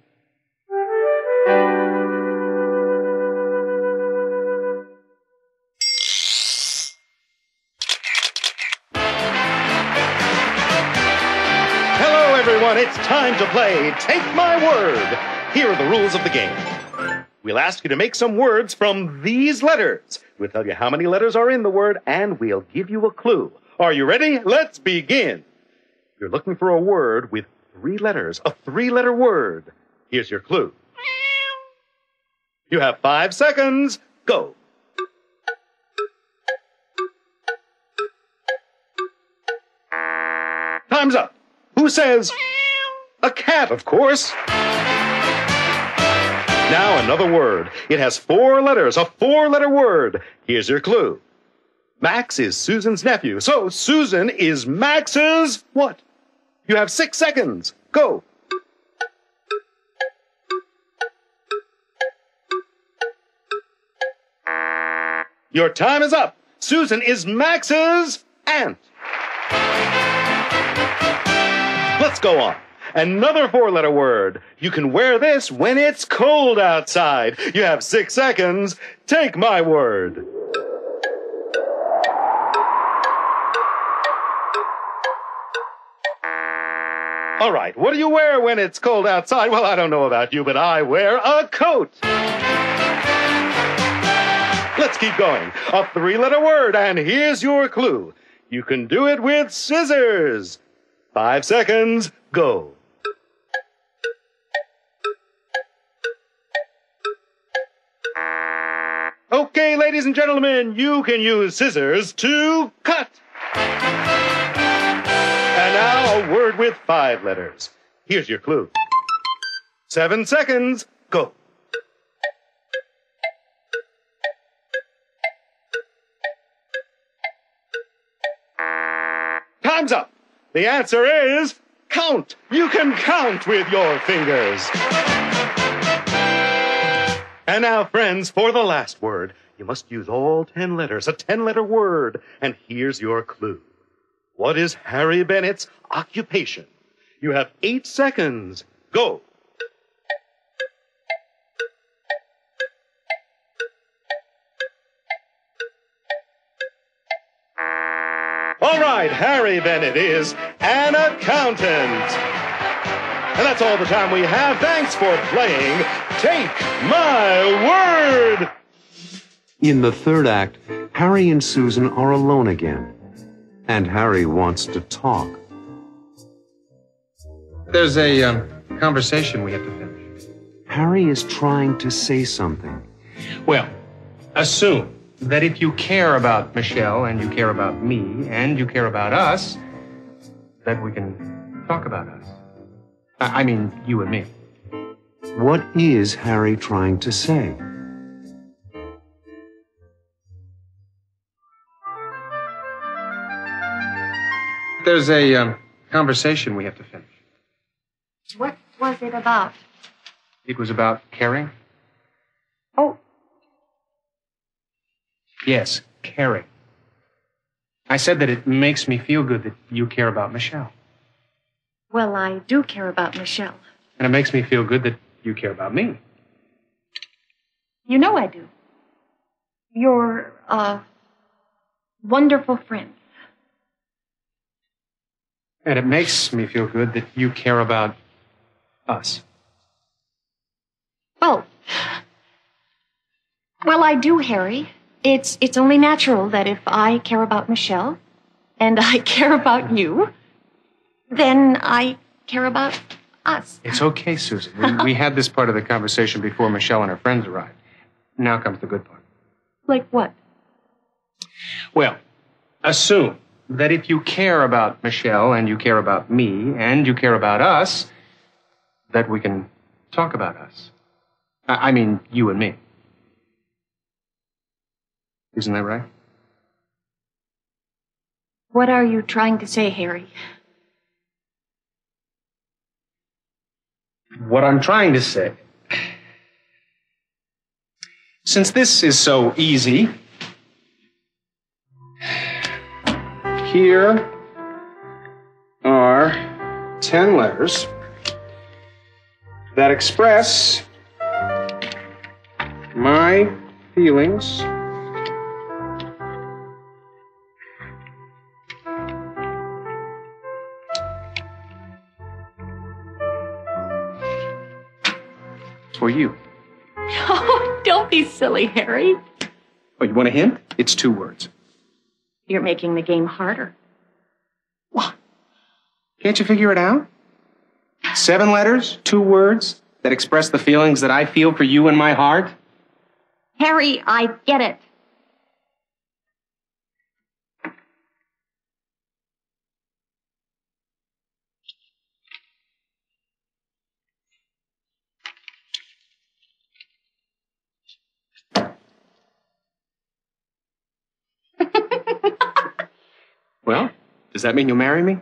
Hello, everyone. It's time to play Take My Word. Here are the rules of the game. We'll ask you to make some words from these letters. We'll tell you how many letters are in the word, and we'll give you a clue. Are you ready? Let's begin. You're looking for a word with 3 letters, a 3-letter word. Here's your clue. You have 5 seconds. Go. Time's up. Who says? A cat, of course. Now another word. It has 4 letters, a 4-letter word. Here's your clue. Max is Susan's nephew, so Susan is Max's what? You have 6 seconds. Go. Your time is up. Susan is Max's aunt. Let's go on. Another 4-letter word. You can wear this when it's cold outside. You have 6 seconds. Take my word. All right, what do you wear when it's cold outside? Well, I don't know about you, but I wear a coat. Let's keep going. A 3-letter word, and here's your clue. You can do it with scissors. 5 seconds. Go. Okay, ladies and gentlemen, you can use scissors to cut. And now a word with 5 letters. Here's your clue. 7 seconds. Go. Time's up. The answer is count. You can count with your fingers. And now, friends, for the last word, you must use all 10 letters, a 10-letter word. And here's your clue. What is Harry Bennett's occupation? You have 8 seconds. Go. All right, Harry Bennett is an accountant. And that's all the time we have. Thanks for playing Take My Word. In the 3rd act, Harry and Susan are alone again. And Harry wants to talk. There's a conversation we have to finish. Harry is trying to say something. Well, assume that if you care about Michelle and you care about me and you care about us, that we can talk about us. I mean, you and me. What is Harry trying to say? There's a conversation we have to finish. What was it about? It was about caring. Oh. Yes, caring. I said that it makes me feel good that you care about Michelle. Well, I do care about Michelle. And it makes me feel good that you care about me. You know I do. You're a wonderful friend. And it makes me feel good that you care about us. Well, Well, I do, Harry. It's only natural that if I care about Michelle and I care about you, then I care about us. It's okay, Susan. We had this part of the conversation before Michelle and her friends arrived. Now comes the good part. Like what? Well, assume that if you care about Michelle and you care about me and you care about us, that we can talk about us. I mean, you and me. Isn't that right? What are you trying to say, Harry? What I'm trying to say, since this is so easy, here are 10 letters that express my feelings for you. Oh, don't be silly, Harry. Oh, you want a hint? It's 2 words. You're making the game harder. What? Can't you figure it out? 7 letters, 2 words that express the feelings that I feel for you in my heart? Harry, I get it. Well, does that mean you'll marry me?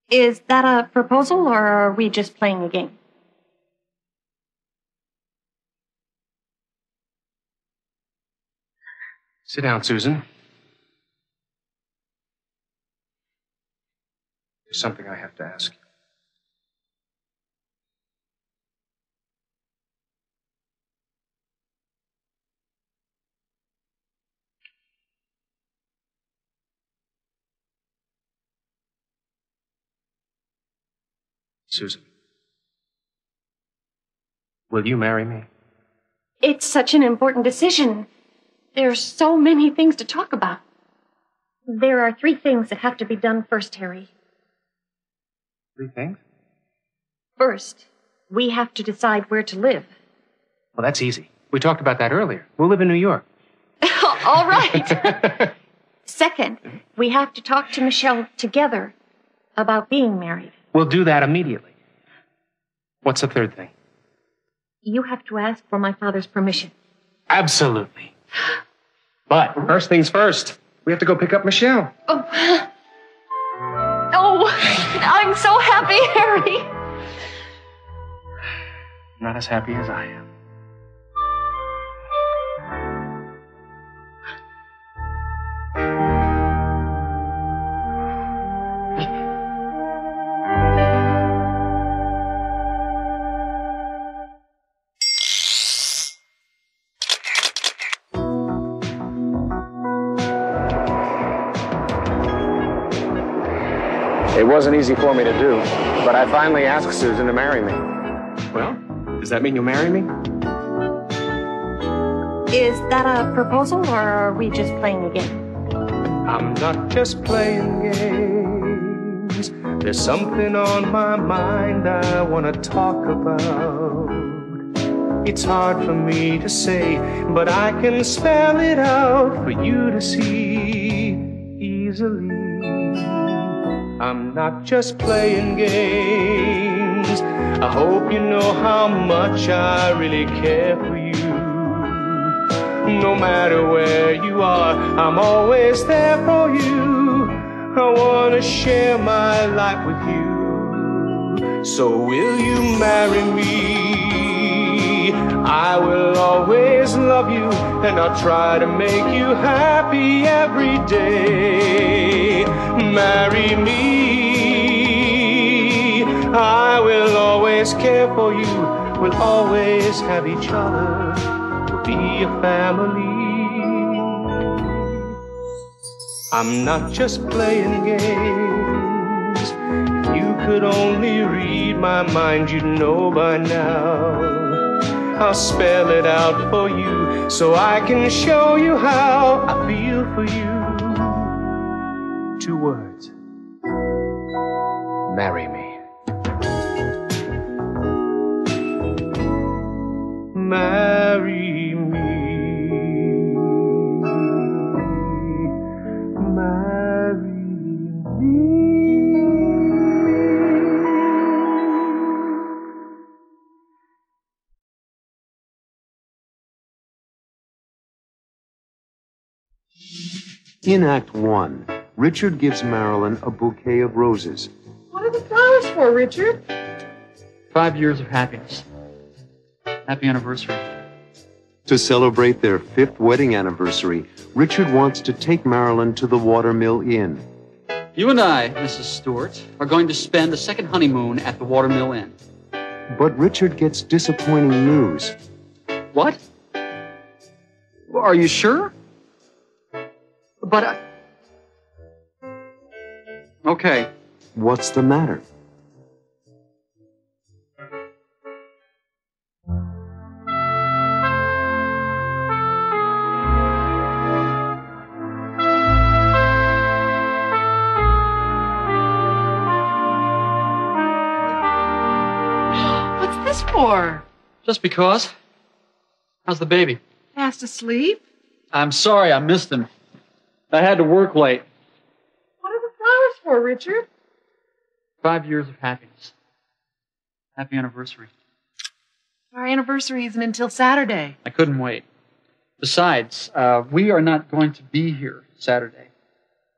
Is that a proposal, or are we just playing a game? Sit down, Susan. There's something I have to ask you. Susan, will you marry me? It's such an important decision. There's so many things to talk about. There are 3 things that have to be done first, Harry. 3 things? First, we have to decide where to live. Well, that's easy. We talked about that earlier. We'll live in New York. All right. Second, we have to talk to Michelle together about being married. We'll do that immediately. What's the 3rd thing? You have to ask for my father's permission. Absolutely. But first things first, we have to go pick up Michelle. Oh, I'm so happy, Harry. Not as happy as I am. It wasn't easy for me to do, but I finally asked Susan to marry me. Well, does that mean you'll marry me? Is that a proposal, or are we just playing a game? I'm not just playing games. There's something on my mind I want to talk about. It's hard for me to say, but I can spell it out for you to see easily. I'm not just playing games. I hope you know how much I really care for you. No matter where you are, I'm always there for you. I want to share my life with you. So will you marry me? I will always love you, and I'll try to make you happy every day. Marry me. I will always care for you. We'll always have each other. We'll be a family. I'm not just playing games. If you could only read my mind, you'd know by now. I'll spell it out for you so I can show you how I feel for you. 2 words. Marry me. Marry me. Marry me. In Act 1, Richard gives Marilyn a bouquet of roses. What are the flowers for, Richard? 5 years of happiness. Happy anniversary. To celebrate their 5th wedding anniversary, Richard wants to take Marilyn to the Watermill Inn. You and I, Mrs. Stewart, are going to spend a second honeymoon at the Watermill Inn. But Richard gets disappointing news. What? Are you sure? But I... Okay. What's the matter? What's this for? Just because. How's the baby? Fast asleep? I'm sorry I missed him. I had to work late. What are the flowers for, Richard? 5 years of happiness. Happy anniversary. Our anniversary isn't until Saturday. I couldn't wait. Besides, we are not going to be here Saturday.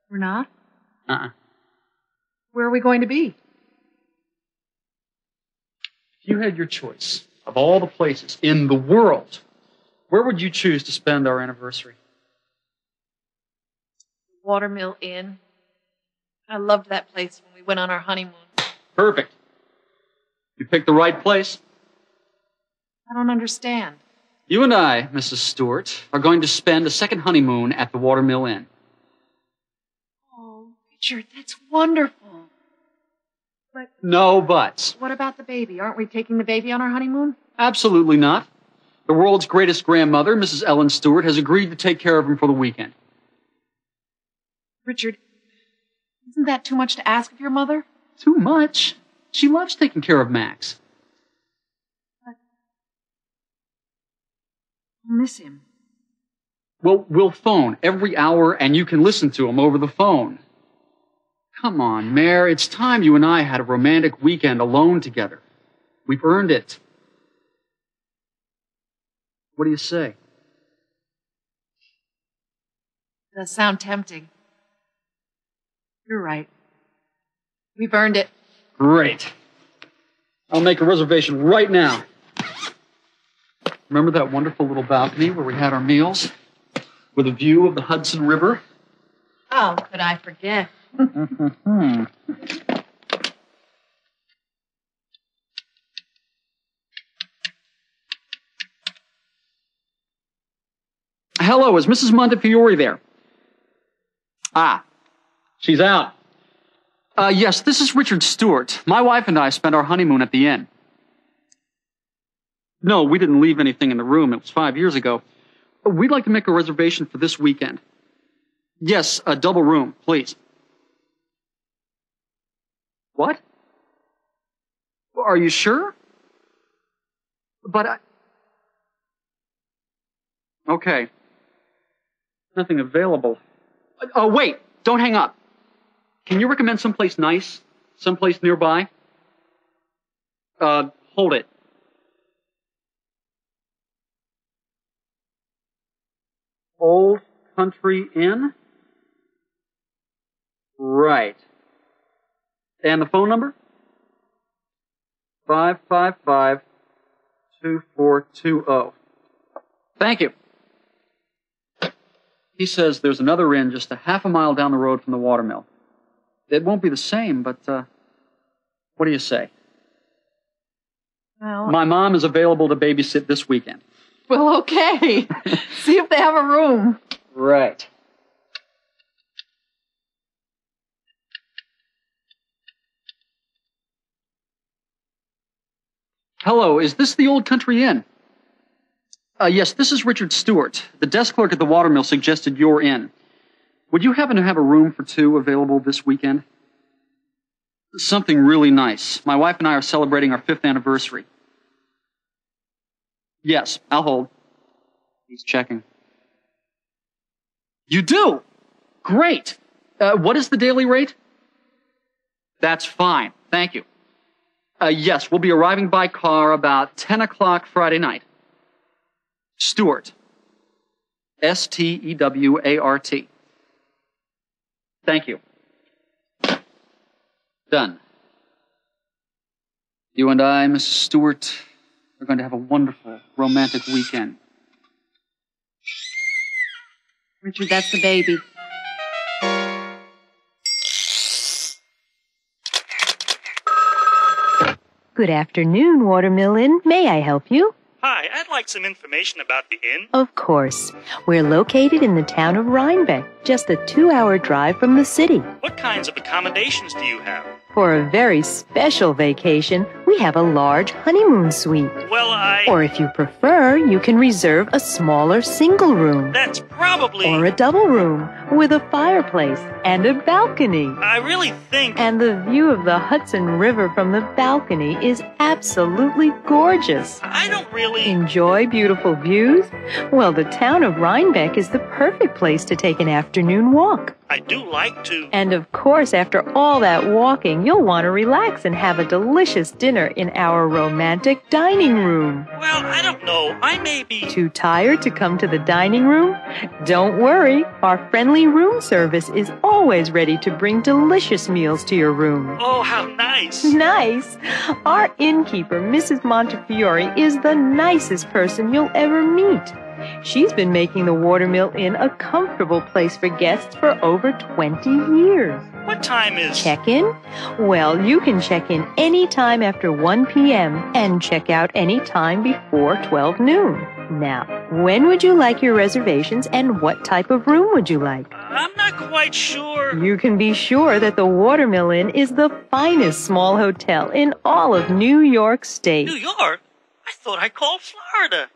We're not? Where are we going to be? If you had your choice of all the places in the world, where would you choose to spend our anniversary? Watermill Inn. I loved that place when we went on our honeymoon. Perfect. You picked the right place. I don't understand. You and I, Mrs. Stewart, are going to spend a second honeymoon at the Watermill Inn. Oh, Richard, that's wonderful. But No buts. what about the baby? Aren't we taking the baby on our honeymoon? Absolutely not. The world's greatest grandmother, Mrs. Ellen Stewart, has agreed to take care of him for the weekend. Richard, isn't that too much to ask of your mother? Too much? She loves taking care of Max. But I miss him. Well, we'll phone every hour and you can listen to him over the phone. Come on, Mare, it's time you and I had a romantic weekend alone together. We've earned it. What do you say? Does sound tempting. You're right. We've earned it. Great. I'll make a reservation right now. Remember that wonderful little balcony where we had our meals? With a view of the Hudson River? Oh, could I forget? Hello, is Mrs. Montefiore there? Ah, she's out. Yes, this is Richard Stewart. My wife and I spent our honeymoon at the inn. No, we didn't leave anything in the room. It was 5 years ago. We'd like to make a reservation for this weekend. Yes, a double room, please. What? Are you sure? But I... Okay. Nothing available. Oh, wait! Don't hang up. Can you recommend someplace nice? Someplace nearby? Hold it. Old Country Inn? Right. And the phone number? 555-2420. Thank you. He says there's another inn just a half a mile down the road from the watermill. It won't be the same, but, what do you say? Well, My mom is available to babysit this weekend. well, okay. See if they have a room. Right. Hello, is this the Old Country Inn? Yes, this is Richard Stewart. The desk clerk at the watermill suggested you're in. Would you happen to have a room for two available this weekend? Something really nice. My wife and I are celebrating our 5th anniversary. Yes, I'll hold. He's checking. You do? Great. What is the daily rate? That's fine. Thank you. Yes, we'll be arriving by car about 10 o'clock Friday night. Stewart. Stewart. Thank you. Done. You and I, Mrs. Stewart, are going to have a wonderful, romantic weekend. Richard, that's the baby. Good afternoon, Watermill Inn. May I help you? Hi, I'd like some information about the inn. Of course. We're located in the town of Rhinebeck, just a 2-hour drive from the city. What kinds of accommodations do you have? For a very special vacation, we have a large honeymoon suite. Well, Or if you prefer, you can reserve a smaller single room. That's probably... Or a double room with a fireplace and a balcony. I really think... And the view of the Hudson River from the balcony is absolutely gorgeous. I don't really... Enjoy beautiful views? Well, the town of Rhinebeck is the perfect place to take an afternoon walk. I do like to... And of course, after all that walking, you'll want to relax and have a delicious dinner in our romantic dining room. Well, I don't know. I may be... Too tired to come to the dining room? Don't worry. Our friendly room service is always ready to bring delicious meals to your room. Oh, how nice. Nice. Our innkeeper, Mrs. Montefiore, is the nicest person you'll ever meet. She's been making the Watermill Inn a comfortable place for guests for over 20 years. What time is... Check-in? Well, you can check in any time after 1 p.m. and check out any time before 12 noon. Now, when would you like your reservations and what type of room would you like? I'm not quite sure. You can be sure that the Watermill Inn is the finest small hotel in all of New York State. New York? I thought I called Florida.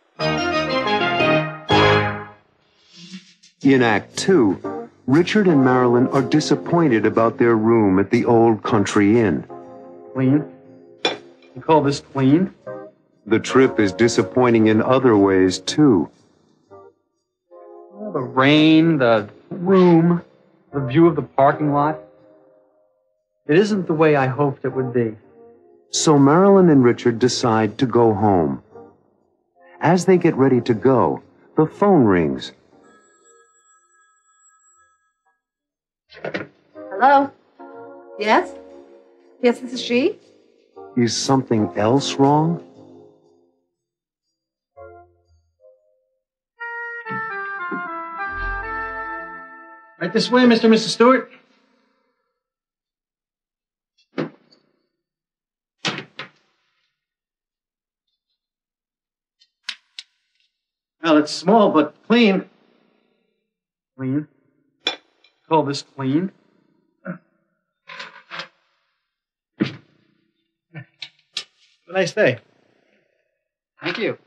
In Act 2, Richard and Marilyn are disappointed about their room at the Old Country Inn. Clean? You call this clean? The trip is disappointing in other ways, too. The rain, the room, the view of the parking lot. It isn't the way I hoped it would be. So Marilyn and Richard decide to go home. As they get ready to go, the phone rings. Hello? Yes? Yes, this is she? Is something else wrong? Right this way, Mr. and Mrs. Stewart. Well, it's small, but clean. Clean? Call this clean? Have a nice day. Thank you.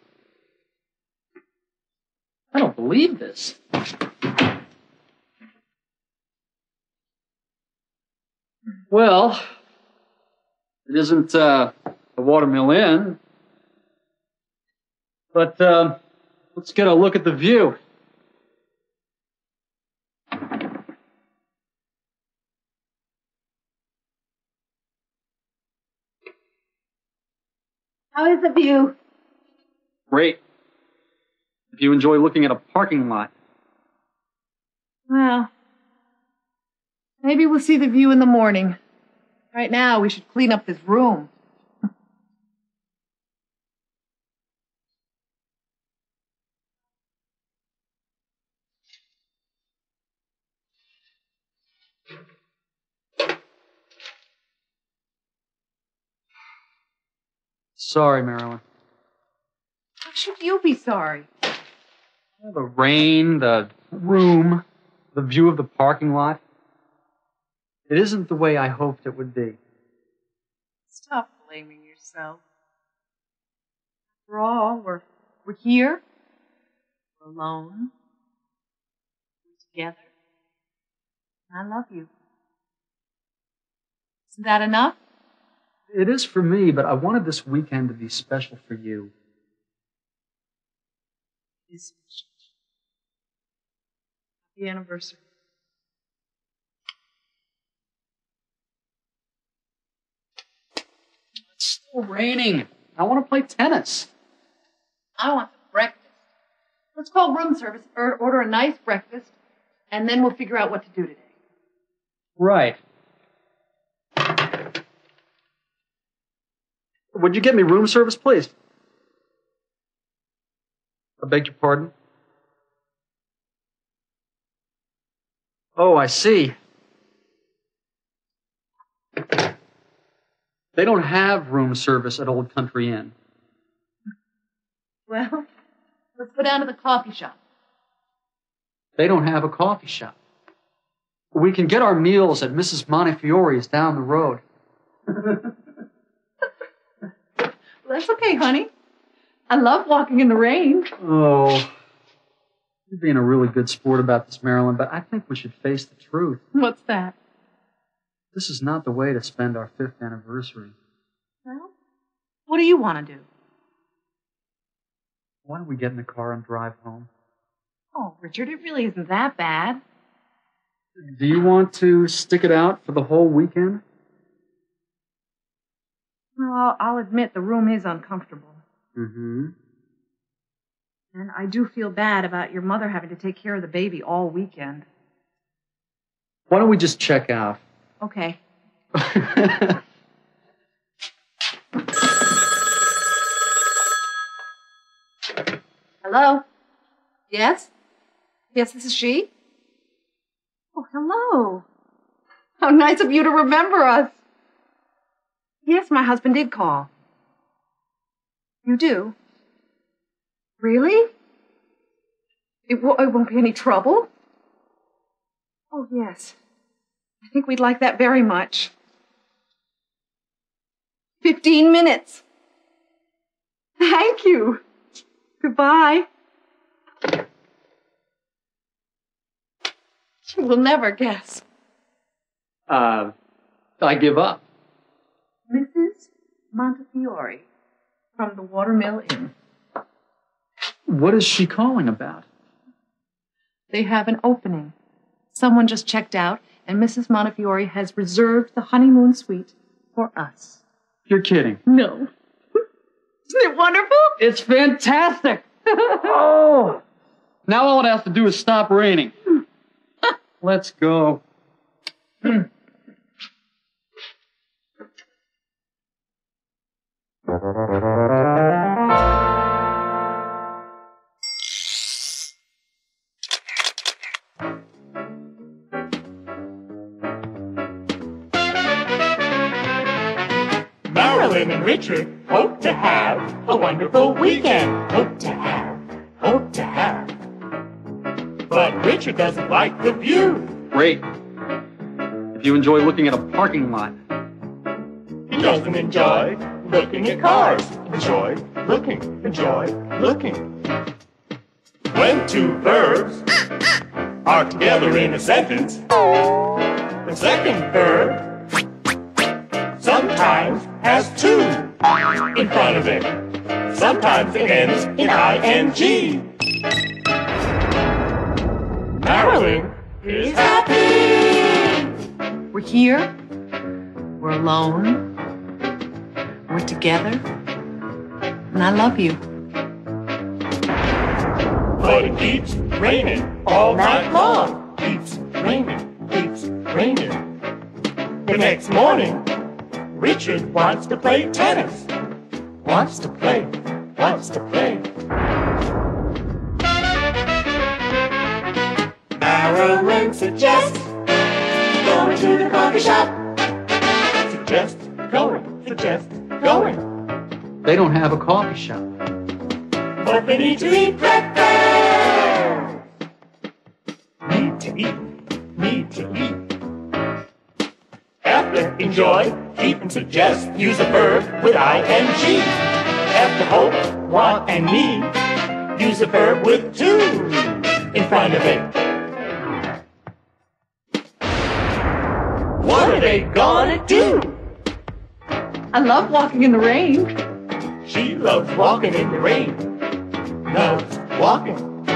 I don't believe this. Well, it isn't the Watermill Inn, but let's get a look at the view. How is the view? Great. If you enjoy looking at a parking lot. Well, maybe we'll see the view in the morning. Right now, we should clean up this room. Sorry, Marilyn. How should you be sorry? The rain, the room, the view of the parking lot. It isn't the way I hoped it would be. Stop blaming yourself. After all, we're here. We're alone. We're together. I love you. Isn't that enough? It is for me, but I wanted this weekend to be special for you. It is special. Happy anniversary. It's still raining. I want to play tennis. I want some breakfast. Let's call room service, order a nice breakfast, and then we'll figure out what to do today. Right. Would you get me room service, please? I beg your pardon? Oh, I see. They don't have room service at Old Country Inn. Well, let's go down to the coffee shop. They don't have a coffee shop. We can get our meals at Mrs. Montefiore's down the road. That's okay, honey. I love walking in the rain. Oh, you're being a really good sport about this, Marilyn, but I think we should face the truth. What's that? This is not the way to spend our 5th anniversary. Well, what do you want to do? Why don't we get in the car and drive home? Oh, Richard, it really isn't that bad. Do you want to stick it out for the whole weekend? Well, I'll admit the room is uncomfortable. Mm-hmm. And I do feel bad about your mother having to take care of the baby all weekend. Why don't we just check out? Okay. Hello? Yes? Yes, this is she? Oh, hello. How nice of you to remember us. Yes, my husband did call. You do? Really? It won't be any trouble? Oh, yes. I think we'd like that very much. 15 minutes. Thank you. Goodbye. You will never guess. I give up. Mrs. Montefiore from the Watermill Inn. What is she calling about? They have an opening. Someone just checked out, and Mrs. Montefiore has reserved the honeymoon suite for us. You're kidding. No. Isn't it wonderful? It's fantastic. Oh! Now all it has to do is stop raining. Let's go. Marilyn and Richard hope to have a wonderful weekend. Hope to have. But Richard doesn't like the view. Great. If you enjoy looking at a parking lot. He doesn't enjoy looking at cars. Enjoy looking. When two verbs are together in a sentence, the second verb sometimes has two in front of it. Sometimes it ends in ing. Marilyn is happy. We're here. We're alone. We're together. And I love you. But it keeps raining all night long. Keeps raining. The next morning, Richard wants to play tennis. Wants to play. Marilyn suggests going to the coffee shop. Suggest going. They don't have a coffee shop. But they need to eat breakfast. Need to eat. After enjoy, keep and suggest, use a verb with ing. After hope, want, and need, love, use a verb with to in front of it. What are they gonna do? I love walking in the rain. She loves walking in the rain. Loves walking.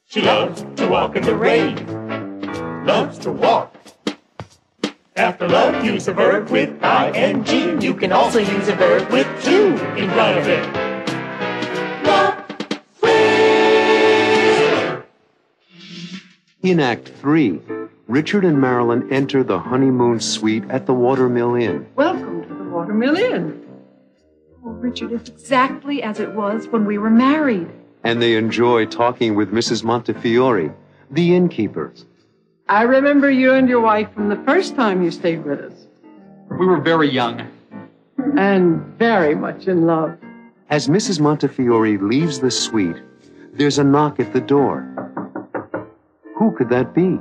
She loves to walk in the rain. Loves to walk. After love, use a verb with ing. You can also use a verb with to in front of it. In Act 3, Richard and Marilyn enter the honeymoon suite at the Watermill Inn. Welcome to the Watermill Inn. Oh, Richard, it's exactly as it was when we were married. And they enjoy talking with Mrs. Montefiore, the innkeeper. I remember you and your wife from the first time you stayed with us. We were very young. And very much in love. As Mrs. Montefiore leaves the suite, there's a knock at the door. Who could that be?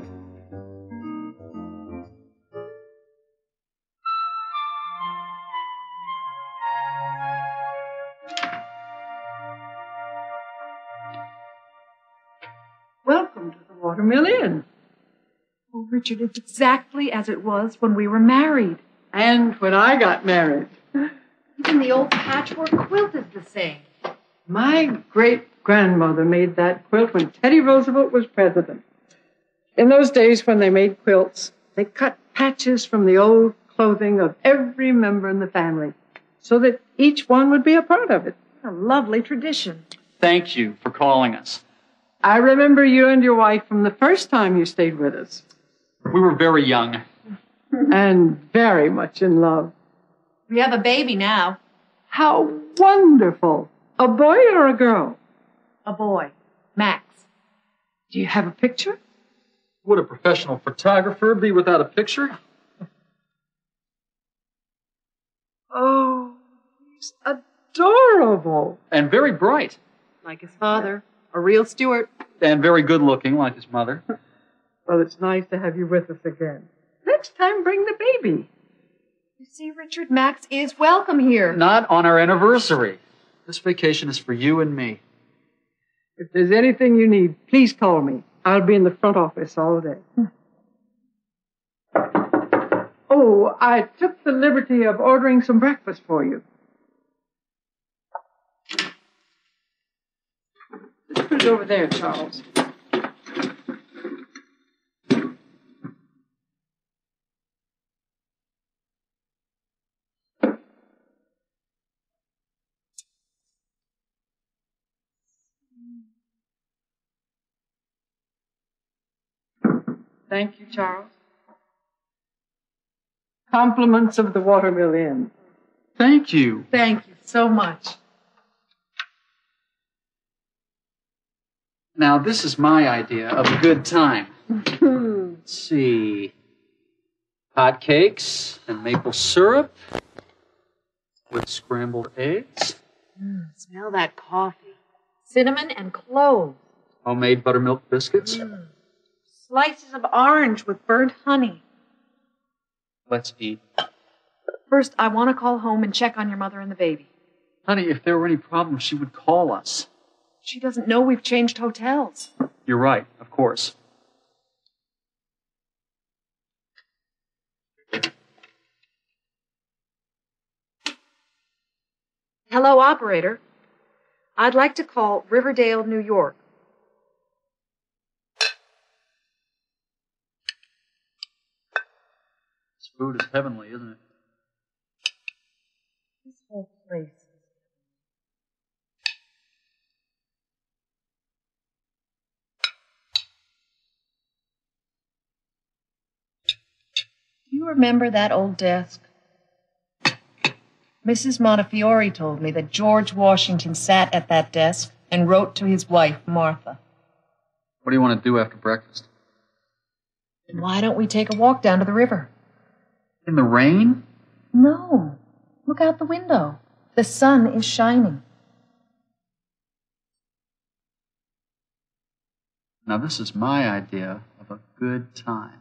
Welcome to the Watermill Inn. Oh, Richard, it's exactly as it was when we were married. And when I got married. Even the old patchwork quilt is the same. My great-grandmother made that quilt when Teddy Roosevelt was president. In those days when they made quilts, they cut patches from the old clothing of every member in the family so that each one would be a part of it. A lovely tradition. Thank you for calling us. I remember you and your wife from the first time you stayed with us. We were very young. And very much in love. We have a baby now. How wonderful! A boy or a girl? A boy. Max. Do you have a picture? Would a professional photographer be without a picture? Oh, he's adorable. And very bright. Like his father. A real Stuart. And very good looking, like his mother. Well, it's nice to have you with us again. Next time, bring the baby. You see, Richard, Max is welcome here. Not on our anniversary. This vacation is for you and me. If there's anything you need, please call me. I'll be in the front office all day. Oh, I took the liberty of ordering some breakfast for you. Just put it over there, Charles. Thank you, Charles. Compliments of the Watermill Inn. Thank you. Thank you so much. Now, this is my idea of a good time. Let's see. Hot cakes and maple syrup with scrambled eggs. Smell that coffee. Cinnamon and cloves. Homemade buttermilk biscuits. Slices of orange with burnt honey. Let's eat. First, I want to call home and check on your mother and the baby. Honey, if there were any problems, she would call us. She doesn't know we've changed hotels. You're right, of course. Hello, operator. I'd like to call Riverdale, New York. This food is heavenly, isn't it? This whole place. Do you remember that old desk? Mrs. Montefiore told me that George Washington sat at that desk and wrote to his wife, Martha. What do you want to do after breakfast? Why don't we take a walk down to the river? In the rain? No. Look out the window. The sun is shining. Now, this is my idea of a good time.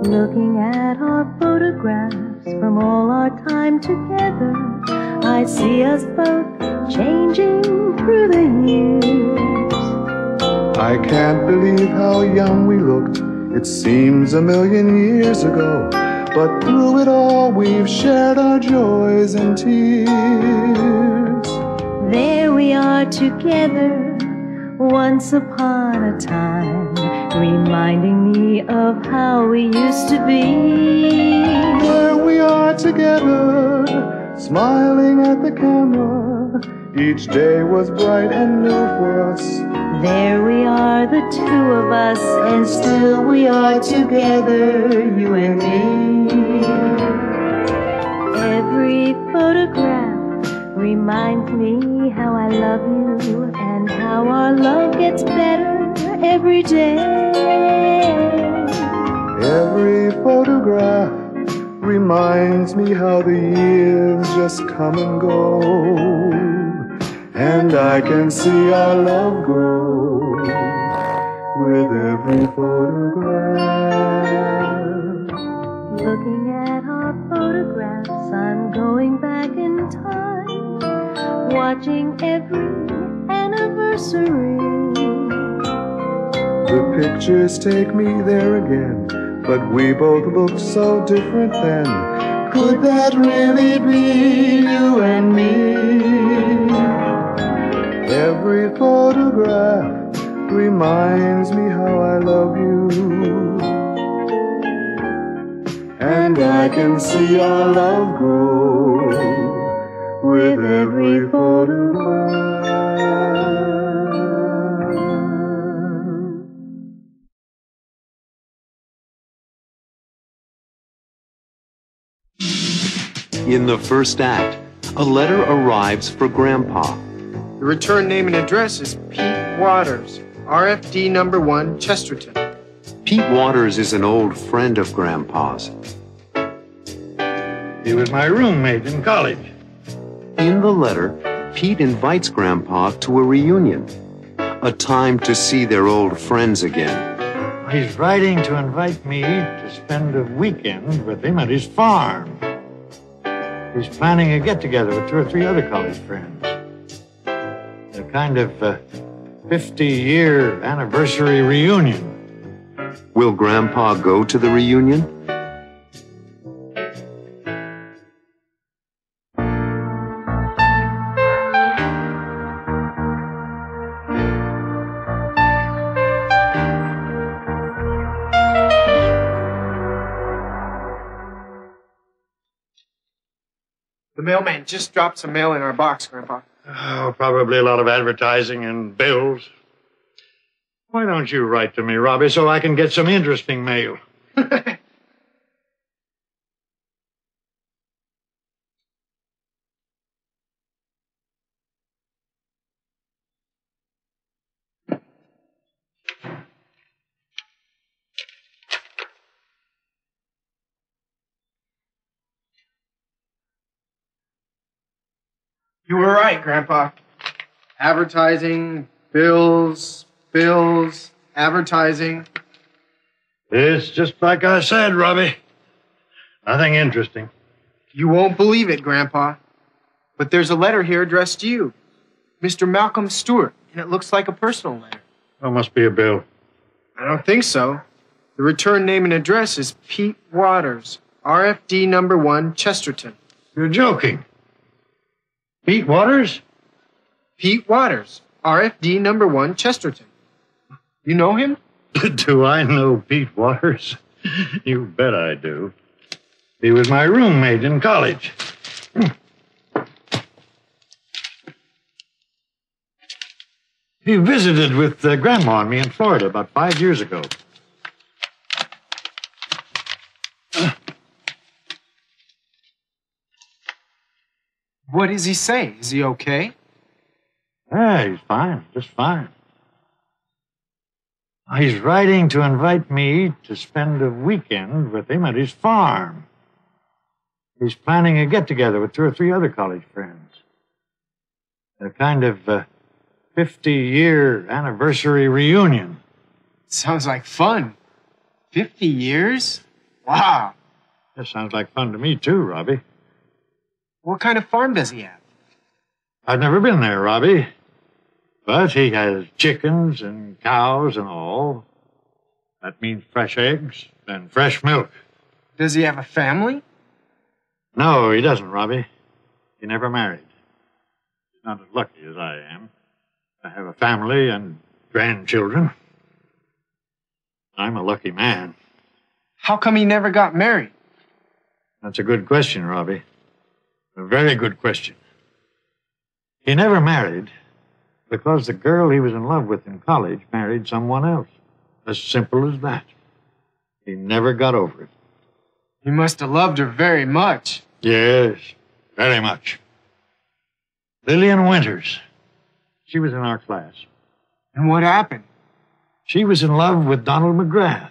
Looking at our photographs from all our time together, I see us both changing through the years. I can't believe how young we looked. It seems a million years ago. But through it all, we've shared our joys and tears. There we are together, once upon a time, reminding me of how we used to be. There we are together, smiling at the camera. Each day was bright and new for us. There we are, the two of us, and still we are together, you and me. Every photograph reminds me how I love you and how our love gets better every day. Every photograph reminds me how the years just come and go. And I can see our love grow with every photograph. Looking at our photographs, I'm going back in time, watching every anniversary. The pictures take me there again, but we both look so different then. Could that really be you and me? Every photograph reminds me how I love you. And I can see our love grow with every photograph. In the first act, a letter arrives for Grandpa. The return name and address is Pete Waters, RFD number 1, Chesterton. Pete Waters is an old friend of Grandpa's. He was my roommate in college. In the letter, Pete invites Grandpa to a reunion, a time to see their old friends again. He's writing to invite me to spend a weekend with him at his farm. He's planning a get-together with 2 or 3 other college friends. A kind of 50-year anniversary reunion. Will Grandpa go to the reunion? The mailman just dropped some mail in our box, Grandpa. Oh, probably a lot of advertising and bills. Why don't you write to me, Robbie, so I can get some interesting mail? You were right, Grandpa. Advertising, bills, advertising. It's just like I said, Robbie. Nothing interesting. You won't believe it, Grandpa. But there's a letter here addressed to you. Mr. Malcolm Stewart, and it looks like a personal letter. Well, must be a bill. I don't think so. The return name and address is Pete Waters, RFD number 1, Chesterton. You're joking. Pete Waters? Pete Waters, RFD number 1, Chesterton. You know him? Do I know Pete Waters? You bet I do. He was my roommate in college. He visited with Grandma and me in Florida about 5 years ago. What does he say? Is he okay? Yeah, he's fine. Just fine. He's writing to invite me to spend a weekend with him at his farm. He's planning a get-together with 2 or 3 other college friends. A kind of 50-year anniversary reunion. Sounds like fun. 50 years? Wow. That sounds like fun to me, too, Robbie. What kind of farm does he have? I've never been there, Robbie. But he has chickens and cows and all. That means fresh eggs and fresh milk. Does he have a family? No, he doesn't, Robbie. He never married. He's not as lucky as I am. I have a family and grandchildren. I'm a lucky man. How come he never got married? That's a good question, Robbie. A very good question. He never married because the girl he was in love with in college married someone else. As simple as that. He never got over it. He must have loved her very much. Yes, very much. Lillian Winters. She was in our class. And what happened? She was in love with Donald McGrath,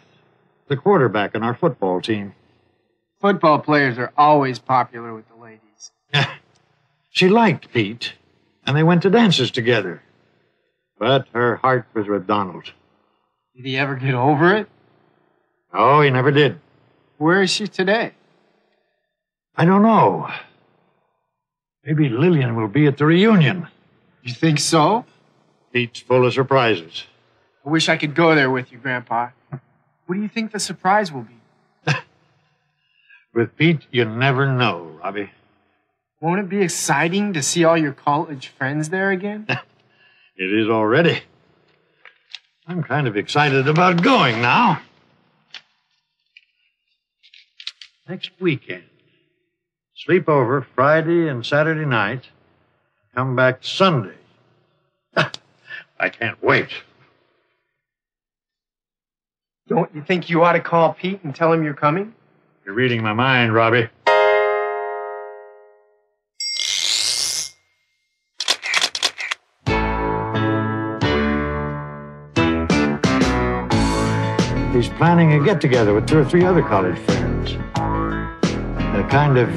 the quarterback on our football team. Football players are always popular with the ladies. She liked Pete, and they went to dances together. But her heart was with Donald. Did he ever get over it? Oh, he never did. Where is she today? I don't know. Maybe Lillian will be at the reunion. You think so? Pete's full of surprises. I wish I could go there with you, Grandpa. What do you think the surprise will be? With Pete, you never know, Robbie. Won't it be exciting to see all your college friends there again? It is already. I'm kind of excited about going now. Next weekend. Sleep over Friday and Saturday night. Come back Sunday. I can't wait. Don't you think you ought to call Pete and tell him you're coming? You're reading my mind, Robbie. He's planning a get-together with 2 or 3 other college friends. A kind of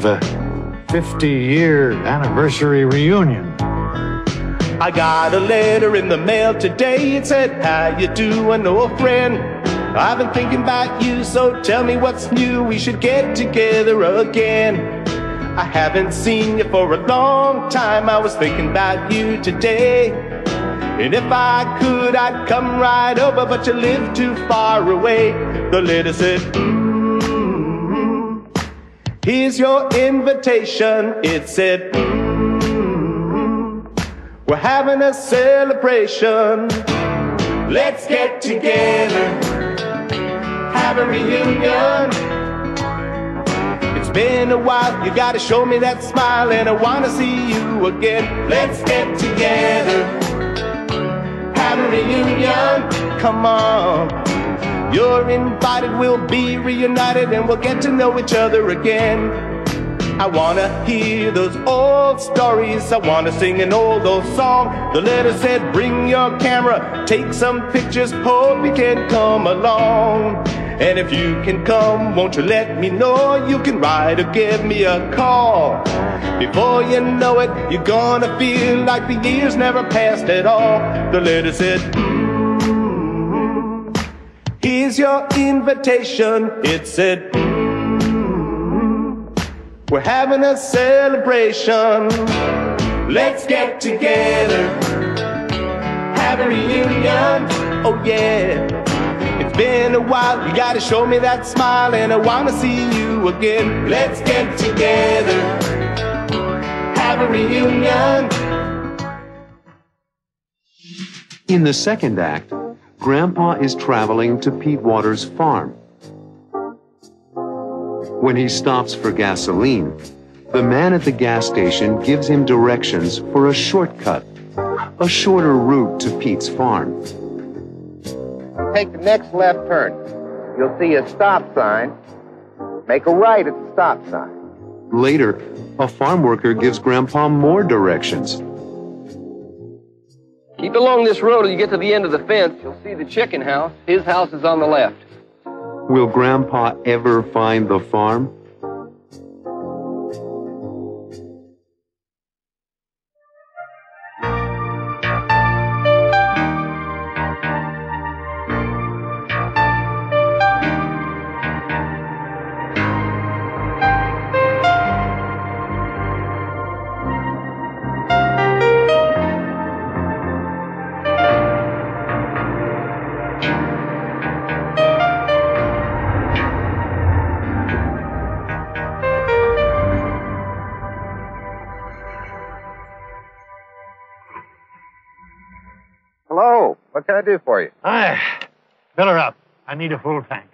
50-year anniversary reunion. I got a letter in the mail today. It said, how you doing, old friend? I've been thinking about you, so tell me what's new. We should get together again. I haven't seen you for a long time. I was thinking about you today. And if I could, I'd come right over, but you live too far away. The letter said, here's your invitation. It said, we're having a celebration. Let's get together, have a reunion. It's been a while, you gotta show me that smile, and I wanna see you again. Let's get together, have a reunion. Come on, you're invited, we'll be reunited, and we'll get to know each other again. I wanna hear those old stories, I wanna sing an old song. The letter said, bring your camera, take some pictures, hope you can come along. And if you can come, won't you let me know? You can write or give me a call. Before you know it, you're gonna feel like the years never passed at all. The letter said, here's your invitation. It said, we're having a celebration. Let's get together, have a reunion. Oh yeah, it's been a while, you gotta show me that smile, and I wanna see you again. Let's get together, have a reunion. In the second act, Grandpa is traveling to Pete Waters' farm. When he stops for gasoline, the man at the gas station gives him directions for a shortcut, a shorter route to Pete's farm. Take the next left turn. You'll see a stop sign. Make a right at the stop sign. Later, a farm worker gives Grandpa more directions. Keep along this road till you get to the end of the fence. You'll see the chicken house. His house is on the left. Will Grandpa ever find the farm? What can I do for you? Hi. Fill her up. I need a full tank.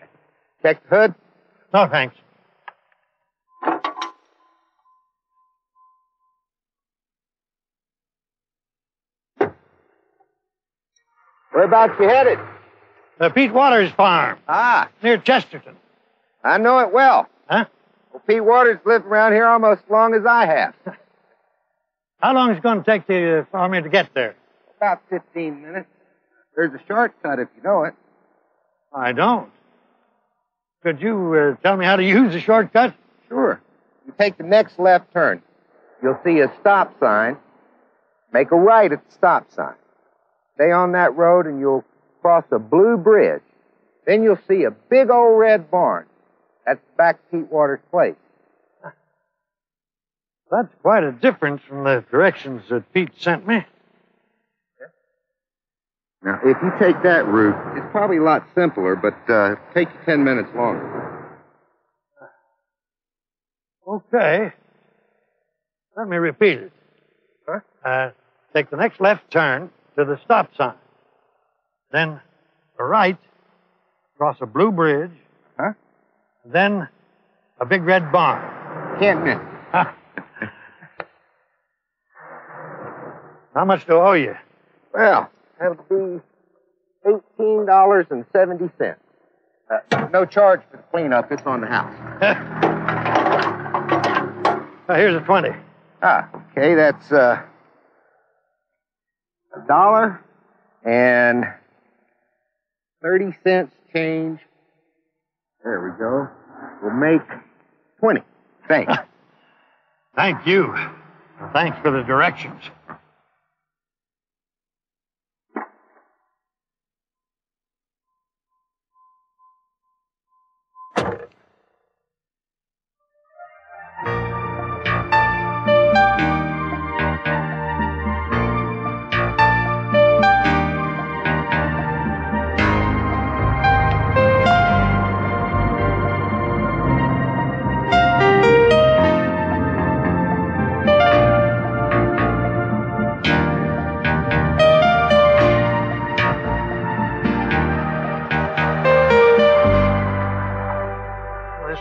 Check the hood? No, thanks. Whereabouts you headed? The Pete Waters farm. Ah. Near Chesterton. I know it well. Huh? Well, Pete Waters lived around here almost as long as I have. How long is it going to take for me to get there? About 15 minutes. There's a shortcut if you know it. I don't. Could you tell me how to use the shortcut? Sure. You take the next left turn. You'll see a stop sign. Make a right at the stop sign. Stay on that road and you'll cross a blue bridge. Then you'll see a big old red barn. That's back to Pete Waters' place. That's quite a difference from the directions that Pete sent me. Now, if you take that route, it's probably a lot simpler, but take you 10 minutes longer. Okay. Let me repeat it. Huh? Take the next left turn to the stop sign. Then a right, cross a blue bridge. Huh? Then a big red barn. Can't miss. How much do I owe you? Well, that'll be $18.70. No charge for the cleanup. It's on the house. Here's a 20. Okay, that's $1.30 change. There we go. We'll make 20. Thanks. Thank you. Thanks for the directions.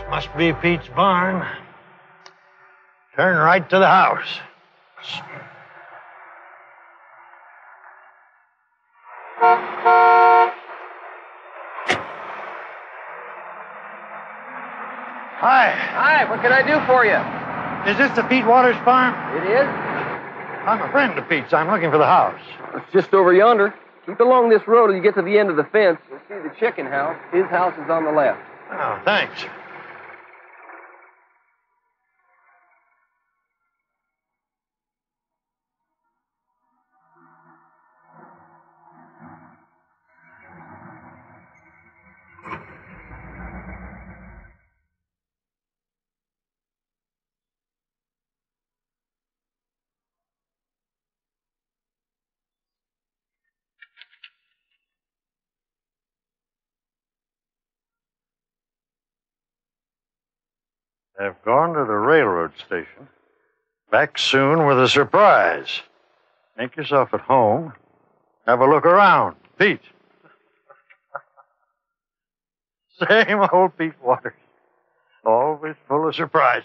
Must be Pete's barn. Turn right to the house. Hi. Hi, what can I do for you? Is this the Pete Waters farm? It is? I'm a friend of Pete's. I'm looking for the house. It's just over yonder. Keep along this road till you get to the end of the fence. You'll see the chicken house. His house is on the left. Oh, thanks. I've gone to the railroad station. Back soon with a surprise. Make yourself at home. Have a look around. Pete. Same old Pete Waters. Always full of surprises.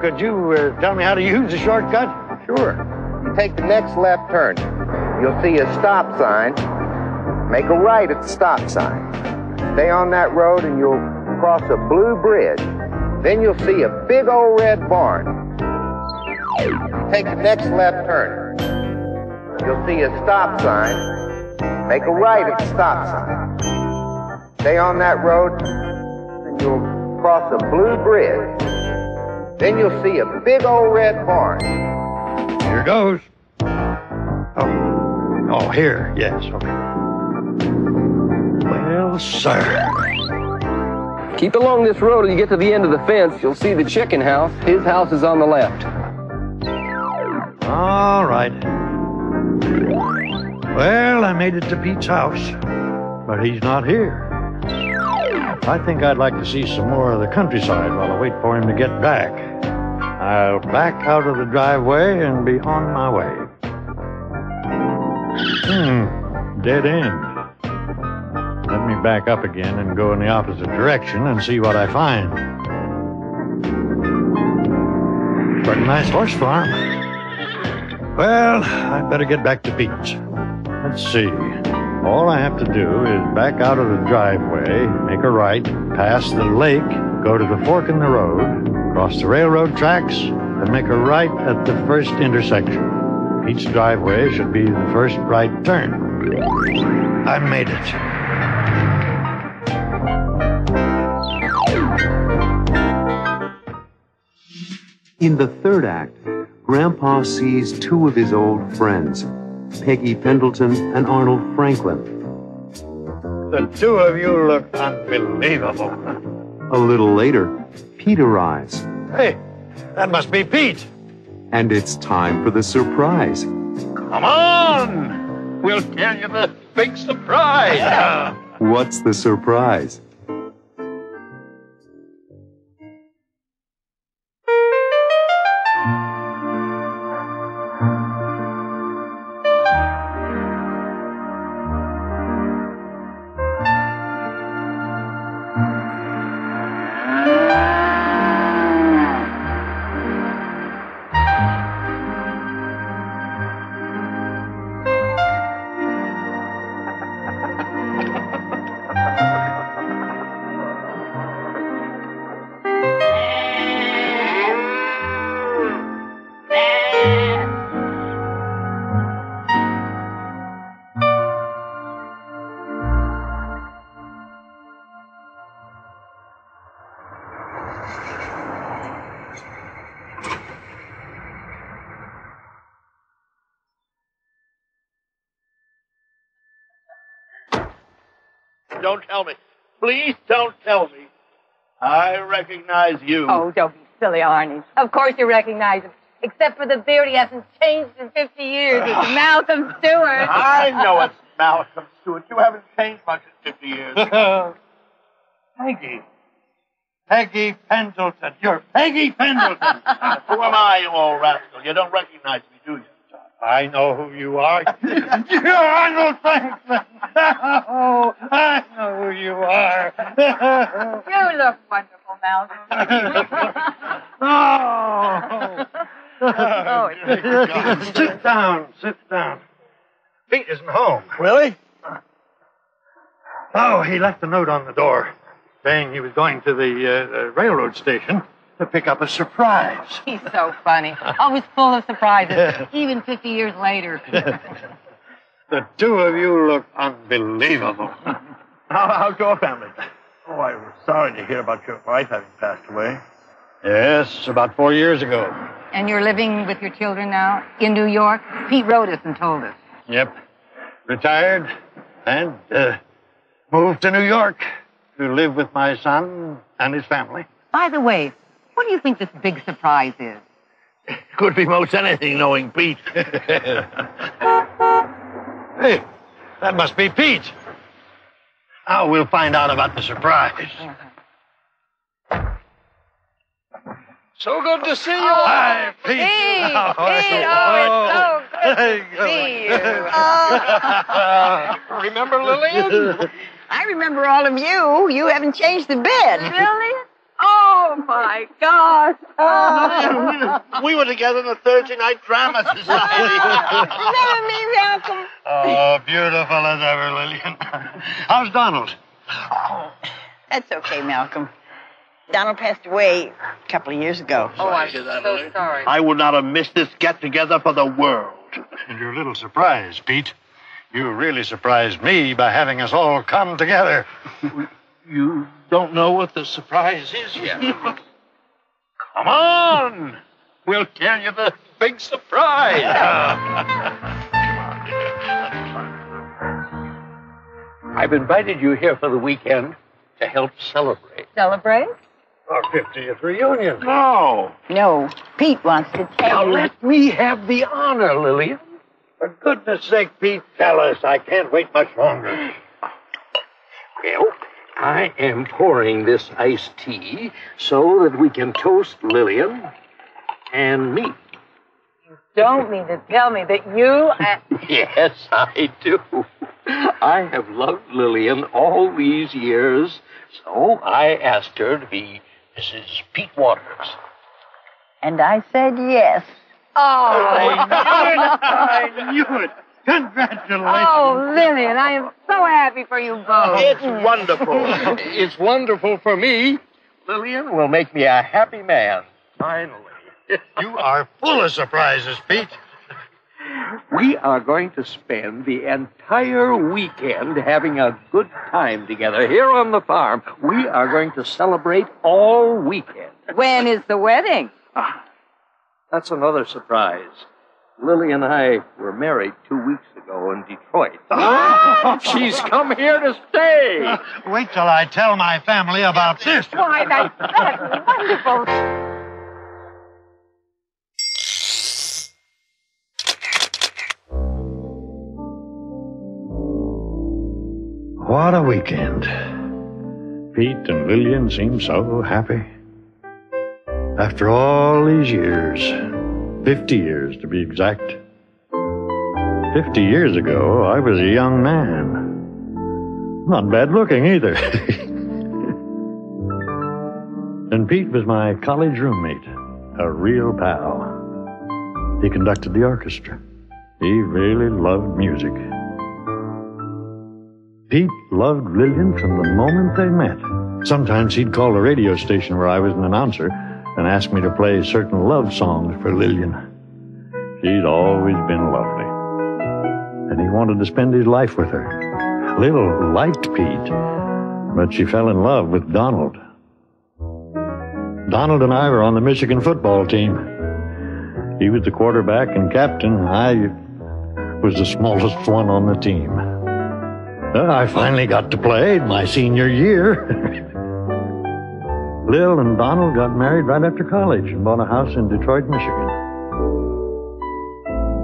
Could you tell me how to use the shortcut? Sure. You take the next left turn. You'll see a stop sign. Make a right at the stop sign. Stay on that road and you'll cross a blue bridge. Then you'll see a big old red barn. Take the next left turn. You'll see a stop sign. Make a right at the stop sign. Stay on that road and you'll cross a blue bridge. Then you'll see a big old red barn. Here goes. Oh, here. Yes, okay. Well, sir. Keep along this road till you get to the end of the fence. You'll see the chicken house. His house is on the left. All right. Well, I made it to Pete's house, but he's not here. I think I'd like to see some more of the countryside while I wait for him to get back. I'll back out of the driveway and be on my way. Dead end. Let me back up again and go in the opposite direction and see what I find. Pretty nice horse farm. Well, I'd better get back to Pete's. Let's see. All I have to do is back out of the driveway, make a right, pass the lake, go to the fork in the road, cross the railroad tracks, and make a right at the first intersection. Each driveway should be the first right turn. I made it. In the third act, Grandpa sees two of his old friends, Peggy Pendleton and Arnold Franklin. The two of you look unbelievable. A little later, Pete arrives. Hey, that must be Pete. And it's time for the surprise. Come on! We'll tell you the big surprise. What's the surprise? Don't tell me. Please don't tell me. I recognize you. Oh, don't be silly, Arnie. Of course you recognize him. Except for the beard, he hasn't changed in 50 years. It's Malcolm Stewart. I know it's Malcolm Stewart. You haven't changed much in 50 years. Peggy Pendleton. You're Peggy Pendleton. Who am I, you old rascal? You don't recognize me, do you? I know who you are. You're Arnold Franklin. Oh, I know who you are. You look wonderful, Malcolm. Sit down. Pete isn't home. Really? Oh, he left a note on the door saying he was going to the railroad station to pick up a surprise. He's so funny. Always full of surprises, even 50 years later. The two of you look unbelievable. How's your family? Oh, I was sorry to hear about your wife having passed away. Yes, about 4 years ago. And you're living with your children now in New York? Pete wrote us and told us. Yep. Retired and moved to New York to live with my son and his family. By the way, what do you think this big surprise is? Could be most anything, knowing Pete. Hey, that must be Pete. Now we'll find out about the surprise. So good to see you. Hi, Pete. Pete, it's so good to see you. Remember Lillian? I remember all of you. You haven't changed a bit. Really? Oh, my gosh. We were together in the Thursday Night Drama Society. Remember me, Malcolm? Oh, beautiful as ever, Lillian. How's Donald? Oh, that's okay, Malcolm. Donald passed away a couple of years ago. Oh, I'm so sorry. I would not have missed this get-together for the world. And you're a little surprised, Pete. You really surprised me by having us all come together. You don't know what the surprise is yet. Come on! We'll tell you the big surprise. I've invited you here for the weekend to help celebrate. Celebrate? Our 50th reunion. No. No, Pete wants to tell Now you. let me have the honor, Lillian. For goodness sake, Pete, tell us. I can't wait much longer. Well, I am pouring this iced tea so that we can toast Lillian and me. Don't mean to tell me that you... Yes, I do. I have loved Lillian all these years, so I asked her to be Mrs. Pete Waters. And I said yes. Oh, I knew it. Congratulations. Oh, Lillian, I am so happy for you both. It's wonderful. It's wonderful for me. Lillian will make me a happy man, finally. You are full of surprises, Pete. We are going to spend the entire weekend having a good time together here on the farm. We are going to celebrate all weekend. When is the wedding? That's another surprise. Lily and I were married 2 weeks ago in Detroit. She's come here to stay. Wait till I tell my family about this. Why, that's wonderful. What a weekend. Pete and Lillian seem so happy. After all these years, 50 years to be exact. 50 years ago, I was a young man. Not bad looking either. And Pete was my college roommate, a real pal. He conducted the orchestra. He really loved music. Pete loved Lillian from the moment they met. Sometimes he'd call the radio station where I was an announcer and ask me to play certain love songs for Lillian. She'd always been lovely. And he wanted to spend his life with her. Lil liked Pete, but she fell in love with Donald. Donald and I were on the Michigan football team. He was the quarterback and captain. I was the smallest one on the team. I finally got to play my senior year. Lil and Donald got married right after college and bought a house in Detroit, Michigan.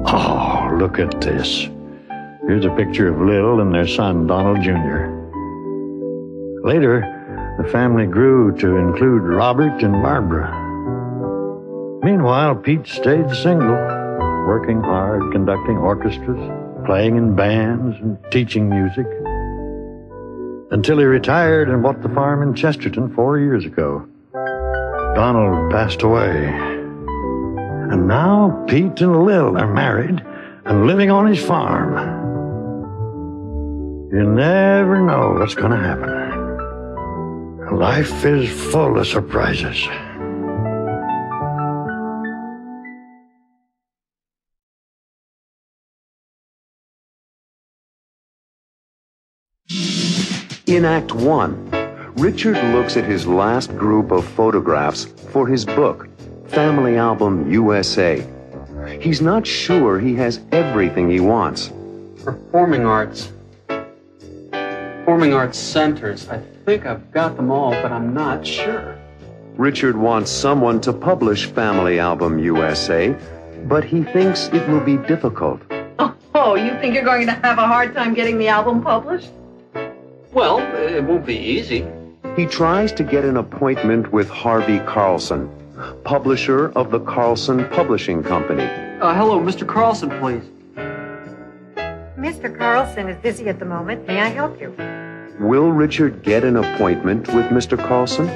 Oh, look at this. Here's a picture of Lil and their son, Donald Jr. Later, the family grew to include Robert and Barbara. Meanwhile, Pete stayed single, working hard, conducting orchestras, playing in bands and teaching music, until he retired and bought the farm in Chesterton 4 years ago. Donald passed away. And now Pete and Lil are married and living on his farm. You never know what's going to happen. Life is full of surprises. In Act 1, Richard looks at his last group of photographs for his book, Family Album USA. He's not sure he has everything he wants. Performing arts centers. I think I've got them all, but I'm not sure. Richard wants someone to publish Family Album USA, but he thinks it will be difficult. Oh, you think you're going to have a hard time getting the album published? Well, it won't be easy. He tries to get an appointment with Harvey Carlson, publisher of the Carlson Publishing Company. Hello, Mr. Carlson, please. Mr. Carlson is busy at the moment. May I help you? Will Richard get an appointment with Mr. Carlson?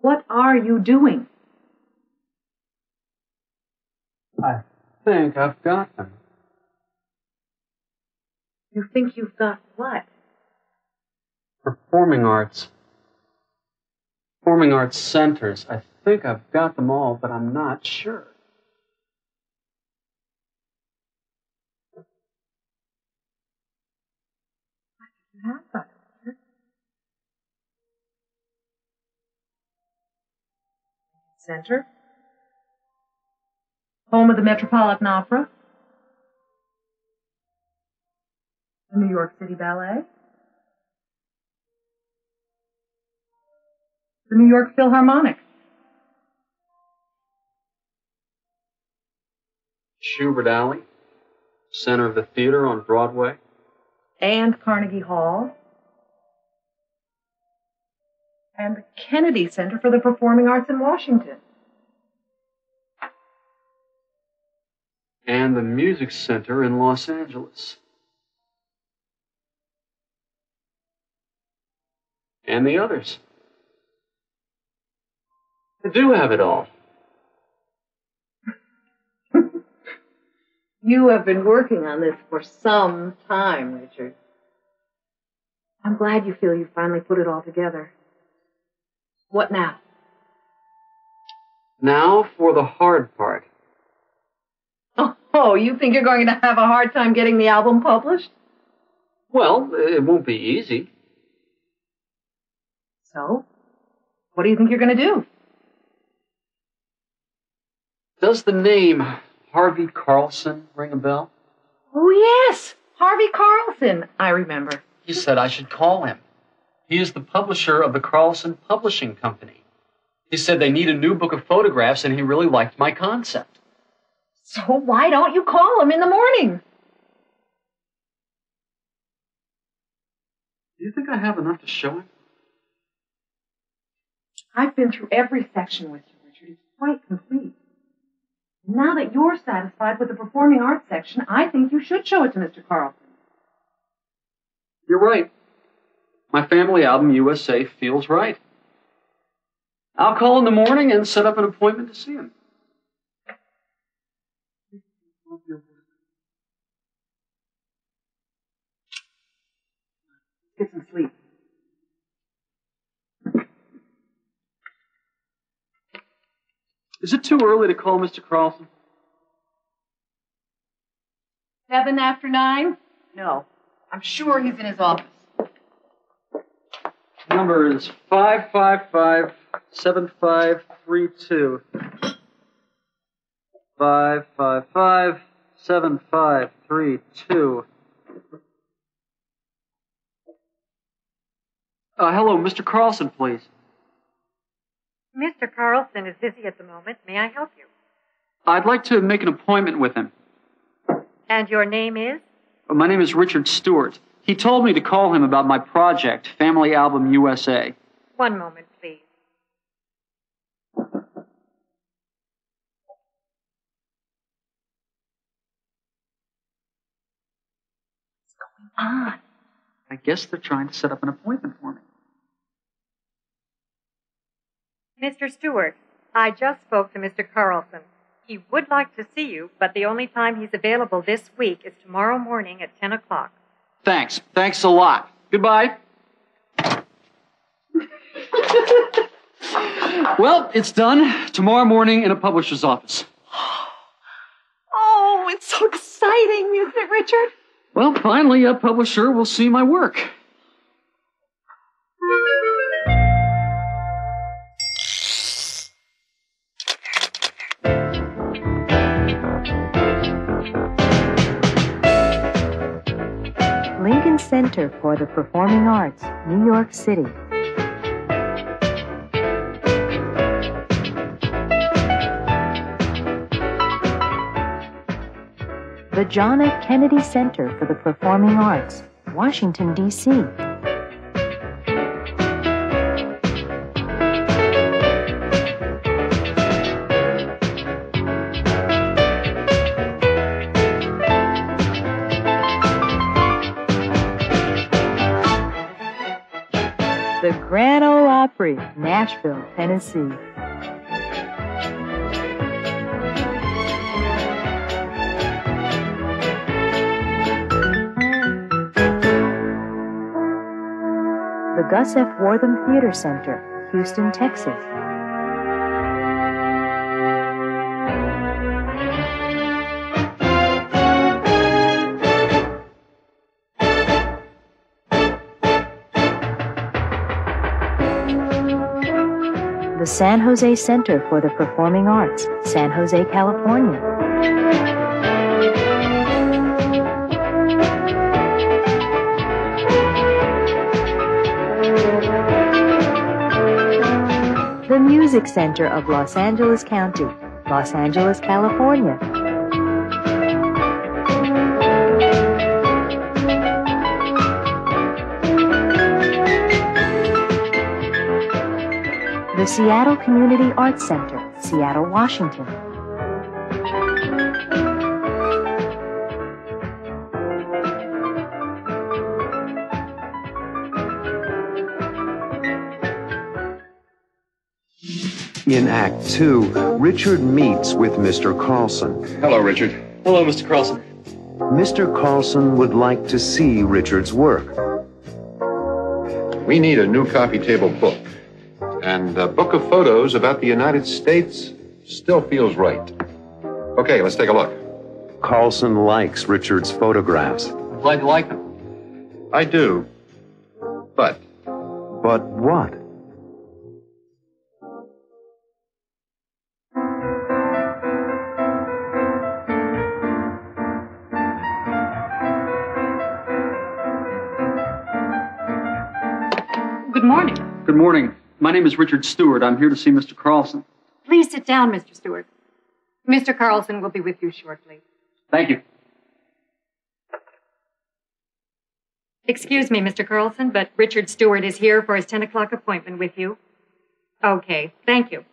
What are you doing? I think I've got them. You think you've got what? Performing arts centers. I think I've got them all, but I'm not sure. You have got it. Center, home of the Metropolitan Opera, the New York City Ballet, the New York Philharmonic, Schubert Alley, center of the theater on Broadway, and Carnegie Hall, and the Kennedy Center for the Performing Arts in Washington. and the Music Center in Los Angeles. And the others. I do have it all. You have been working on this for some time, Richard. I'm glad you feel you finally put it all together. What now? Now for the hard part. Oh, you think you're going to have a hard time getting the album published? Well, it won't be easy. So, what do you think you're going to do? Does the name Harvey Carlson ring a bell? Oh, yes, Harvey Carlson. I remember. He said I should call him. He is the publisher of the Carlson Publishing Company. He said they need a new book of photographs, and he really liked my concept. So why don't you call him in the morning? Do you think I have enough to show him? I've been through every section with you, Richard. It's quite complete. Now that you're satisfied with the performing arts section, I think you should show it to Mr. Carlson. You're right. My family album, USA, feels right. I'll call in the morning and set up an appointment to see him. Get some sleep. Is it too early to call Mr. Carlson? 7 after 9? No. I'm sure he's in his office. Number is 555-7532. 555-7532. Hello, Mr. Carlson, please. Mr. Carlson is busy at the moment. May I help you? I'd like to make an appointment with him. And your name is? My name is Richard Stewart. He told me to call him about my project, Family Album USA. One moment, please. What's going on? I guess they're trying to set up an appointment for me. Mr. Stewart, I just spoke to Mr. Carlson. He would like to see you, but the only time he's available this week is tomorrow morning at 10 o'clock. Thanks. Thanks a lot. Goodbye. Well, it's done. Tomorrow morning in a publisher's office. Oh, it's so exciting, isn't it, Richard? Well, finally, a publisher will see my work. Lincoln Center for the Performing Arts, New York City. The John F. Kennedy Center for the Performing Arts, Washington, D.C. The Grand Ole Opry, Nashville, Tennessee. The Gus F. Wortham Theater Center, Houston, Texas. the San Jose Center for the Performing Arts, San Jose, California. The Music Center of Los Angeles County, Los Angeles, California. The Seattle Community Arts Center, Seattle, Washington. In Act 2, Richard meets with Mr. Carlson. Hello, Richard. Hello, Mr. Carlson. Mr. Carlson would like to see Richard's work. We need a new coffee table book. And a book of photos about the United States still feels right. Okay, let's take a look. Carlson likes Richard's photographs. I'm glad you like them. I do. But what? Good morning. Good morning. My name is Richard Stewart. I'm here to see Mr. Carlson. Please sit down, Mr. Stewart. Mr. Carlson will be with you shortly. Thank you. Excuse me, Mr. Carlson, but Richard Stewart is here for his 10 o'clock appointment with you. Okay, thank you.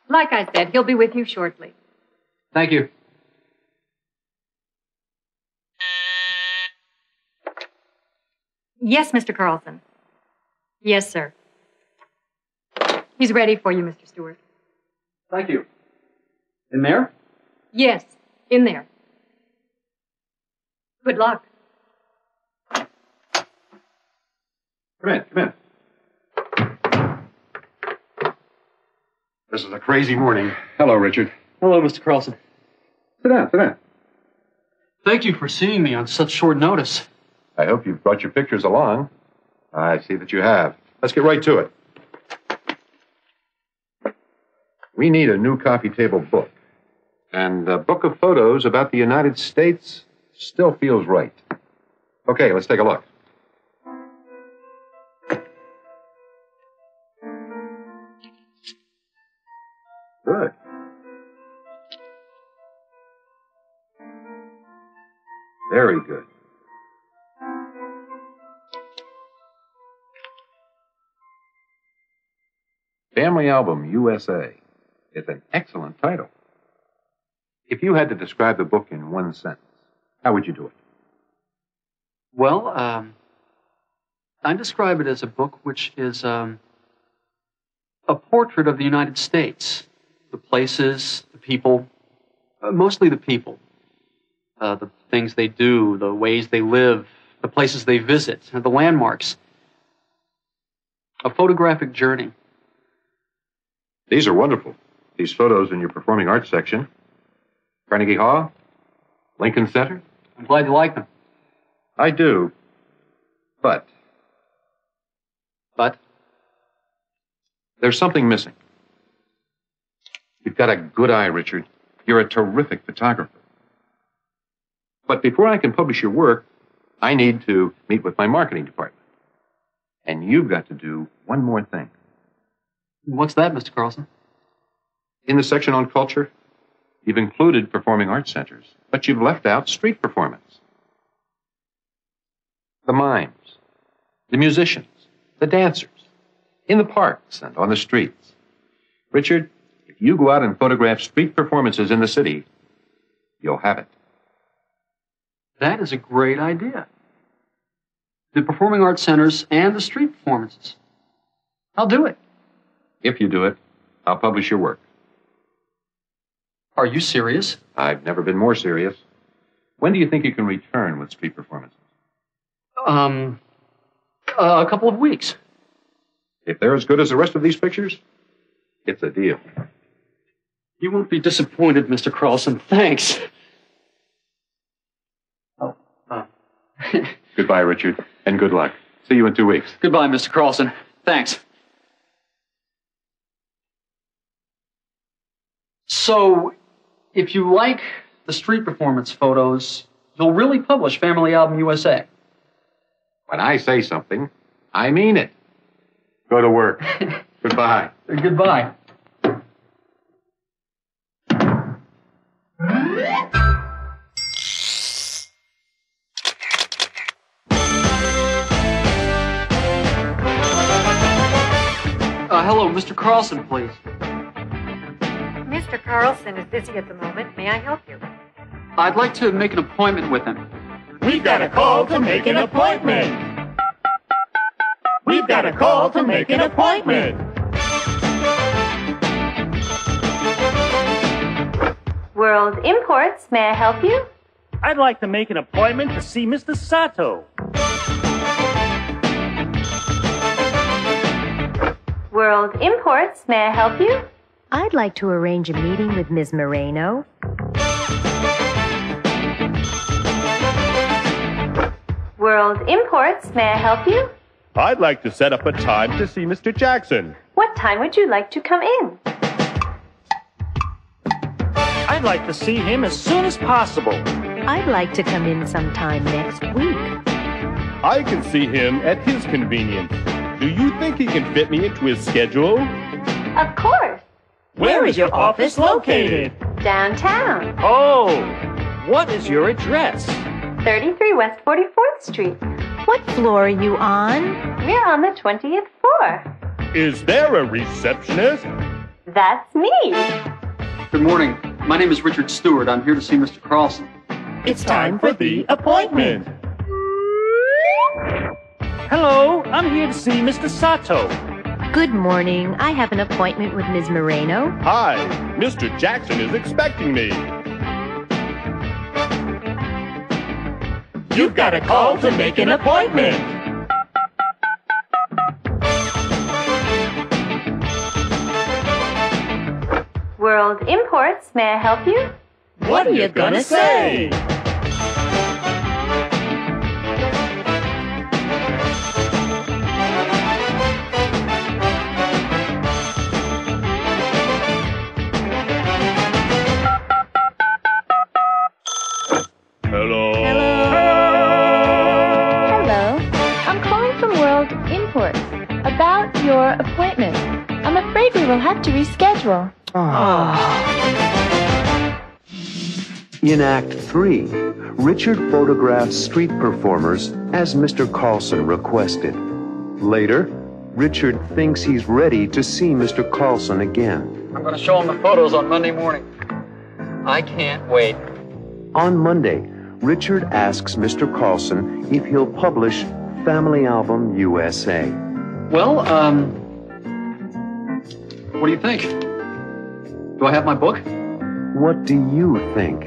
Like I said, he'll be with you shortly. Thank you. Yes, Mr. Carlson. Yes, sir. He's ready for you, Mr. Stewart. Thank you. In there? Yes, in there. Good luck. come in. This is a crazy morning. Hello, Richard. Hello, Mr. Carlson. Sit down. Thank you for seeing me on such short notice. I hope you've brought your pictures along. I see that you have. Let's get right to it. We need a new coffee table book. And a book of photos about the United States still feels right. Okay, let's take a look. Good. Very good. Family Album USA. It's an excellent title. If you had to describe the book in one sentence, how would you do it? Well, I describe it as a book which is a portrait of the United States. The places, the people, mostly the people. The things they do, the ways they live, the places they visit, the landmarks. A photographic journey. These are wonderful. These photos in your performing arts section. Carnegie Hall, Lincoln Center. I'm glad you like them. I do. But? There's something missing. You've got a good eye, Richard. You're a terrific photographer. But before I can publish your work, I need to meet with my marketing department. And you've got to do one more thing. What's that, Mr. Carlson? In the section on culture, you've included performing arts centers, but you've left out street performance. The mimes, the musicians, the dancers, in the parks and on the streets. Richard, if you go out and photograph street performances in the city, you'll have it. That is a great idea. The performing arts centers and the street performances. I'll do it. If you do it, I'll publish your work. Are you serious? I've never been more serious. When do you think you can return with street performances? A couple of weeks. If they're as good as the rest of these pictures, it's a deal. You won't be disappointed, Mr. Carlson. Thanks. Goodbye, Richard, and good luck. See you in 2 weeks. Goodbye, Mr. Carlson. Thanks. So, if you like the street performance photos, you'll really publish Family Album USA. When I say something, I mean it. Go to work. Goodbye. Goodbye. Hello, Mr. Carlson, please. Mr. Carlson is busy at the moment. May I help you? I'd like to make an appointment with him. We've got a call to make an appointment. We've got a call to make an appointment. World Imports, may I help you? I'd like to make an appointment to see Mr. Sato. World Imports, may I help you? I'd like to arrange a meeting with Ms. Moreno. World Imports, may I help you? I'd like to set up a time to see Mr. Jackson. What time would you like to come in? I'd like to see him as soon as possible. I'd like to come in sometime next week. I can see him at his convenience. Do you think he can fit me into his schedule? Of course. Where is your office located? Downtown. Oh, what is your address? 33 West 44th Street. What floor are you on? We're on the 20th floor. Is there a receptionist? That's me. Good morning. My name is Richard Stewart. I'm here to see Mr. Carlson. It's time for the appointment. Hello, I'm here to see Mr. Sato. Good morning. I have an appointment with Ms. Moreno. Hi, Mr. Jackson is expecting me. You've got a call to make an appointment. World Imports, may I help you? What are you gonna say? Hello. Hello. I'm calling from World Imports about your appointment. I'm afraid we will have to reschedule. In Act 3, Richard photographs street performers as Mr. Carlson requested. Later, Richard thinks he's ready to see Mr. Carlson again. I'm going to show him the photos on Monday morning. I can't wait. On Monday, Richard asks Mr. Carlson if he'll publish Family Album USA. Well, what do you think? Do I have my book? What do you think?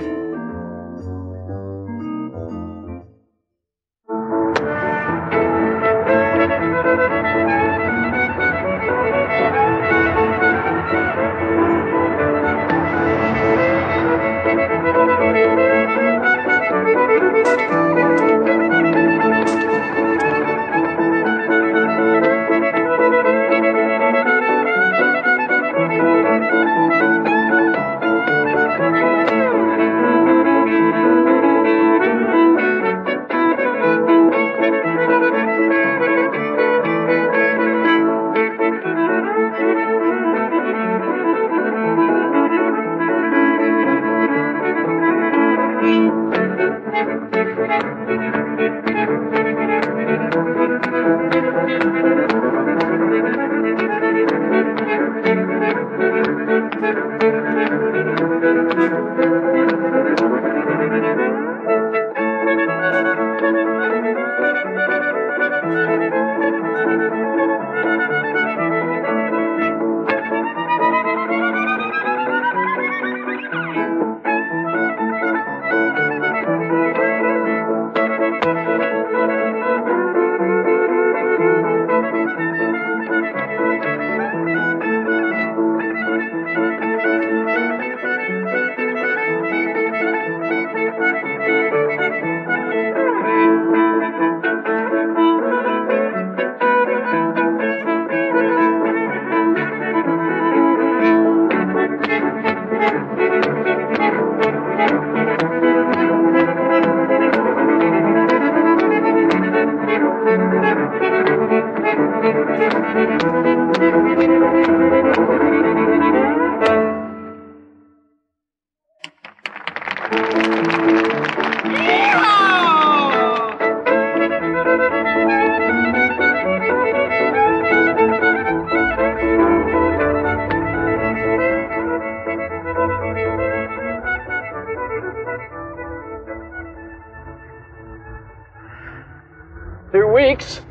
Weeks.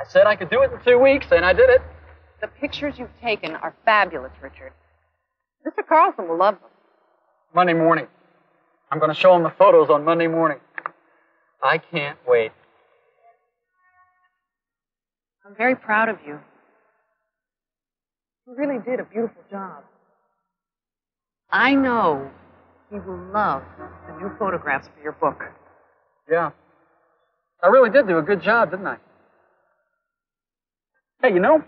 I said I could do it in 2 weeks, and I did it. The pictures you've taken are fabulous, Richard. Mr. Carlson will love them. Monday morning. I'm going to show him the photos on Monday morning. I can't wait. I'm very proud of you. You really did a beautiful job. I know he will love the new photographs for your book. Yeah. I really did do a good job, didn't I? Hey, you know,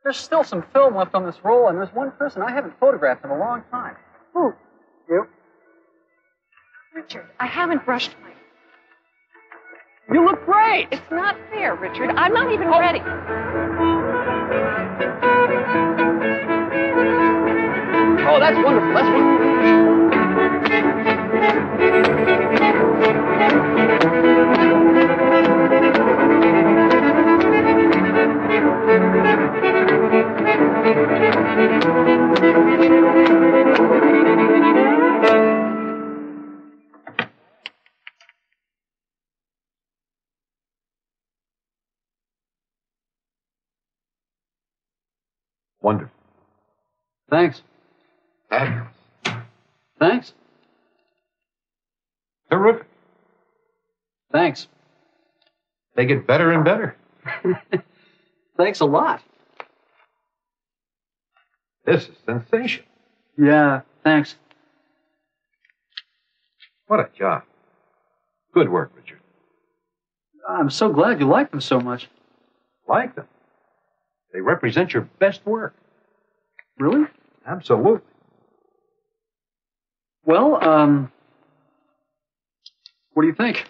there's still some film left on this roll, and there's one person I haven't photographed in a long time. Who? You. Richard, I haven't brushed my... You look great! It's not fair, Richard. I'm not even ready. Oh, that's wonderful. That's wonderful. Wonderful. Thanks. Fabulous. Thanks. Terrific. Thanks. They get better and better. Thanks a lot. This is sensational. Yeah, thanks. What a job. Good work, Richard. I'm so glad you like them so much. Like them? They represent your best work. Really? Absolutely. Well, what do you think?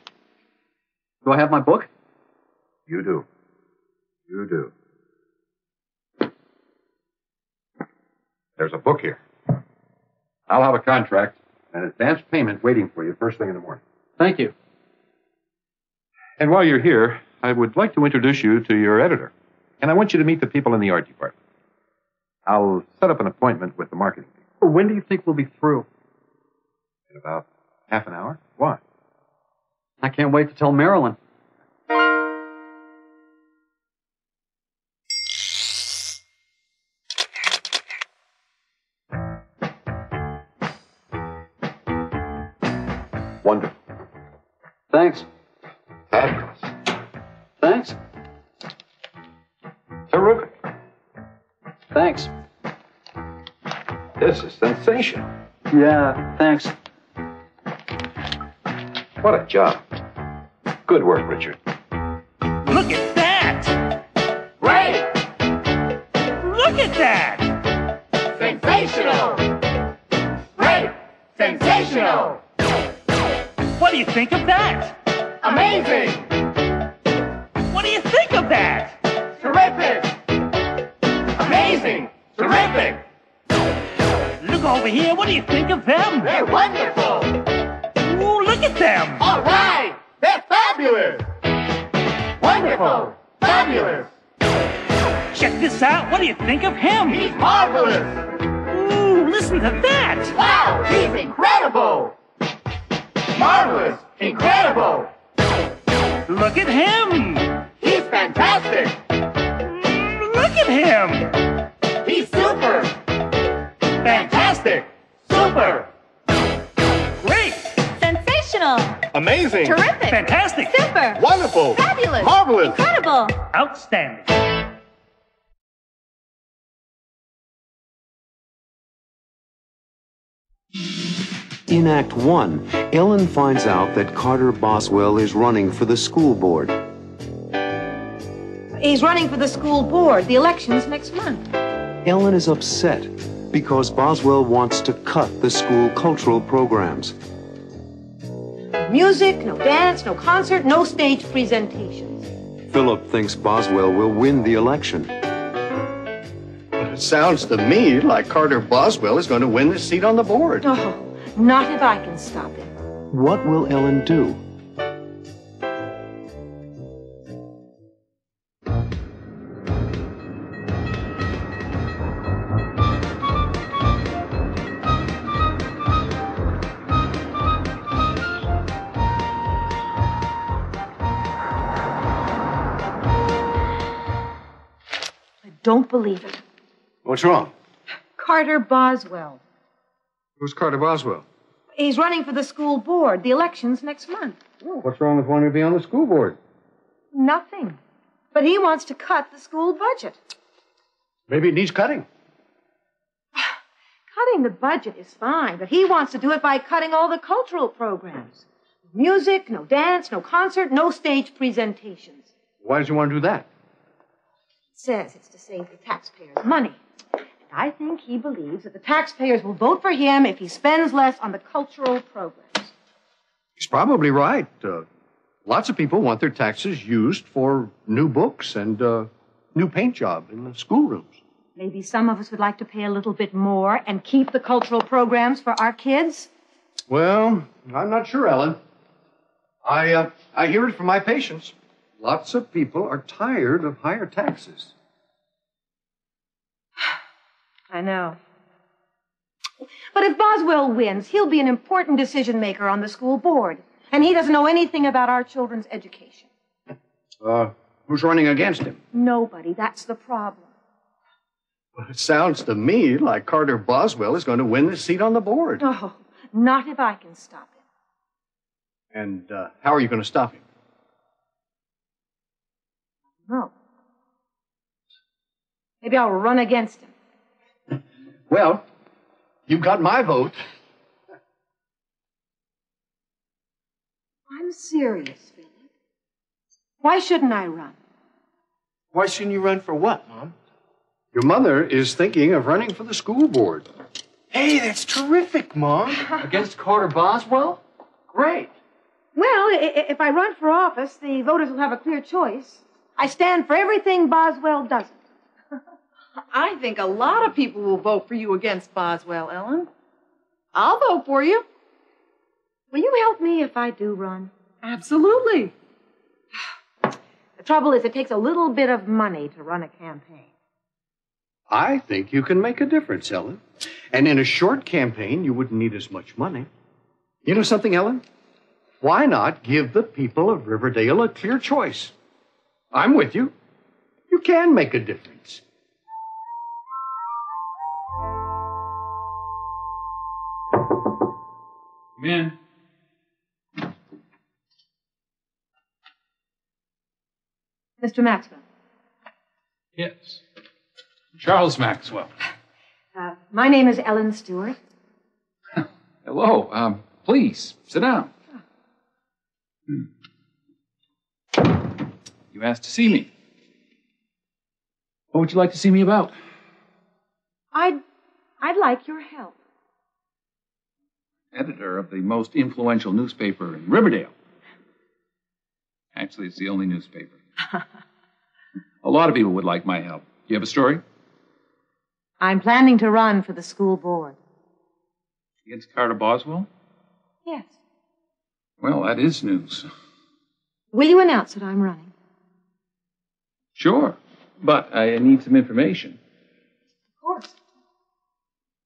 Do I have my book? You do. You do. There's a book here. I'll have a contract and advance payment waiting for you first thing in the morning. Thank you. And while you're here, I would like to introduce you to your editor. And I want you to meet the people in the art department. I'll set up an appointment with the marketing people. When do you think we'll be through? In about half an hour. Why? I can't wait to tell Marilyn. Wonderful. Thanks. Fabulous. Thanks. Terrific. Thanks. This is sensational. Yeah, thanks. What a job. Good work, Richard. Look at that! Great! Look at that! Sensational! Great! Sensational! What do you think of that? Amazing! What do you think of that? Terrific! Amazing! Terrific! Look over here. What do you think of them? They're wonderful! Ooh, look at them! All right! They're fabulous! Wonderful! Fabulous! Check this out. What do you think of him? He's marvelous! Ooh, listen to that! Wow! He's incredible! Marvelous! Incredible! Look at him! He's fantastic! Look at him! He's super! Fantastic! Super! Great! Sensational! Amazing! Terrific! Fantastic! Super! Wonderful! Fabulous! Marvelous! Incredible! Outstanding! In Act 1, Ellen finds out that Carter Boswell is running for the school board. He's running for the school board. The election's next month. Ellen is upset because Boswell wants to cut the school cultural programs. Music, no dance, no concert, no stage presentations. Philip thinks Boswell will win the election. It sounds to me like Carter Boswell is going to win the seat on the board. Oh, not if I can stop him. What will Ellen do? Don't believe it. What's wrong? Carter Boswell. Who's Carter Boswell? He's running for the school board. The election's next month. Oh, what's wrong with wanting to be on the school board? Nothing. But he wants to cut the school budget. Maybe it needs cutting. Cutting the budget is fine, but he wants to do it by cutting all the cultural programs. Music, no dance, no concert, no stage presentations. Why does he want to do that? Says it's to save the taxpayers money. And I think he believes that the taxpayers will vote for him if he spends less on the cultural programs. He's probably right. Lots of people want their taxes used for new books and new paint job in the schoolrooms. Maybe some of us would like to pay a little bit more and keep the cultural programs for our kids. Well, I'm not sure, Ellen. I hear it from my patients. Lots of people are tired of higher taxes. I know. But if Boswell wins, he'll be an important decision maker on the school board. And he doesn't know anything about our children's education. Who's running against him? Nobody. That's the problem. Well, it sounds to me like Carter Boswell is going to win the seat on the board. Oh, not if I can stop him. And how are you going to stop him? No. Maybe I'll run against him. Well, you've got my vote. I'm serious, Philip. Why shouldn't I run? Why shouldn't you run for what, Mom? Your mother is thinking of running for the school board. Hey, that's terrific, Mom. Against Carter Boswell? Great. Well, if I run for office, the voters will have a clear choice. I stand for everything Boswell doesn't. I think a lot of people will vote for you against Boswell, Ellen. I'll vote for you. Will you help me if I do run? Absolutely. The trouble is, it takes a little bit of money to run a campaign. I think you can make a difference, Ellen. And in a short campaign, you wouldn't need as much money. You know something, Ellen? Why not give the people of Riverdale a clear choice? I'm with you. You can make a difference. Come in. Mr. Maxwell. Yes. Charles Maxwell. My name is Ellen Stewart. Hello. Please, sit down. You asked to see me. What would you like to see me about? I'd like your help. Editor of the most influential newspaper in Riverdale. Actually, it's the only newspaper. A lot of people would like my help. Do you have a story? I'm planning to run for the school board. Against Carter Boswell? Yes. Well, that is news. Will you announce that I'm running? Sure, but I need some information. Of course.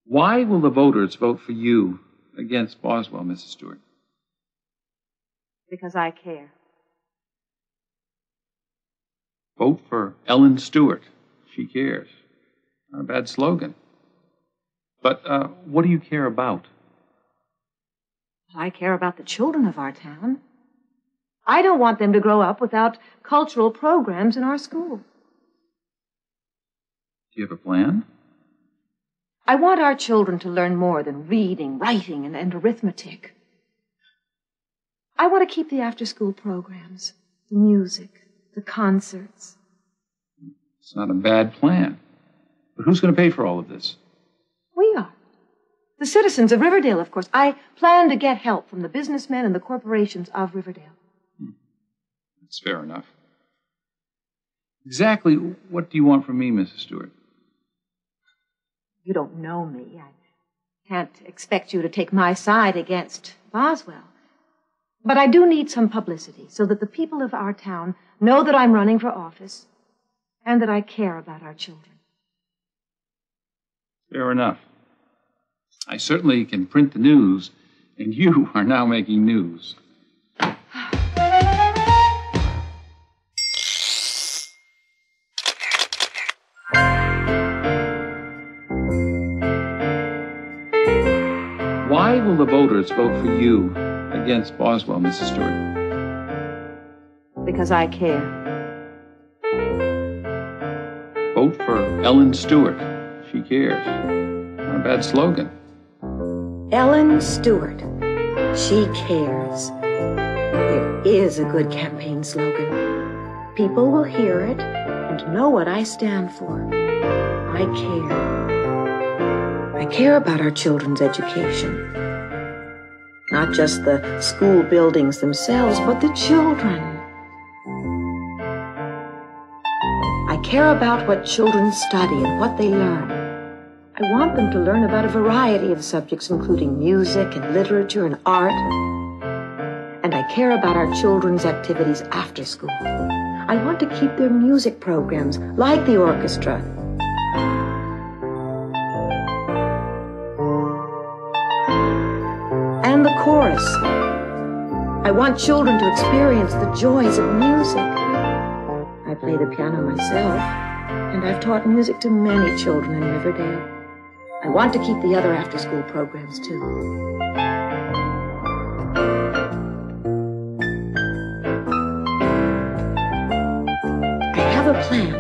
Why will the voters vote for you against Boswell, Mrs. Stewart? Because I care. Vote for Ellen Stewart. She cares. Not a bad slogan. But what do you care about? I care about the children of our town. I don't want them to grow up without cultural programs in our school. Do you have a plan? I want our children to learn more than reading, writing, and arithmetic. I want to keep the after-school programs, the music, the concerts. It's not a bad plan. But who's going to pay for all of this? We are. The citizens of Riverdale, of course. I plan to get help from the businessmen and the corporations of Riverdale. That's fair enough. Exactly what do you want from me, Mrs. Stewart? You don't know me. I can't expect you to take my side against Boswell. But I do need some publicity so that the people of our town know that I'm running for office and that I care about our children. Fair enough. I certainly can print the news, and you are now making news. Why will the voters vote for you against Boswell, Mrs. Stewart? Because I care. Vote for Ellen Stewart. She cares. Not a bad slogan. Ellen Stewart. She cares. It is a good campaign slogan. People will hear it and know what I stand for. I care. I care about our children's education. Not just the school buildings themselves, but the children. I care about what children study and what they learn. I want them to learn about a variety of subjects, including music and literature and art. And I care about our children's activities after school. I want to keep their music programs, like the orchestra, and the chorus. I want children to experience the joys of music. I play the piano myself, and I've taught music to many children in Riverdale. I want to keep the other after-school programs, too. I have a plan.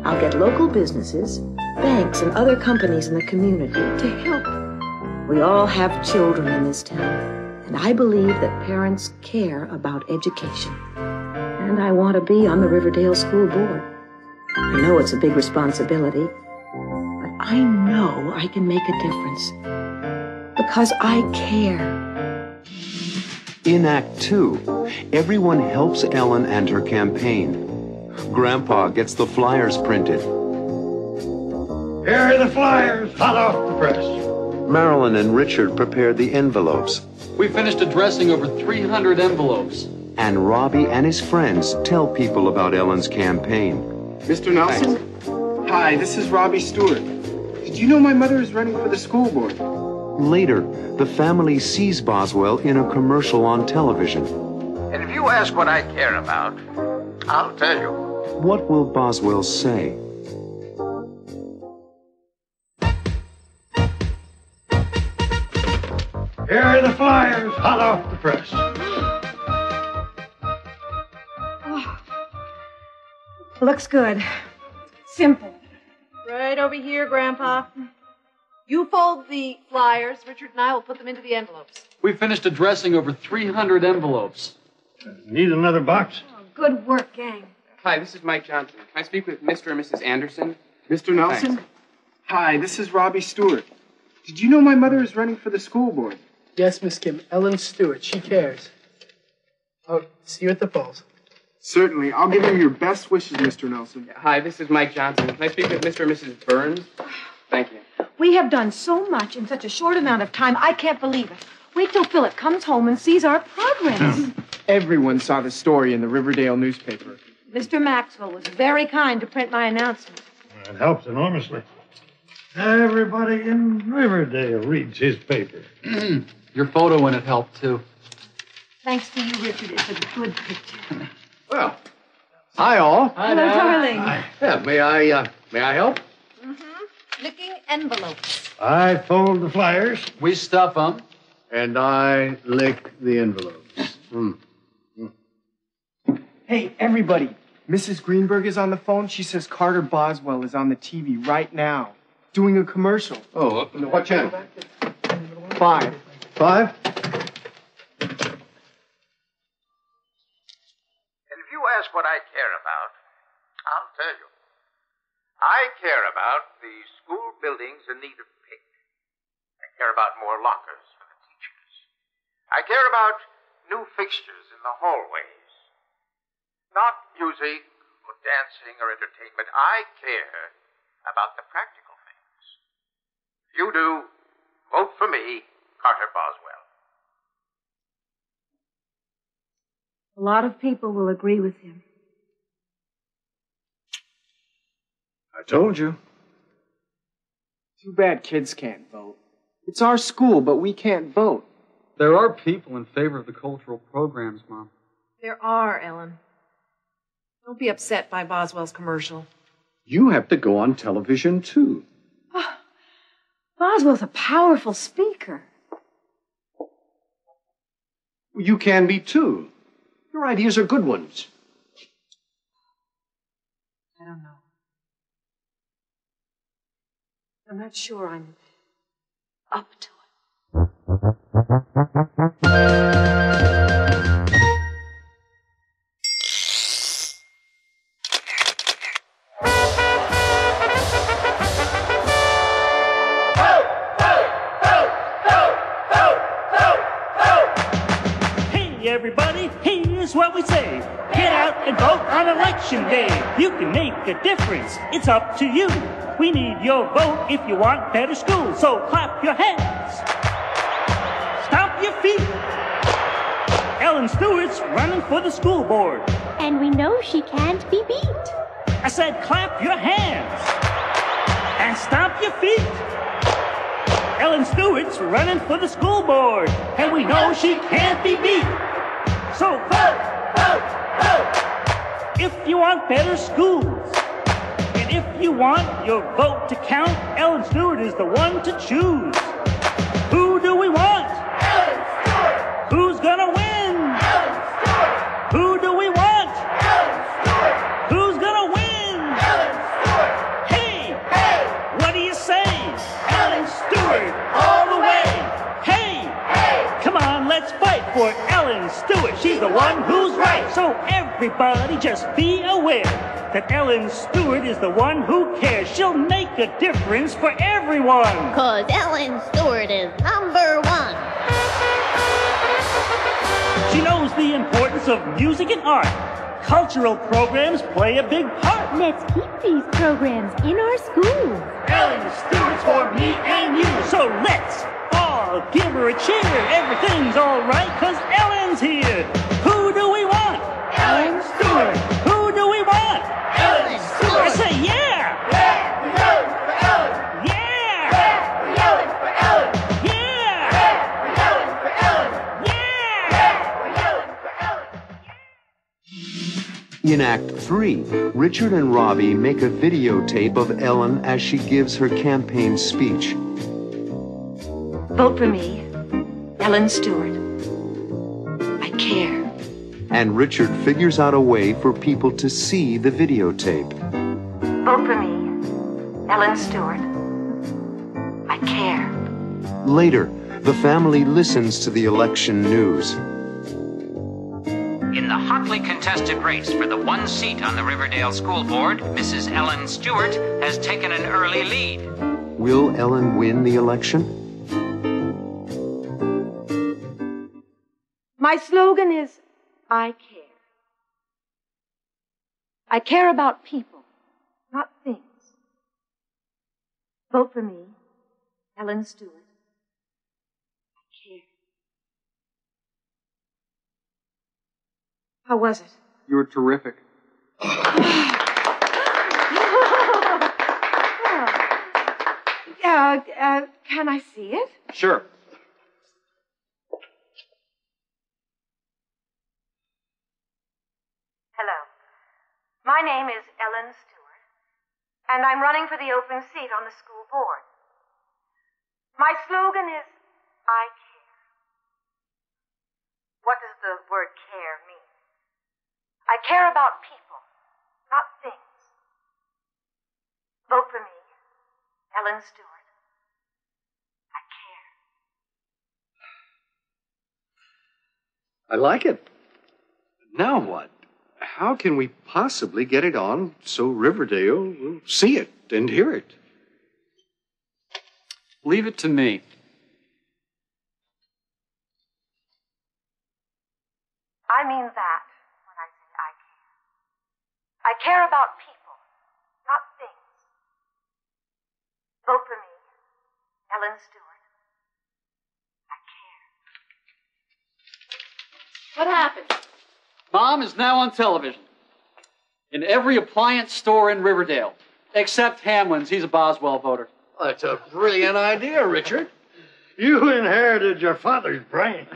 I'll get local businesses, banks, and other companies in the community to help. We all have children in this town, and I believe that parents care about education. And I want to be on the Riverdale School Board. I know it's a big responsibility, but I know I can make a difference because I care. In Act 2, everyone helps Ellen and her campaign. Grandpa gets the flyers printed. Here are the flyers, hot off the press. Marilyn and Richard prepare the envelopes. We finished addressing over 300 envelopes. And Robbie and his friends tell people about Ellen's campaign. Mr. Nelson? Thanks. Hi, this is Robbie Stewart. Did you know my mother is running for the school board? Later, the family sees Boswell in a commercial on television. And if you ask what I care about, I'll tell you. What will Boswell say? Here are the flyers, hot off the press. Looks good. Simple. Right over here, Grandpa. You fold the flyers. Richard and I will put them into the envelopes. We finished addressing over 300 envelopes. Need another box? Oh, good work, gang. Hi, this is Mike Johnson. Can I speak with Mr. and Mrs. Anderson? Mr. Nelson? Thanks. Hi, this is Robbie Stewart. Did you know my mother is running for the school board? Yes, Miss Kim. Ellen Stewart. She cares. Oh, see you at the polls. Certainly. I'll give you your best wishes, Mr. Nelson. Hi, this is Mike Johnson. Can I speak with Mr. and Mrs. Burns? Thank you. We have done so much in such a short amount of time, I can't believe it. Wait till Philip comes home and sees our progress. Everyone saw the story in the Riverdale newspaper. Mr. Maxwell was very kind to print my announcement. It helps enormously. Everybody in Riverdale reads his paper. Your photo in it helped, too. Thanks to you, Richard. It's a good picture. Well, hi, all. Hello, darling. Yeah, may I help? Licking envelopes. I fold the flyers. We stuff them. And I lick the envelopes. Hey, everybody. Mrs. Greenberg is on the phone. She says Carter Boswell is on the TV right now, doing a commercial. Oh, what channel? 5. 5? And if you ask what I care about, I'll tell you. I care about the school buildings in need of paint. I care about more lockers for the teachers. I care about new fixtures in the hallways. Not music or dancing or entertainment. I care about the practical things. If you do, vote for me, Carter Boswell. A lot of people will agree with him. I told you. Too bad kids can't vote. It's our school, but we can't vote. There are people in favor of the cultural programs, Mom. There are, Ellen. Don't be upset by Boswell's commercial. You have to go on television, too. Oh, Boswell's a powerful speaker. You can be, too. Your ideas are good ones. I don't know. I'm not sure I'm up to it. Hey everybody, here's what we say. Get out and vote on election day. You can make a difference. It's up to you. We need your vote if you want better schools. So clap your hands. Stomp your feet. Ellen Stewart's running for the school board. And we know she can't be beat. I said clap your hands. And stomp your feet. Ellen Stewart's running for the school board. And we know she can't be beat. So vote, vote, vote. If you want better schools. If you want your vote to count, Ellen Stewart is the one to choose. Who do we want? Ellen Stewart. Who's gonna win? Ellen Stewart. Who do we want? Ellen Stewart. Who's gonna win? Ellen Stewart. Hey, hey, what do you say? Ellen Stewart all the way. Hey, hey, come on, let's fight for Ellen Stewart. She's the one who's right. So everybody just be aware that Ellen Stewart is the one who cares. She'll make a difference for everyone. 'Cause Ellen Stewart is number one. She knows the importance of music and art. Cultural programs play a big part. Let's keep these programs in our schools. Ellen Stewart's for me and you. So let's all give her a cheer. Everything's all right 'cause Ellen's here. Who do we want? Ellen Stewart. Who do we want? Ellen Stewart. I say yeah. Yeah, we're yelling for Ellen. Yeah. Yeah, we're yelling for Ellen. Yeah. Yeah, we're yelling for Ellen. Yeah. Yeah, we're yelling for Ellen. In Act 3, Richard and Robbie make a videotape of Ellen as she gives her campaign speech. Vote for me, Ellen Stewart. I care. And Richard figures out a way for people to see the videotape. Vote for me, Ellen Stewart. I care. Later, the family listens to the election news. In the hotly contested race for the one seat on the Riverdale School Board, Mrs. Ellen Stewart has taken an early lead. Will Ellen win the election? My slogan is, I care. I care about people, not things. Vote for me, Ellen Stewart. I care. How was it? You were terrific. Can I see it? Sure. Hello. My name is Ellen Stewart, and I'm running for the open seat on the school board. My slogan is, I care. What does the word care mean? I care about people, not things. Vote for me, Ellen Stewart. I care. I like it. Now what? How can we possibly get it on so Riverdale will see it and hear it? Leave it to me. I mean that when I say I care. I care about people, not things. Vote for me, Ellen Stewart. I care. What happened? Mom is now on television. In every appliance store in Riverdale. Except Hamlin's. He's a Boswell voter. Well, that's a brilliant idea, Richard. You inherited your father's brain.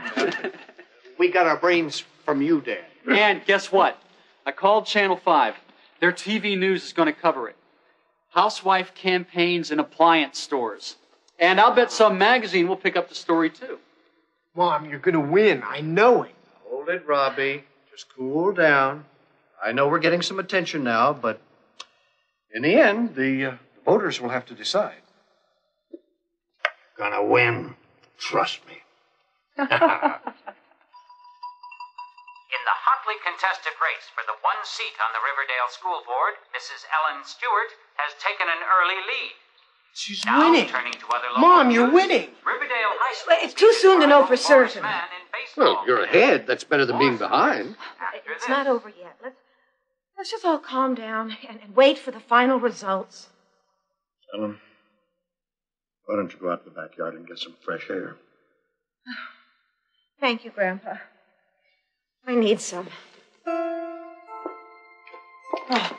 We got our brains from you, Dad. And guess what? I called Channel 5. Their TV news is going to cover it. Housewife campaigns in appliance stores. And I'll bet some magazine will pick up the story, too. Mom, you're going to win. I know it. Hold it, Robbie. Just cool down. I know we're getting some attention now, but in the end, the voters will have to decide. You're gonna win. Trust me. In the hotly contested race for the one seat on the Riverdale School Board, Mrs. Ellen Stewart has taken an early lead. She's Now, winning. turning to other local Mom, you're news, winning. Riverdale High School. It's too soon to know for certain. Well, you're ahead. That's better than being behind. It's not over yet. Let's just all calm down and wait for the final results. Ellen, why don't you go out in the backyard and get some fresh air? Thank you, Grandpa. I need some. Oh.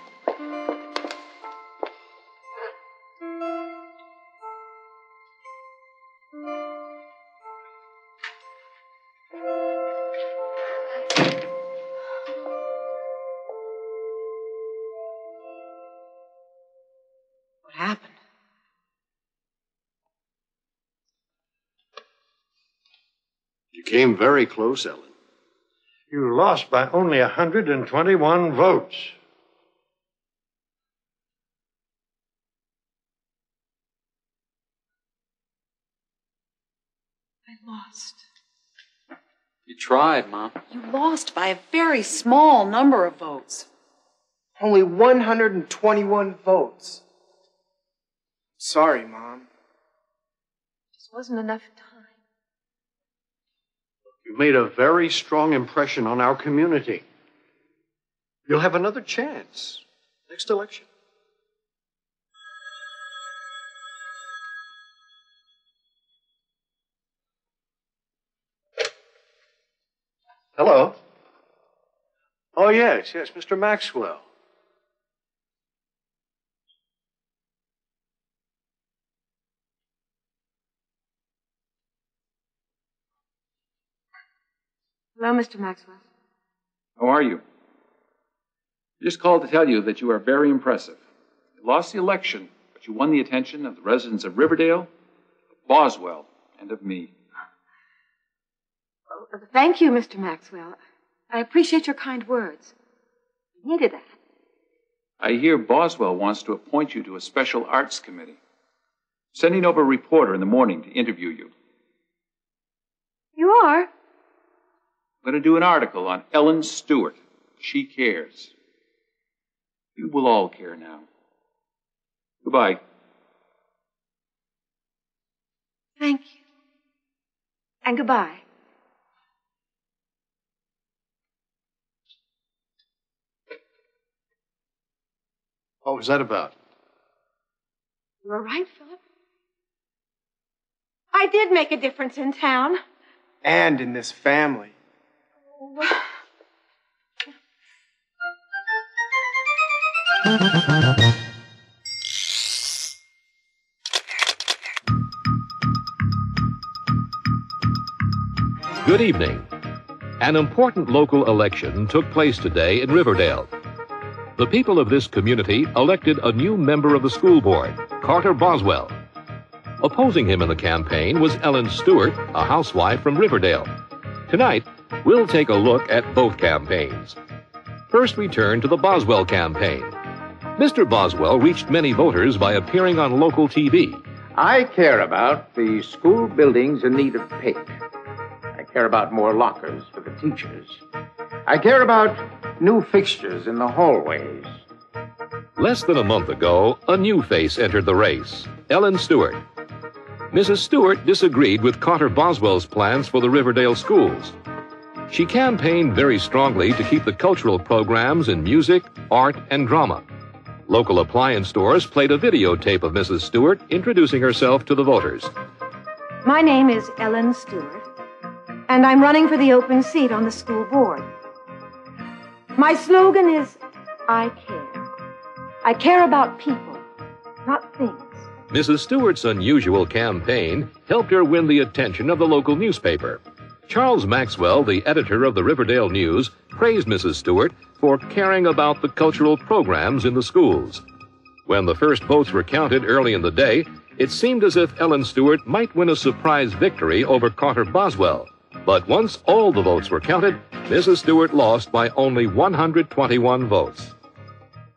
What happened? You came very close, Ellen. You lost by only 121 votes. I lost. You tried, Mom. You lost by a very small number of votes. Only 121 votes. Sorry, Mom. Just wasn't enough time. You made a very strong impression on our community. You'll have another chance next election. Hello. Oh, yes, Mr. Maxwell. Hello, Mr. Maxwell. How are you? I just called to tell you that you are very impressive. You lost the election, but you won the attention of the residents of Riverdale, of Boswell, and of me. Oh, thank you, Mr. Maxwell. I appreciate your kind words. I needed that. I hear Boswell wants to appoint you to a special arts committee. Sending over a reporter in the morning to interview you. You are? I'm going to do an article on Ellen Stewart. She cares. You will all care now. Goodbye. Thank you. And goodbye. What was that about? You were right, Philip. I did make a difference in town. And in this family. Good evening. An important local election took place today in Riverdale. The people of this community elected a new member of the school board, Carter Boswell. Opposing him in the campaign was Ellen Stewart, a housewife from Riverdale. Tonight, we'll take a look at both campaigns. First, we turn to the Boswell campaign. Mr. Boswell reached many voters by appearing on local TV. I care about the school buildings in need of paint. I care about more lockers for the teachers. I care about new fixtures in the hallways. Less than a month ago, a new face entered the race, Ellen Stewart. Mrs. Stewart disagreed with Carter Boswell's plans for the Riverdale schools. She campaigned very strongly to keep the cultural programs in music, art, and drama. Local appliance stores played a videotape of Mrs. Stewart introducing herself to the voters. My name is Ellen Stewart, and I'm running for the open seat on the school board. My slogan is, I care. I care about people, not things. Mrs. Stewart's unusual campaign helped her win the attention of the local newspaper. Charles Maxwell, the editor of the Riverdale News, praised Mrs. Stewart for caring about the cultural programs in the schools. When the first votes were counted early in the day, it seemed as if Ellen Stewart might win a surprise victory over Carter Boswell. But once all the votes were counted, Mrs. Stewart lost by only 121 votes.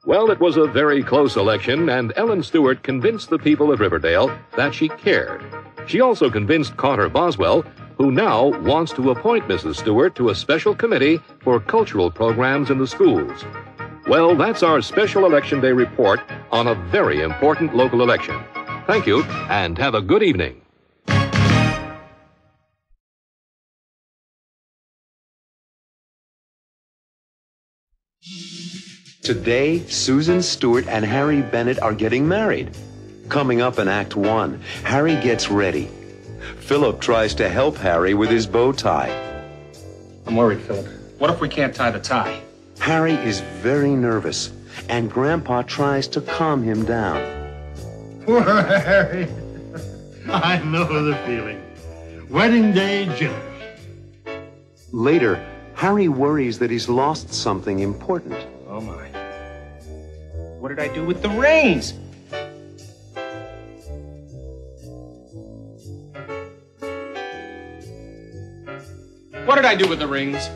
Well, it was a very close election, and Ellen Stewart convinced the people of Riverdale that she cared. She also convinced Carter Boswell, who now wants to appoint Mrs. Stewart to a special committee for cultural programs in the schools. Well, that's our special Election Day report on a very important local election. Thank you, and have a good evening. Today, Susan Stewart and Harry Bennett are getting married. Coming up in Act 1, Harry gets ready. Philip tries to help Harry with his bow tie. I'm worried, Philip. What if we can't tie the tie? Harry is very nervous, and Grandpa tries to calm him down. Poor Harry. I know the feeling. Wedding day jitters. Later, Harry worries that he's lost something important. Oh, my. What did I do with the reins? What did I do with the rings?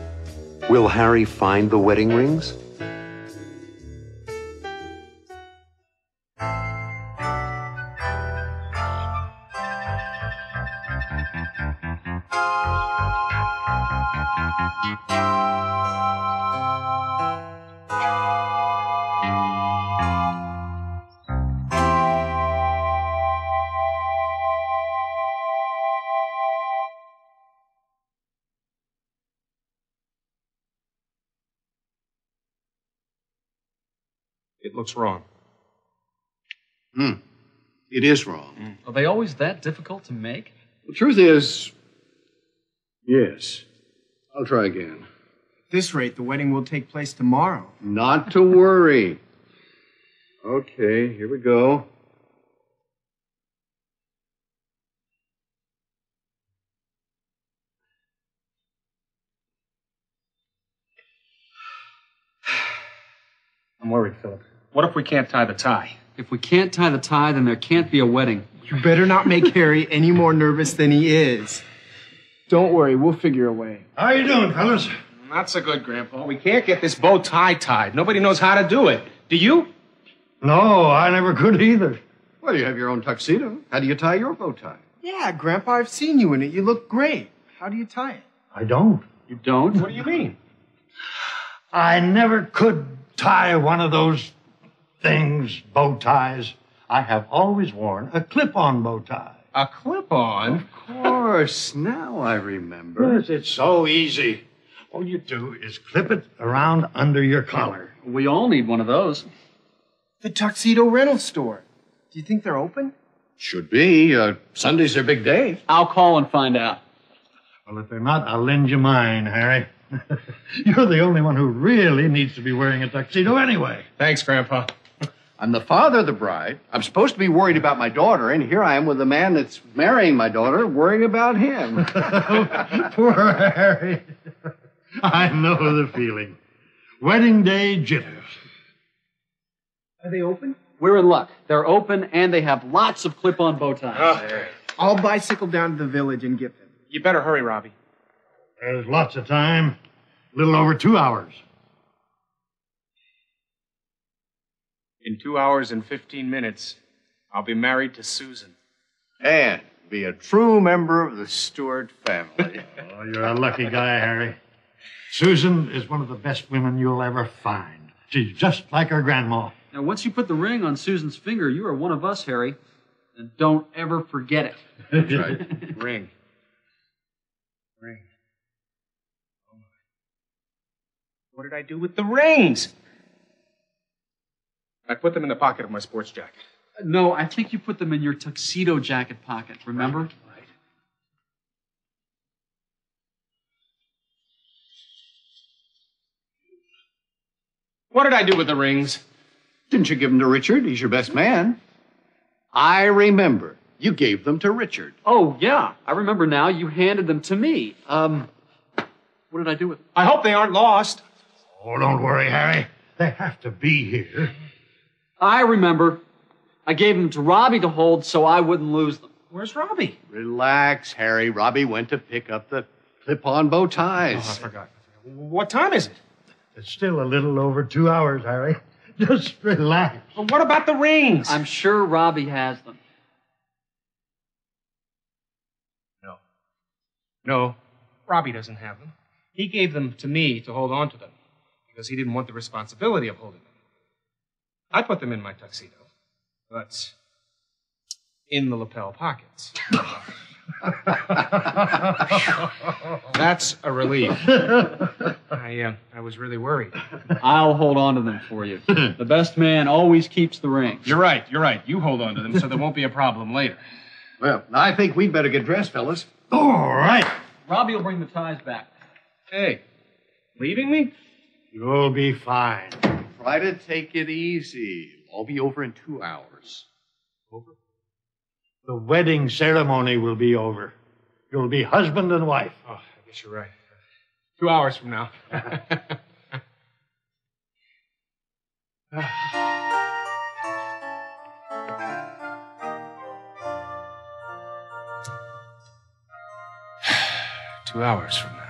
Will Harry find the wedding rings? It looks wrong. It is wrong. Are they always that difficult to make? The truth is, yes. I'll try again. At this rate, the wedding will take place tomorrow. Not to worry. Okay, here we go. I'm worried, Philip. What if we can't tie the tie? If we can't tie the tie, then there can't be a wedding. You better not make Harry any more nervous than he is. Don't worry, we'll figure a way. How you doing, fellas? Not so good, Grandpa. We can't get this bow tie tied. Nobody knows how to do it. Do you? No, I never could either. Well, you have your own tuxedo. How do you tie your bow tie? Yeah, Grandpa, I've seen you in it. You look great. How do you tie it? I don't. You don't? What do you mean? I never could tie one of those things, bow ties. I have always worn a clip-on bow tie. A clip-on? Of course. Now I remember. Yes, it's so easy. All you do is clip it around under your collar. We all need one of those. The tuxedo rental store. Do you think they're open? Should be. Sunday's their big day. I'll call and find out. Well, if they're not, I'll lend you mine, Harry. You're the only one who really needs to be wearing a tuxedo anyway. Thanks, Grandpa. I'm the father of the bride. I'm supposed to be worried about my daughter, and here I am with the man that's marrying my daughter, worrying about him. Poor Harry. I know the feeling. Wedding day jitters. Are they open? We're in luck. They're open, and they have lots of clip-on bow ties. I'll bicycle down to the village and get them. You better hurry, Robbie. There's lots of time. A little over 2 hours. In 2 hours and 15 minutes, I'll be married to Susan. And be a true member of the Stewart family. Oh, you're a lucky guy, Harry. Susan is one of the best women you'll ever find. She's just like her grandma. Now, once you put the ring on Susan's finger, you are one of us, Harry. And don't ever forget it. That's right. Ring. Ring. Oh, my. What did I do with the rings? I put them in the pocket of my sports jacket. No, I think you put them in your tuxedo jacket pocket, remember? Right. What did I do with the rings? Didn't you give them to Richard? He's your best man. I remember. You gave them to Richard. Oh, yeah. I remember now. You handed them to me. What did I do with them? I hope they aren't lost. Oh, don't worry, Harry. They have to be here. I remember. I gave them to Robbie to hold so I wouldn't lose them. Where's Robbie? Relax, Harry. Robbie went to pick up the clip-on bow ties. Oh, I forgot. What time is it? It's still a little over 2 hours, Harry. Just relax. Well, what about the rings? I'm sure Robbie has them. No, Robbie doesn't have them. He gave them to me to hold on to them because he didn't want the responsibility of holding them. I put them in my tuxedo, but in the lapel pockets. That's a relief. I was really worried. I'll hold on to them for you. The best man always keeps the rings. You're right. You hold on to them so there won't be a problem later. Well, I think we'd better get dressed, fellas. All right. Robbie will bring the ties back. Hey, leaving me? You'll be fine. Try to take it easy. It'll all be over in 2 hours. Over? The wedding ceremony will be over. You'll be husband and wife. Oh, I guess you're right. 2 hours from now. Two hours from now.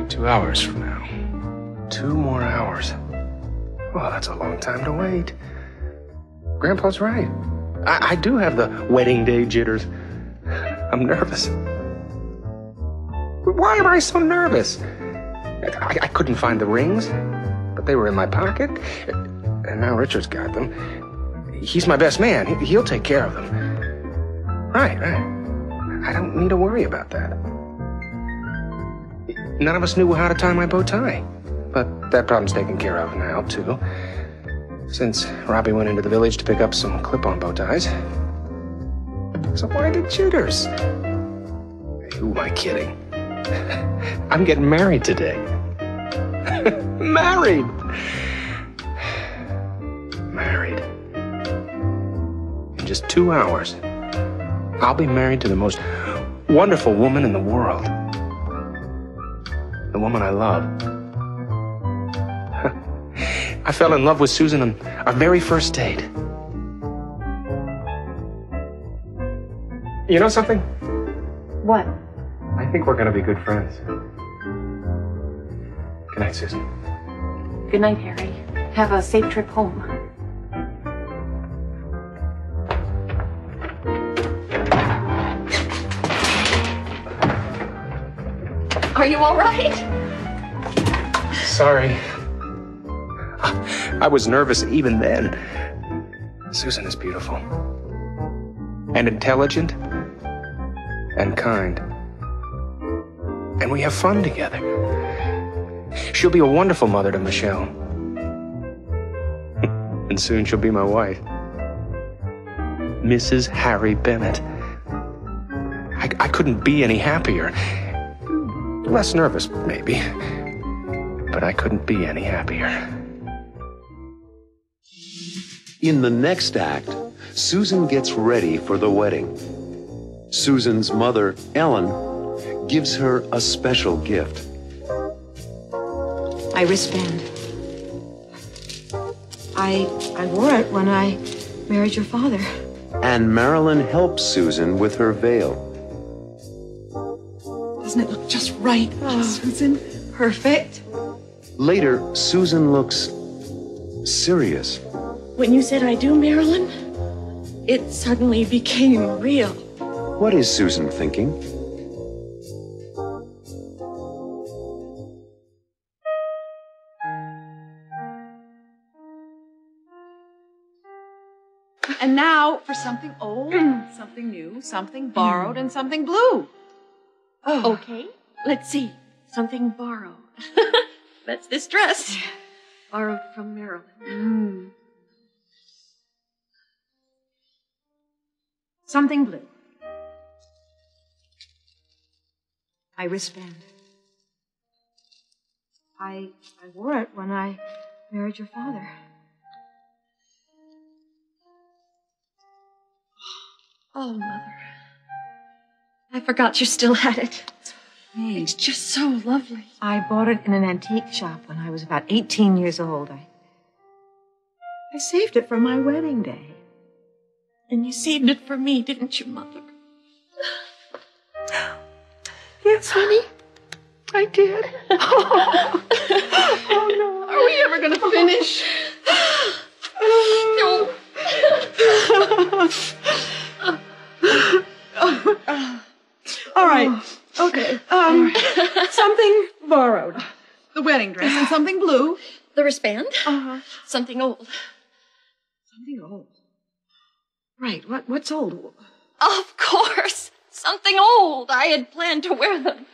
Two hours from now. 2 more hours. Well, that's a long time to wait. Grandpa's right. I do have the wedding day jitters. I'm nervous. Why am I so nervous? I couldn't find the rings, but they were in my pocket, and now Richard's got them. He's my best man. He'll take care of them. Right. I don't need to worry about that. None of us knew how to tie my bow tie, but that problem's taken care of now, too. Since Robbie went into the village to pick up some clip-on bow ties. So why the jitters? Who am I kidding? I'm getting married today. Married! In just 2 hours, I'll be married to the most wonderful woman in the world. The woman I love. I fell in love with Susan on our very first date. You know something? What? I think we're going to be good friends. Good night, Susan. Good night, Harry. Have a safe trip home. Are you all right? Sorry. I was nervous even then. Susan is beautiful. And intelligent. And kind. And we have fun together. She'll be a wonderful mother to Michelle. And soon she'll be my wife. Mrs. Harry Bennett. I couldn't be any happier. Less nervous, maybe. But I couldn't be any happier. In the next act, Susan gets ready for the wedding. Susan's mother, Ellen, gives her a special gift. My wristband. I wore it when I married your father. And Marilyn helps Susan with her veil. Doesn't it look just right, Susan? Perfect. Later, Susan looks serious. When you said I do, Marilyn, it suddenly became real. What is Susan thinking? And now for something old, something new, something borrowed, and something blue. Oh. Okay, let's see. Something borrowed. That's this dress. Borrowed from Marilyn. Something blue. My wristband. I wore it when I married your father. Oh, Mother. I forgot you still had it. It's just so lovely. I bought it in an antique shop when I was about 18 years old. I saved it for my wedding day. And you saved it for me, didn't you, Mother? Yes, honey. I did. Oh, no. Are we ever going to finish? No. All right. Okay. Something borrowed. The wedding dress and something blue. The wristband. Something old. Something old. Right. What's old? Of course. Something old. I had planned to wear them.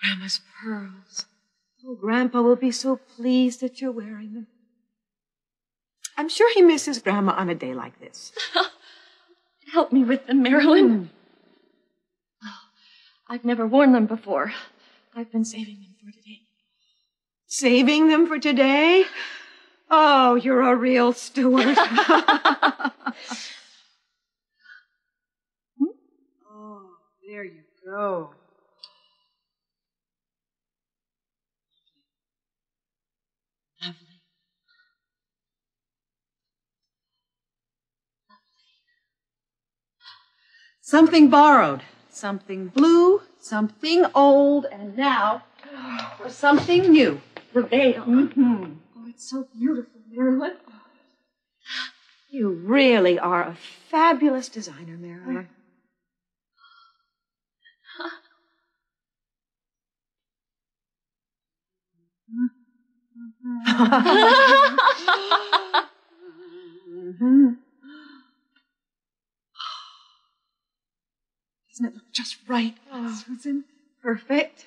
Grandma's pearls. Oh, Grandpa will be so pleased that you're wearing them. I'm sure he misses Grandma on a day like this. Help me with them, Marilyn. Oh, I've never worn them before. I've been saving them for today. Saving them for today? Oh, you're a real steward. Oh, there you go. Lovely. Something borrowed, something blue, something old, and now for something new. The veil. Oh, it's so beautiful, Marilyn. You really are a fabulous designer, Marilyn. Doesn't it look just right, Susan? Perfect.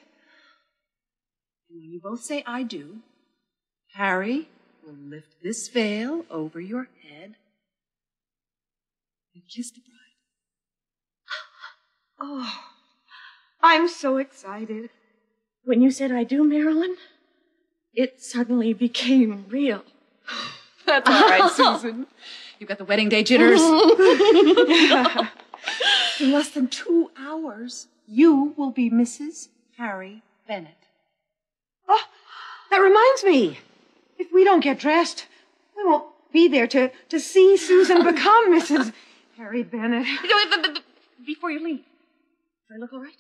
And when you both say I do, Harry will lift this veil over your head and kiss the bride. Oh, I'm so excited. When you said I do, Marilyn, it suddenly became real. That's all right, Susan. You've got the wedding day jitters. In less than 2 hours, you will be Mrs. Harry Bennett. Oh, that reminds me. If we don't get dressed, we won't be there to see Susan become Mrs. Harry Bennett. Before you leave, do I look all right?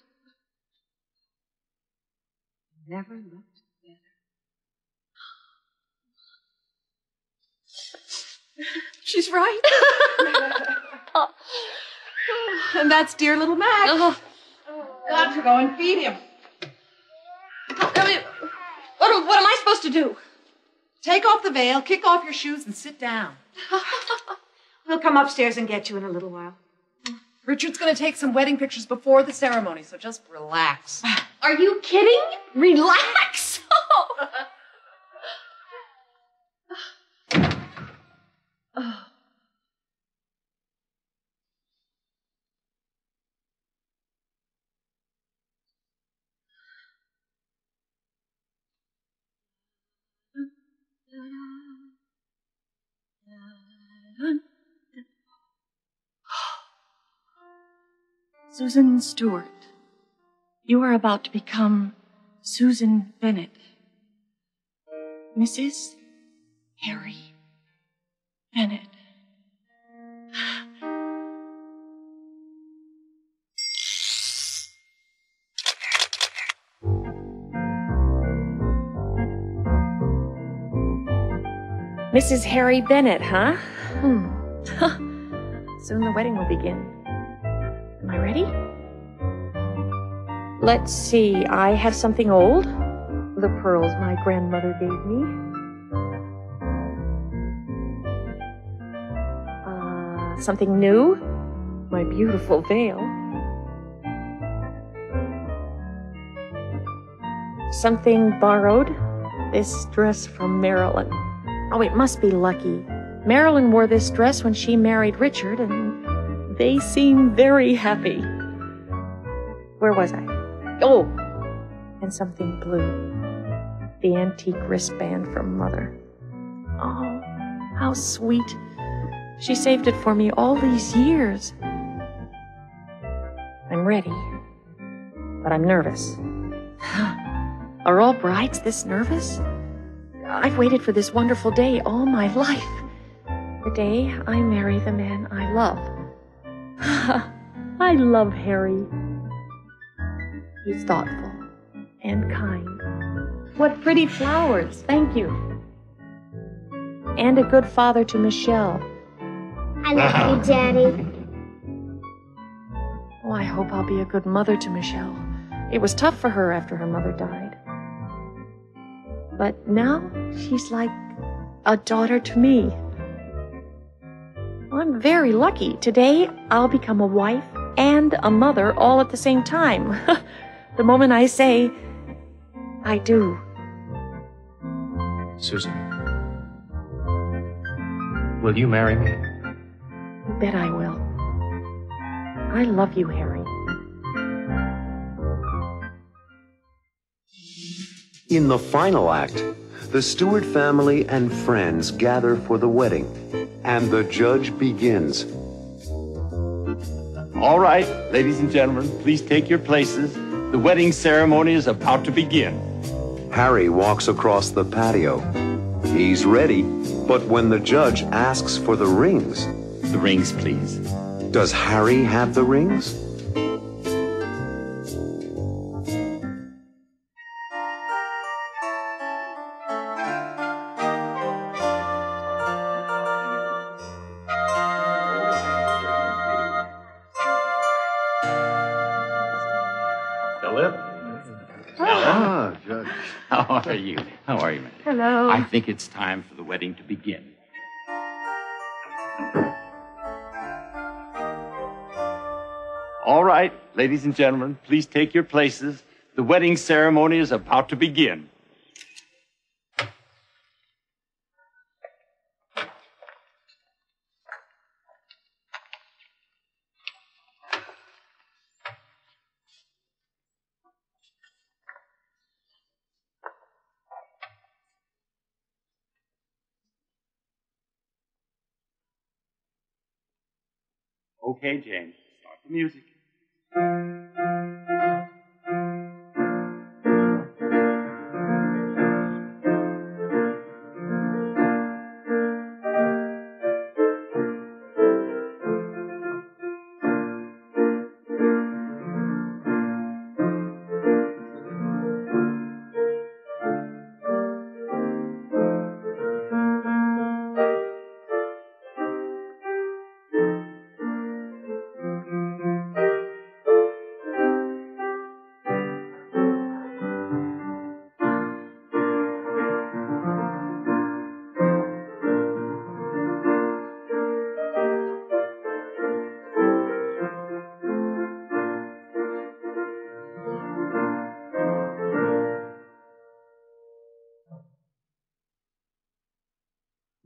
Never looked better. She's right. And that's dear little Mac. Got to go and feed him. What am I supposed to do? Take off the veil, kick off your shoes, and sit down. We'll come upstairs and get you in a little while. Richard's going to take some wedding pictures before the ceremony, so just relax. Are you kidding? Relax? Susan Stewart, you are about to become Susan Bennett, Mrs. Harry Bennett. Mrs. Harry Bennett, huh? Soon the wedding will begin. Am I ready? Let's see, I have something old. The pearls my grandmother gave me. Something new. My beautiful veil. Something borrowed. This dress from Marilyn. Oh, it must be lucky. Marilyn wore this dress when she married Richard, and they seem very happy. Where was I? Oh, and something blue. The antique wristband from Mother. Oh, how sweet. She saved it for me all these years. I'm ready, but I'm nervous. Are all brides this nervous? I've waited for this wonderful day all my life. The day I marry the man I love. I love Harry. He's thoughtful and kind. What pretty flowers. Thank you. And a good father to Michelle. I love you, Daddy. Oh, I hope I'll be a good mother to Michelle. It was tough for her after her mother died. But now she's like a daughter to me. I'm very lucky. Today I'll become a wife and a mother all at the same time. The moment I say, I do. Susan, will you marry me? You bet I will. I love you, Harry. In the final act, the Stewart family and friends gather for the wedding, and the judge begins. All right, ladies and gentlemen, please take your places. The wedding ceremony is about to begin. Harry walks across the patio. He's ready, but when the judge asks for the rings... The rings, please. Does Harry have the rings? Judge. How are you? How are you, man? Hello. I think it's time for the wedding to begin. All right, ladies and gentlemen, please take your places. The wedding ceremony is about to begin. Okay, James, start the music.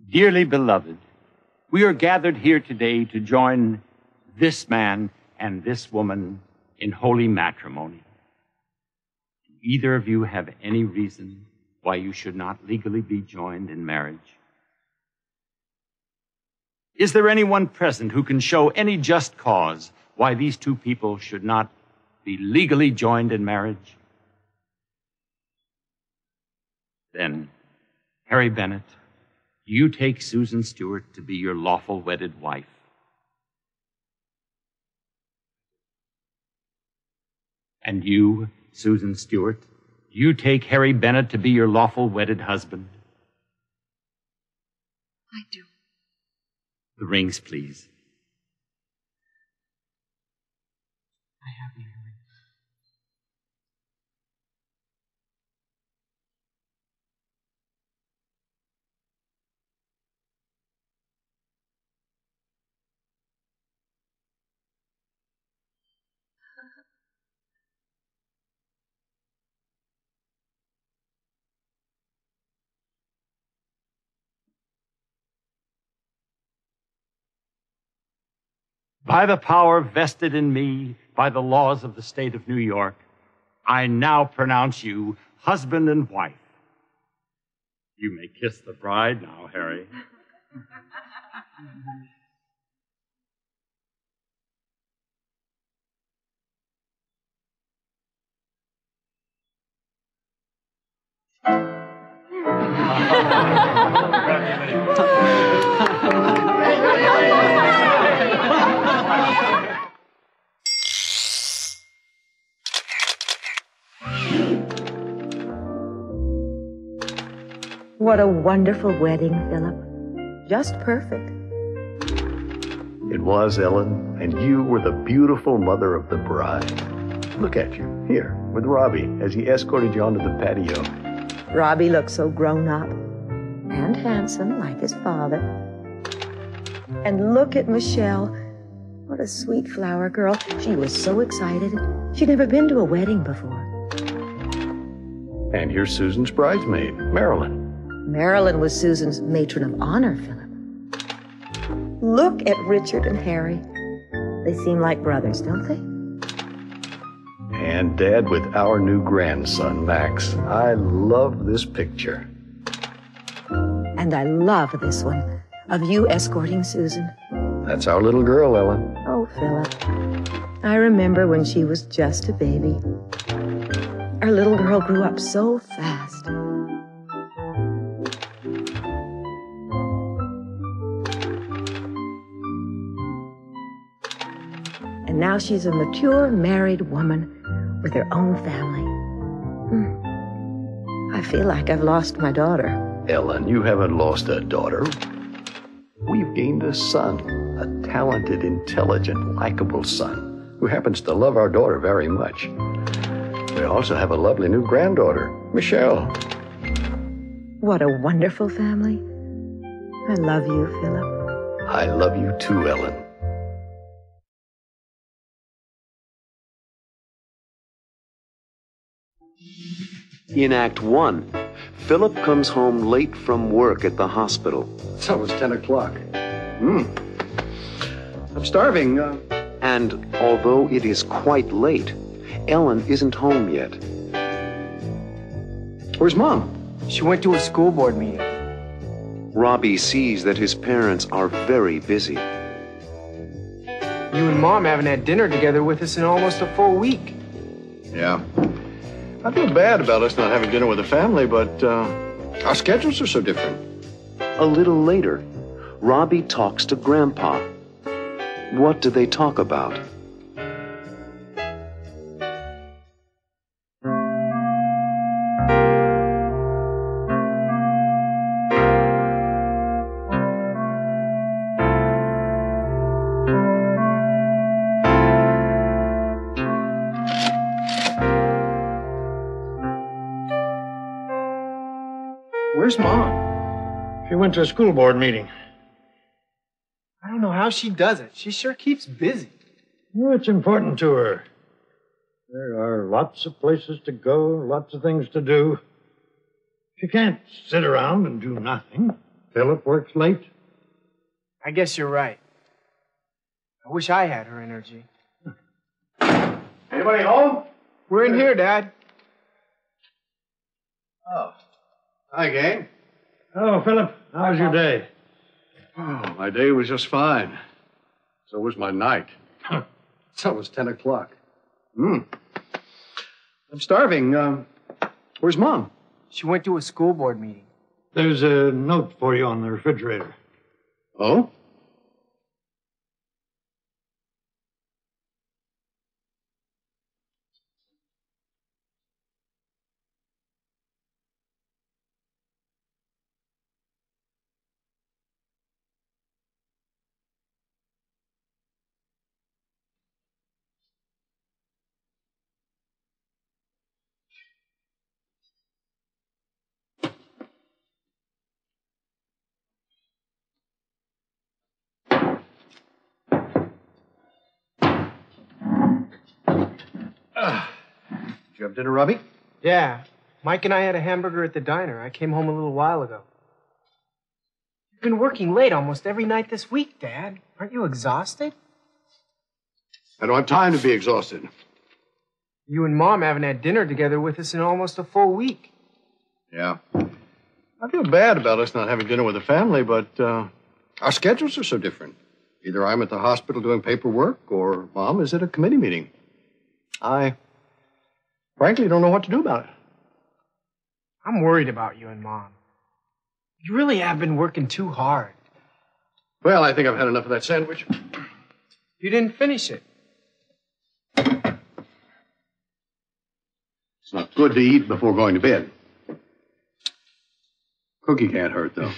Dearly beloved, we are gathered here today to join this man and this woman in holy matrimony. Do either of you have any reason why you should not legally be joined in marriage? Is there anyone present who can show any just cause why these two people should not be legally joined in marriage? Then, Harry Bennett, you take Susan Stewart to be your lawful wedded wife. And you, Susan Stewart, you take Harry Bennett to be your lawful wedded husband. I do. The rings, please. I have you, Harry. By the power vested in me by the laws of the state of New York, I now pronounce you husband and wife. You may kiss the bride now, Harry. What a wonderful wedding, Philip. Just perfect. It was, Ellen, and you were the beautiful mother of the bride. Look at you, here, with Robbie, as he escorted you onto the patio. Robbie looked so grown up and handsome like his father. And look at Michelle. What a sweet flower girl. She was so excited. She'd never been to a wedding before. And here's Susan's bridesmaid, Marilyn. Marilyn was Susan's matron of honor, Philip. Look at Richard and Harry. They seem like brothers, don't they? And Dad with our new grandson, Max. I love this picture. And I love this one, of you escorting Susan. That's our little girl, Ellen. Oh, Philip. I remember when she was just a baby. Our little girl grew up so fast. And now she's a mature married woman with her own family. I feel like I've lost my daughter. Ellen, you haven't lost a daughter. We've gained a son, a talented, intelligent, likable son who happens to love our daughter very much. We also have a lovely new granddaughter, Michelle. What a wonderful family. I love you, Philip. I love you too, Ellen. In Act 1, Philip comes home late from work at the hospital. It's almost 10 o'clock. I'm starving. And although it is quite late, Ellen isn't home yet. Where's Mom? She went to a school board meeting. Robbie sees that his parents are very busy. You and Mom haven't had dinner together with us in almost a full week. Yeah. I feel bad about us not having dinner with the family, but our schedules are so different. A little later, Robbie talks to Grandpa. What do they talk about? Where's Mom? She went to a school board meeting. I don't know how she does it. She sure keeps busy. Well, it's important to her. There are lots of places to go, lots of things to do. She can't sit around and do nothing. Philip works late. I guess you're right. I wish I had her energy. Anybody home? We're in here, Dad. Oh. Hi, gang. Oh, Philip, how was your day? Oh, my day was just fine. So was my night. It's almost 10 o'clock. I'm starving. Where's Mom? She went to a school board meeting. There's a note for you on the refrigerator. Oh? Did you have dinner, Robbie? Yeah. Mike and I had a hamburger at the diner. I came home a little while ago. You've been working late almost every night this week, Dad. Aren't you exhausted? I don't have time to be exhausted. You and Mom haven't had dinner together with us in almost a full week. Yeah. I feel bad about us not having dinner with the family, but our schedules are so different. Either I'm at the hospital doing paperwork, or Mom is at a committee meeting. I frankly don't know what to do about it. I'm worried about you and Mom. You really have been working too hard. Well, I think I've had enough of that sandwich. You didn't finish it. It's not good to eat before going to bed. Cookie can't hurt, though.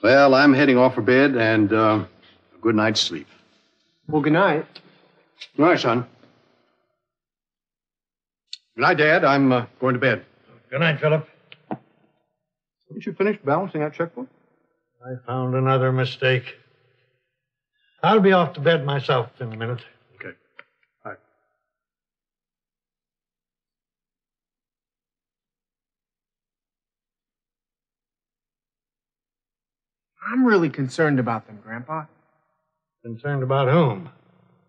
Well, I'm heading off for bed, and a good night's sleep. Well, good night. Good night, son. Good night, Dad. I'm going to bed. Good night, Philip. Haven't you finished balancing that checkbook? I found another mistake. I'll be off to bed myself in a minute. Okay. All right. I'm really concerned about them, Grandpa. Concerned about whom?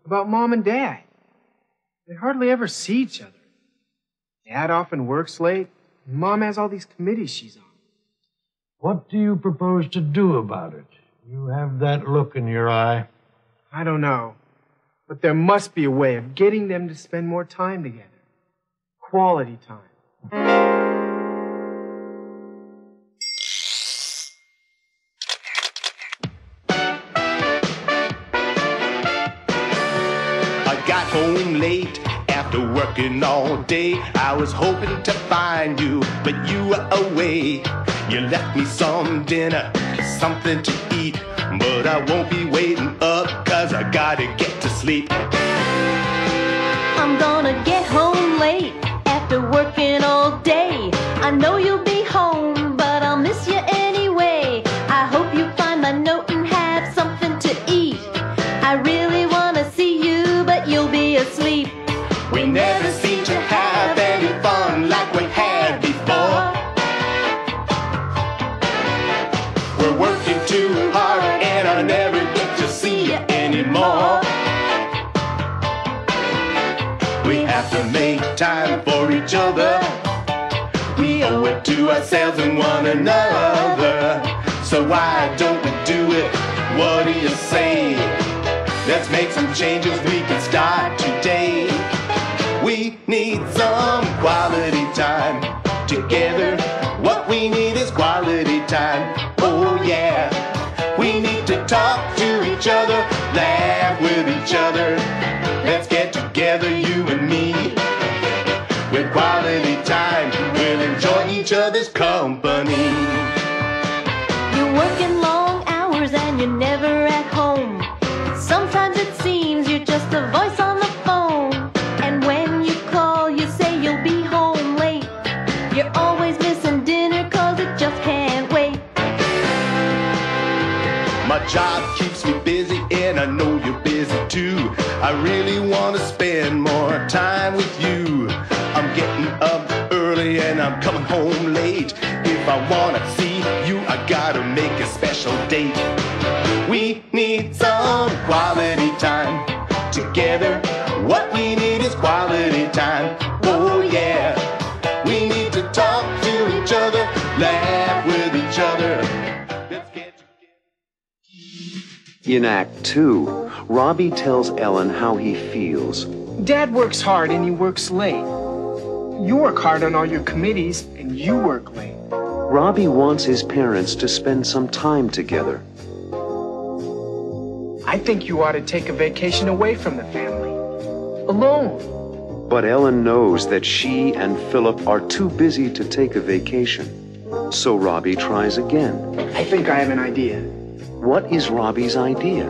About Mom and Dad. They hardly ever see each other. Dad often works late, and Mom has all these committees she's on. What do you propose to do about it? You have that look in your eye. I don't know. But there must be a way of getting them to spend more time together. Quality time. I got home late after working all day. I was hoping to find you, but you were away. You left me some dinner, something to eat, but I won't be waiting up, 'cause I gotta get to sleep. I'm gonna get home late after working all day. I know you'll be home, but I'll miss you anyway. I hope you find my note and have something to eat. I really wanna see you, but you'll be asleep. We never seem to have any fun like we had before. We're working too hard and I never get to see you anymore. We have to make time for each other. We owe it to ourselves and one another. So why don't we do it? What do you say? Let's make some changes, we can start today. We need some quality time together. What we need is quality time. Oh yeah. We need to talk to each other, laugh with each other. Let's get together, you and me. With quality time, we'll enjoy each other's company. You're working long hours and you're never at home. Sometimes it seems you're just a voice on the phone. And when you call, you say you'll be home late. You're always missing dinner 'cause it just can't wait. My job keeps me busy and I know you're busy too. I really want to spend more time with you. I'm getting up early and I'm coming home late. If I want to see you, I gotta make a special date. We need some quality time together. What we need is quality time. Oh yeah. We need to talk to each other, laugh with each other. In Act 2, Robbie tells Ellen how he feels. Dad works hard and he works late. You work hard on all your committees and you work late. Robbie wants his parents to spend some time together. I think you ought to take a vacation away from the family. Alone. But Ellen knows that she and Philip are too busy to take a vacation. So Robbie tries again. I think I have an idea. What is Robbie's idea?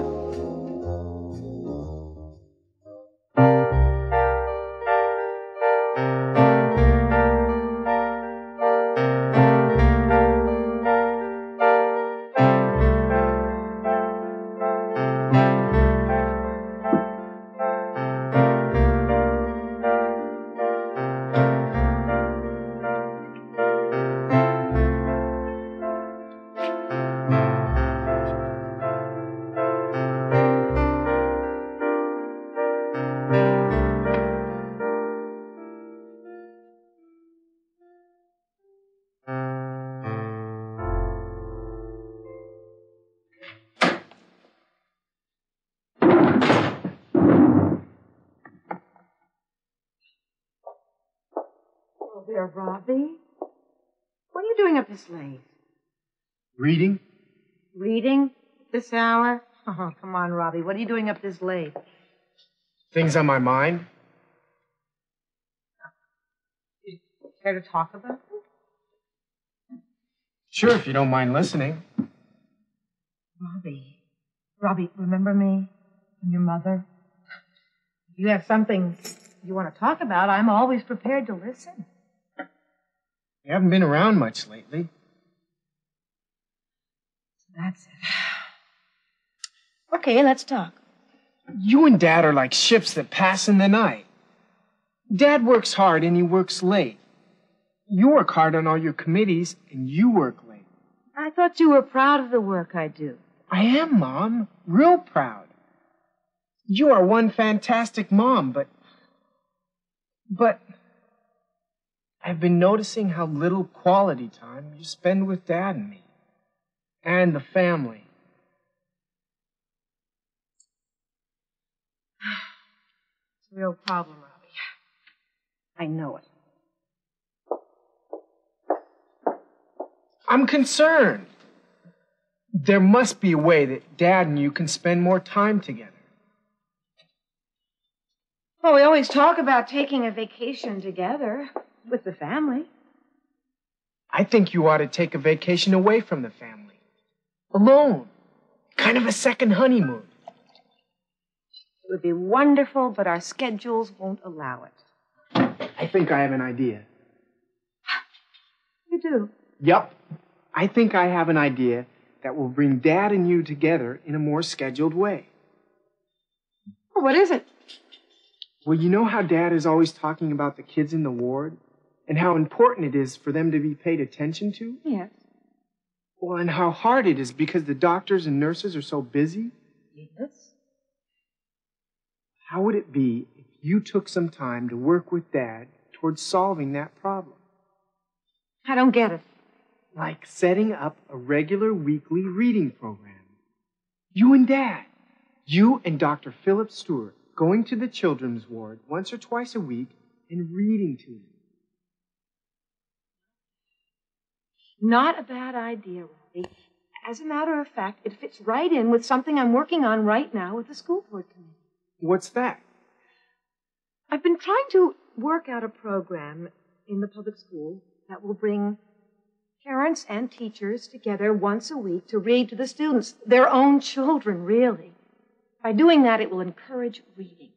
there, Robbie. What are you doing up this late? Reading? Reading? This hour? Oh, come on, Robbie. What are you doing up this late? Things on my mind? Care to talk about them? Sure, if you don't mind listening. Robbie, remember me and your mother? If you have something you want to talk about, I'm always prepared to listen. You haven't been around much lately. That's it. Okay, let's talk. You and Dad are like ships that pass in the night. Dad works hard and he works late. You work hard on all your committees and you work late. I thought you were proud of the work I do. I am, Mom. Real proud. You are one fantastic mom, but I've been noticing how little quality time you spend with Dad and me. And the family. It's a real problem, Robbie. I know it. I'm concerned. There must be a way that Dad and you can spend more time together. Well, we always talk about taking a vacation together with the family. I think you ought to take a vacation away from the family. Alone. Kind of a second honeymoon. It would be wonderful, but our schedules won't allow it. I think I have an idea. You do? Yup. I think I have an idea that will bring Dad and you together in a more scheduled way. Well, what is it? Well, you know how Dad is always talking about the kids in the ward and how important it is for them to be paid attention to? Yes. Well, and how hard it is because the doctors and nurses are so busy? Yes. How would it be if you took some time to work with Dad towards solving that problem? I don't get it. Like setting up a regular weekly reading program. You and Dad. You and Dr. Philip Stewart going to the children's ward once or twice a week and reading to them. Not a bad idea, Robbie. As a matter of fact, it fits right in with something I'm working on right now with the school board committee. What's that? I've been trying to work out a program in the public school that will bring parents and teachers together once a week to read to the students, their own children, really. By doing that, it will encourage reading.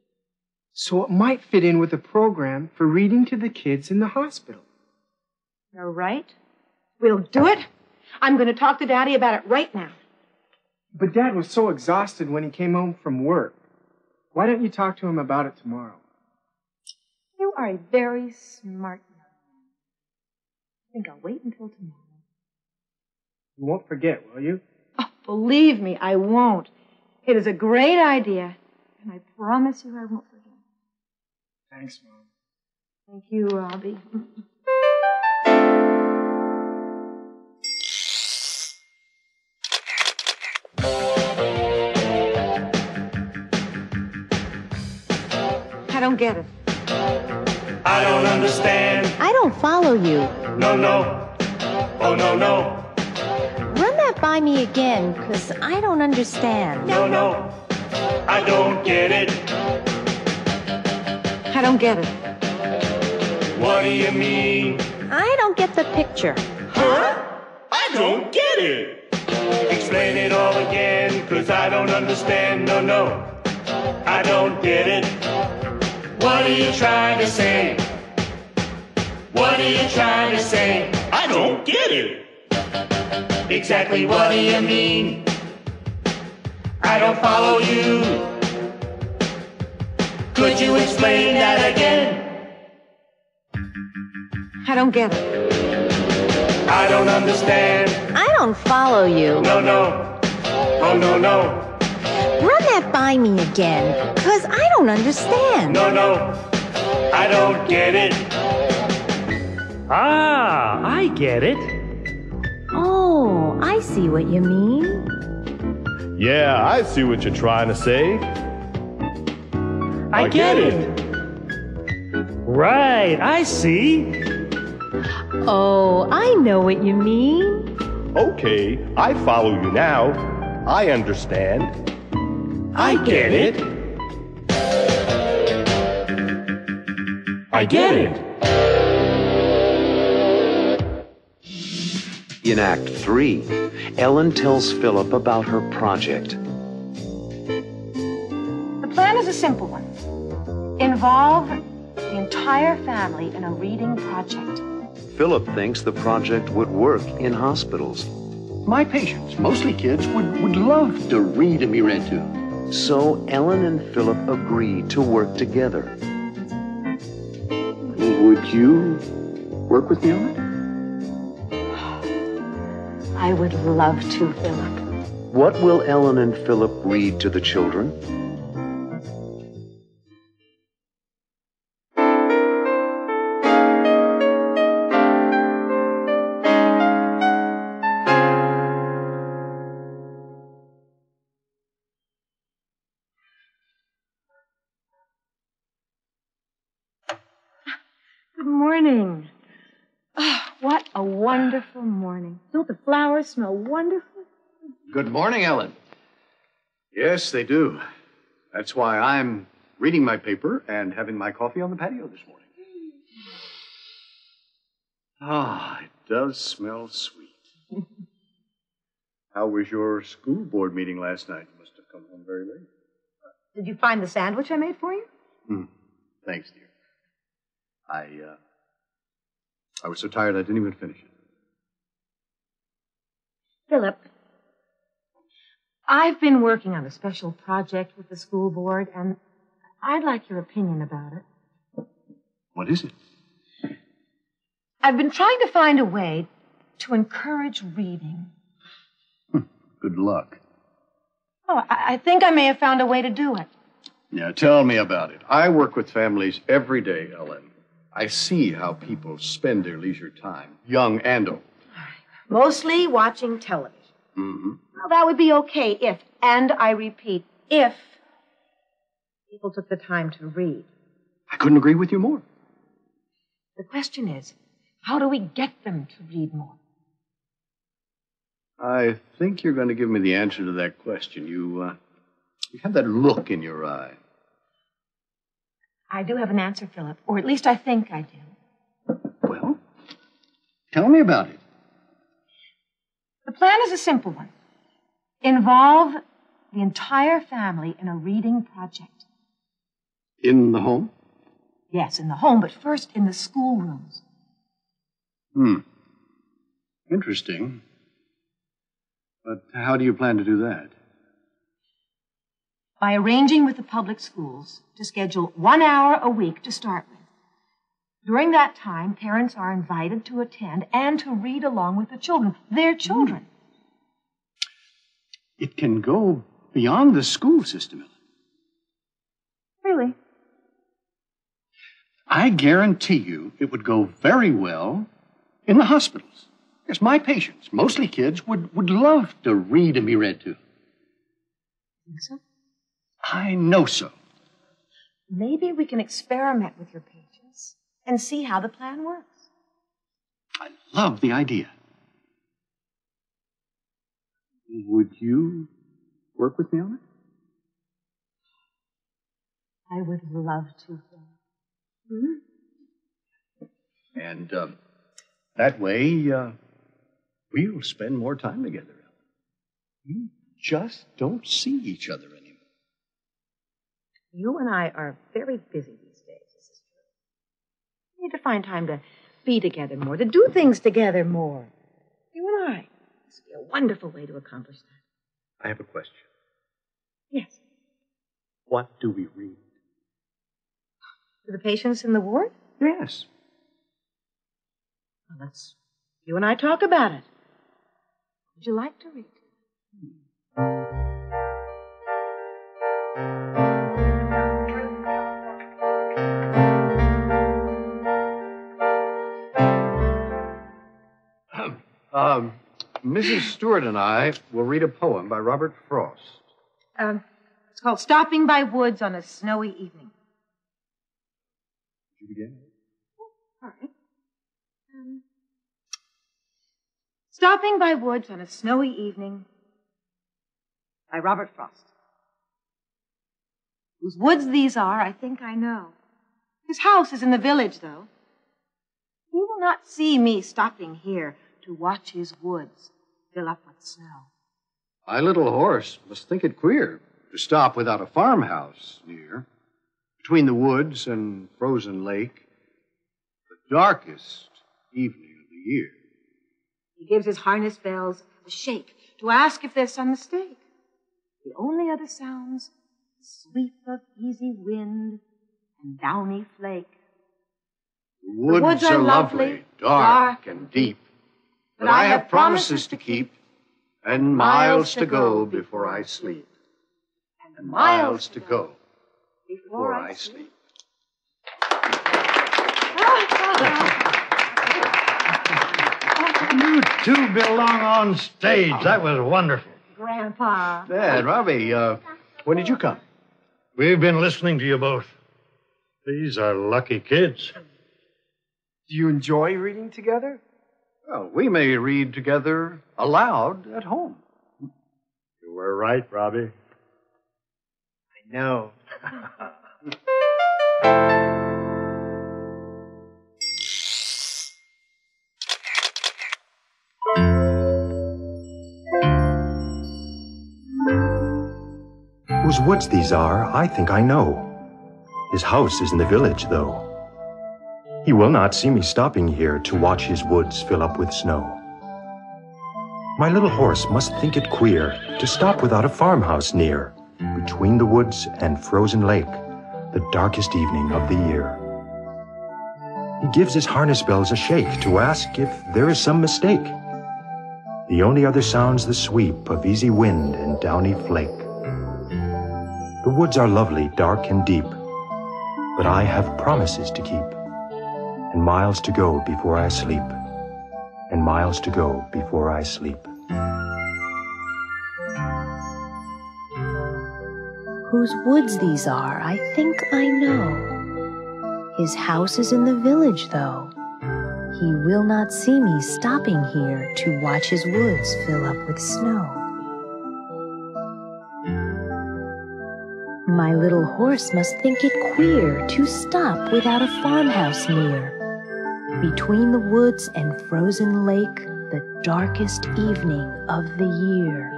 So it might fit in with a program for reading to the kids in the hospital. You're right. We'll do it. I'm going to talk to Daddy about it right now. But Dad was so exhausted when he came home from work. Why don't you talk to him about it tomorrow? You are a very smart young man. I think I'll wait until tomorrow. You won't forget, will you? Oh, believe me, I won't. It is a great idea, and I promise you I won't forget. Thanks, Mom. Thank you, Robbie. I don't get it. I don't understand. I don't follow you. No, no. Oh, no, no. Run that by me again, because I don't understand. No, no. I don't get it. I don't get it. What do you mean? I don't get the picture. Huh? I don't get it. Explain it all again, because I don't understand. No, no. I don't get it. What are you trying to say? What are you trying to say? I don't get it. Exactly what do you mean? I don't follow you. Could you explain that again? I don't get it. I don't understand. I don't follow you. No, no. Oh, no, no. Run that by me again, because I don't understand. No, no. I don't get it. Ah, I get it. Oh, I see what you mean. Yeah, I see what you're trying to say. I get it. Right, I see. Oh, I know what you mean. Okay, I follow you now. I understand. I get it. I get it. In Act 3, Ellen tells Philip about her project. The plan is a simple one. Involve the entire family in a reading project. Philip thinks the project would work in hospitals. My patients, mostly kids, would love to read and be read to. So Ellen and Philip agree to work together. Would you work with me on it? I would love to, Philip. What will Ellen and Philip read to the children? Good morning. Oh, what a wonderful morning. Don't the flowers smell wonderful? Good morning, Ellen. Yes, they do. That's why I'm reading my paper and having my coffee on the patio this morning. Ah, it does smell sweet. How was your school board meeting last night? You must have come home very late. Did you find the sandwich I made for you? Thanks, dear. I was so tired I didn't even finish it. Philip, I've been working on a special project with the school board, and I'd like your opinion about it. What is it? I've been trying to find a way to encourage reading. Good luck. Oh, I think I may have found a way to do it. Yeah, tell me about it. I work with families every day, Ellen. I see how people spend their leisure time, young and old. Mostly watching television. Well, that would be okay if, and I repeat, if people took the time to read. I couldn't agree with you more. The question is, how do we get them to read more? I think you're going to give me the answer to that question. You have that look in your eye. I do have an answer, Philip, or at least I think I do. Well, tell me about it. The plan is a simple one. Involve the entire family in a reading project. In the home? Yes, in the home, but first in the schoolrooms. Interesting. But how do you plan to do that? By arranging with the public schools to schedule 1 hour a week to start with. During that time, parents are invited to attend and to read along with the children, their children. It can go beyond the school system, Ellen. Really? I guarantee you it would go very well in the hospitals. Yes, my patients, mostly kids, would love to read and be read to. Think so? I know so. Maybe we can experiment with your patients and see how the plan works. I love the idea. Would you work with me on it? I would love to. And that way, we'll spend more time together, Ellen. We just don't see each other anymore. You and I are very busy these days, this is true. We need to find time to be together more, to do things together more. You and I. This would be a wonderful way to accomplish that. I have a question. Yes. What do we read? To the patients in the ward? Yes. Well, let's you and I talk about it. What would you like to read? Mrs. Stewart and I will read a poem by Robert Frost. It's called Stopping by Woods on a Snowy Evening. Would you begin? All right. Stopping by Woods on a Snowy Evening by Robert Frost. Whose woods these are, I think I know. His house is in the village, though. He will not see me stopping here to watch his woods fill up with snow. My little horse must think it queer to stop without a farmhouse near. Between the woods and frozen lake, the darkest evening of the year. He gives his harness bells a shake to ask if there's some mistake. The only other sounds, the sweep of easy wind and downy flake. The woods are lovely, dark and deep, but I have promises to keep and miles to go before I sleep. And miles to go before I sleep. You two belong on stage. That was wonderful. Grandpa. Dad, Robbie, when did you come? We've been listening to you both. These are lucky kids. Do you enjoy reading together? Well, we may read together aloud at home. You were right, Robbie. I know. Whose woods these are, I think I know. His house is in the village, though. He will not see me stopping here to watch his woods fill up with snow. My little horse must think it queer to stop without a farmhouse near, between the woods and frozen lake, the darkest evening of the year. He gives his harness bells a shake to ask if there is some mistake. The only other sound's the sweep of easy wind and downy flake. The woods are lovely, dark and deep, but I have promises to keep, and miles to go before I sleep, and miles to go before I sleep. Whose woods these are, I think I know. His house is in the village, though. He will not see me stopping here to watch his woods fill up with snow. My little horse must think it queer to stop without a farmhouse near, between the woods and frozen lake, the darkest evening of the year.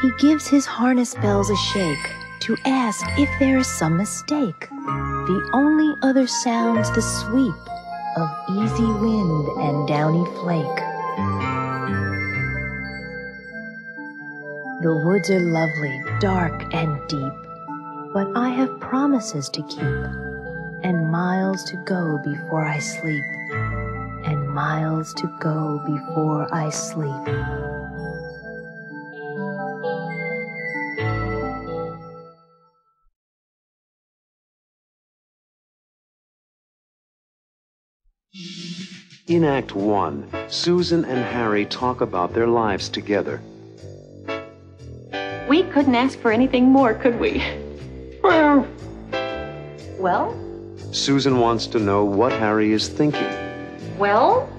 He gives his harness bells a shake to ask if there is some mistake. The only other sound's the sweep of easy wind and downy flake. The woods are lovely, dark and deep, but I have promises to keep, and miles to go before I sleep, and miles to go before I sleep. In Act 1, Susan and Harry talk about their lives together. We couldn't ask for anything more, could we? Well? Susan wants to know what Harry is thinking. Well?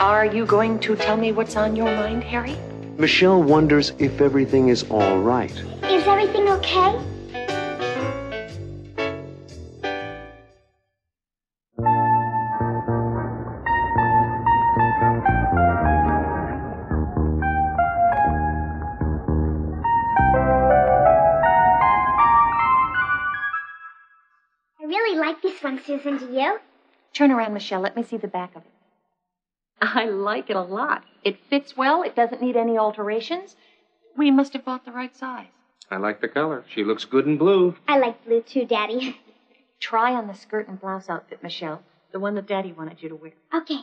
Are you going to tell me what's on your mind, Harry? Michelle wonders if everything is all right. Is everything okay? This one, Susan, do you? Turn around, Michelle. Let me see the back of it. I like it a lot. It fits well. It doesn't need any alterations. We must have bought the right size. I like the color. She looks good in blue. I like blue, too, Daddy. Try on the skirt and blouse outfit, Michelle. The one that Daddy wanted you to wear. Okay.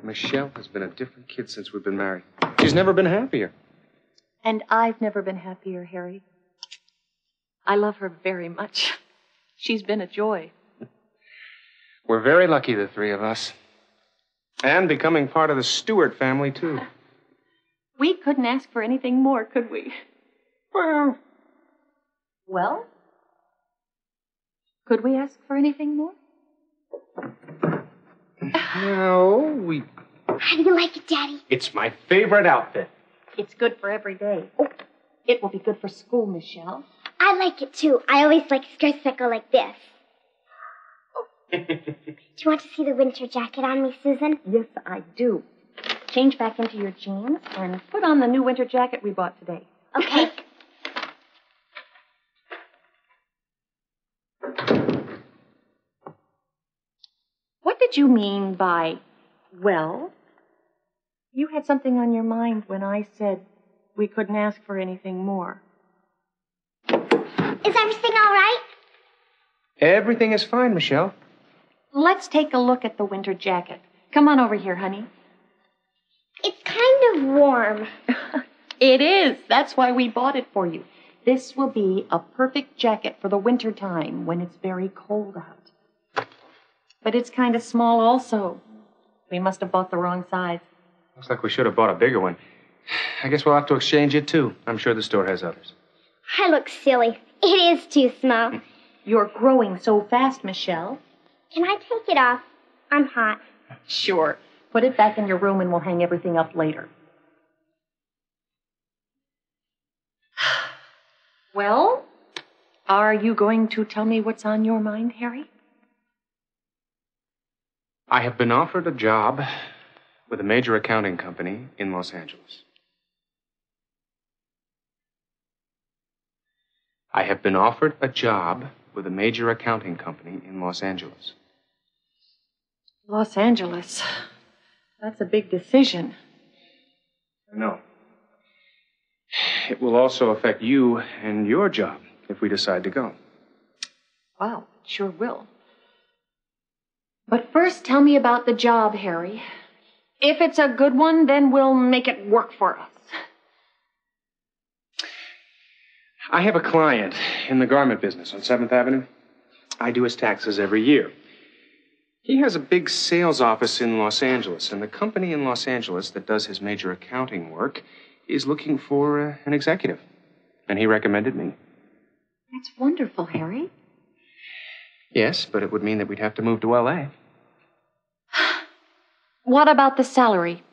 Michelle has been a different kid since we've been married. She's never been happier. And I've never been happier, Harry. I love her very much. She's been a joy. We're very lucky, the three of us. And becoming part of the Stewart family, too. We couldn't ask for anything more, could we? Well? Could we ask for anything more? No, we... How do you like it, Daddy? It's my favorite outfit. It's good for every day. Oh, it will be good for school, Michelle. I like it, too. I always like skirts that go like this. Do you want to see the winter jacket on me, Susan? Yes, I do. Change back into your jeans and put on the new winter jacket we bought today. Okay. What did you mean by, well? You had something on your mind when I said we couldn't ask for anything more. Is everything all right? Everything is fine, Michelle. Let's take a look at the winter jacket. Come on over here, honey. It's kind of warm. It is. That's why we bought it for you. This will be a perfect jacket for the winter time when it's very cold out. But it's kind of small also. We must have bought the wrong size. Looks like we should have bought a bigger one. I guess we'll have to exchange it, too. I'm sure the store has others. I look silly. It is too small. You're growing so fast, Michelle. Can I take it off? I'm hot. Sure. Put it back in your room and we'll hang everything up later. Well, are you going to tell me what's on your mind, Harry? I have been offered a job with a major accounting company in Los Angeles. I have been offered a job with a major accounting company in Los Angeles. Los Angeles. That's a big decision. I know. It will also affect you and your job if we decide to go. Wow, it sure will. But first, tell me about the job, Harry. If it's a good one, then we'll make it work for us. I have a client in the garment business on 7th Avenue. I do his taxes every year. He has a big sales office in Los Angeles, and the company in Los Angeles that does his major accounting work is looking for an executive. And he recommended me. That's wonderful, Harry. Yes, but it would mean that we'd have to move to L.A. What about the salary?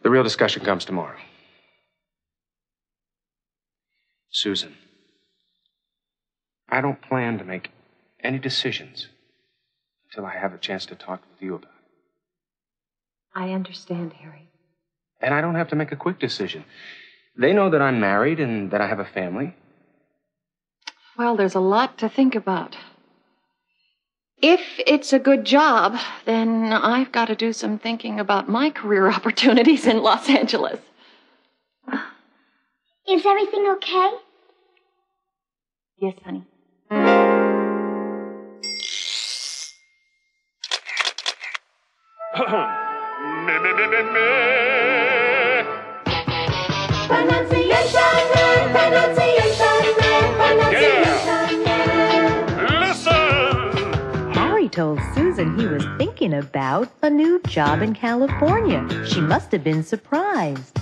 The real discussion comes tomorrow. Susan, I don't plan to make any decisions until I have a chance to talk with you about it. I understand, Harry. And I don't have to make a quick decision. They know that I'm married and that I have a family. Well, there's a lot to think about. If it's a good job, then I've got to do some thinking about my career opportunities in Los Angeles. Is everything okay? Yes, honey. Harry told Susan he was thinking about a new job in California. She must have been surprised.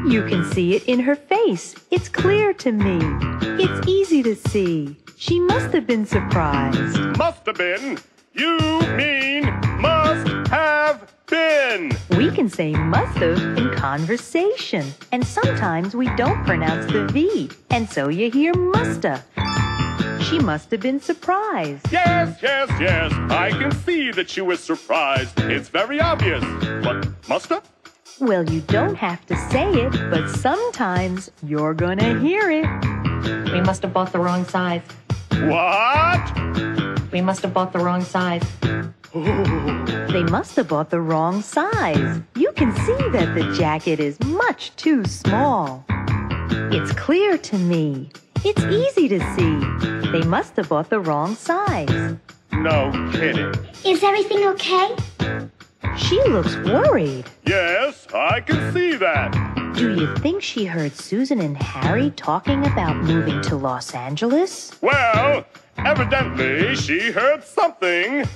You can see it in her face. It's clear to me. It's easy to see. She must have been surprised. Must have been? You mean must have been. We can say must have in conversation. And sometimes we don't pronounce the V. And so you hear musta. She must have been surprised. Yes, yes, yes. I can see that she was surprised. It's very obvious. But must have? Well, you don't have to say it, but sometimes you're gonna hear it. We must have bought the wrong size. What? We must have bought the wrong size. They must have bought the wrong size. You can see that the jacket is much too small. It's clear to me. It's easy to see. They must have bought the wrong size. No kidding. Is everything okay? She looks worried. Yes, I can see that. Do you think she heard Susan and Harry talking about moving to Los Angeles? Well, evidently she heard something.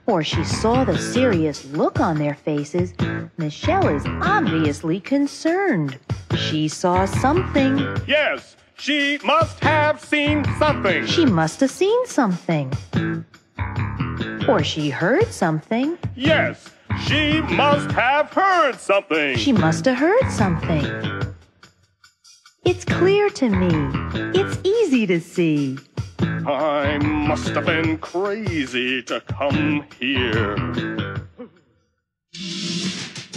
Or she saw the serious look on their faces. Michelle is obviously concerned. She saw something. Yes, She must have seen something. She must have seen something. Or she heard something. Yes, she must have heard something. She must have heard something. It's clear to me. It's easy to see. I must have been crazy to come here.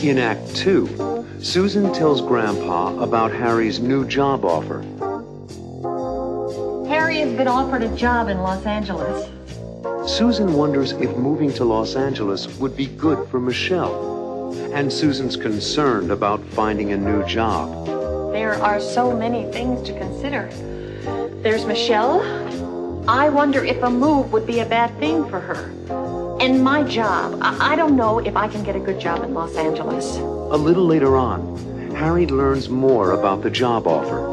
In Act 2, Susan tells Grandpa about Harry's new job offer. Harry has been offered a job in Los Angeles. Susan wonders if moving to Los Angeles would be good for Michelle. And Susan's concerned about finding a new job. There are so many things to consider. There's Michelle. I wonder if a move would be a bad thing for her. And my job. I don't know if I can get a good job in Los Angeles. A little later on, Harry learns more about the job offer.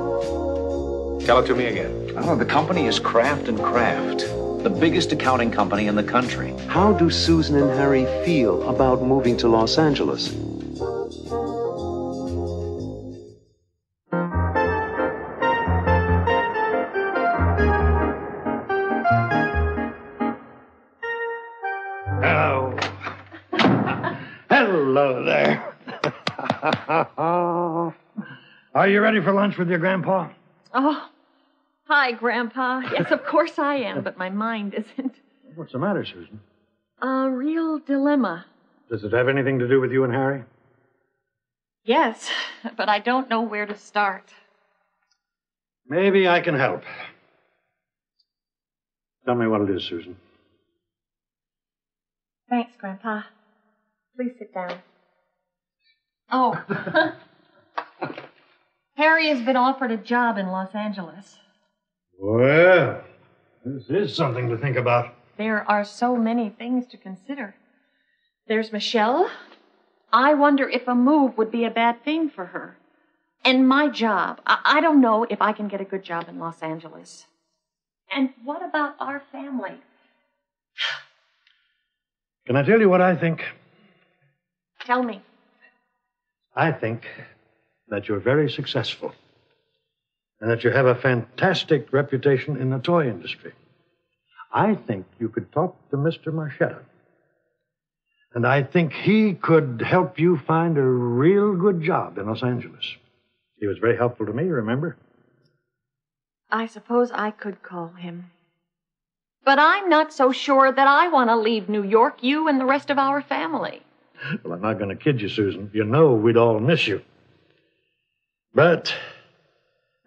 Tell it to me again. Oh, the company is Kraft & Kraft, the biggest accounting company in the country. How do Susan and Harry feel about moving to Los Angeles? Hello. Hello there. Are you ready for lunch with your grandpa? Oh, hi, Grandpa. Yes, of course I am, but my mind isn't. What's the matter, Susan? A real dilemma. Does it have anything to do with you and Harry? Yes, but I don't know where to start. Maybe I can help. Tell me what it is, Susan. Thanks, Grandpa. Please sit down. Oh. Harry has been offered a job in Los Angeles. Well, this is something to think about. There are so many things to consider. There's Michelle. I wonder if a move would be a bad thing for her. And my job. I don't know if I can get a good job in Los Angeles. And what about our family? Can I tell you what I think? Tell me. I think that you're very successful and that you have a fantastic reputation in the toy industry. I think you could talk to Mr. Marchetta. And I think he could help you find a real good job in Los Angeles. He was very helpful to me, remember? I suppose I could call him. But I'm not so sure that I want to leave New York, you and the rest of our family. Well, I'm not going to kid you, Susan. You know we'd all miss you. But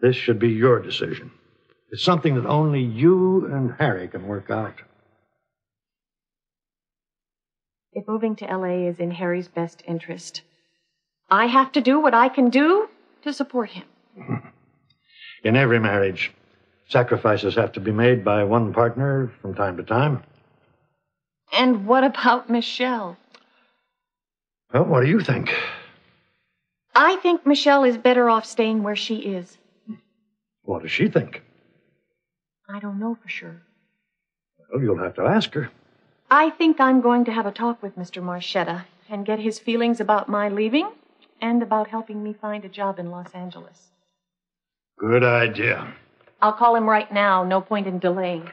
this should be your decision. It's something that only you and Harry can work out. If moving to L.A. is in Harry's best interest, I have to do what I can do to support him. In every marriage, sacrifices have to be made by one partner from time to time. And what about Michelle? Well, what do you think? I think Michelle is better off staying where she is. What does she think? I don't know for sure. Well, you'll have to ask her. I think I'm going to have a talk with Mr. Marchetta and get his feelings about my leaving and about helping me find a job in Los Angeles. Good idea. I'll call him right now. No point in delaying.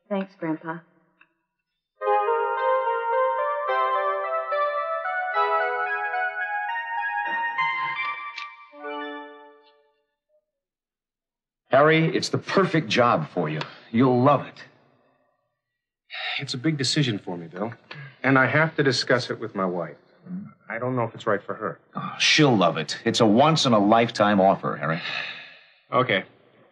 Thanks, Grandpa. Harry, it's the perfect job for you. You'll love it. It's a big decision for me, Bill. And I have to discuss it with my wife. I don't know if it's right for her. Oh, she'll love it. It's a once-in-a-lifetime offer, Harry. Okay.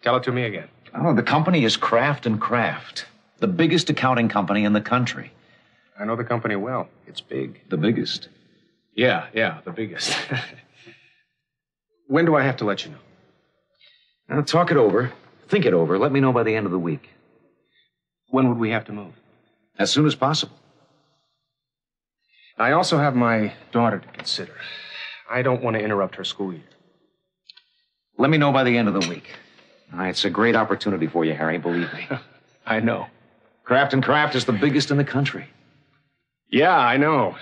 Tell it to me again. Oh, the company is Kraft & Kraft, the biggest accounting company in the country. I know the company well. It's big. The biggest? Yeah, the biggest. When do I have to let you know? Now, talk it over. Think it over. Let me know by the end of the week. When would we have to move? As soon as possible. I also have my daughter to consider. I don't want to interrupt her school year. Let me know by the end of the week. It's a great opportunity for you, Harry, believe me. I know. Kraft & Kraft is the biggest in the country. Yeah, I know.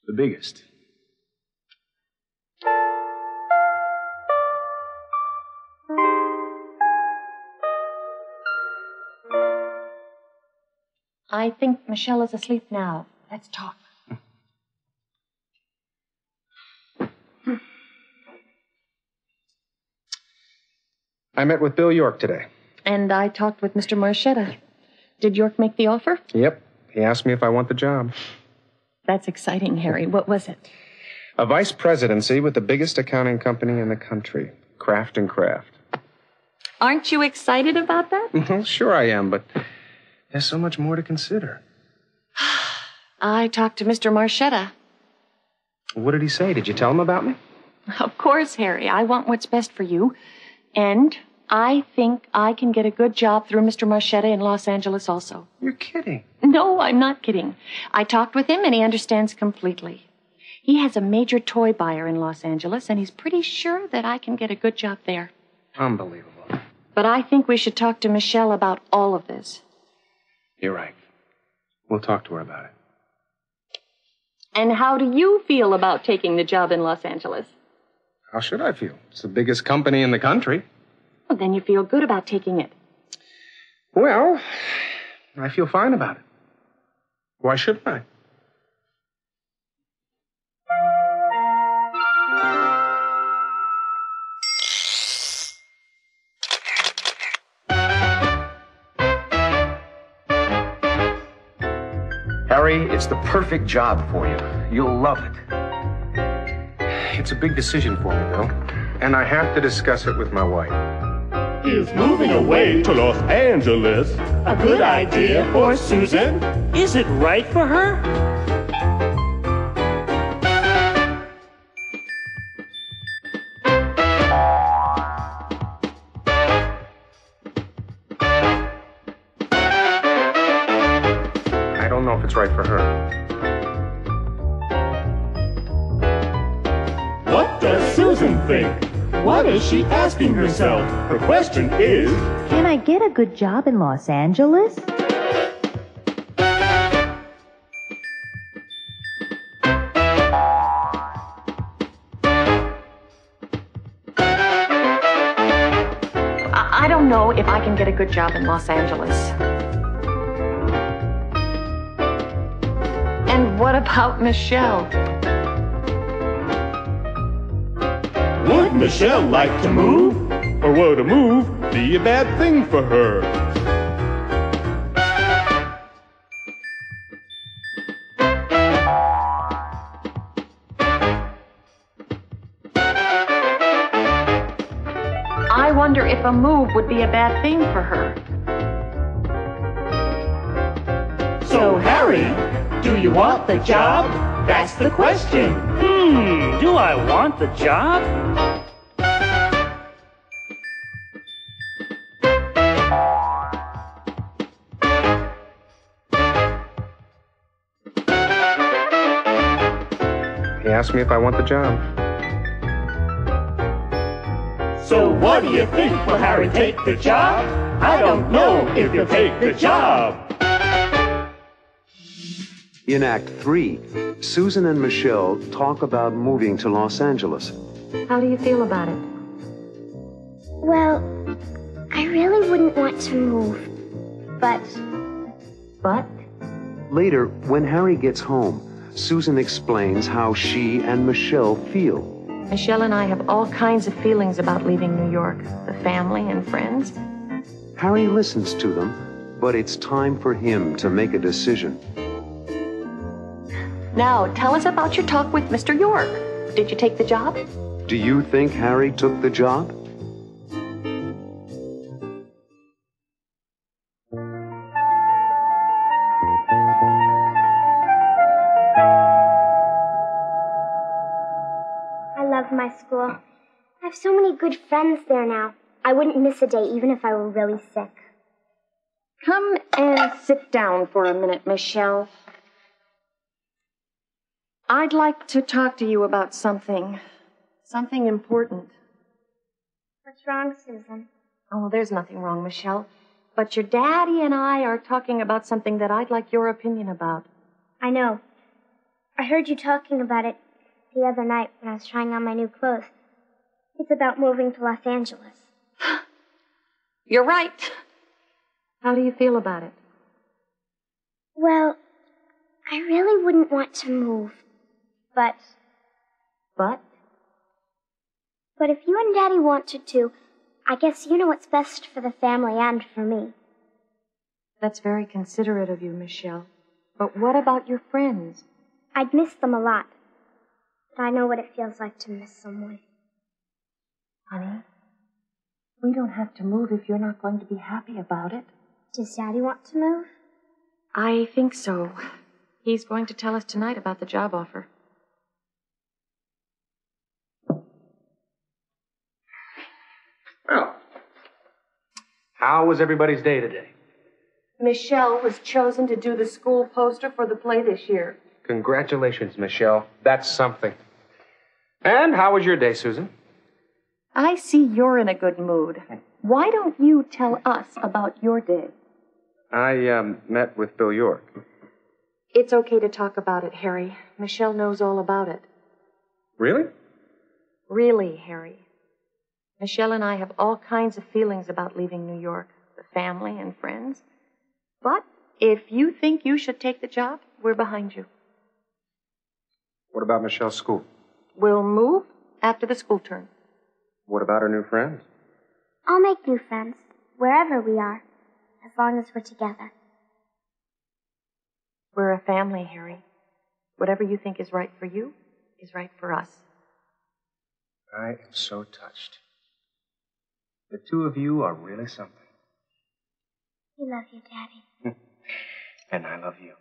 The biggest. I think Michelle is asleep now. Let's talk. I met with Bill York today. And I talked with Mr. Marchetta. Did York make the offer? Yep. He asked me if I want the job. That's exciting, Harry. What was it? A vice presidency with the biggest accounting company in the country. Kraft & Kraft. Aren't you excited about that? Sure I am, but there's so much more to consider. I talked to Mr. Marchetta. What did he say? Did you tell him about me? Of course, Harry. I want what's best for you. And I think I can get a good job through Mr. Marchetta in Los Angeles also. You're kidding. No, I'm not kidding. I talked with him and he understands completely. He has a major toy buyer in Los Angeles and he's pretty sure that I can get a good job there. Unbelievable. But I think we should talk to Michelle about all of this. You're right. We'll talk to her about it. And how do you feel about taking the job in Los Angeles? How should I feel? It's the biggest company in the country. Well, then you feel good about taking it. Well, I feel fine about it. Why shouldn't I? Harry, it's the perfect job for you. You'll love it. It's a big decision for me, Bill. And I have to discuss it with my wife. Is moving away to Los Angeles A good idea for Susan? Is it right for her? I don't know if it's right for her. What does Susan think? What is she asking herself? Her question is, Can I get a good job in Los Angeles? I don't know if I can get a good job in Los Angeles. And what about Michelle? Would Michelle like to move? Or would a move be a bad thing for her? I wonder if a move would be a bad thing for her. so Harry, do you want the job? That's the question. Do I want the job? He asked me if I want the job. So what do you think? Will Harry take the job? I don't know if he'll take the job. In Act 3, Susan and Michelle talk about moving to Los Angeles. How do you feel about it? Well, I really wouldn't want to move, but... But? Later, when Harry gets home, Susan explains how she and Michelle feel. Michelle and I have all kinds of feelings about leaving New York, the family and friends. Harry listens to them, but it's time for him to make a decision. Now, tell us about your talk with Mr. York. Did you take the job? Do you think Harry took the job? I love my school. I have so many good friends there now. I wouldn't miss a day even if I were really sick. Come and sit down for a minute, Michelle. I'd like to talk to you about something important. What's wrong, Susan? Oh, there's nothing wrong, Michelle. But your daddy and I are talking about something that I'd like your opinion about. I know. I heard you talking about it the other night when I was trying on my new clothes. It's about moving to Los Angeles. You're right. How do you feel about it? Well, I really wouldn't want to move, but... But? But if you and Daddy wanted to, I guess you know what's best for the family and for me. That's very considerate of you, Michelle. But what about your friends? I'd miss them a lot. But I know what it feels like to miss someone. Honey, we don't have to move if you're not going to be happy about it. Does Daddy want to move? I think so. He's going to tell us tonight about the job offer. Well, how was everybody's day today? Michelle was chosen to do the school poster for the play this year. Congratulations, Michelle. That's something. And how was your day, Susan? I see you're in a good mood. Why don't you tell us about your day? I met with Bill York. It's okay to talk about it, Harry. Michelle knows all about it. Really? Really, Harry. Michelle and I have all kinds of feelings about leaving New York, the family and friends. But if you think you should take the job, we're behind you. What about Michelle's school? We'll move after the school term. What about her new friends? I'll make new friends, wherever we are, as long as we're together. We're a family, Harry. Whatever you think is right for you is right for us. I am so touched. The two of you are really something. We love you, Daddy. And I love you.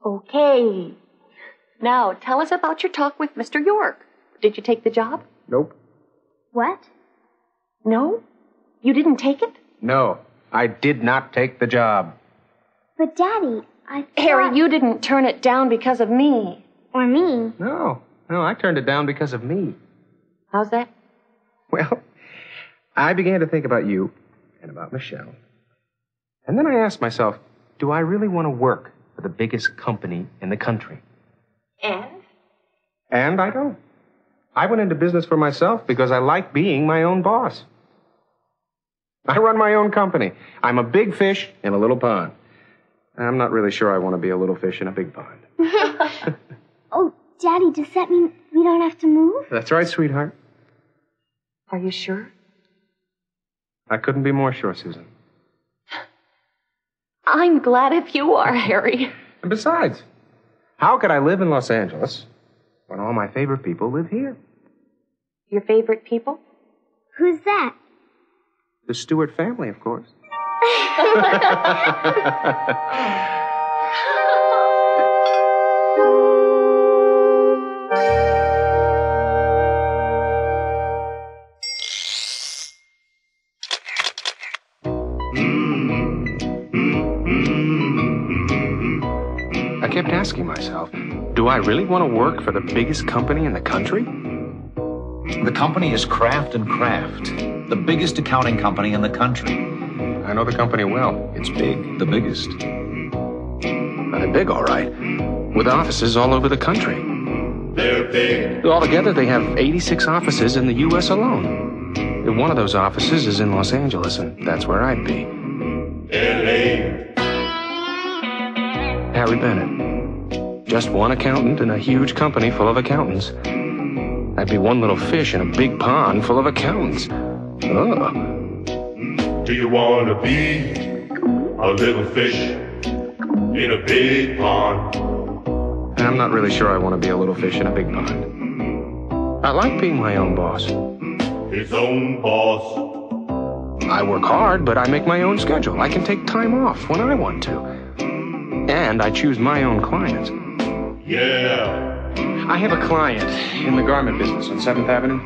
Okay. Now, tell us about your talk with Mr. York. Did you take the job? Nope. What? No? You didn't take it? No, I did not take the job. But, Daddy, I thought... Harry, you didn't turn it down because of me. Or me. No, I turned it down because of me. How's that? Well, I began to think about you and about Michelle. And then I asked myself, do I really want to work for the biggest company in the country? And? And I don't. I went into business for myself because I like being my own boss. I run my own company. I'm a big fish in a little pond. I'm not really sure I want to be a little fish in a big pond. Oh, Daddy, does that mean we don't have to move? That's right, sweetheart. Are you sure? I couldn't be more sure, Susan. I'm glad if you are, Harry. And besides, how could I live in Los Angeles when all my favorite people live here? Your favorite people? Who's that? The Stewart family, of course. I kept asking myself, do I really want to work for the biggest company in the country? The company is Kraft & Kraft, the biggest accounting company in the country. I know the company well. It's big, the biggest. They're big, all right, with offices all over the country. They're big. Altogether, they have 86 offices in the U.S. alone. And one of those offices is in Los Angeles, and that's where I'd be. L.A. Harry Bennett. Just one accountant in a huge company full of accountants. I'd be one little fish in a big pond full of accountants. Do you want to be a little fish in a big pond? I'm not really sure I want to be a little fish in a big pond. I like being my own boss. His own boss. I work hard, but I make my own schedule. I can take time off when I want to. And I choose my own clients. Yeah. I have a client in the garment business on 7th Avenue.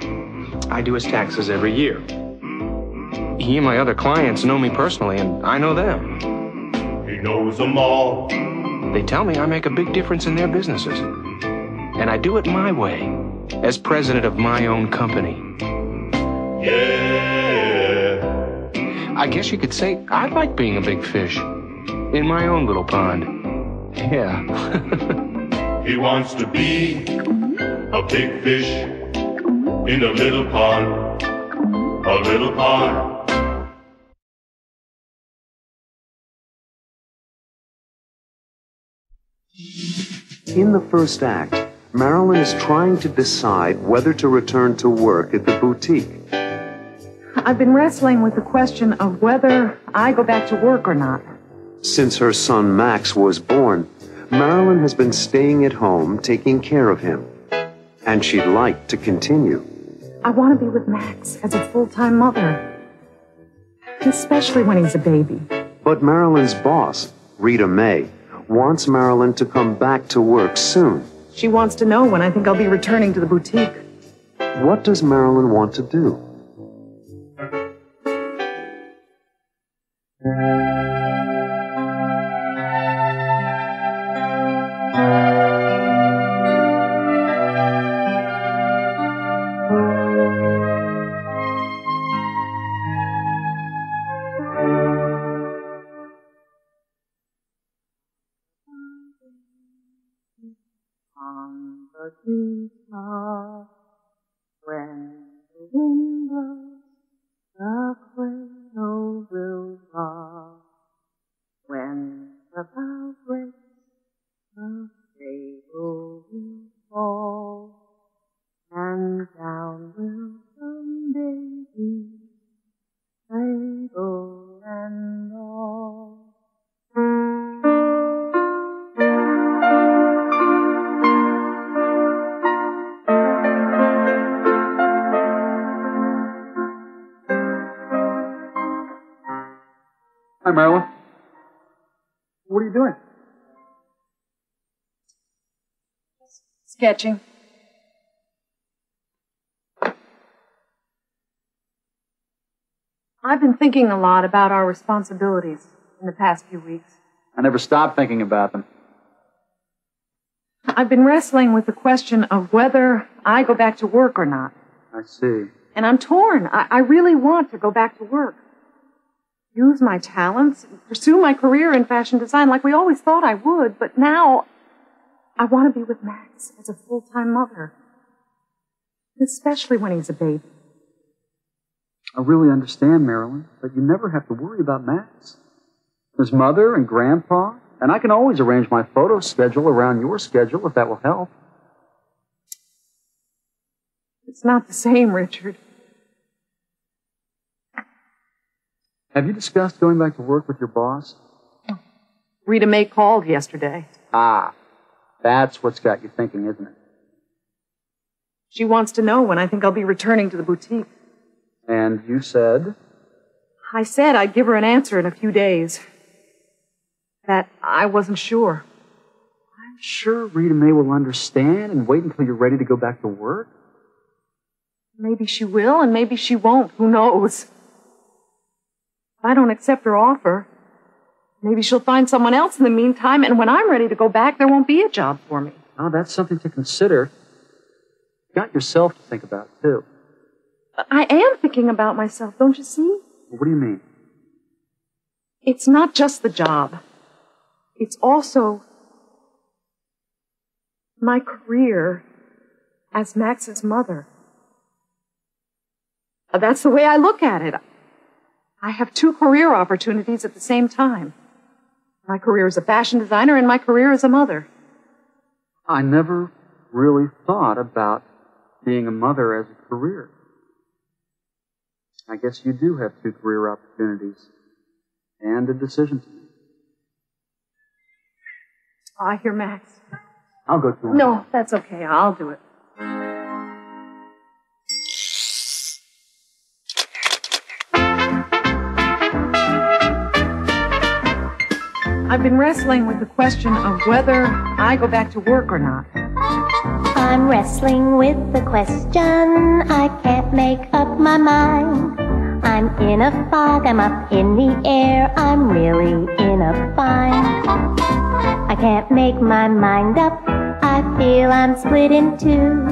I do his taxes every year. He and my other clients know me personally, and I know them. He knows them all. They tell me I make a big difference in their businesses. And I do it my way, as president of my own company. Yeah. I guess you could say I like being a big fish in my own little pond. Yeah. He wants to be a big fish in a little pond. A little pond. In the first act, Marilyn is trying to decide whether to return to work at the boutique. I've been wrestling with the question of whether I go back to work or not. Since her son Max was born, Marilyn has been staying at home taking care of him. And she'd like to continue. I want to be with Max as a full-time mother, especially when he's a baby. But Marilyn's boss, Rita May, wants Marilyn to come back to work soon. She wants to know when I think I'll be returning to the boutique. What does Marilyn want to do? On the treetop, when the wind blows, the cradle will rock. When the bough breaks, the cradle will fall, and down will come baby, cradle and all. Hi, Marilyn. What are you doing? Sketching. I've been thinking a lot about our responsibilities in the past few weeks. I never stopped thinking about them. I've been wrestling with the question of whether I go back to work or not. I see. And I'm torn. I really want to go back to work. Use my talents, pursue my career in fashion design like we always thought I would, but now I want to be with Max as a full-time mother, especially when he's a baby. I really understand, Marilyn, but you never have to worry about Max. His mother and Grandpa, and I can always arrange my photo schedule around your schedule if that will help. It's not the same, Richard. Have you discussed going back to work with your boss? Rita May called yesterday. Ah, that's what's got you thinking, isn't it? She wants to know when I think I'll be returning to the boutique. And you said? I said I'd give her an answer in a few days. That I wasn't sure. I'm sure Rita May will understand and wait until you're ready to go back to work. Maybe she will, and maybe she won't. Who knows? If I don't accept her offer, maybe she'll find someone else in the meantime, and when I'm ready to go back, there won't be a job for me. Oh, that's something to consider. You got yourself to think about, too. But I am thinking about myself, don't you see? What do you mean? It's not just the job. It's also my career as Max's mother. That's the way I look at it. I have two career opportunities at the same time. My career as a fashion designer and my career as a mother. I never really thought about being a mother as a career. I guess you do have two career opportunities and a decision to make. I hear Max. I'll go to him. No, that's okay. I'll do it. I've been wrestling with the question of whether I go back to work or not. I'm wrestling with the question. I can't make up my mind. I'm in a fog, I'm up in the air. I'm really in a bind. I can't make my mind up. I feel I'm split in two.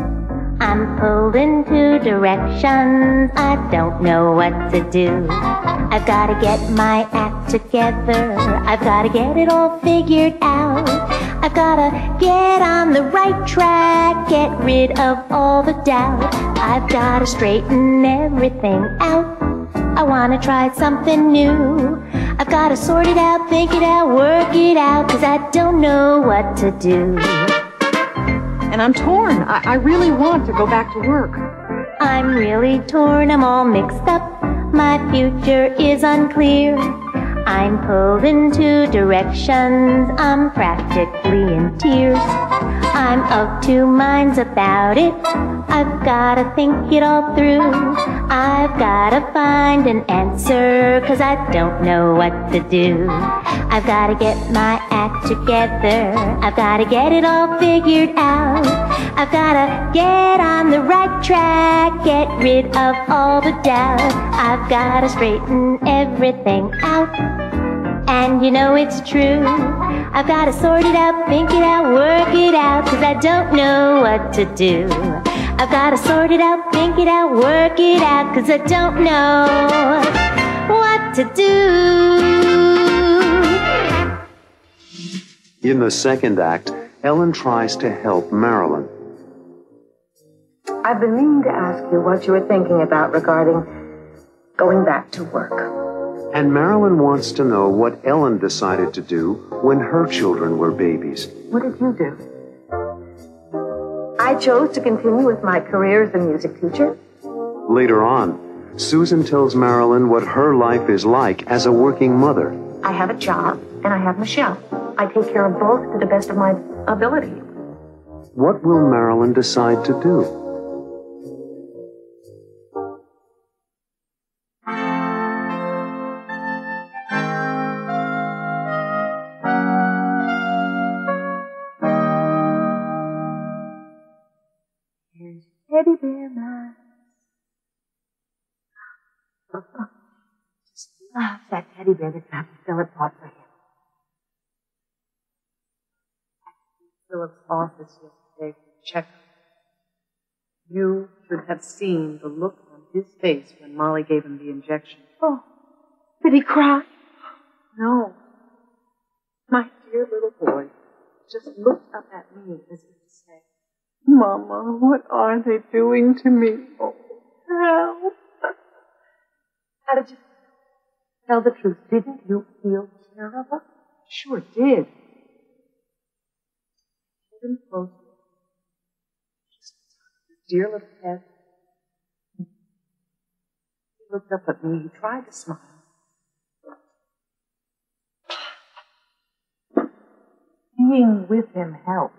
I'm pulled in two directions. I don't know what to do. I've got to get my act together. I've got to get it all figured out. I've got to get on the right track, get rid of all the doubt. I've got to straighten everything out. I want to try something new. I've got to sort it out, think it out, work it out, 'cause I don't know what to do. And I'm torn. I really want to go back to work. I'm really torn, I'm all mixed up. My future is unclear. I'm pulled in two directions, I'm practically in tears. I'm of two minds about it, I've gotta think it all through. I've gotta find an answer, 'cause I don't know what to do. I've gotta get my act together, I've gotta get it all figured out. I've gotta get on the right track, get rid of all the doubt. I've gotta straighten everything out, and you know it's true. I've gotta sort it out, think it out, work it out, 'cause I don't know what to do. I've gotta sort it out, think it out, work it out, 'cause I don't know what to do. In the second act, Ellen tries to help Marilyn. I've been meaning to ask you what you were thinking about regarding going back to work. And Marilyn wants to know what Ellen decided to do when her children were babies. What did you do? I chose to continue with my career as a music teacher. Later on, Susan tells Marilyn what her life is like as a working mother. I have a job, and I have Michelle. I take care of both to the best of my ability. What will Marilyn decide to do? Teddy bear man. Just love that teddy bear that Dr. Philip bought for him. Philip's office yesterday for the checkup. You should have seen the look on his face when Molly gave him the injection. Oh, did he cry? No. My dear little boy just looked up at me as if to say, Mama, what are they doing to me? Oh, help. How did you tell the truth? Didn't you feel terrible? Sure did. Him close. His dear little head. He looked up at me. He tried to smile. Being with him helped.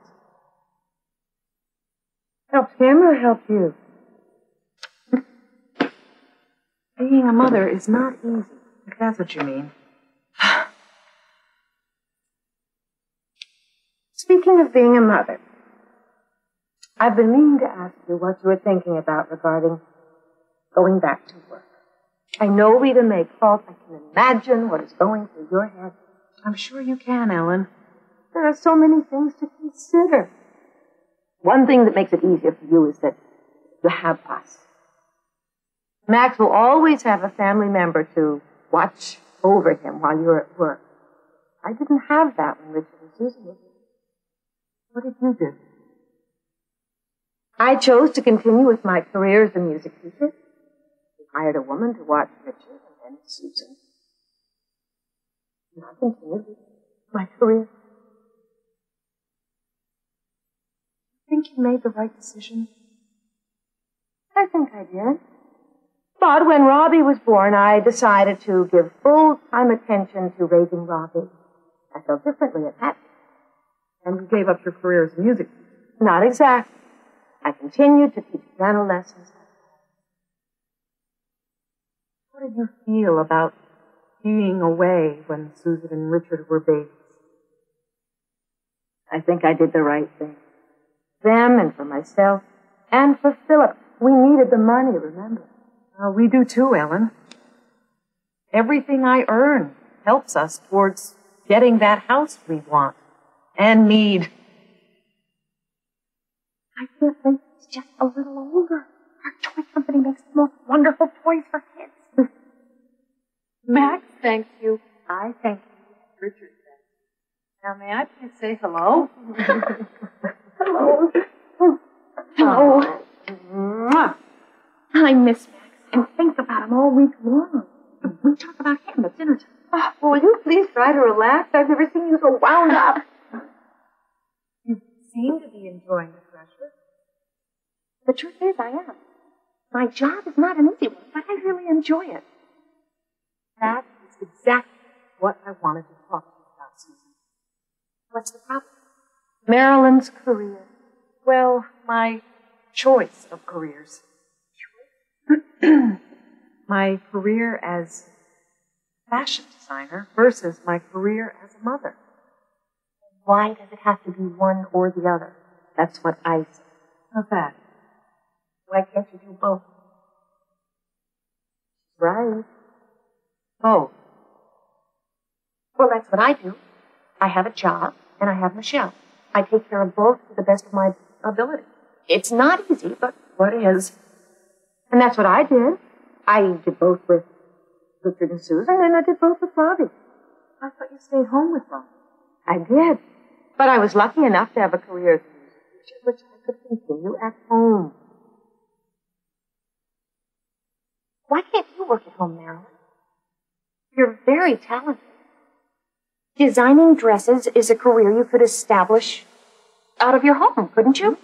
Helped him or helped you? Being a mother is not easy, if that's what you mean. Speaking of being a mother, I've been meaning to ask you what you were thinking about regarding going back to work. I know Rita may fault. I can imagine what is going through your head. I'm sure you can, Ellen. There are so many things to consider. One thing that makes it easier for you is that you have us. Max will always have a family member to watch over him while you're at work. I didn't have that when Richard and Susan were here. What did you do? I chose to continue with my career as a music teacher. We hired a woman to watch Richard and then Susan. And I continued with my career. Think you made the right decision? I think I did. But when Robbie was born, I decided to give full-time attention to raising Robbie. I felt differently at that. And you gave up your career as a music teacher? Not exactly. I continued to teach piano lessons. What did you feel about being away when Susan and Richard were babies? I think I did the right thing. For them and for myself and for Philip. We needed the money, remember? We do too, Ellen. Everything I earn helps us towards getting that house we want and need. I can't wait it's just a little older. Our toy company makes the most wonderful toys for kids. Max thanks you. I thank you. Richard thanks you. Now, may I please say hello? Hello. Hello. Mwah. I miss Max and think about him all week long. We talk about him at dinner time. Oh, will you please try to relax? I've never seen you so wound up. You seem to be enjoying the pressure. The truth is, I am. My job is not an easy one, but I really enjoy it. That is exactly what I wanted to talk to you about, Susan. What's the problem? Marilyn's career. Well, my choice of careers. My career as a fashion designer versus my career as a mother. Why does it have to be one or the other? That's what I say. How's that? Why can't you do both? Right. Both. Well, that's what I do. I have a job, and I have Michelle. I take care of both to the best of my ability. It's not easy, but what is? And that's what I did. I did both with Richard and Susan, and I did both with Robbie. I thought you stayed home with Robbie. I did. But I was lucky enough to have a career as a music teacher, which I could continue at home. Why can't you work at home, Marilyn? You're very talented. Designing dresses is a career you could establish out of your home, couldn't you?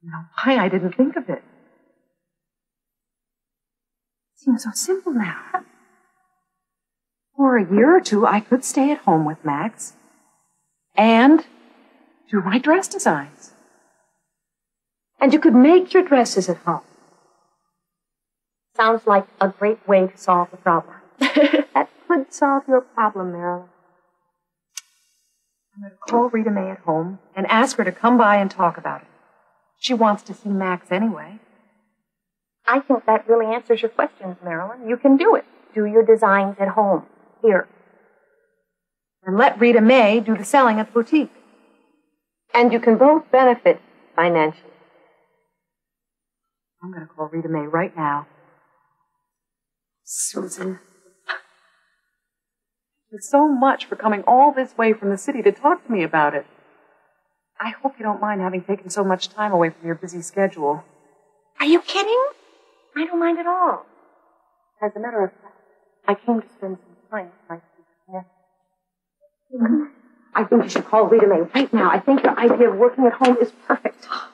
No, why I didn't think of it. It seems so simple now. For a year or two, I could stay at home with Max and do my dress designs. And you could make your dresses at home. Sounds like a great way to solve the problem. That could solve your problem, Marilyn. I'm going to call Rita Mae at home and ask her to come by and talk about it. She wants to see Max anyway. I think that really answers your questions, Marilyn. You can do it. Do your designs at home. Here. And let Rita Mae do the selling at the boutique. And you can both benefit financially. I'm going to call Rita Mae right now. Susan. Thank you so much for coming all this way from the city to talk to me about it. I hope you don't mind having taken so much time away from your busy schedule. Are you kidding? I don't mind at all. As a matter of fact, I came to spend some time with my future nephew. I think you should call Rita Mae right now. I think your idea of working at home is perfect. I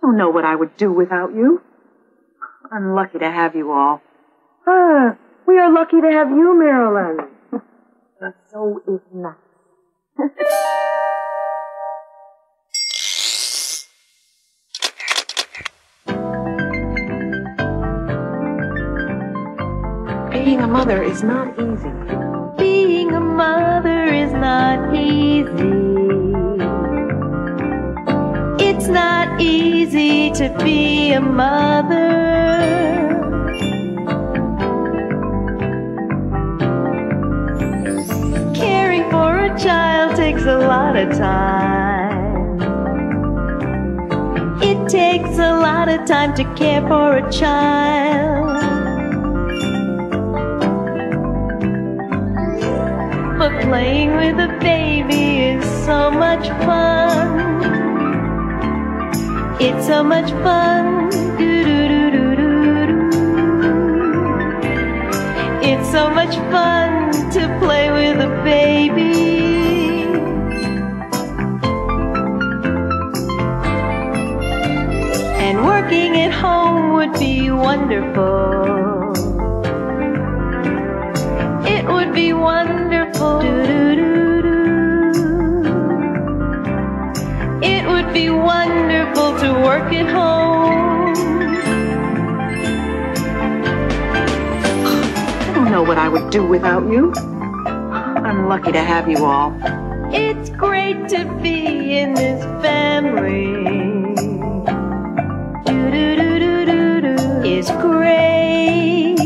don't know what I would do without you. I'm lucky to have you all. We are lucky to have you, Marilyn. But so is Max. Being a mother is not easy. Being a mother is not easy. It's not easy to be a mother. Caring for a child takes a lot of time. It takes a lot of time to care for a child. But playing with a baby is so much fun. It's so much fun. Do-do-do-do-do-do. It's so much fun to play with a baby. And working at home would be wonderful. It would be wonderful. It would be wonderful to work at home. I don't know what I would do without you. I'm lucky to have you all. It's great to be in this family. It's great.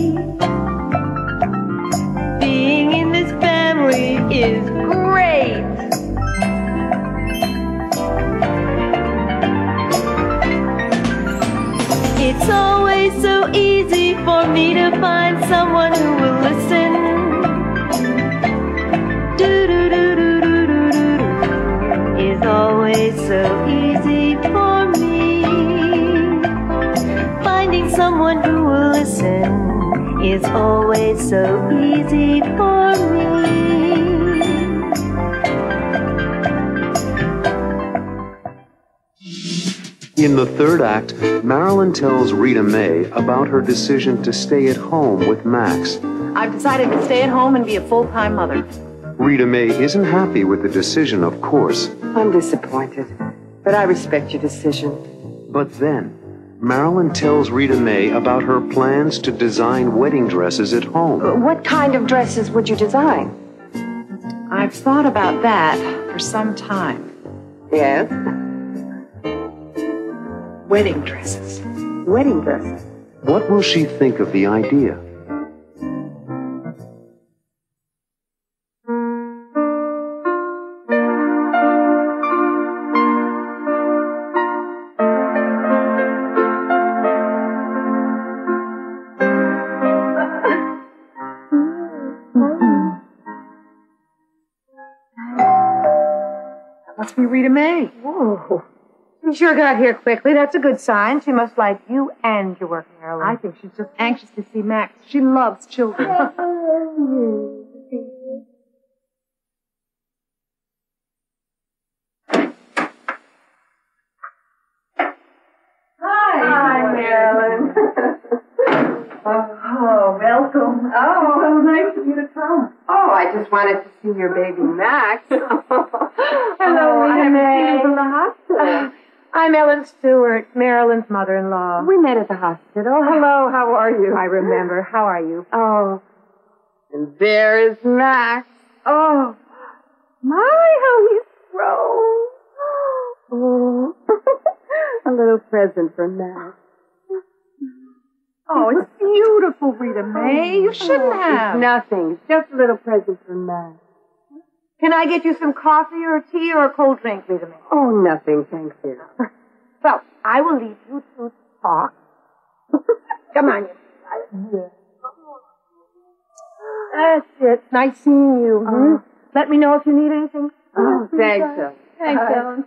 Being in this family is great. It's always so easy for me to find someone who will listen. It's always so easy for me. Finding someone who will listen is always so easy for me. In the third act, Marilyn tells Rita May about her decision to stay at home with Max. I've decided to stay at home and be a full-time mother. Rita May isn't happy with the decision, of course. I'm disappointed, but I respect your decision. But then, Marilyn tells Rita May about her plans to design wedding dresses at home. What kind of dresses would you design? I've thought about that for some time. Yes? Wedding dresses. Wedding dresses? What will she think of the idea? Must be Rita May. Whoa. She sure got here quickly. That's a good sign. She must like you and your work, Marilyn. I think she's just anxious to see Max. She loves children. Hi, Marilyn. Oh, welcome. Oh, so nice of you to come. Oh, I just wanted to see your baby Max. Hello, Rita May. From the hospital. I'm Ellen Stewart, Marilyn's mother-in-law. We met at the hospital. Hello, how are you? I remember. How are you? Oh, and there is Max. Oh, my, how he's grown. Oh, a little present for Max. Oh, it's beautiful, Rita May. You shouldn't have. It's nothing. It's just a little present for Max. Can I get you some coffee or tea or a cold drink, Rita May? Oh, nothing, thank you. Well, I will leave you to talk. Come on, you. That's it. Nice seeing you. Let me know if you need anything. Oh, thanks, Ellen. Thanks, Ellen.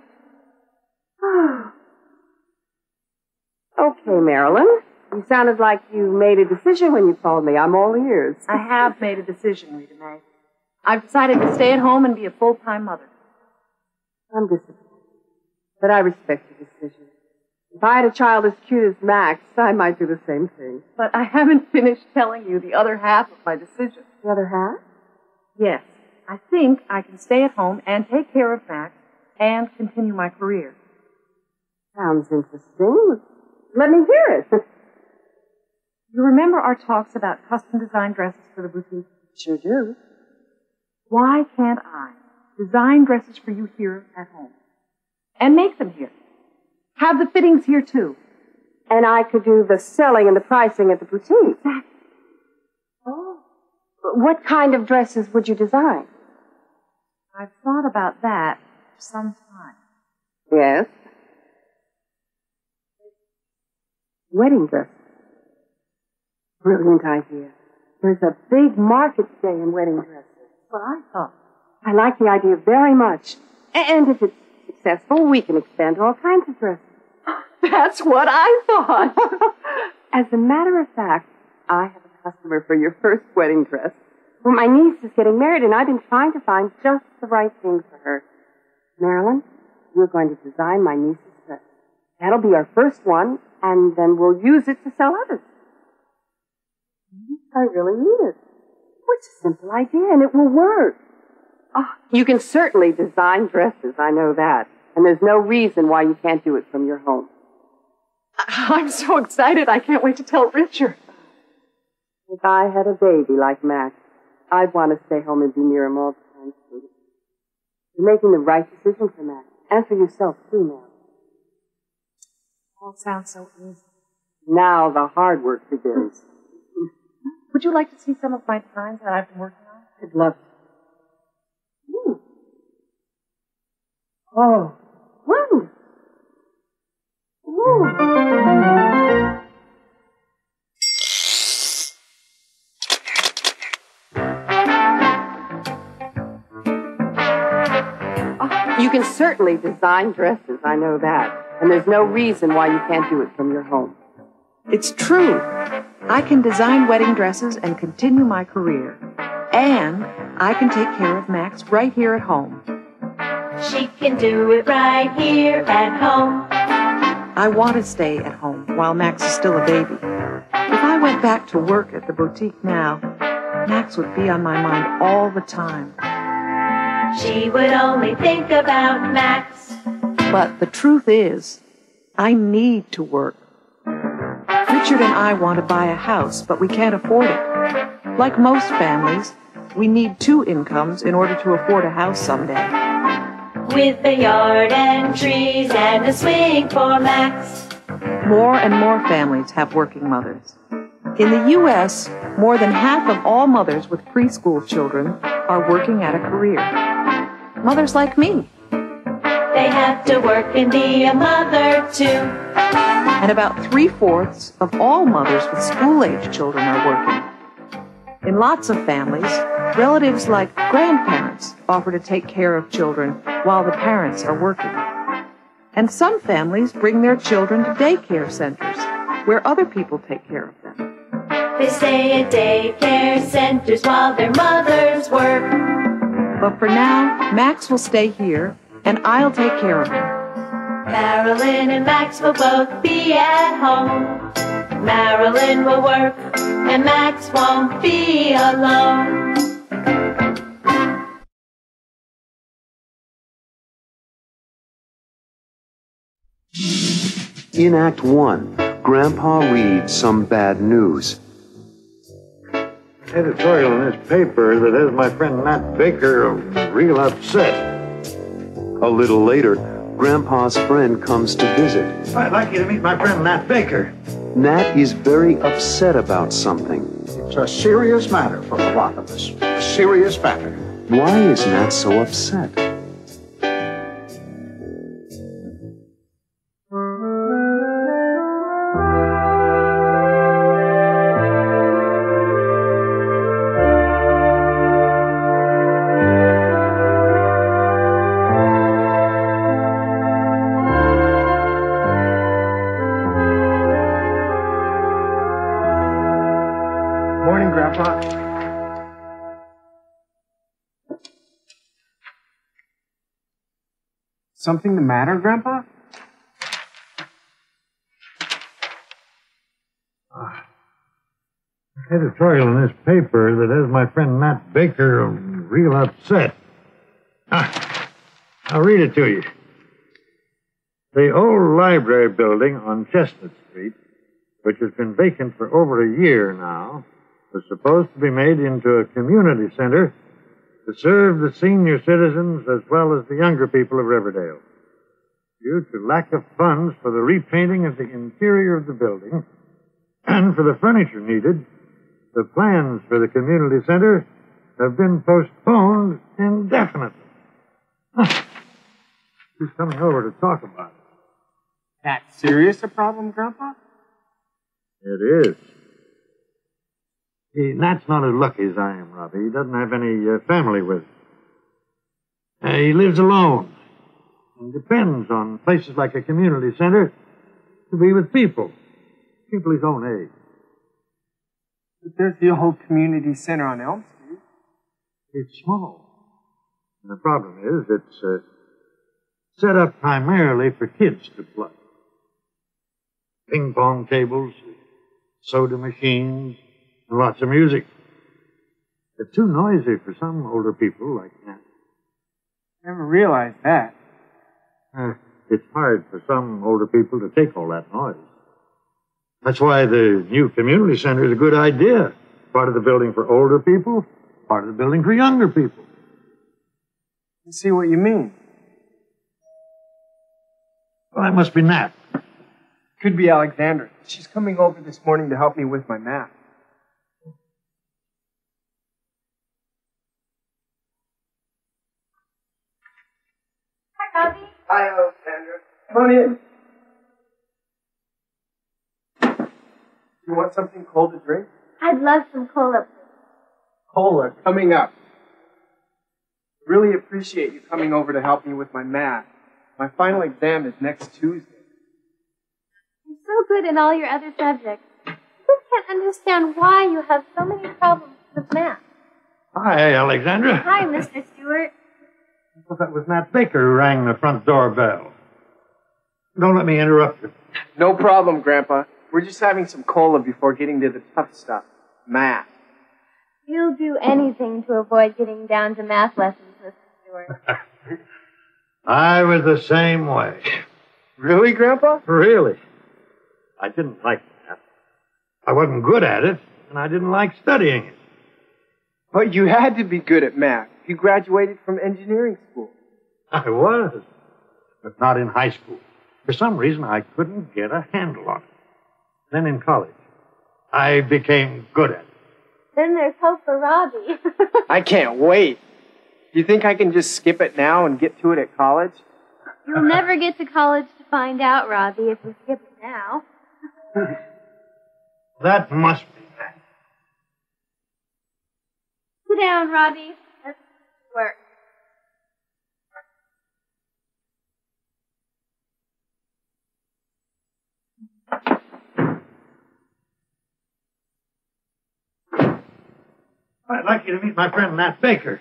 Okay, Marilyn. You sounded like you made a decision when you called me. I'm all ears. I have made a decision, Rita May. I've decided to stay at home and be a full-time mother. I'm disappointed, but I respect your decision. If I had a child as cute as Max, I might do the same thing. But I haven't finished telling you the other half of my decision. The other half? Yes. I think I can stay at home and take care of Max and continue my career. Sounds interesting. Let me hear it. You remember our talks about custom-designed dresses for the boutique? Sure do. Why can't I design dresses for you here at home and make them here? Have the fittings here, too. And I could do the selling and the pricing at the boutique. Exactly. Oh. What kind of dresses would you design? I've thought about that for some time. Yes? Wedding dresses. Brilliant idea. There's a big market today in wedding dresses. What I thought. I like the idea very much. And if it's successful, we can expand to all kinds of dresses. That's what I thought. As a matter of fact, I have a customer for your first wedding dress. Well, my niece is getting married, and I've been trying to find just the right thing for her. Marilyn, you're going to design my niece's dress. That'll be our first one, and then we'll use it to sell others. I really mean it. Oh, it's a simple idea, and it will work. Oh, you can certainly design dresses, I know that. And there's no reason why you can't do it from your home. I'm so excited. I can't wait to tell Richard. If I had a baby like Max, I'd want to stay home and be near him all the time, too. You're making the right decision for Max, and for yourself, too, now. All sounds so easy. Now the hard work begins. Would you like to see some of my designs that I've been working on? I'd love to. Oh, wonderful. You can certainly design dresses, I know that. And there's no reason why you can't do it from your home. It's true. I can design wedding dresses and continue my career. And I can take care of Max right here at home. She can do it right here at home. I want to stay at home while Max is still a baby. If I went back to work at the boutique now, Max would be on my mind all the time. She would only think about Max. But the truth is, I need to work. Richard and I want to buy a house, but we can't afford it. Like most families, we need 2 incomes in order to afford a house someday. With a yard and trees and a swing for Max. More and more families have working mothers. In the U.S., more than half of all mothers with preschool children are working at a career. Mothers like me. They have to work and be a mother, too. And about 3/4 of all mothers with school-age children are working. In lots of families, relatives like grandparents offer to take care of children while the parents are working. And some families bring their children to daycare centers where other people take care of them. They stay at daycare centers while their mothers work. But for now, Max will stay here, and I'll take care of him. Marilyn and Max will both be at home. Marilyn will work, and Max won't be alone. In Act 1, Grandpa reads some bad news. Editorial in this paper that has my friend Nat Baker real upset. A little later, Grandpa's friend comes to visit. I'd like you to meet my friend Nat Baker. Nat is very upset about something. It's a serious matter for a lot of us. A serious matter. Why is Nat so upset? Morning, Grandpa. Something the matter, Grandpa? Editorial in this paper that has my friend Nat Baker real upset. I'll read it to you. The old library building on Chestnut Street, which has been vacant for over a year now, was supposed to be made into a community center to serve the senior citizens as well as the younger people of Riverdale. Due to lack of funds for the repainting of the interior of the building and for the furniture needed, the plans for the community center have been postponed indefinitely. She's coming over to talk about it. That serious a problem, Grandpa? It is. Nat's not as lucky as I am, Robbie. He doesn't have any family with him. He lives alone and depends on places like a community center to be with people his own age. But there's the old community center on Elm Street. It's small. And the problem is it's set up primarily for kids to play. Ping pong tables, soda machines, and lots of music. It's too noisy for some older people like that. Never realized that. It's hard for some older people to take all that noise. That's why the new community center is a good idea. Part of the building for older people, part of the building for younger people. I see what you mean. Well, that must be Nat. Could be Alexandra. She's coming over this morning to help me with my math. Hi, Robbie. Hi, Alexandra. Come on in. You want something cold to drink? I'd love some cola. Cola, coming up. Really appreciate you coming over to help me with my math. My final exam is next Tuesday. You're so good in all your other subjects. I just can't understand why you have so many problems with math. Hi, Alexandra. Hi, Mr. Stewart. I thought that was Nat Baker who rang the front door bell. Don't let me interrupt you. No problem, Grandpa. We're just having some cola before getting to the tough stuff. Math. You'll do anything to avoid getting down to math lessons, Mr. Stewart. I was the same way. Really, Grandpa? Really. I didn't like math. I wasn't good at it, and I didn't like studying it. But you had to be good at math. You graduated from engineering school. I was, but not in high school. For some reason, I couldn't get a handle on it. Then in college, I became good at it. Then there's hope for Robbie. I can't wait. Do you think I can just skip it now and get to it at college? You'll never get to college to find out, Robbie, if you skip it now. That must be that. Sit down, Robbie. Let's work. I'd like you to meet my friend Nat Baker.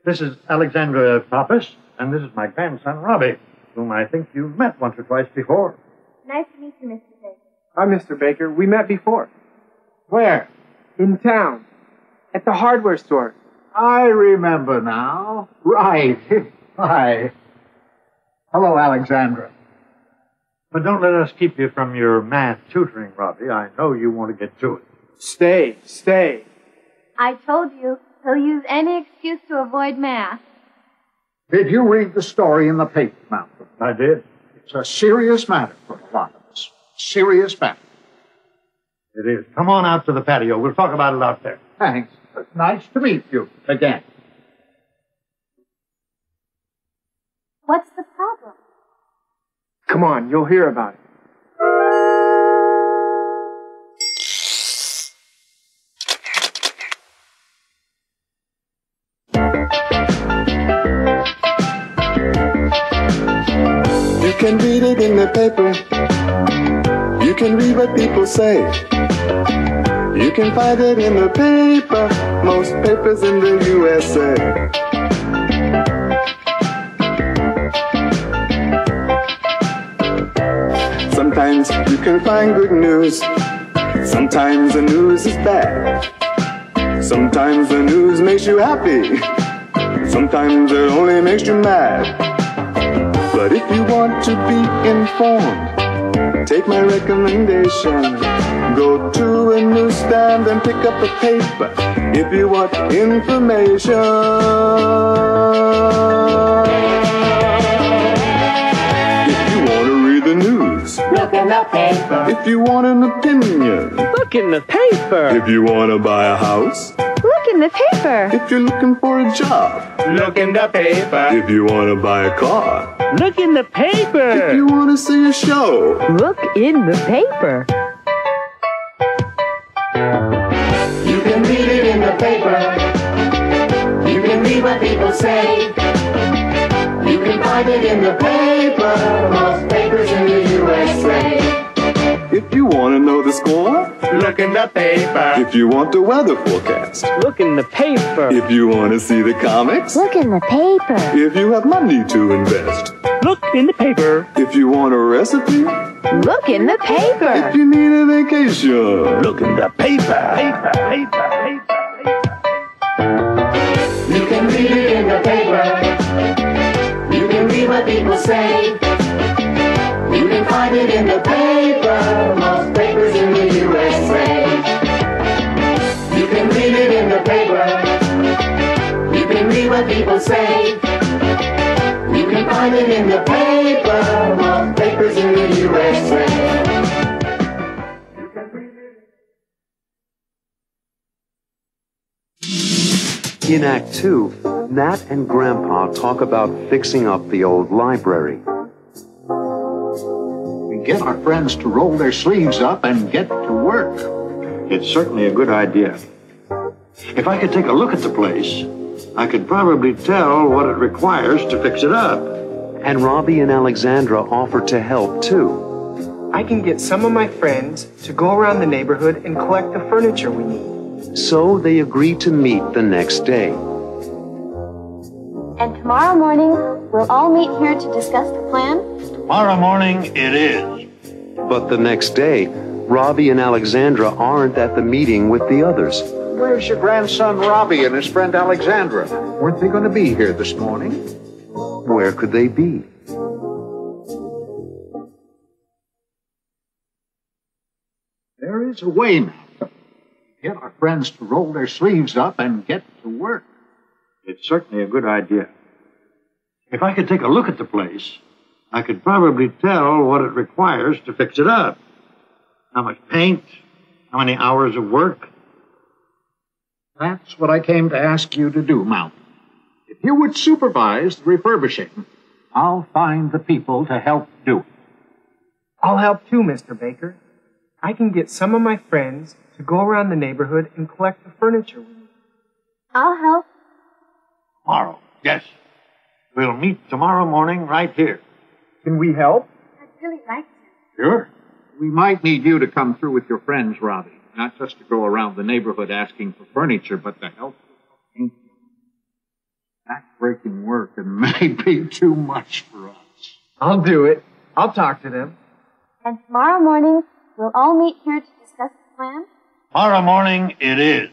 This is Alexandra Pappas, and this is my grandson, Robbie, whom I think you've met once or twice before. Nice to meet you, Mr. Baker. Hi, Mr. Baker. We met before. Where? In town. At the hardware store. I remember now. Right. Hi. Hello, Alexandra. But don't let us keep you from your math tutoring, Robbie. I know you want to get to it. Stay. I told you, he'll use any excuse to avoid math. Did you read the story in the paper, Malcolm? I did. It's a serious matter for a lot of us. Serious matter. It is. Come on out to the patio. We'll talk about it out there. Thanks. Nice to meet you again. What's the problem? Come on, you'll hear about it. You can read it in the paper. You can read what people say. You can find it in the paper. Most papers in the USA. Sometimes you can find good news. Sometimes the news is bad. Sometimes the news makes you happy. Sometimes it only makes you mad. But if you want to be informed, take my recommendation. Go to a newsstand and pick up a paper if you want information. If you want to read the news, Look in the paper. if you want an opinion, Look in the paper. if you want to buy a house, Look in the paper. if you're looking for a job, Look in the paper. if you want to buy a car, Look in the paper. if you want to see a show, Look in the paper. you can read it in the paper. You can read what people say. You can find it in the paper. Most papers in the USA. If you want to know the score, Look in the paper. if you want the weather forecast, Look in the paper. if you want to see the comics, Look in the paper. if you have money to invest, Look in the paper. if you want a recipe, Look in the paper. if you need a vacation, Look in the paper. you can read it in the paper. You can read what people say. You can find it in the paper. Most papers in the USA. You can read it in the paper. You can read what people say. You can find it in the paper. Most papers in the USA. In Act 2, Nat and Grandpa talk about fixing up the old library. We get our friends to roll their sleeves up and get to work. It's certainly a good idea. If I could take a look at the place, I could probably tell what it requires to fix it up. And Robbie and Alexandra offer to help, too. I can get some of my friends to go around the neighborhood and collect the furniture we need. So they agree to meet the next day. And tomorrow morning, we'll all meet here to discuss the plan. Tomorrow morning it is. But the next day, Robbie and Alexandra aren't at the meeting with the others. Where's your grandson Robbie and his friend Alexandra? Weren't they going to be here this morning? Where could they be? There is a way, Malcolm. Get our friends to roll their sleeves up and get to work. It's certainly a good idea. If I could take a look at the place, I could probably tell what it requires to fix it up. How much paint, how many hours of work. That's what I came to ask you to do, Malcolm. If you would supervise the refurbishing, I'll find the people to help do it. I'll help too, Mr. Baker. I can get some of my friends to go around the neighborhood and collect the furniture we need. I'll help. Tomorrow, yes. We'll meet tomorrow morning right here. Can we help? I'd really like to. Sure. We might need you to come through with your friends, Robbie. Not just to go around the neighborhood asking for furniture, but to help paint. Back-breaking work and may be too much for us. I'll do it. I'll talk to them. And tomorrow morning, we'll all meet here to discuss the plan? Tomorrow morning it is.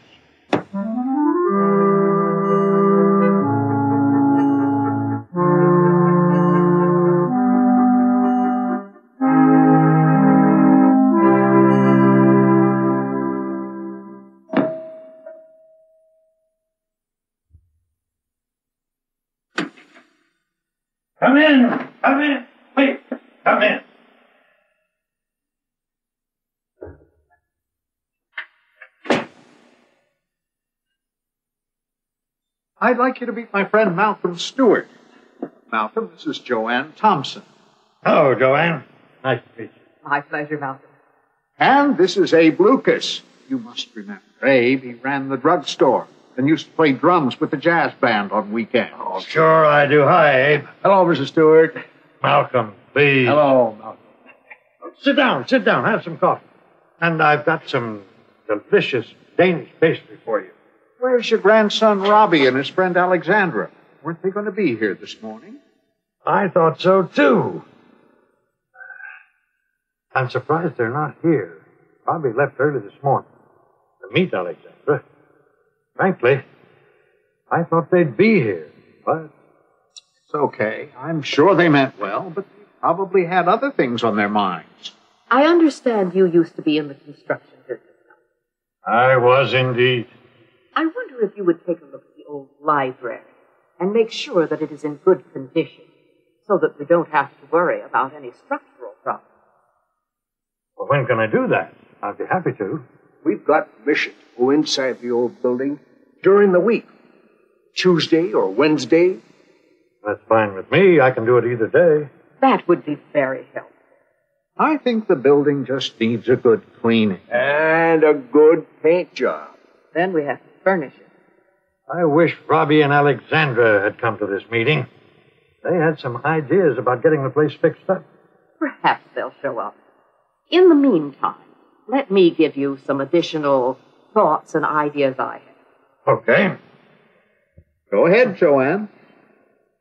Come in, please, come in. I'd like you to meet my friend Malcolm Stewart. Malcolm, this is Joanne Thompson. Hello, Joanne. Nice to meet you. My pleasure, Malcolm. And this is Abe Lucas. You must remember Abe. He ran the drugstore and used to play drums with the jazz band on weekends. Oh, sure I do. Hi, Abe. Hello, Mrs. Stewart. Malcolm, please. Hello, Malcolm. Sit down, have some coffee. And I've got some delicious Danish pastry for you. Where's your grandson Robbie and his friend Alexandra? Weren't they going to be here this morning? I thought so, too. I'm surprised they're not here. Robbie left early this morning to meet Alexandra. Frankly, I thought they'd be here, but... It's okay. I'm sure they meant well, but they probably had other things on their minds. I understand you used to be in the construction business. I was indeed. I wonder if you would take a look at the old library and make sure that it is in good condition so that we don't have to worry about any structural problems. Well, when can I do that? I'd be happy to. We've got permission to go inside the old building during the week. Tuesday or Wednesday. That's fine with me. I can do it either day. That would be very helpful. I think the building just needs a good cleaning. And a good paint job. Then we have to furnish it. I wish Robbie and Alexandra had come to this meeting. They had some ideas about getting the place fixed up. Perhaps they'll show up. In the meantime, let me give you some additional thoughts and ideas I have. Okay. Go ahead, Joanne.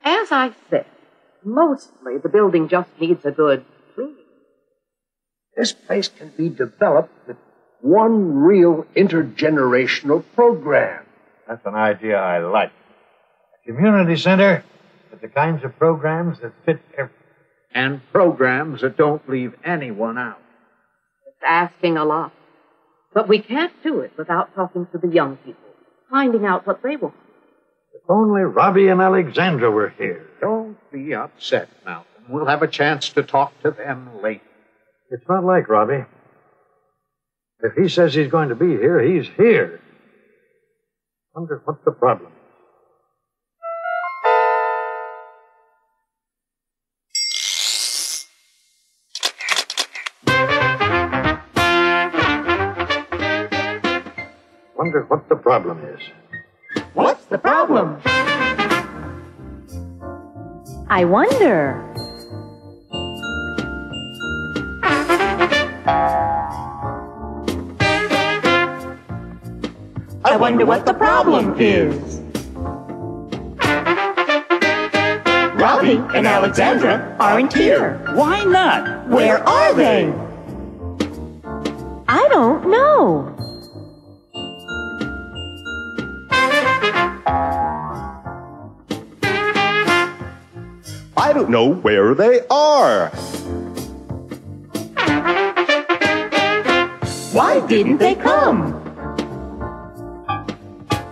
As I said, mostly the building just needs a good cleaning. This place can be developed with one real intergenerational program. That's an idea I like. A community center with the kinds of programs that fit everyone. And programs that don't leave anyone out. It's asking a lot. But we can't do it without talking to the young people, finding out what they want. If only Robbie and Alexandra were here. Don't be upset, Malcolm. We'll have a chance to talk to them later. It's not like Robbie. If he says he's going to be here, he's here. Wonder what the problem is. Wonder what the problem is. What's the problem? I wonder. I wonder what the problem is. Robbie and Alexandra aren't here. Why not? Where are they? I don't know. I don't know where they are. Why didn't they come?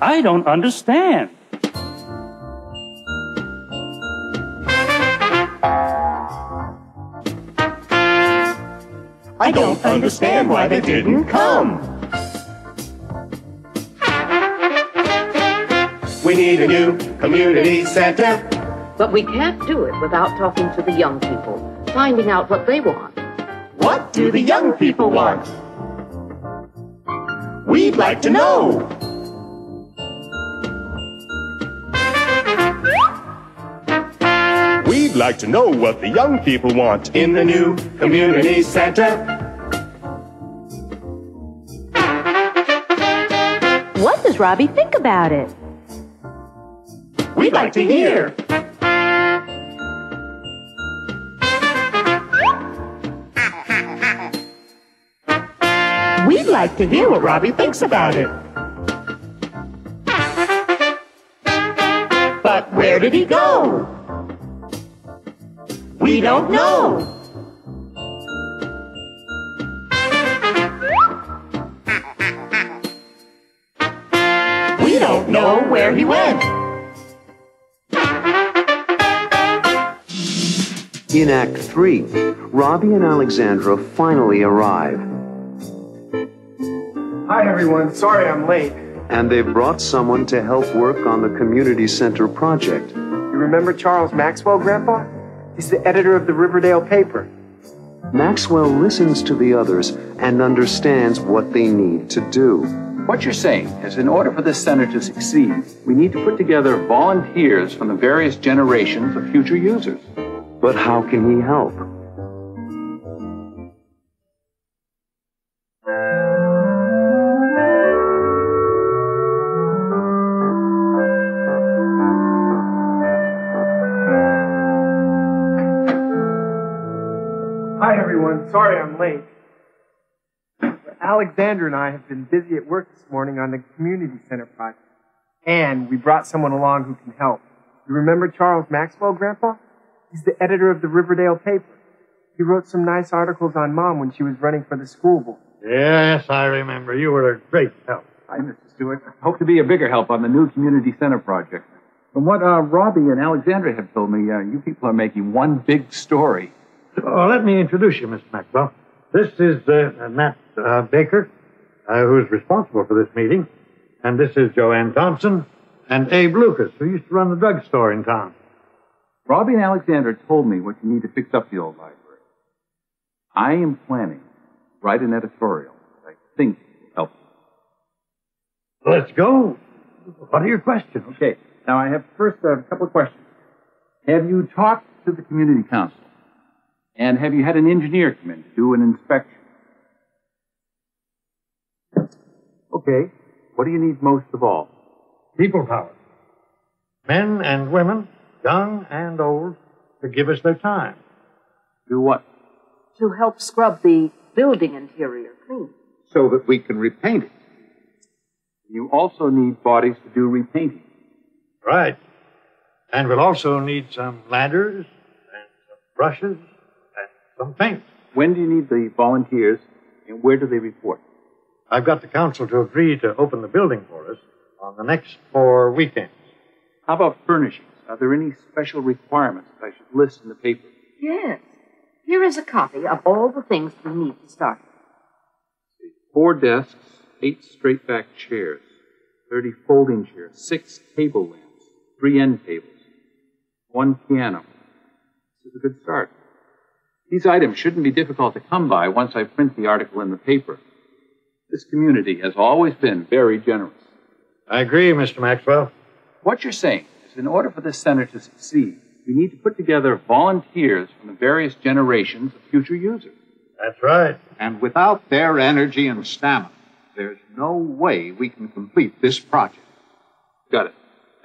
I don't understand. I don't understand why they didn't come. We need a new community center. But we can't do it without talking to the young people, finding out what they want. What do the young people want? We'd like to know. We'd like to know what the young people want In the new community center. What does Robbie think about it? We'd like to hear. We'd like to hear what Robbie thinks about it. But where did he go? We don't know. We don't know where he went. In Act 3, Robbie and Alexandra finally arrive. Hi, everyone. Sorry I'm late. And they've brought someone to help work on the community center project. You remember Charles Maxwell, Grandpa? He's the editor of the Riverdale paper. Maxwell listens to the others and understands what they need to do. What you're saying is, in order for this center to succeed, we need to put together volunteers from the various generations of future users. But how can he help? Hi, everyone. Sorry I'm late. Alexander and I have been busy at work this morning on the community center project. And we brought someone along who can help. You remember Charles Maxwell, Grandpa? He's the editor of the Riverdale paper. He wrote some nice articles on Mom when she was running for the school board. Yes, I remember. You were a great help. Hi, Mr. Stewart. I hope to be a bigger help on the new community center project. From what Robbie and Alexandra have told me, you people are making one big story. Oh, let me introduce you, Mr. Maxwell. This is Matt Baker, who's responsible for this meeting. And this is Joanne Thompson and Abe Lucas, who used to run the drugstore in town. Robbie and Alexandra told me what you need to fix up the old library. I am planning to write an editorial that I think will help you. Let's go. What are your questions? Okay. Now, I have first a couple of questions. Have you talked to the community council? And have you had an engineer come in to do an inspection? Okay. What do you need most of all? People power. Men and women, young and old, to give us their time. Do what? To help scrub the building interior clean. So that we can repaint it. You also need bodies to do repainting. Right. And we'll also need some ladders and some brushes and some paint. When do you need the volunteers, and where do they report? I've got the council to agree to open the building for us on the next 4 weekends. How about furnishings? Are there any special requirements that I should list in the paper? Yes. Here is a copy of all the things we need to start. 4 desks, 8 straight-back chairs, 30 folding chairs, 6 table lamps, 3 end tables, 1 piano. This is a good start. These items shouldn't be difficult to come by once I print the article in the paper. This community has always been very generous. I agree, Mr. Maxwell. What you're saying is, in order for this center to succeed, we need to put together volunteers from the various generations of future users. That's right. And without their energy and stamina, there's no way we can complete this project. Got it.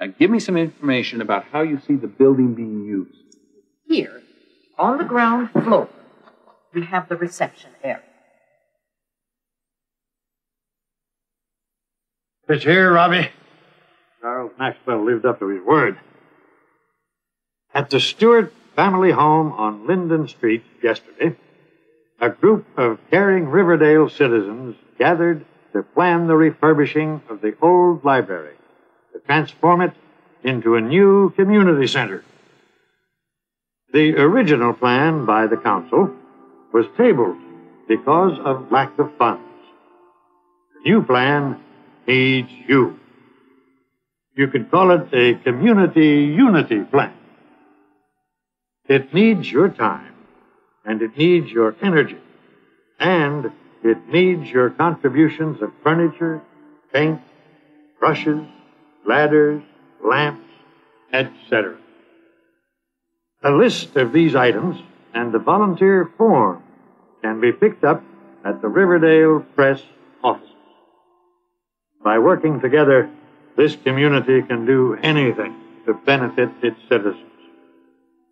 Now give me some information about how you see the building being used. Here, on the ground floor, we have the reception area. It's here, Robbie. Charles Maxwell lived up to his word. At the Stewart family home on Linden Street yesterday, a group of caring Riverdale citizens gathered to plan the refurbishing of the old library, to transform it into a new community center. The original plan by the council was tabled because of lack of funds. The new plan needs you. You could call it a community unity plan. It needs your time, and it needs your energy, and it needs your contributions of furniture, paint, brushes, ladders, lamps, etc. A list of these items and the volunteer form can be picked up at the Riverdale Press offices. By working together, this community can do anything to benefit its citizens.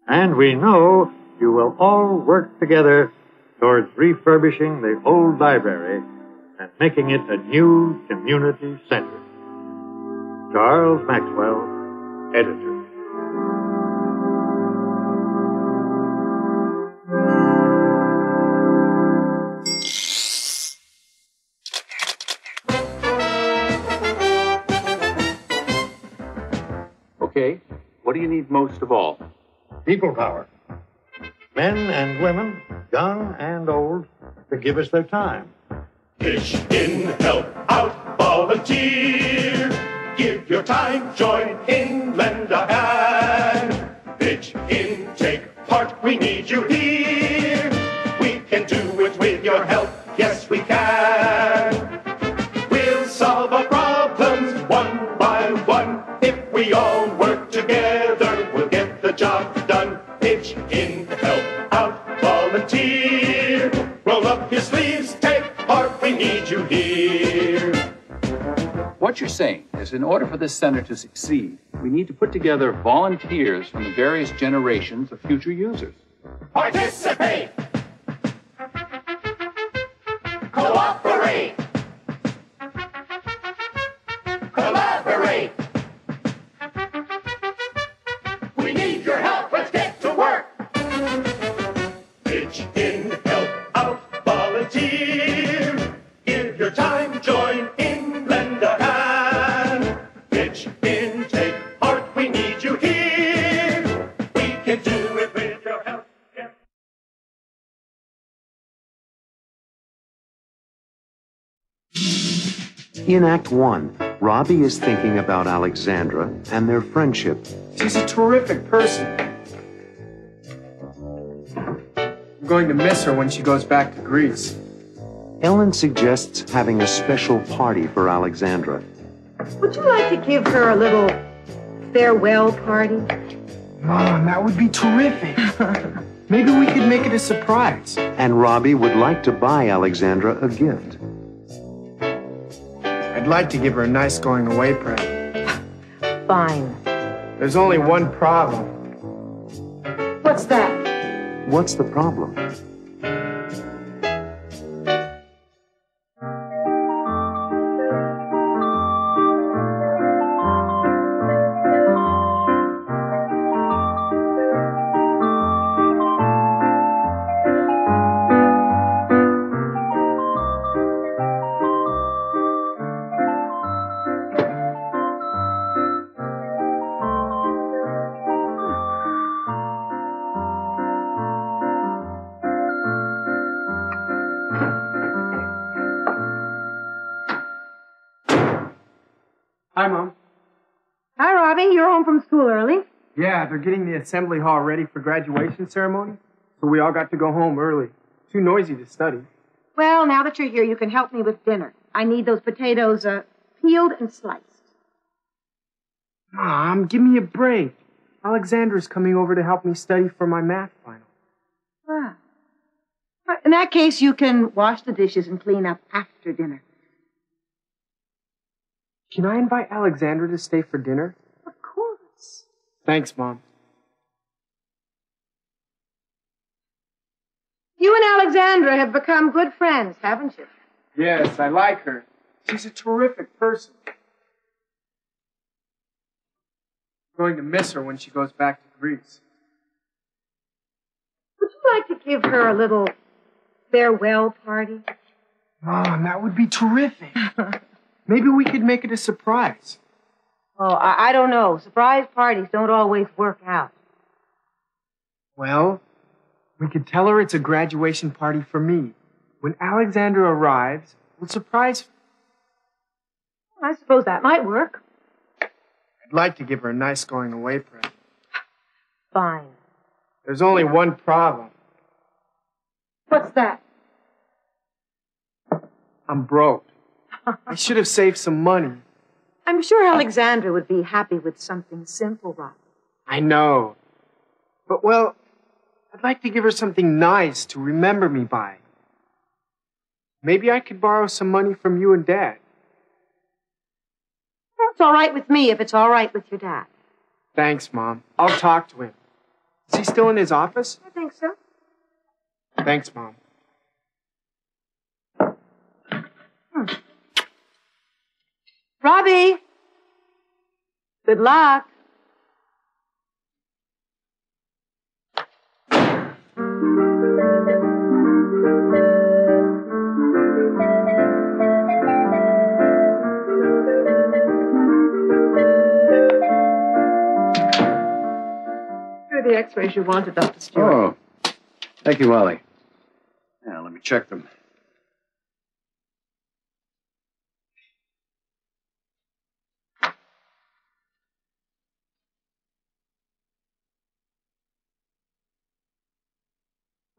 And we know you will all work together towards refurbishing the old library and making it a new community center. Charles Maxwell, editor. Okay, what do you need most of all? People power. Men and women, young and old, to give us their time. Pitch in, help out, volunteer. Give your time, join in, lend a hand. Pitch in, take part, we need you here. We can do it with your help, yes we can. We'll solve our problems one by one. If we all work together, we'll get the job done. Pitch in, help out, volunteer. Roll up your sleeves, take part, we need you here. What you're saying is in order for this center to succeed, we need to put together volunteers from the various generations of future users. Participate! Cooperate! Collaborate! We need your help, let's get to work! Pitch in, help out, volunteer. Give your time, join in, lend a hand. Pitch in, take part, we need you here. We can do it with your help. Yeah. In Act 1, Robbie is thinking about Alexandra and their friendship. She's a terrific person. I'm going to miss her when she goes back to Greece. Ellen suggests having a special party for Alexandra. Would you like to give her a little farewell party? Mom, that would be terrific. Maybe we could make it a surprise. And Robbie would like to buy Alexandra a gift. I'd like to give her a nice going away present. Fine. There's only one problem. What's that? What's the problem? Hi, Mom. Hi, Robbie. You're home from school early. Yeah, they're getting the assembly hall ready for graduation ceremony, so we all got to go home early. Too noisy to study. Well, now that you're here, you can help me with dinner. I need those potatoes peeled and sliced. Mom, give me a break. Alexandra's coming over to help me study for my math final. Ah. In that case, you can wash the dishes and clean up after dinner. Can I invite Alexandra to stay for dinner? Of course. Thanks, Mom. You and Alexandra have become good friends, haven't you? Yes, I like her. She's a terrific person. I'm going to miss her when she goes back to Greece. Would you like to give her a little farewell party? Mom, that would be terrific. Maybe we could make it a surprise. Oh, I don't know. Surprise parties don't always work out. Well, we could tell her it's a graduation party for me. When Alexandra arrives, we'll surprise her. I suppose that might work. I'd like to give her a nice going-away present. Fine. There's only one problem. What's that? I'm broke. I should have saved some money. I'm sure Alexandra would be happy with something simple, Rob. I know. But, well, I'd like to give her something nice to remember me by. Maybe I could borrow some money from you and Dad. That's all right with me if it's all right with your dad. Thanks, Mom. I'll talk to him. Is he still in his office? I think so. Thanks, Mom. Robbie! Good luck. Here are the x-rays you wanted, Dr. Stewart. Oh, thank you, Wally. Now, let me check them.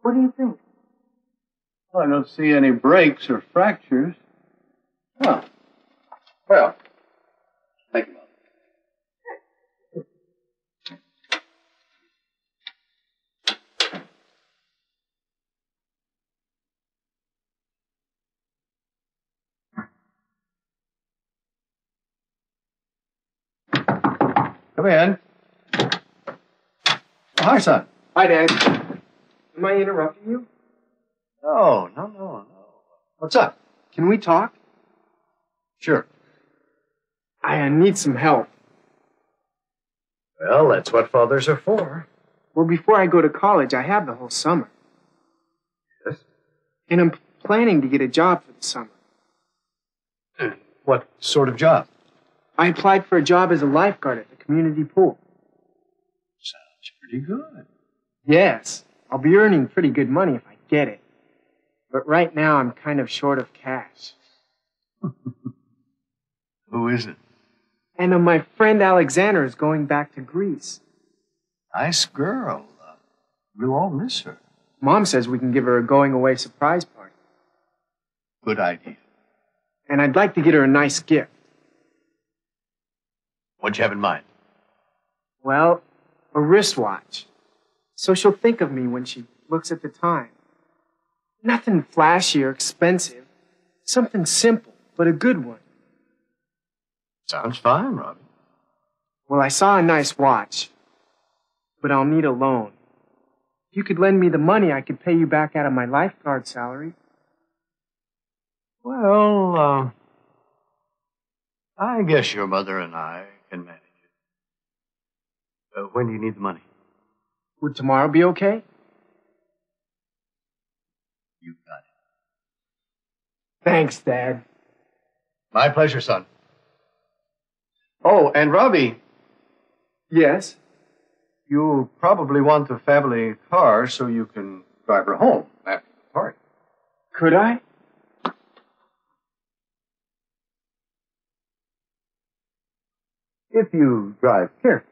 What do you think? Well, I don't see any breaks or fractures. Oh. Well, thank you, Mom. Come in. Oh, hi, son. Hi, Dad. Am I interrupting you? No. What's up? Can we talk? Sure. I need some help. Well, that's what fathers are for. Well, before I go to college, I have the whole summer. Yes? And I'm planning to get a job for the summer. What sort of job? I applied for a job as a lifeguard at the community pool. Sounds pretty good. Yes. I'll be earning pretty good money if I get it. But right now, I'm kind of short of cash. Who is it? And my friend Alexandra is going back to Greece. Nice girl. We'll all miss her. Mom says we can give her a going-away surprise party. Good idea. And I'd like to get her a nice gift. What'd you have in mind? Well, a wristwatch. So she'll think of me when she looks at the time. Nothing flashy or expensive. Something simple, but a good one. Sounds fine, Robbie. Well, I saw a nice watch, but I'll need a loan. If you could lend me the money, I could pay you back out of my lifeguard salary. Well, I guess your mother and I can manage it. When do you need the money? Would tomorrow be okay? You got it. Thanks, Dad. My pleasure, son. Oh, and Robbie. Yes? You'll probably want the family car so you can drive her home after the party. Could I? If you drive carefully.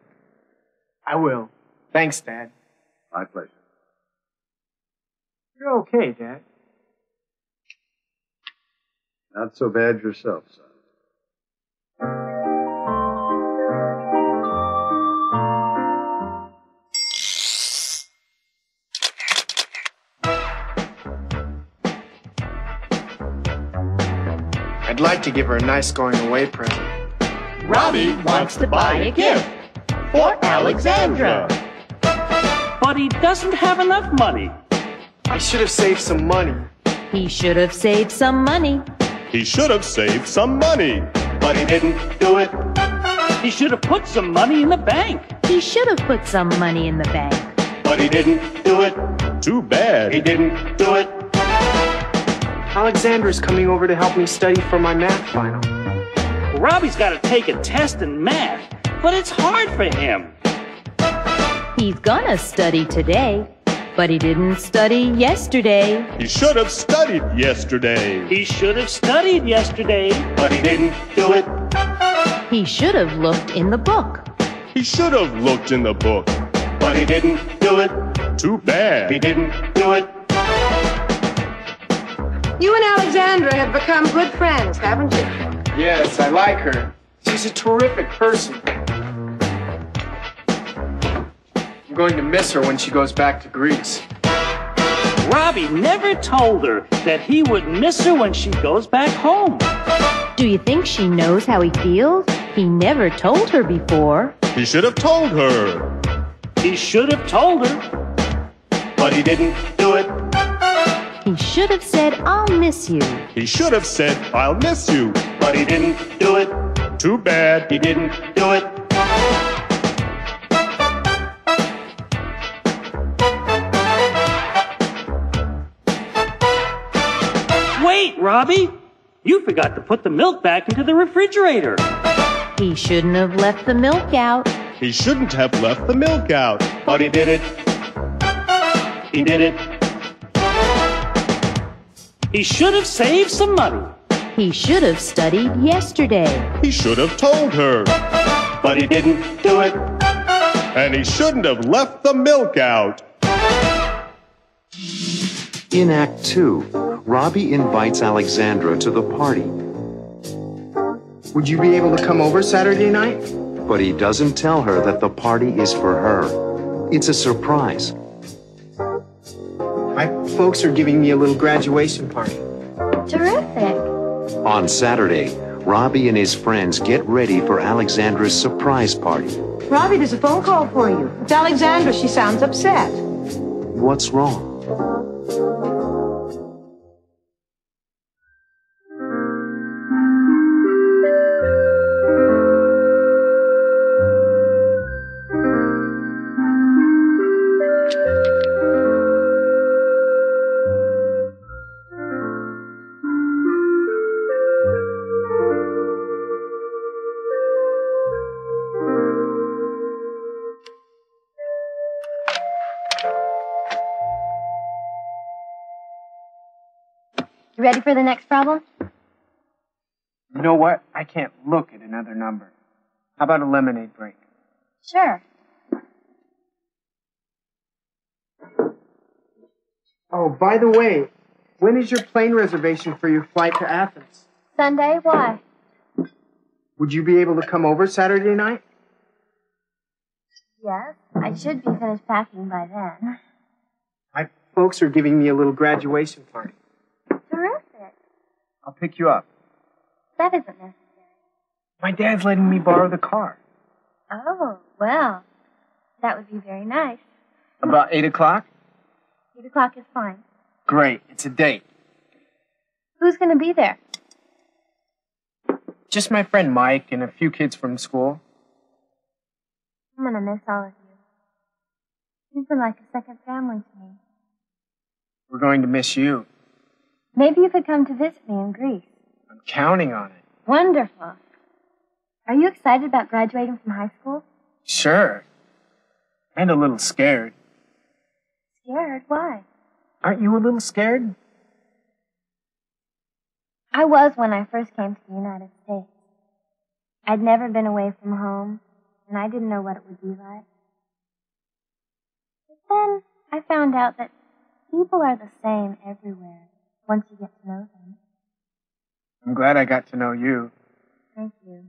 I will. Thanks, Dad. My pleasure. You're okay, Dad. Not so bad yourself, son. I'd like to give her a nice going-away present. Robbie wants to buy a gift for Alexandra. But he doesn't have enough money. I should have saved some money. He should have saved some money. He should have saved some money. But he didn't do it. He should have put some money in the bank. He should have put some money in the bank. But he didn't do it. Too bad. He didn't do it. Alexandra's coming over to help me study for my math final. Robbie's got to take a test in math, but it's hard for him. He's gonna study today, but he didn't study yesterday. He should have studied yesterday. He should have studied yesterday, but he didn't do it. He should have looked in the book. He should have looked in the book. But he didn't do it. Too bad. He didn't do it. You and Alexandra have become good friends, haven't you? Yes, I like her. She's a terrific person. I'm going to miss her when she goes back to Greece. Robbie never told her that he would miss her when she goes back home. Do you think she knows how he feels? He never told her before. He should have told her. He should have told her. But he didn't do it. He should have said, I'll miss you. He should have said, I'll miss you. But he didn't do it. Too bad. He didn't do it. Wait, Robbie! You forgot to put the milk back into the refrigerator. He shouldn't have left the milk out. He shouldn't have left the milk out. But he did it. He did it. He should have saved some money. He should have studied yesterday. He should have told her. But he didn't do it. And he shouldn't have left the milk out. In Act 2, Robbie invites Alexandra to the party. Would you be able to come over Saturday night? But he doesn't tell her that the party is for her. It's a surprise. My folks are giving me a little graduation party. Terrific. On Saturday, Robbie and his friends get ready for Alexandra's surprise party. Robbie, there's a phone call for you. It's Alexandra. She sounds upset. What's wrong? You ready for the next problem? You know what? I can't look at another number. How about a lemonade break? Sure. Oh, by the way, when is your plane reservation for your flight to Athens? Sunday? Why? Would you be able to come over Saturday night? Yes. I should be finished packing by then. My folks are giving me a little graduation party. Terrific. I'll pick you up. That isn't necessary. My dad's letting me borrow the car. Oh, well, that would be very nice. About 8 o'clock? 8 o'clock is fine. Great. It's a date. Who's going to be there? Just my friend Mike and a few kids from school. I'm going to miss all of you. You've been like a second family to me. We're going to miss you. Maybe you could come to visit me in Greece. I'm counting on it. Wonderful. Are you excited about graduating from high school? Sure. And a little scared. Scared? Why? Aren't you a little scared? I was when I first came to the United States. I'd never been away from home, and I didn't know what it would be like. But then I found out that people are the same everywhere once you get to know them. I'm glad I got to know you. Thank you.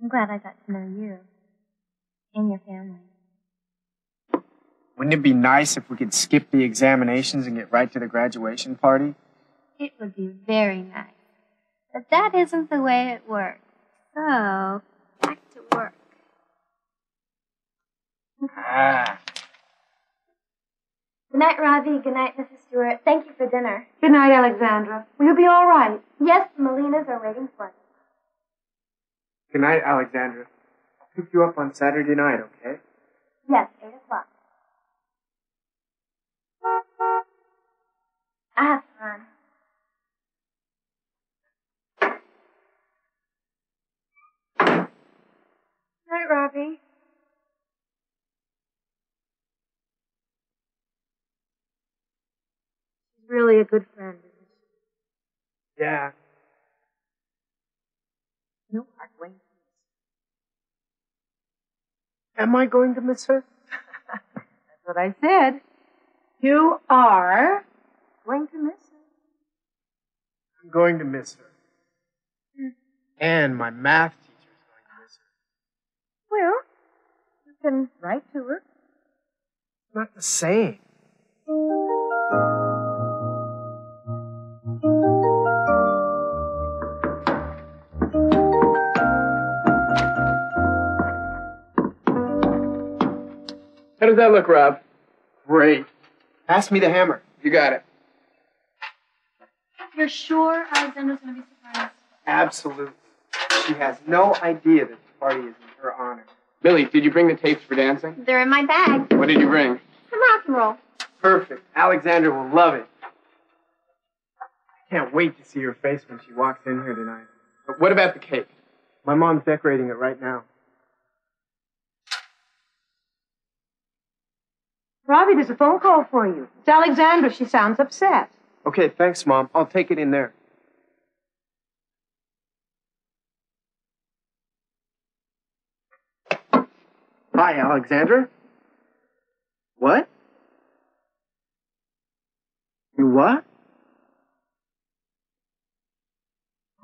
I'm glad I got to know you and your family. Wouldn't it be nice if we could skip the examinations and get right to the graduation party? It would be very nice. But that isn't the way it works. So, back to work. Good night, Robbie. Good night, Mrs. Stewart. Thank you for dinner. Good night, Alexandra. Will you be all right? Yes, the Molinas are waiting for me. Good night, Alexandra. pick you up on Saturday night, okay? Yes, 8 o'clock. I have fun. Night, Robbie. She's really a good friend, isn't she? Yeah. No, I'm going to miss Am I going to miss her? her. That's what I said. You are going to miss her. I'm going to miss her. And my math teacher's going to miss her. Well, you can write to her. Not the same. How does that look, Rob? Great. Pass me the hammer. You got it. You're sure Alexandra's going to be surprised? Absolutely. She has no idea that the party is in her honor. Billy, did you bring the tapes for dancing? They're in my bag. What did you bring? Some rock and roll. Perfect. Alexandra will love it. I can't wait to see her face when she walks in here tonight. But what about the cake? My mom's decorating it right now. Robbie, there's a phone call for you. It's Alexandra. She sounds upset. Okay, thanks, Mom. I'll take it in there. Hi, Alexandra. What? You what?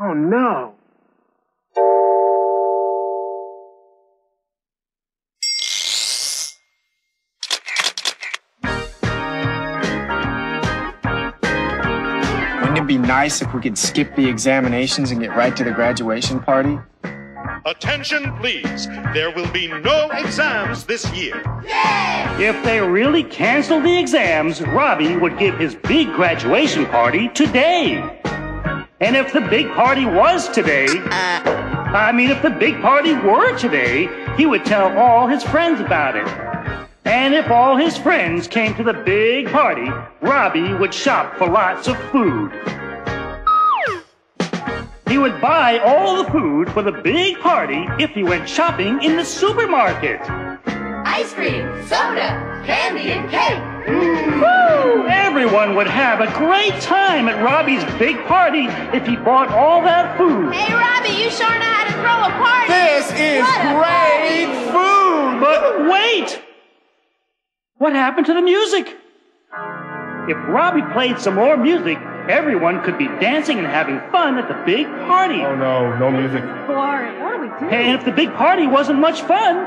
Oh, no. Wouldn't it be nice if we could skip the examinations and get right to the graduation party? Attention, please. There will be no exams this year. If they really canceled the exams, Robbie would give his big graduation party today. And if the big party was today, if the big party were today, he would tell all his friends about it. And if all his friends came to the big party, Robbie would shop for lots of food. He would buy all the food for the big party if he went shopping in the supermarket. Ice cream, soda, candy, and cake. Woo! Everyone would have a great time at Robbie's big party if he bought all that food. Hey, Robbie, you sure know how to throw a party. This is great food! But wait! What happened to the music? If Robbie played some more music, everyone could be dancing and having fun at the big party. Oh, no, no music. Boring. What do we do? And if the big party wasn't much fun,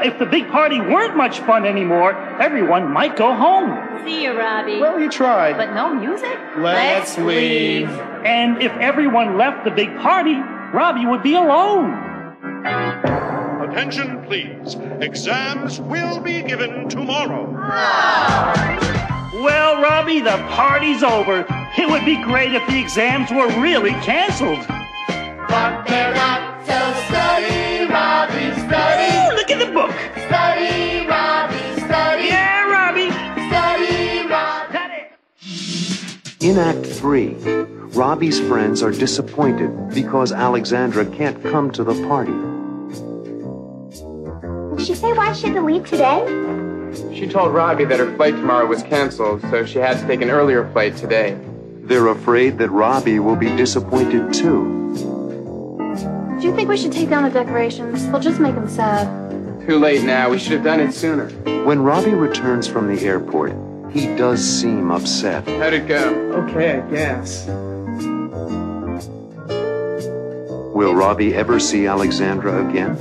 if the big party weren't much fun anymore, everyone might go home. See you, Robbie. Well, he tried. But no music? Let's leave. And if everyone left the big party, Robbie would be alone. Attention, please. Exams will be given tomorrow. Well, Robbie, the party's over. It would be great if the exams were really canceled. But they're not, so study, Robbie, study. Ooh, look at the book. Study, Robbie, study. Yeah, Robbie. Study, Robbie. In Act 3, Robbie's friends are disappointed because Alexandra can't come to the party. Did she say why she had to leave today? She told Robbie that her flight tomorrow was canceled, so she had to take an earlier flight today. They're afraid that Robbie will be disappointed too. Do you think we should take down the decorations? They'll just make him sad. Too late now. We should have done it sooner. When Robbie returns from the airport, he does seem upset. How'd it go? Okay, I guess. Will Robbie ever see Alexandra again?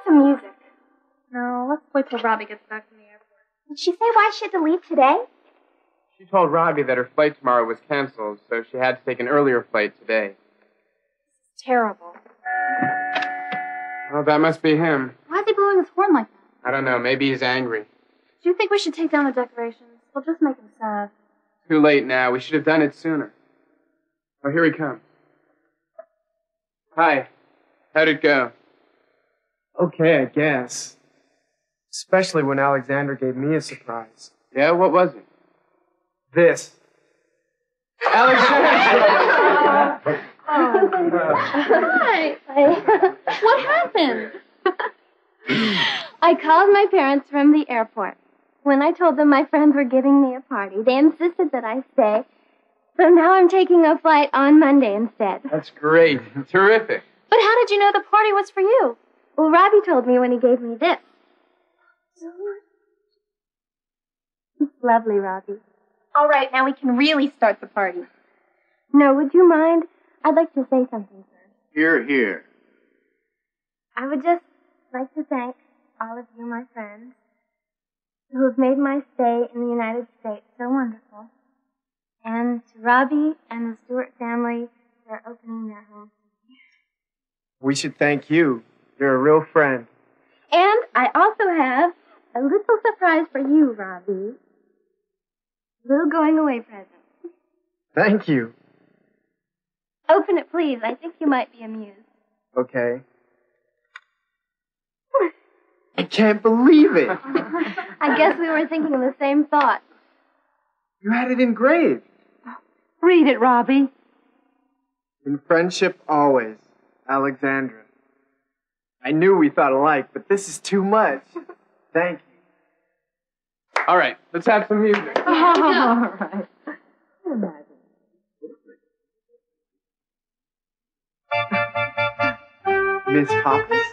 Music. No, let's wait till Robbie gets back from the airport. Did she say why she had to leave today? She told Robbie that her flight tomorrow was canceled, so she had to take an earlier flight today. It's terrible. Oh, that must be him. Why is he blowing his horn like that? I don't know. Maybe he's angry. Do you think we should take down the decorations? We'll just make him sad. Too late now. We should have done it sooner. Oh, here he comes. Hi. How'd it go? Okay, I guess. Especially when Alexandra gave me a surprise. Yeah, what was it? This. Alexandra! Hi. What happened? I called my parents from the airport. When I told them my friends were giving me a party, they insisted that I stay. So now I'm taking a flight on Monday instead. That's great. Terrific. But how did you know the party was for you? Well, Robbie told me when he gave me this. It's lovely, Robbie. All right, now we can really start the party. No, would you mind? I'd like to say something first. Hear, hear. I would just like to thank all of you, my friends, who have made my stay in the United States so wonderful. And to Robbie and the Stewart family for opening their home. We should thank you. You're a real friend. And I also have a little surprise for you, Robbie. A little going away present. Thank you. Open it, please. I think you might be amused. Okay. I can't believe it. I guess we were thinking of the same thought. You had it engraved. Read it, Robbie. In friendship always, Alexandra. I knew we thought alike, but this is too much. Thank you. All right, let's have some music. All right. Miss Hoppus?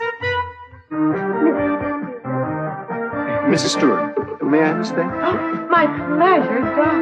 Mrs. Stewart, may I have a stay? My pleasure, Doc.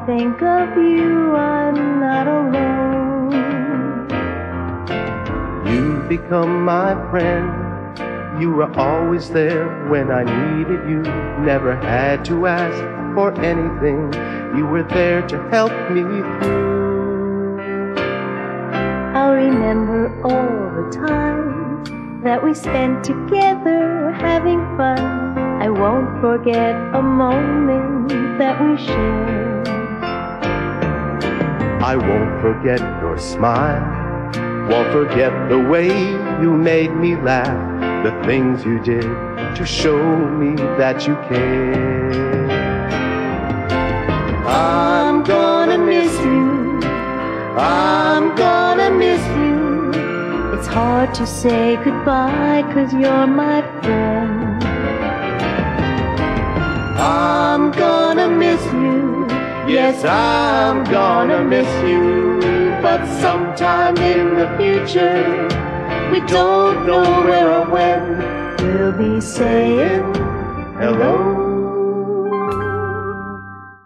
Think of you, I'm not alone. You've become my friend. You were always there when I needed you. Never had to ask for anything. You were there to help me through. I'll remember all the time that we spent together having fun. I won't forget a moment that we shared. I won't forget your smile, won't forget the way you made me laugh, the things you did to show me that you care. I'm gonna miss you, I'm gonna miss you. It's hard to say goodbye 'cause you're my friend. I'm gonna miss you, yes, I'm gonna miss you. But sometime in the future, we don't know where or when, we'll be saying hello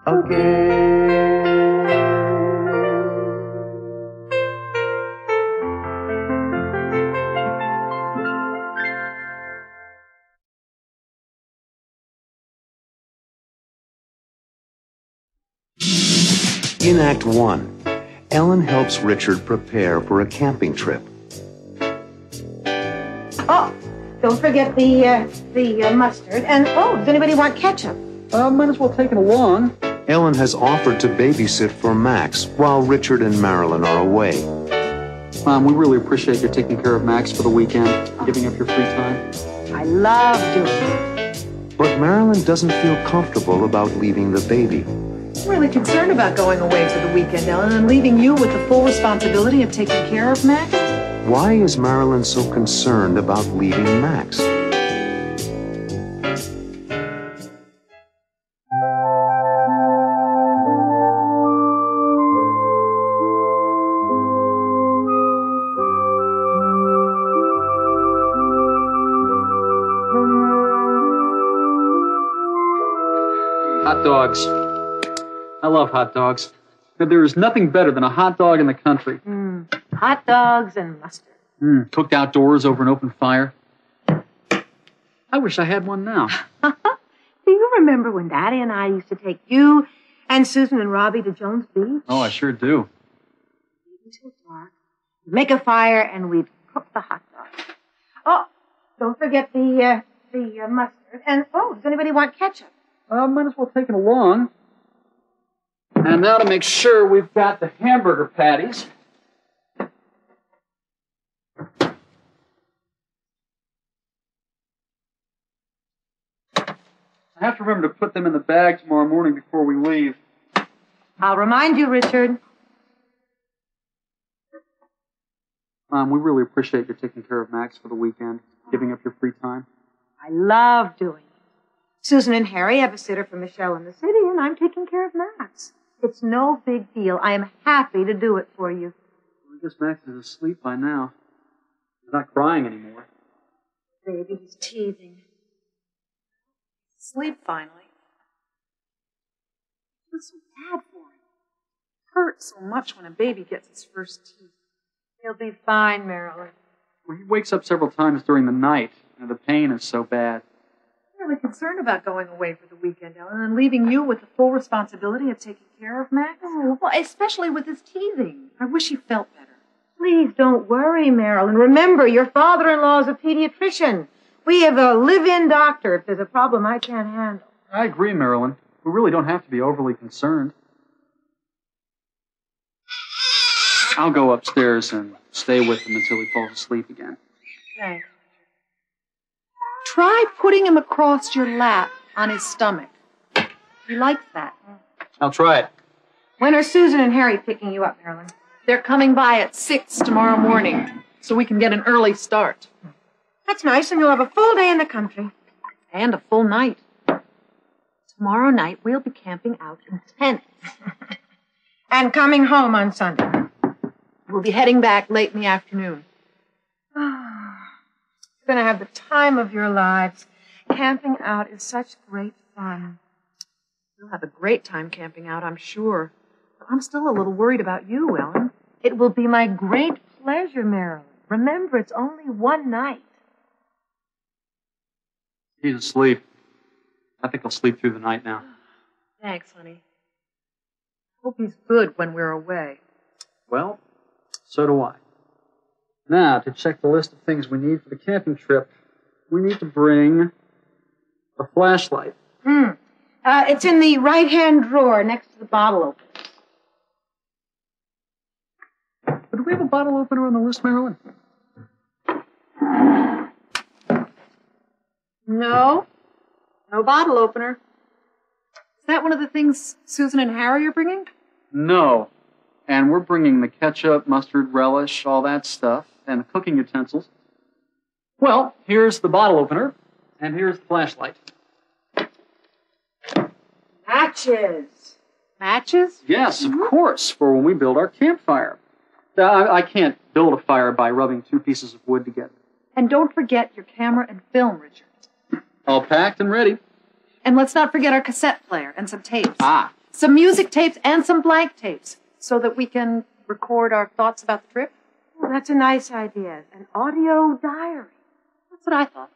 again. In Act 1, Ellen helps Richard prepare for a camping trip. Oh, don't forget the mustard. And, does anybody want ketchup? Might as well take it along. Ellen has offered to babysit for Max while Richard and Marilyn are away. Mom, we really appreciate your taking care of Max for the weekend, giving up your free time. I love doing it. But Marilyn doesn't feel comfortable about leaving the baby. I'm really concerned about going away for the weekend, Ellen, and leaving you with the full responsibility of taking care of Max. Why is Marilyn so concerned about leaving Max? Hot dogs. I love hot dogs. There is nothing better than a hot dog in the country. Hot dogs and mustard. Cooked outdoors over an open fire. I wish I had one now. Do you remember when Daddy and I used to take you and Susan and Robbie to Jones Beach? Oh, I sure do. Until dark. Make a fire and we'd cook the hot dogs. Oh, don't forget the mustard. And, does anybody want ketchup? Might as well take it along. And now to make sure we've got the hamburger patties. I have to remember to put them in the bag tomorrow morning before we leave. I'll remind you, Richard. Mom, we really appreciate you taking care of Max for the weekend, giving up your free time. I love doing it. Susan and Harry have a sitter for Michelle in the city, and I'm taking care of Max. It's no big deal. I am happy to do it for you. I guess Max is asleep by now. He's not crying anymore. Baby, he's teething. Sleep finally. It was so bad for him. It hurts so much when a baby gets its first teeth. He'll be fine, Marilyn. Well, he wakes up several times during the night, and the pain is so bad. I'm really concerned about going away for the weekend, Ellen, and leaving you with the full responsibility of taking care of Max. Well, especially with his teething. I wish he felt better. Please don't worry, Marilyn. Remember, your father-in-law is a pediatrician. We have a live-in doctor if there's a problem I can't handle. I agree, Marilyn. We really don't have to be overly concerned. I'll go upstairs and stay with him until he falls asleep again. Thanks. Try putting him across your lap on his stomach. He likes that. I'll try it. When are Susan and Harry picking you up, Marilyn? They're coming by at 6 tomorrow morning, so we can get an early start. That's nice, and you'll have a full day in the country. And a full night. Tomorrow night, we'll be camping out in tents. And coming home on Sunday. We'll be heading back late in the afternoon. You're going to have the time of your lives. Camping out is such great fun. You'll have a great time camping out, I'm sure. But I'm still a little worried about you, Ellen. It will be my great pleasure, Marilyn. Remember, it's only one night. He's asleep. I think I'll sleep through the night now. Thanks, honey. Hope he's good when we're away. Well, so do I. Now, to check the list of things we need for the camping trip, we need to bring a flashlight. It's in the right-hand drawer next to the bottle opener. Do we have a bottle opener on the list, Marilyn? No. No bottle opener. Is that one of the things Susan and Harry are bringing? No. And we're bringing the ketchup, mustard, relish, all that stuff, and the cooking utensils. Well, here's the bottle opener, and here's the flashlight. Matches. Matches? Yes, of course, for when we build our campfire. I can't build a fire by rubbing two pieces of wood together. And don't forget your camera and film, Richard. All packed and ready. And let's not forget our cassette player and some tapes. Ah. Some music tapes and some blank tapes so that we can record our thoughts about the trip. Oh, that's a nice idea. An audio diary. That's what I thought.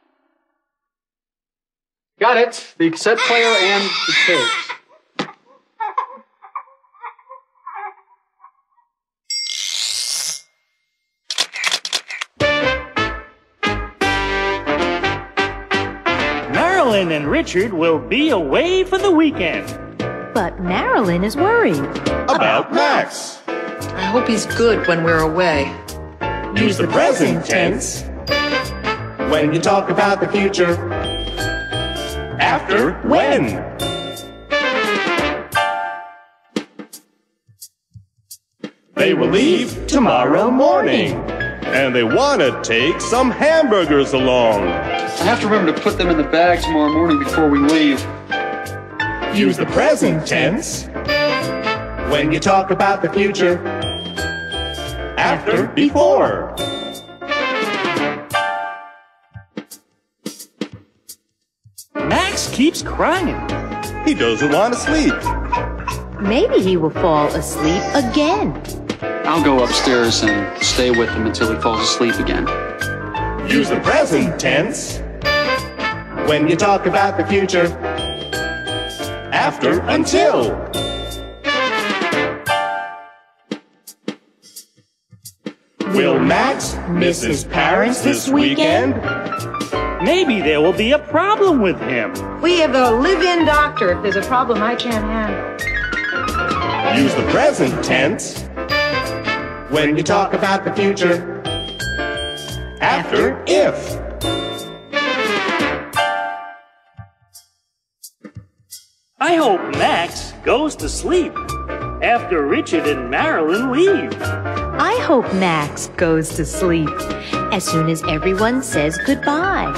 Got it. The cassette player and the tapes. Marilyn and Richard will be away for the weekend. But Marilyn is worried. About Max. I hope he's good when we're away. Use the present tense when you talk about the future. After when. will leave tomorrow morning. And they want to take some hamburgers along. I have to remember to put them in the bag tomorrow morning before we leave. Use the present tense when you talk about the future. After, before. Max keeps crying. He doesn't want to sleep. Maybe he will fall asleep again. I'll go upstairs and stay with him until he falls asleep again. Use the present tense when you talk about the future. After, until. Will Max miss his parents this weekend? Maybe there will be a problem with him. We have a live-in doctor if there's a problem I can't handle. Use the present tense when you talk about the future. After, if. I hope Max goes to sleep after Richard and Marilyn leave. I hope Max goes to sleep as soon as everyone says goodbye.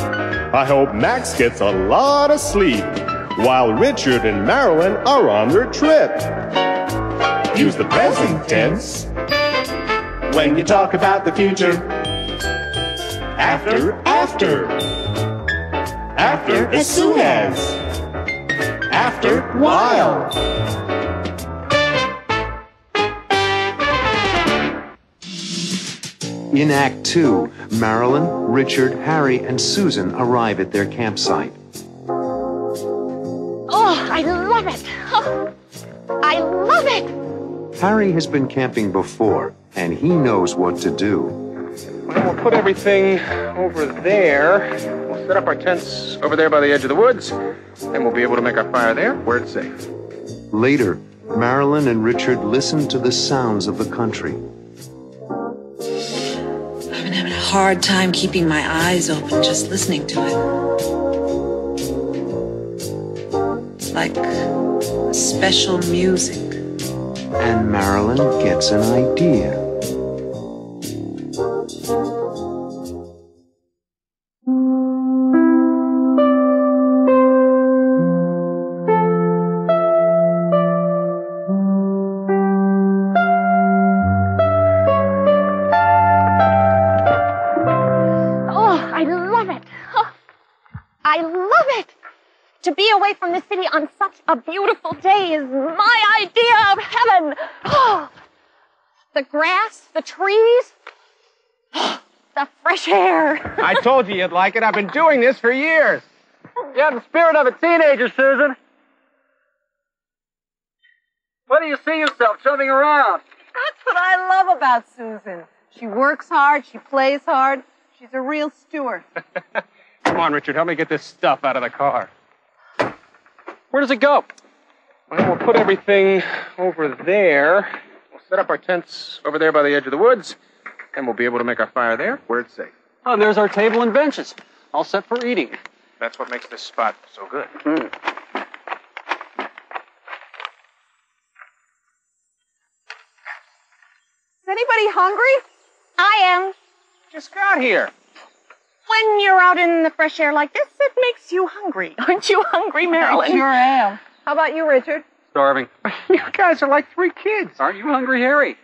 I hope Max gets a lot of sleep while Richard and Marilyn are on their trip. Use the present tense when you talk about the future. After, after. After, as soon as. After, while. In Act 2, Marilyn, Richard, Harry, and Susan arrive at their campsite. Oh, I love it. Oh, I love it. Harry has been camping before, and he knows what to do. Well, we'll put everything over there. We'll set up our tents over there by the edge of the woods, and we'll be able to make our fire there where it's safe. Later, Marilyn and Richard listen to the sounds of the country. I've been having a hard time keeping my eyes open just listening to it. It's like special music. And Marilyn gets an idea. To be away from the city on such a beautiful day is my idea of heaven. Oh, the grass, the trees, the fresh air. I told you you'd like it. I've been doing this for years. You have the spirit of a teenager, Susan. Where do you see yourself jumping around? That's what I love about Susan. She works hard, she plays hard. She's a real Stewart. Come on, Richard, help me get this stuff out of the car. Where does it go? Well, we'll put everything over there. We'll set up our tents over there by the edge of the woods, and we'll be able to make our fire there where it's safe. Oh, and there's our table and benches, all set for eating. That's what makes this spot so good. Mm. Is anybody hungry? I am. Just got here. When you're out in the fresh air like this, it makes you hungry. Aren't you hungry, Marilyn? I sure am. How about you, Richard? Starving. You guys are like 3 kids. Aren't you hungry, Harry?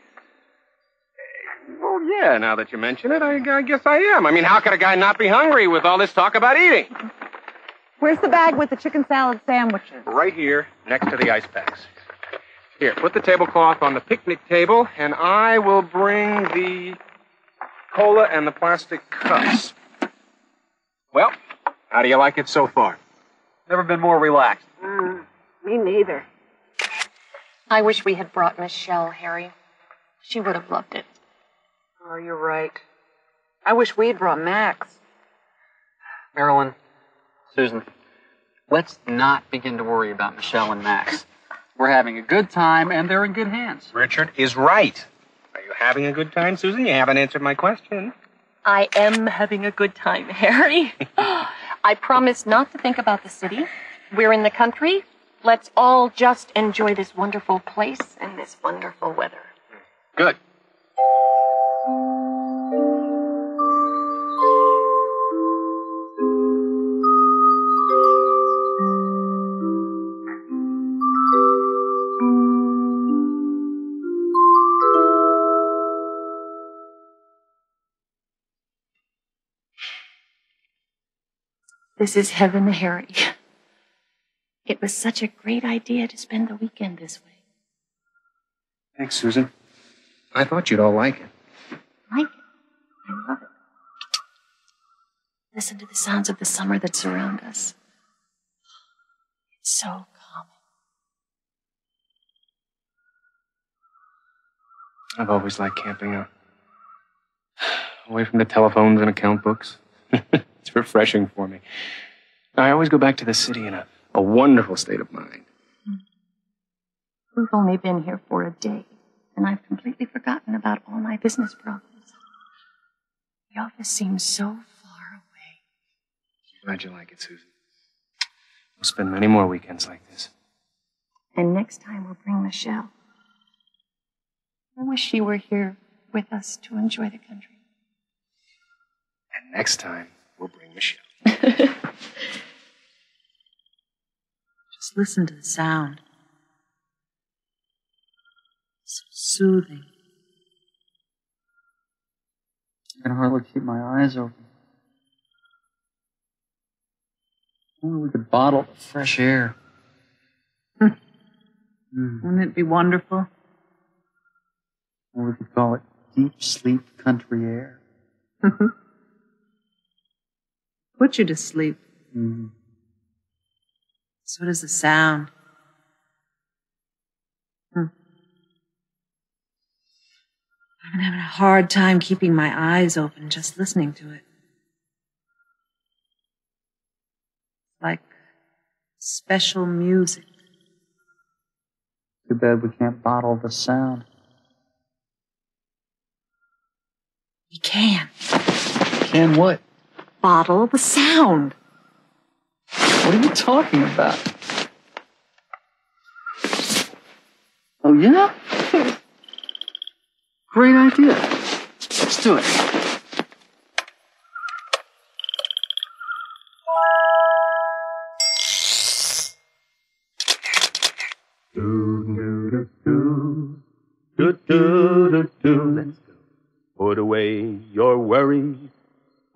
Well, yeah, now that you mention it, I guess I am. I mean, how could a guy not be hungry with all this talk about eating? Where's the bag with the chicken salad sandwiches? Right here, next to the ice packs. Here, put the tablecloth on the picnic table, and I will bring the cola and the plastic cups. Well, how do you like it so far? Never been more relaxed. Me neither. I wish we had brought Michelle, Harry. She would have loved it. Oh, you're right. I wish we'd brought Max. Marilyn, Susan, let's not begin to worry about Michelle and Max. We're having a good time, and they're in good hands. Richard is right. Are you having a good time, Susan? You haven't answered my question. I am having a good time, Harry. I promise not to think about the city. We're in the country. Let's all just enjoy this wonderful place and this wonderful weather. Good. This is heaven, Harry. It was such a great idea to spend the weekend this way. Thanks, Susan. I thought you'd all like it. Like it? I love it. Listen to the sounds of the summer that surround us. It's so calming. I've always liked camping out. Away from the telephones and account books. It's refreshing for me. I always go back to the city in a wonderful state of mind. We've only been here for a day, and I've completely forgotten about all my business problems. The office seems so far away. I'm glad you like it, Susan. We'll spend many more weekends like this. And next time we'll bring Michelle. I wish she were here with us to enjoy the country. And next time, we'll bring Michelle. Just listen to the sound. So soothing. I can hardly keep my eyes open. Only we could bottle the fresh air. Wouldn't it be wonderful? Or we could call it deep sleep country air. Put you to sleep. Mm-hmm. So does the sound. I've been having a hard time keeping my eyes open just listening to it. Like special music. Too bad we can't bottle the sound. We can. Can what? Bottle the sound. What are you talking about? Oh, yeah? Great idea. Let's do it. Let's go. Put away your worries.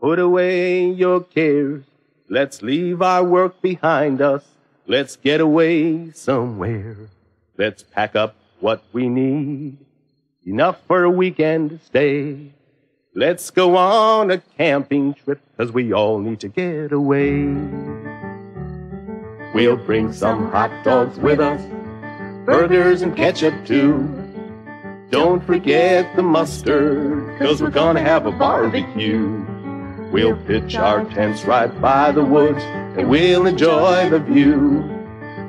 Put away your cares. Let's leave our work behind us. Let's get away somewhere. Let's pack up what we need. Enough for a weekend stay. Let's go on a camping trip, 'cause we all need to get away. We'll bring some hot dogs with us, burgers and ketchup too. Don't forget the mustard, 'cause we're gonna have a barbecue. We'll pitch our tents right by the woods, and we'll enjoy the view.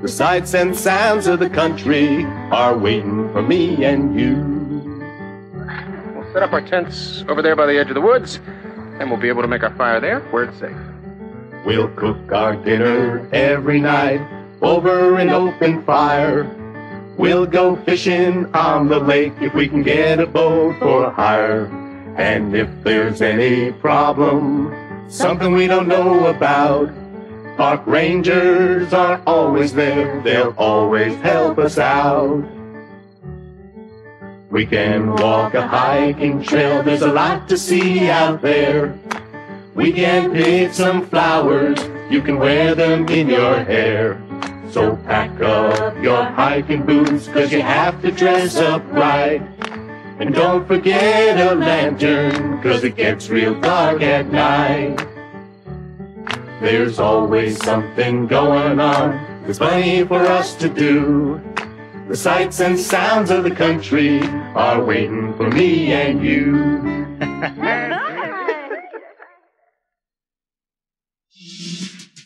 The sights and sounds of the country are waiting for me and you. We'll set up our tents over there by the edge of the woods, and we'll be able to make our fire there where it's safe. We'll cook our dinner every night over an open fire. We'll go fishing on the lake if we can get a boat for hire. And if there's any problem, something we don't know about, park rangers are always there. They'll always help us out. We can walk a hiking trail. There's a lot to see out there. We can pick some flowers. You can wear them in your hair. So pack up your hiking boots, 'cause you have to dress up right. And don't forget a lantern, 'cause it gets real dark at night. There's always something going on. There's plenty for us to do. The sights and sounds of the country are waiting for me and you.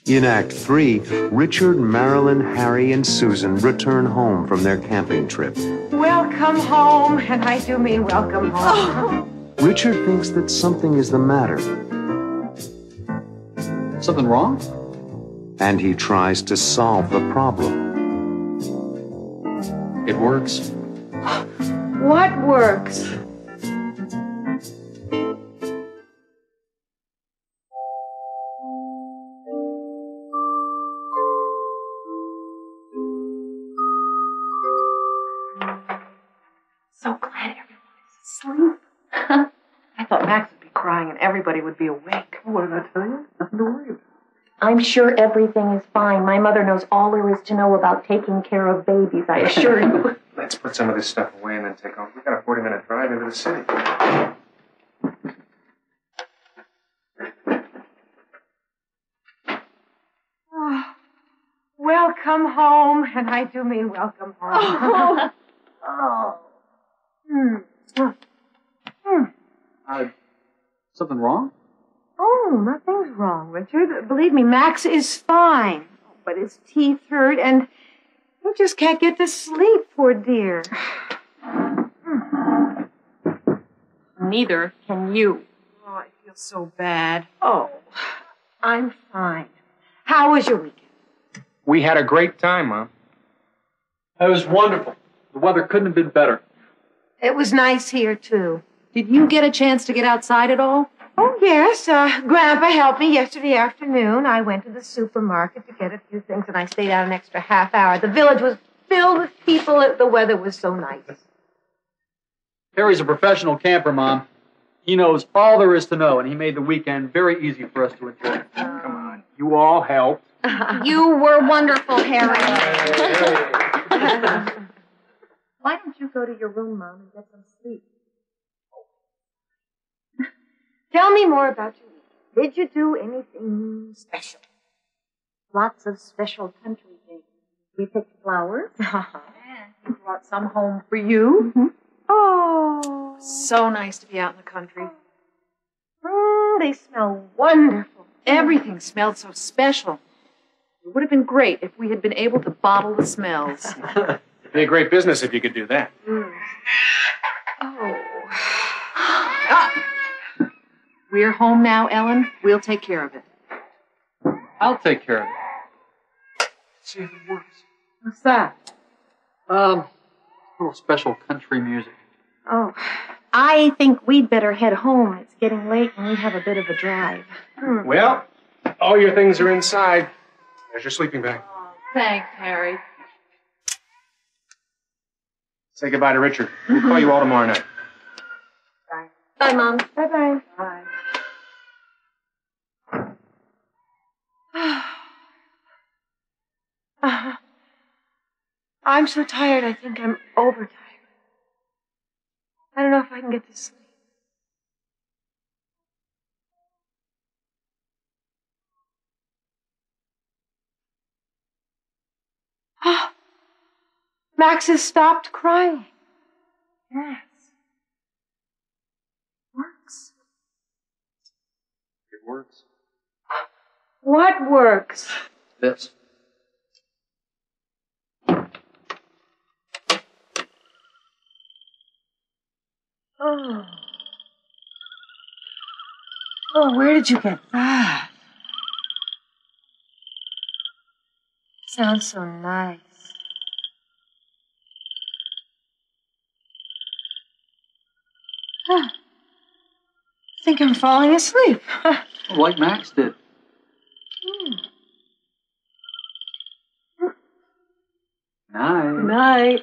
In Act 3, Richard, Marilyn, Harry, and Susan return home from their camping trip. Welcome home, and I do mean welcome home. Richard thinks that something is the matter. Something wrong? And he tries to solve the problem. It works. What works? So glad everyone is asleep. I thought Max would be crying and everybody would be awake. What did I tell you? Nothing to worry about. I'm sure everything is fine. My mother knows all there is to know about taking care of babies, I assure you. Let's put some of this stuff away and then take off. We've got a 40-minute drive into the city. Oh, welcome home, and I do mean welcome home. Oh. Something wrong? Oh, nothing's wrong, Richard. Believe me, Max is fine. But his teeth hurt, and he just can't get to sleep, poor dear. Neither can you. Oh, I feel so bad. Oh, I'm fine. How was your weekend? We had a great time, Mom. It was wonderful. The weather couldn't have been better. It was nice here, too. Did you get a chance to get outside at all? Oh, yes. Grandpa helped me yesterday afternoon. I went to the supermarket to get a few things, and I stayed out an extra half hour. The village was filled with people. The weather was so nice. Harry's a professional camper, Mom. He knows all there is to know, and he made the weekend very easy for us to enjoy. Come on. You all helped. You were wonderful, Harry. Why don't you go to your room, Mom, and get some sleep? Tell me more about your weekend. Did you do anything special? Lots of special country things. We picked flowers. And we brought some home for you. Mm-hmm. Oh. So nice to be out in the country. They smell wonderful. Everything smelled so special. It would have been great if we had been able to bottle the smells. It'd be a great business if you could do that. Oh. We're home now, Ellen. We'll take care of it. I'll take care of it. See if it works. What's that? A little special country music. Oh, I think we'd better head home. It's getting late and we have a bit of a drive. Well, all your things are inside. There's your sleeping bag. Thanks, Harry. Say goodbye to Richard. We'll call you all tomorrow night. Bye, Mom. Bye-bye. Bye. I'm so tired, I think I'm overtired. I don't know if I can get to sleep. Max has stopped crying. Yes. Works. It works. What works? This. Oh. Oh, where did you get that? Sounds so nice. I think I'm falling asleep. Like Max did. Night. Night.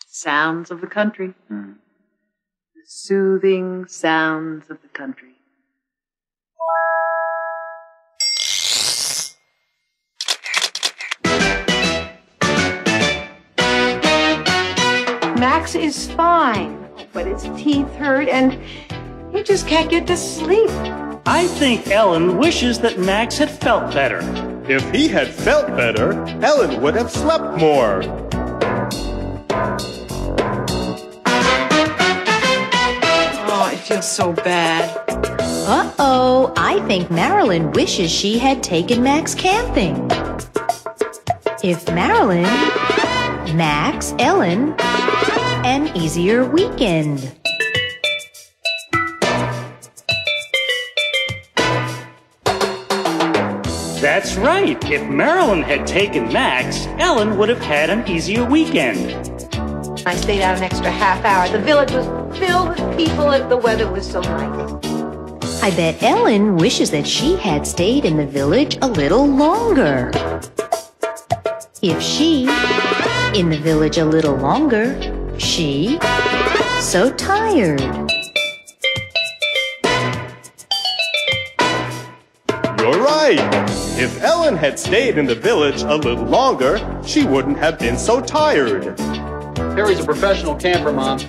Sounds of the country. The soothing sounds of the country. Max is fine, but his teeth hurt and he just can't get to sleep. I think Ellen wishes that Max had felt better. If he had felt better, Ellen would have slept more. Oh, I feel so bad. Uh-oh, I think Marilyn wishes she had taken Max camping. If Marilyn, Max, Ellen, an easier weekend. That's right. If Marilyn had taken Max, Ellen would have had an easier weekend. I stayed out an extra half hour. The village was filled with people and the weather was so nice. I bet Ellen wishes that she had stayed in the village a little longer. If she, in the village a little longer, she, so tired. If Ellen had stayed in the village a little longer, she wouldn't have been so tired. Harry's a professional camper, Mom.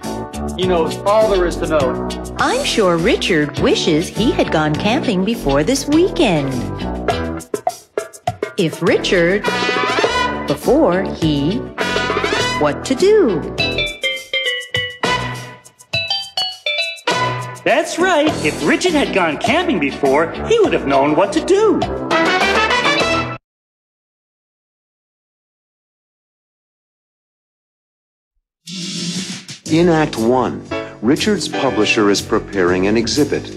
He knows all there is to know. I'm sure Richard wishes he had gone camping before this weekend. If Richard, before he, what to do? That's right. If Richard had gone camping before, he would have known what to do. In Act 1, Richard's publisher is preparing an exhibit,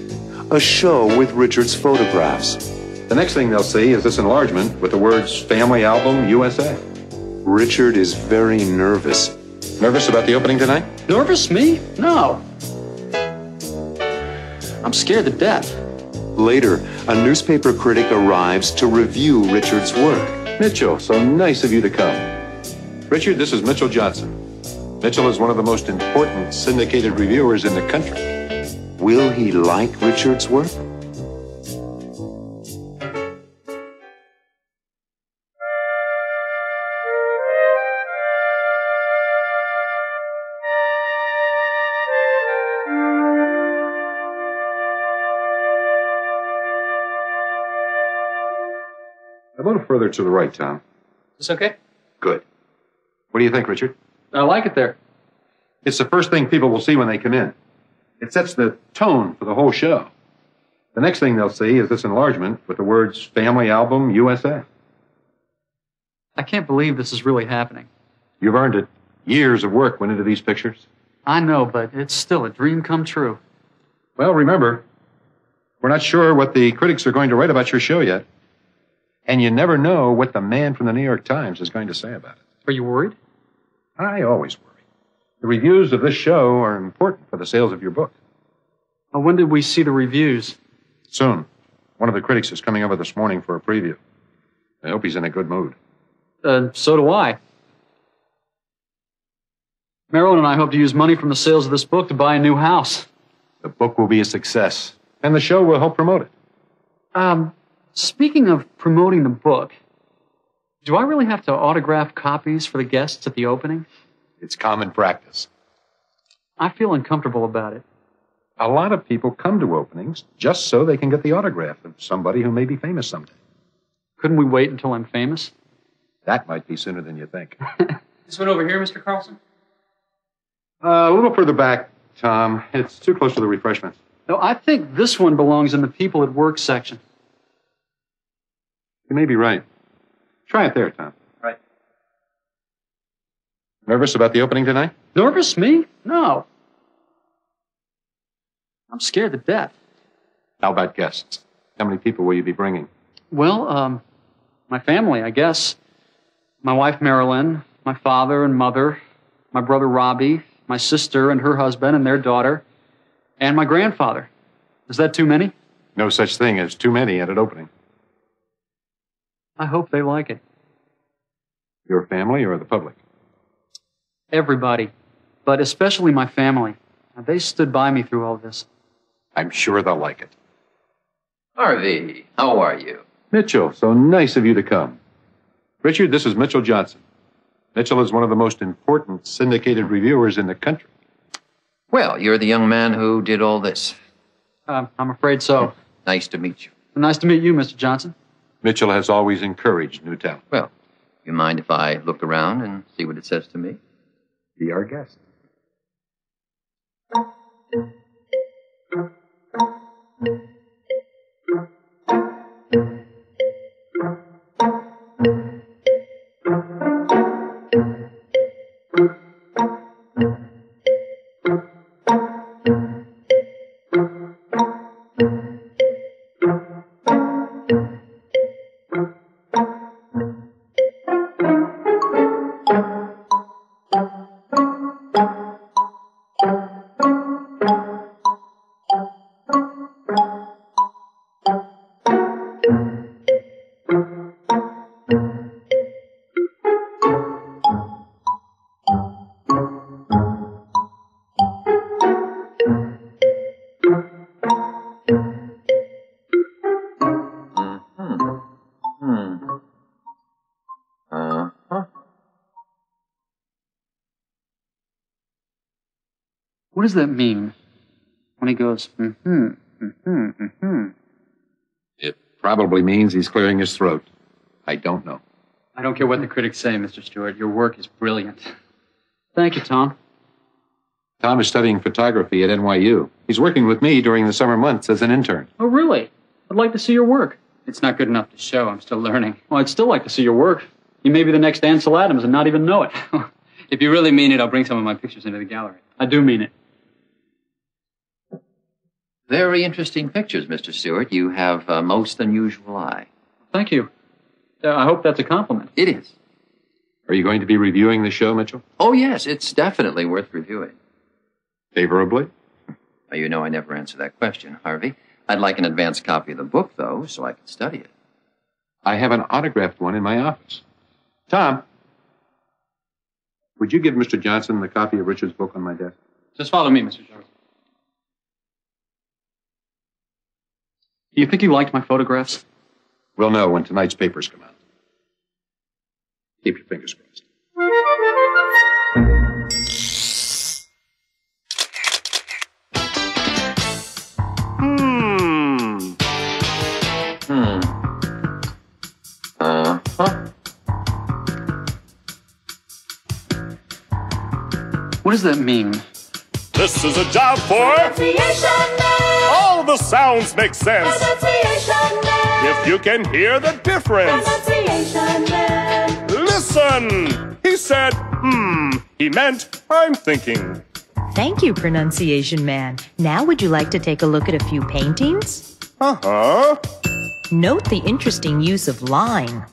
a show with Richard's photographs. The next thing they'll see is this enlargement with the words Family Album USA. Richard is very nervous. Nervous about the opening tonight? Nervous? Me? No. I'm scared to death. Later, a newspaper critic arrives to review Richard's work. Mitchell, so nice of you to come. Richard, this is Mitchell Johnson. Mitchell is one of the most important syndicated reviewers in the country. Will he like Richard's work? A little further to the right, Tom. Is this okay? Good. What do you think, Richard? I like it there. It's the first thing people will see when they come in. It sets the tone for the whole show. The next thing they'll see is this enlargement with the words Family Album USA. I can't believe this is really happening. You've earned it. Years of work went into these pictures. I know, but it's still a dream come true. Well, remember, we're not sure what the critics are going to write about your show yet. And you never know what the man from the New York Times is going to say about it. Are you worried? I always worry. The reviews of this show are important for the sales of your book. Well, when did we see the reviews? Soon. One of the critics is coming over this morning for a preview. I hope he's in a good mood. So do I. Marilyn and I hope to use money from the sales of this book to buy a new house. The book will be a success, and the show will help promote it. Speaking of promoting the book, do I really have to autograph copies for the guests at the opening? It's common practice. I feel uncomfortable about it. A lot of people come to openings just so they can get the autograph of somebody who may be famous someday. Couldn't we wait until I'm famous? That might be sooner than you think. This one over here, Mr. Carlson? A little further back, Tom. It's too close to the refreshments. No, I think this one belongs in the People at Work section. You may be right. Try it there, Tom. Right. Nervous about the opening tonight? Nervous? Me? No. I'm scared to death. How about guests? How many people will you be bringing? Well, my family, I guess. My wife, Marilyn, my father and mother, my brother, Robbie, my sister and her husband and their daughter, and my grandfather. Is that too many? No such thing as too many at an opening. I hope they like it. Your family or the public? Everybody, but especially my family. They stood by me through all this. I'm sure they'll like it. Harvey, how are you? Mitchell, so nice of you to come. Richard, this is Mitchell Johnson. Mitchell is one of the most important syndicated reviewers in the country. Well, you're the young man who did all this. I'm afraid so. Nice to meet you. Nice to meet you, Mr. Johnson. Mitchell has always encouraged new talent. Well, you mind if I look around and see what it says to me? Be our guest. does that mean when he goes, mm-hmm, mm-hmm, mm-hmm? It probably means he's clearing his throat. I don't know. I don't care what the critics say, Mr. Stewart. Your work is brilliant. Thank you, Tom. Tom is studying photography at NYU. He's working with me during the summer months as an intern. Oh, really? I'd like to see your work. It's not good enough to show. I'm still learning. Well, I'd still like to see your work. You may be the next Ansel Adams and not even know it. If you really mean it, I'll bring some of my pictures into the gallery. I do mean it. Very interesting pictures, Mr. Stewart. You have a most unusual eye. Thank you. I hope that's a compliment. It is. Are you going to be reviewing the show, Mitchell? Oh, yes. It's definitely worth reviewing. Favorably? Well, you know I never answer that question, Harvey. I'd like an advance copy of the book, though, so I can study it. I have an autographed one in my office. Tom, would you give Mr. Johnson the copy of Richard's book on my desk? Just follow me, Mr. Johnson. Do you think you liked my photographs? We'll know when tonight's papers come out. Keep your fingers crossed. What does that mean? This is a job for all the sounds make sense. If you can hear the difference. Listen! He said, He meant, I'm thinking. Thank you, Pronunciation Man. Now would you like to take a look at a few paintings? Uh-huh. Note the interesting use of line.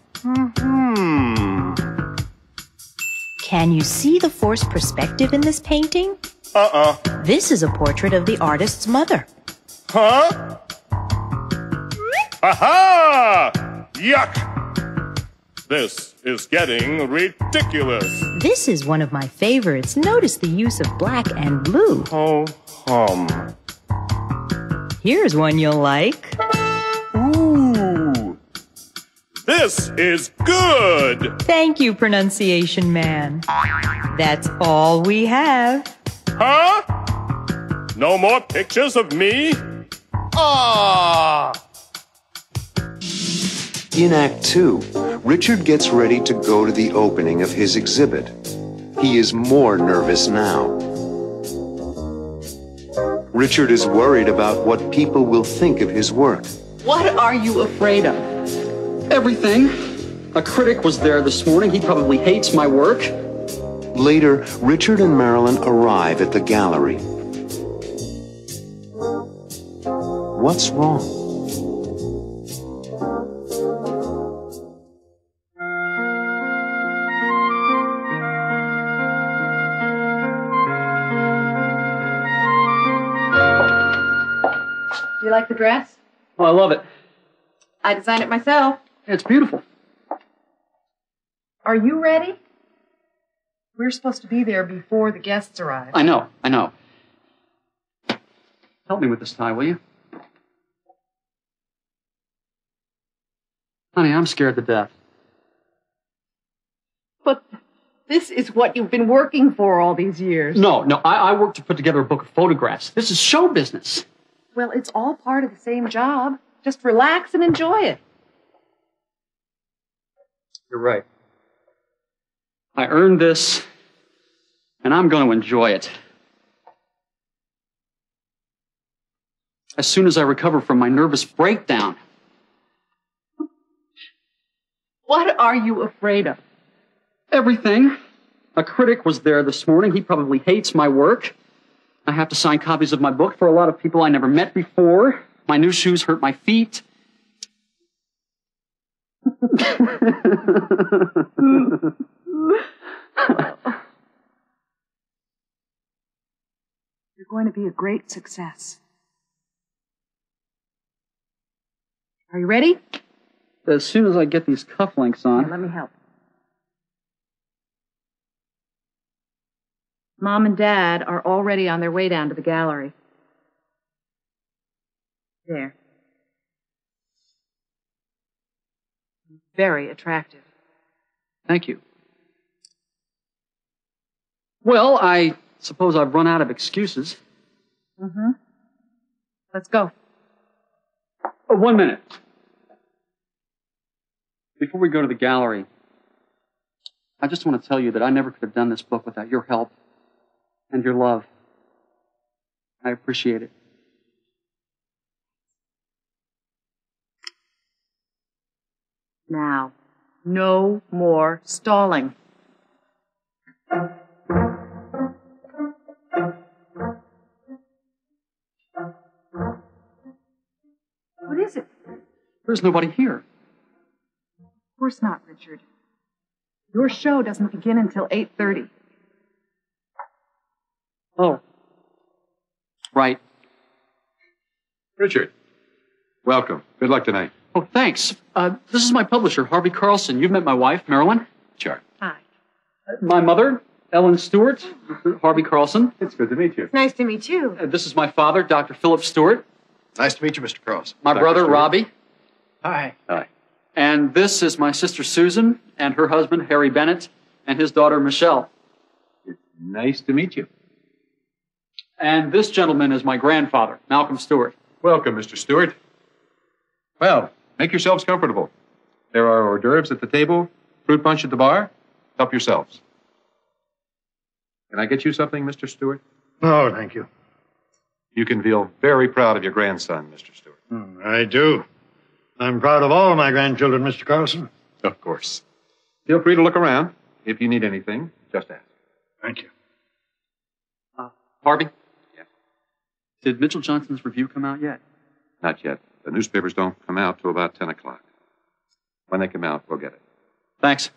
Can you see the forced perspective in this painting? This is a portrait of the artist's mother. Huh? Aha! Yuck! This is getting ridiculous. This is one of my favorites. Notice the use of black and blue. Oh, Here's one you'll like. Ooh. This is good. Thank you, Pronunciation Man. That's all we have. Huh? No more pictures of me? In Act 2, Richard gets ready to go to the opening of his exhibit. He is more nervous now. Richard is worried about what people will think of his work. What are you afraid of? Everything. A critic was there this morning. He probably hates my work. Later, Richard and Marilyn arrive at the gallery. What's wrong? Do you like the dress? Oh, I love it. I designed it myself. It's beautiful. Are you ready? We're supposed to be there before the guests arrive. I know. Help me with this tie, will you? Honey, I'm scared to death. But this is what you've been working for all these years. No, I worked to put together a book of photographs. This is show business. Well, it's all part of the same job. Just relax and enjoy it. You're right. I earned this, and I'm going to enjoy it. As soon as I recover from my nervous breakdown. What are you afraid of? Everything. A critic was there this morning. He probably hates my work. I have to sign copies of my book for a lot of people I never met before. My new shoes hurt my feet. You're going to be a great success. Are you ready? As soon as I get these cufflinks on. Here, let me help. Mom and Dad are already on their way down to the gallery. There. Very attractive. Thank you. Well, I suppose I've run out of excuses. Mm-hmm. Let's go. Oh, 1 minute. Before we go to the gallery, I just want to tell you that I never could have done this book without your help and your love. I appreciate it. Now, no more stalling. What is it? There's nobody here. Of course not, Richard. Your show doesn't begin until 8:30. Oh. Right. Richard, welcome. Good luck tonight. Oh, thanks. This is my publisher, Harvey Carlson. You've met my wife, Marilyn. Sure. Hi. My mother, Ellen Stewart, Harvey Carlson. It's good to meet you. Nice to meet you. This is my father, Dr. Philip Stewart. Nice to meet you, Mr. Carlson. My Dr. brother, Stewart. Robbie. Hi. Hi. And this is my sister, Susan, and her husband, Harry Bennett, and his daughter, Michelle. It's nice to meet you. And this gentleman is my grandfather, Malcolm Stewart. Welcome, Mr. Stewart. Well, make yourselves comfortable. There are hors d'oeuvres at the table, fruit punch at the bar. Help yourselves. Can I get you something, Mr. Stewart? Oh, thank you. You can feel very proud of your grandson, Mr. Stewart. I do. I'm proud of all my grandchildren, Mr. Carlson. Of course. Feel free to look around. If you need anything, just ask. Thank you. Harvey? Yeah. Did Mitchell Johnson's review come out yet? Not yet. The newspapers don't come out till about 10 o'clock. When they come out, we'll get it. Thanks.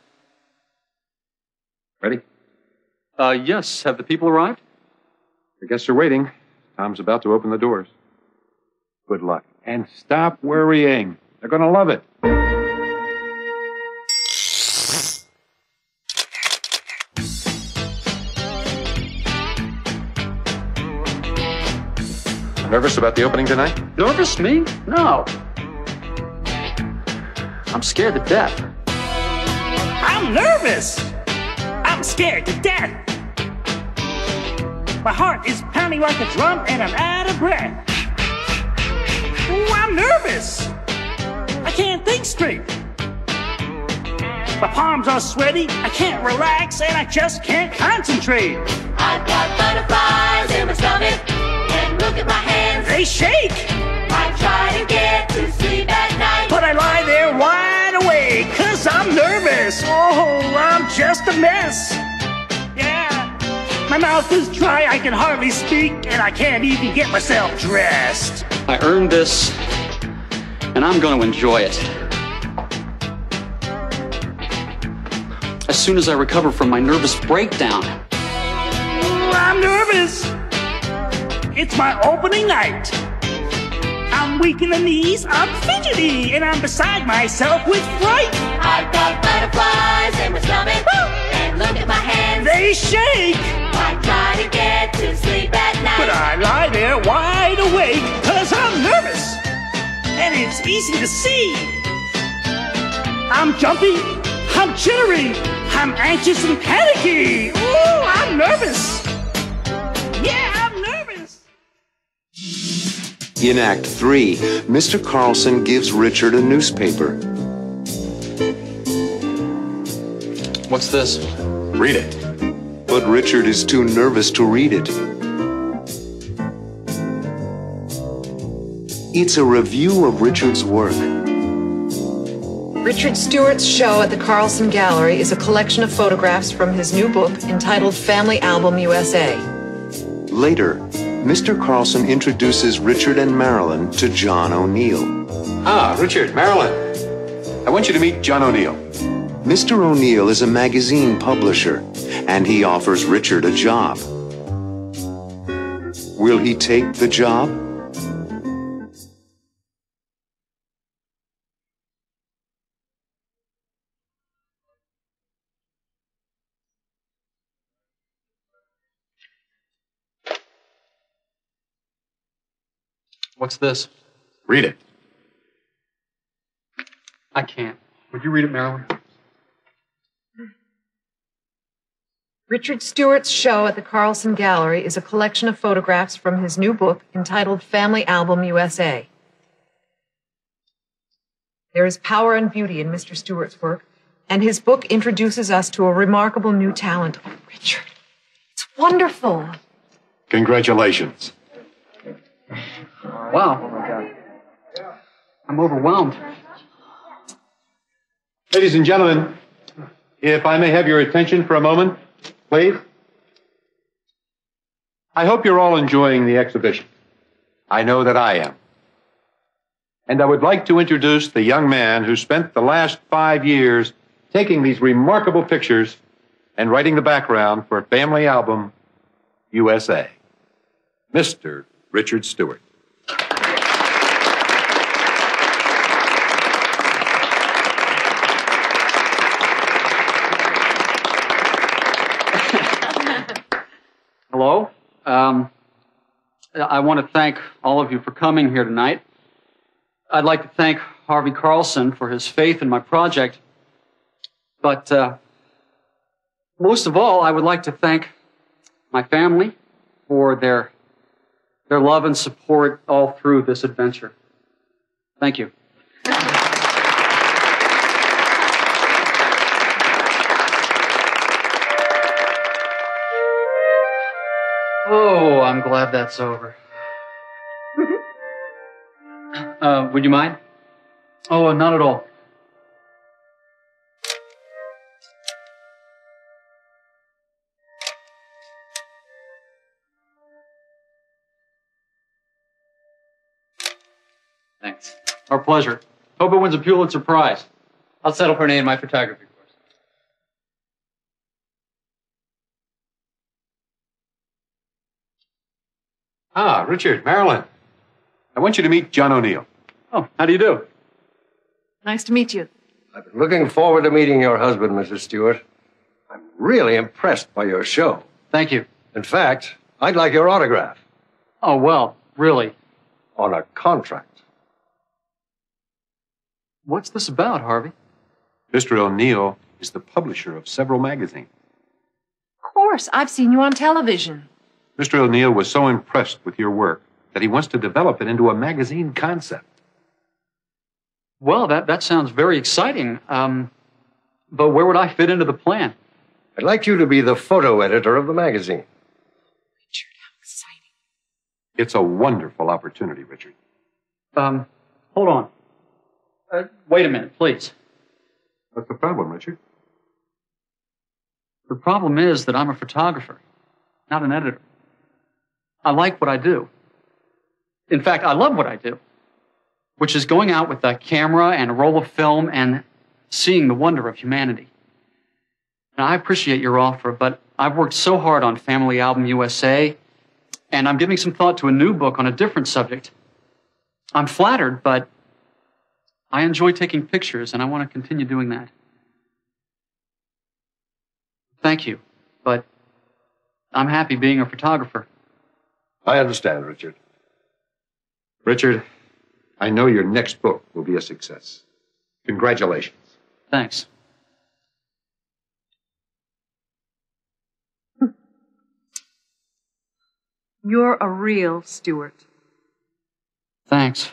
Ready? Yes. Have the people arrived? The guests are waiting. Tom's about to open the doors. Good luck. And stop worrying. They're going to love it. Nervous about the opening tonight? Nervous, me? No. I'm scared to death. I'm nervous. I'm scared to death. My heart is pounding like a drum and I'm out of breath. Ooh, I'm nervous. I can't think straight. My palms are sweaty, I can't relax, and I just can't concentrate. I've got butterflies in my stomach, and look at my hands. They shake. I try to get to sleep at night, But I lie there wide awake, 'cause I'm nervous. Oh, I'm just a mess. Yeah. My mouth is dry, I can hardly speak, and I can't even get myself dressed. I earned this, and I'm going to enjoy it. As soon as I recover from my nervous breakdown. Ooh, I'm nervous. It's my opening night. I'm weak in the knees, I'm fidgety, and I'm beside myself with fright. I've got butterflies in my stomach, and look at my hands. They shake. I try to get to sleep at night, But I lie there wide awake, 'cause I'm nervous, and it's easy to see. I'm jumpy, I'm jittery, I'm anxious and panicky. Ooh, I'm nervous. Yeah, I'm nervous. In Act 3, Mr. Carlson gives Richard a newspaper. What's this? Read it. But Richard is too nervous to read it. It's a review of Richard's work. Richard Stewart's show at the Carlson Gallery is a collection of photographs from his new book entitled Family Album USA. Later, Mr. Carlson introduces Richard and Marilyn to John O'Neill. Ah, Richard, Marilyn. I want you to meet John O'Neill. Mr. O'Neill is a magazine publisher, and he offers Richard a job. Will he take the job? What's this? Read it. I can't. Would you read it, Marilyn? Richard Stewart's show at the Carlson Gallery is a collection of photographs from his new book entitled Family Album USA. There is power and beauty in Mr. Stewart's work, and his book introduces us to a remarkable new talent. Oh, Richard, it's wonderful. Congratulations. Wow. I'm overwhelmed. Ladies and gentlemen, if I may have your attention for a moment, please. I hope you're all enjoying the exhibition. I know that I am. And I would like to introduce the young man who spent the last 5 years taking these remarkable pictures and writing the background for Family Album USA, Mr. Richard Stewart. Hello. I want to thank all of you for coming here tonight. I'd like to thank Harvey Carlson for his faith in my project. But most of all, I would like to thank my family for their love and support all through this adventure. Thank you. Oh, I'm glad that's over. Would you mind? Oh, not at all. Thanks. Our pleasure. Hope it wins a Pulitzer Prize. I'll settle for an A in my photography course. Ah, Richard, Marilyn. I want you to meet John O'Neill. Oh, how do you do? Nice to meet you. I've been looking forward to meeting your husband, Mrs. Stewart. I'm really impressed by your show. Thank you. In fact, I'd like your autograph. Oh, well, really? On a contract. What's this about, Harvey? Mr. O'Neill is the publisher of several magazines. Of course, I've seen you on television. Mr. O'Neill was so impressed with your work that he wants to develop it into a magazine concept. Well, that sounds very exciting. But where would I fit into the plan? I'd like you to be the photo editor of the magazine. Richard, how exciting. It's a wonderful opportunity, Richard. Hold on. Wait a minute, please. What's the problem, Richard? The problem is that I'm a photographer, not an editor. I like what I do. In fact, I love what I do, which is going out with a camera and a roll of film and seeing the wonder of humanity. Now, I appreciate your offer, but I've worked so hard on Family Album USA, and I'm giving some thought to a new book on a different subject. I'm flattered, but I enjoy taking pictures, and I want to continue doing that. Thank you, but I'm happy being a photographer. I understand, Richard. Richard, I know your next book will be a success. Congratulations. Thanks. You're a real Stewart. Thanks.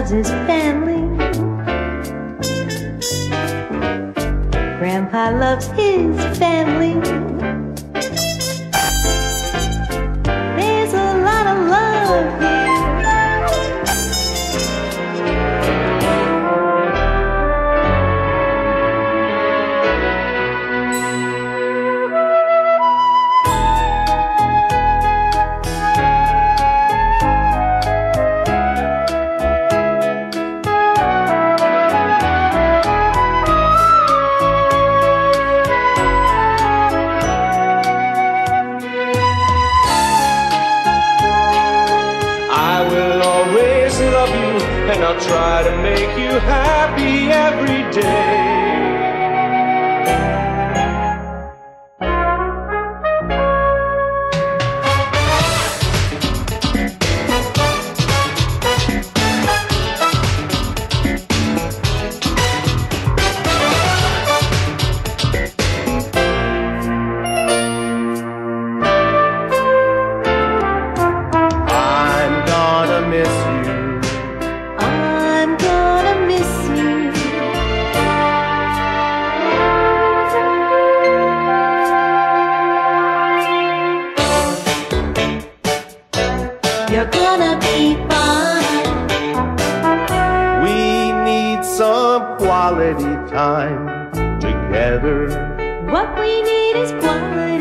loves his family. Grandpa loves his family. love you, and I'll try to make you happy every day. You're gonna be fine. We need some quality time together. What we need is quality